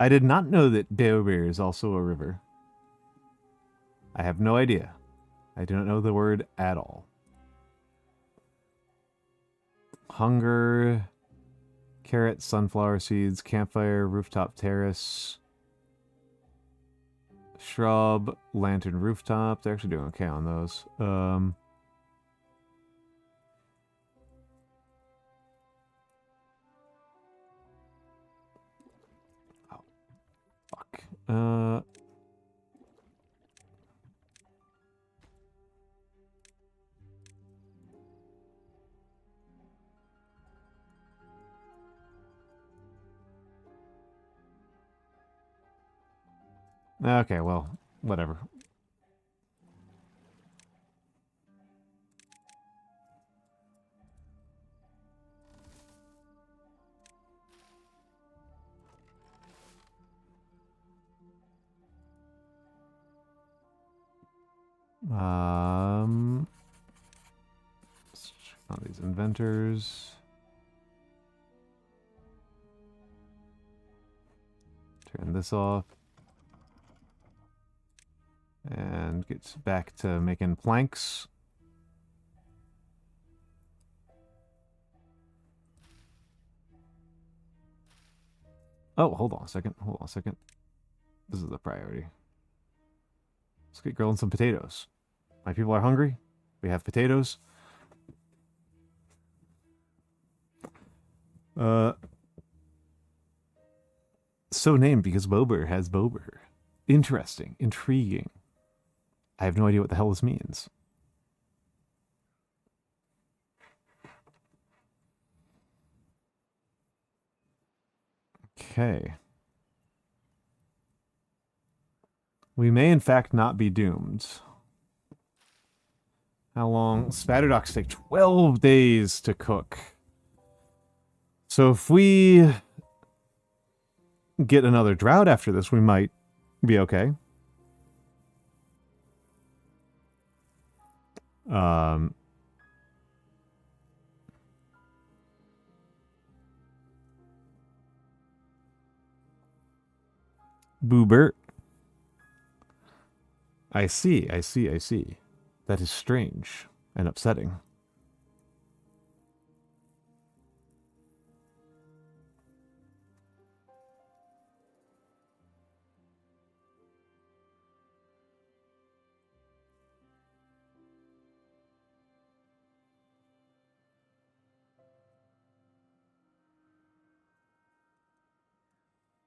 I did not know that beaver is also a river. I have no idea. I do not know the word at all. Hunger, carrot, sunflower seeds, campfire, rooftop terrace, shrub, lantern rooftop. They're actually doing okay on those. Oh, fuck. Okay, well, whatever. Let's check on these inventors. Turn this off. And get back to making planks. Oh, hold on a second. Hold on a second. This is the priority. Let's get grilling some potatoes. My people are hungry. We have potatoes. So named because Bober has Bober. Interesting. Intriguing. I have no idea what the hell this means. Okay. We may, in fact, not be doomed. How long? Spatterdocs take 12 days to cook. So if we get another drought after this, we might be okay. Boobert. I see. That is strange and upsetting.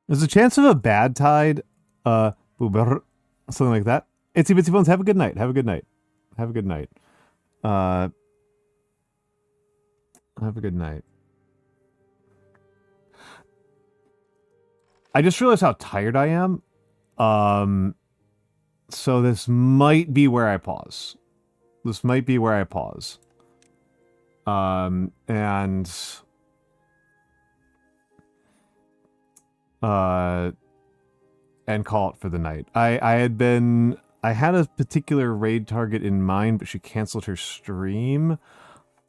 There's a chance of a bad tide, something like that. Itsy Bitsy Bones, have a good night. Have a good night. Have a good night. Have a good night. I just realized how tired I am. So this might be where I pause. And call it for the night. I had a particular raid target in mind, but she canceled her stream.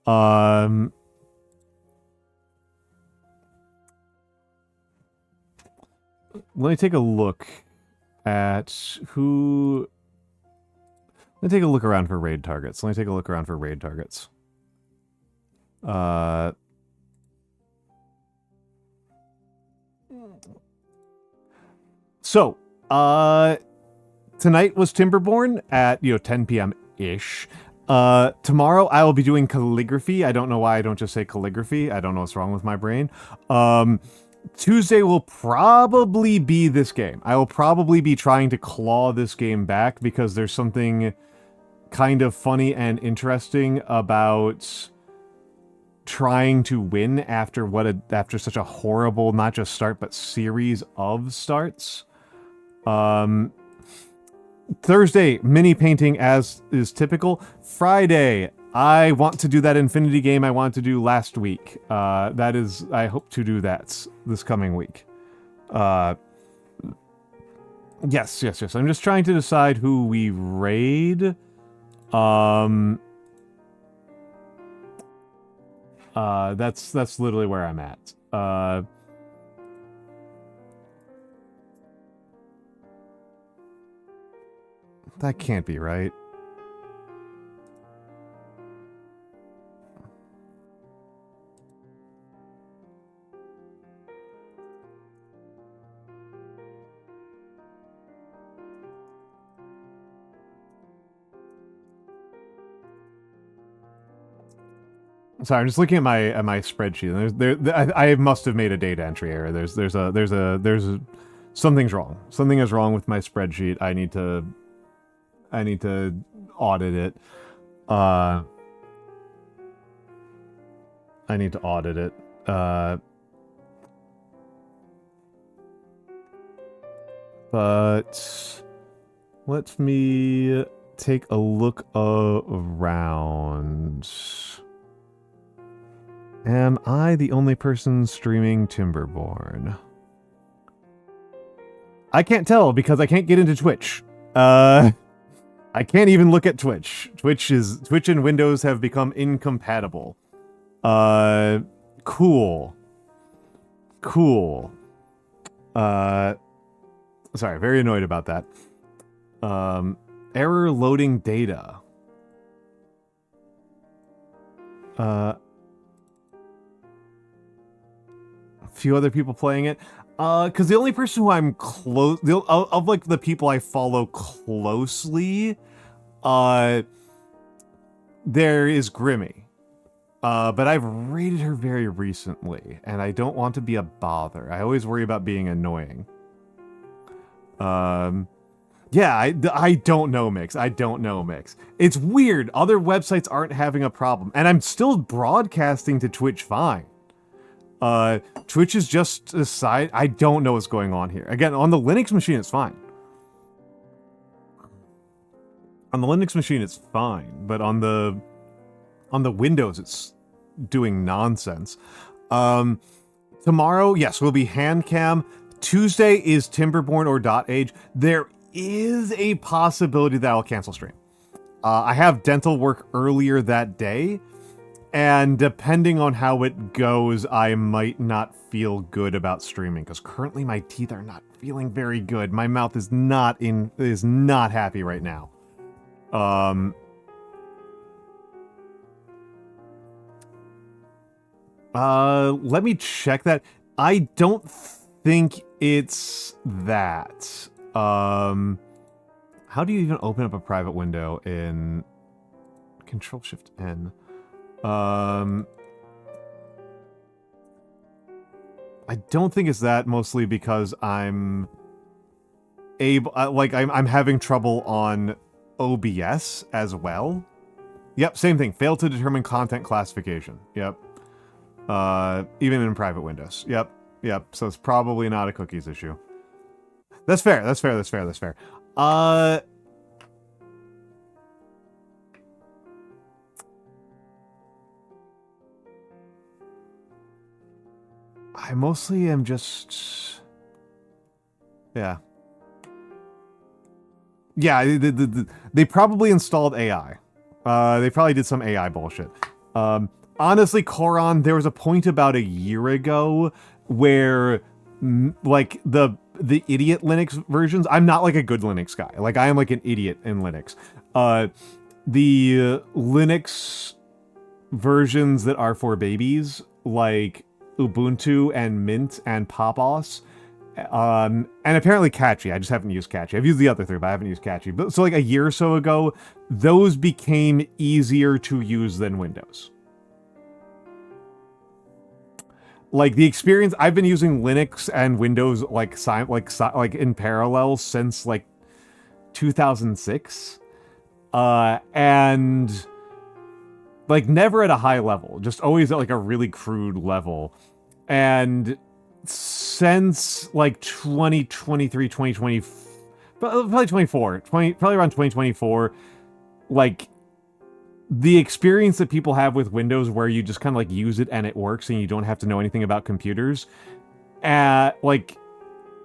Let me take a look at who... Let me take a look around for raid targets. So, tonight was Timberborn at, 10 p.m.-ish. Tomorrow I will be doing calligraphy. I don't know why I don't just say calligraphy. I don't know what's wrong with my brain. Tuesday will probably be this game. I will probably be trying to claw this game back because there's something kind of funny and interesting about trying to win after such a horrible, not just start, but series of starts. Thursday, mini painting as is typical. Friday, I want to do that Infinity game I wanted to do last week. I hope to do that this coming week. Yes. I'm just trying to decide who we raid. That's literally where I'm at. That can't be right. Sorry, I'm just looking at my spreadsheet. I must have made a data entry error. Something's wrong. Something is wrong with my spreadsheet. I need to audit it. But let me take a look around. Am I the only person streaming Timberborn? I can't tell because I can't get into Twitch. I can't even look at Twitch. Twitch and Windows have become incompatible. Cool. Sorry, very annoyed about that. Error loading data. A few other people playing it. Because the only person who I'm close... Of, like, the people I follow closely, there is Grimmy. But I've raided her very recently, and I don't want to be a bother. I always worry about being annoying. Yeah, I don't know, Mix. I don't know, Mix. It's weird. Other websites aren't having a problem. And I'm still broadcasting to Twitch fine. Twitch is just a side. I don't know what's going on here. Again, on the Linux machine, it's fine. On the Linux machine, it's fine. But on the Windows, it's doing nonsense. Tomorrow, yes, will be Handcam. Tuesday is Timberborn or .age. There is a possibility that I'll cancel stream. I have dental work earlier that day, and depending on how it goes, I might not feel good about streaming, because currently my teeth are not feeling very good. My mouth is not happy right now. Let me check that. I don't think it's that. How do you even open up a private window in Control-Shift-N? I don't think it's that, mostly because I'm having trouble on OBS as well. Yep, same thing. Failed to determine content classification. Yep. Even in private windows. Yep. So it's probably not a cookies issue. That's fair. I mostly am just... Yeah. Yeah, they probably installed AI. They probably did some AI bullshit. Honestly, Koron, there was a point about a year ago where, like, the idiot Linux versions... I'm not, like, a good Linux guy. Like, I am, like, an idiot in Linux. The Linux versions that are for babies, like Ubuntu and Mint and Popos, and apparently Catchy. I just haven't used Catchy. I've used the other three, but I haven't used Catchy. But so like a year or so ago, those became easier to use than Windows. Like the experience, I've been using Linux and Windows like in parallel since like 2006, and like never at a high level, just always at like a really crude level. And since like 2023, 2020, probably 24, probably around 2024, like the experience that people have with Windows where you just kind of like use it and it works and you don't have to know anything about computers, like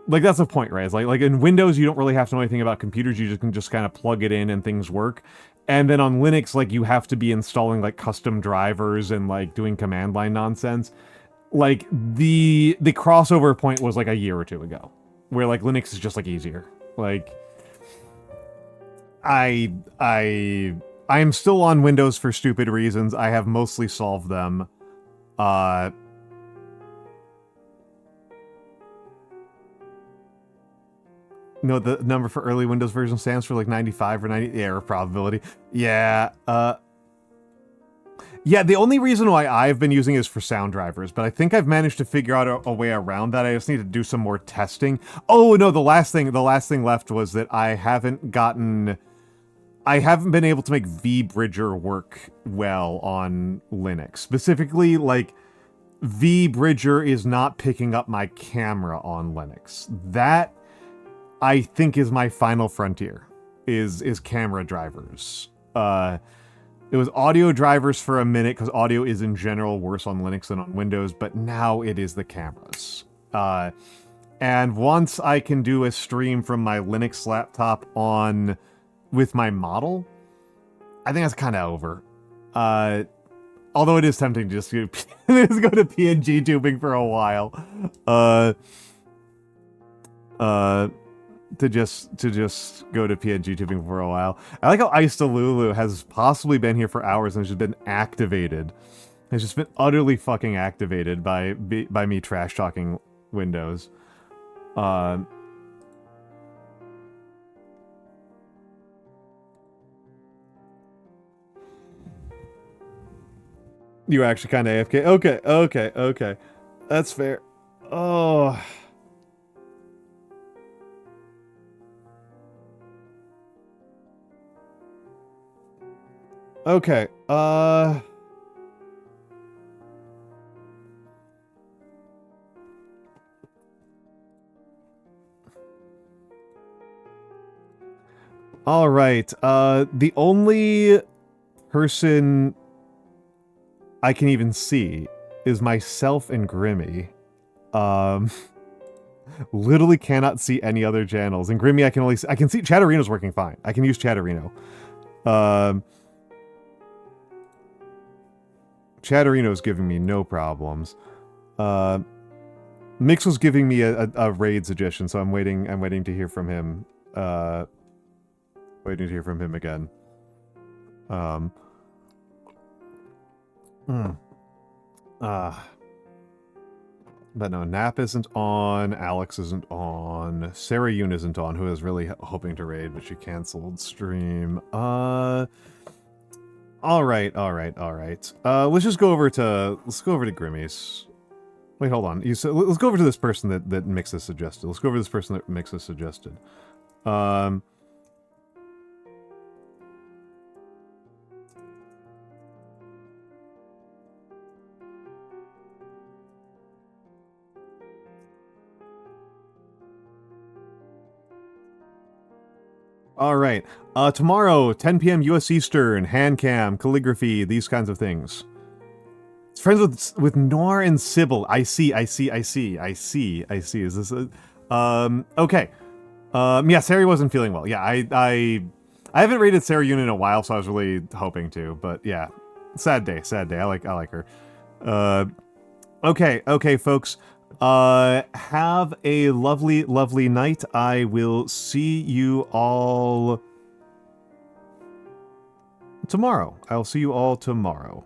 that's the point, right? It's like in Windows, you don't really have to know anything about computers. You just can just kind of plug it in and things work. And then on Linux, like you have to be installing like custom drivers and like doing command line nonsense. Like the crossover point was like a year or two ago, where like Linux is just like easier. Like I am still on Windows for stupid reasons. I have mostly solved them. No, the number for early Windows version stands for like 95 or 90 error probability. Yeah, yeah, the only reason why I've been using it is for sound drivers, but I think I've managed to figure out a way around that. I just need to do some more testing. Oh no, the last thing left was that I haven't been able to make VBridger work well on Linux. Specifically, like VBridger is not picking up my camera on Linux. That I think is my final frontier, is camera drivers. It was audio drivers for a minute, because audio is in general worse on Linux than on Windows, but now it is the cameras. And once I can do a stream from my Linux laptop with my model, I think that's kind of over. Although it is tempting to just go to PNG tubing for a while. To just go to PNG tubing for a while. I like how Istalulu has possibly been here for hours and has just been activated. Has just been utterly fucking activated by me trash talking Windows. You actually kind of AFK. Okay. That's fair. Oh. Okay, all right, the only person I can even see is myself and Grimmy. Literally cannot see any other channels. And Grimmy, I can see Chatterino's working fine. I can use Chatterino. Chatterino's giving me no problems. Mix was giving me a raid suggestion, so I'm waiting to hear from him. Waiting to hear from him again. But no, Nap isn't on, Alex isn't on, Sarah Yoon isn't on, who is really hoping to raid, but she canceled stream. Alright. Let's just go over to, Grimmy's. Wait, hold on. Let's go over to this person that Mixes suggested. Let's go over to this person that Mixes suggested. Alright. Tomorrow, 10 p.m. US Eastern, hand cam, calligraphy, these kinds of things. It's friends with Noir and Sybil. I see. Is this a... okay. Yeah, Sarah wasn't feeling well. Yeah, I haven't rated Sarah Yoon in a while, so I was really hoping to, but yeah. Sad day. I like her. Okay, folks. Have a lovely night. I will see you all tomorrow. I'll see you all tomorrow.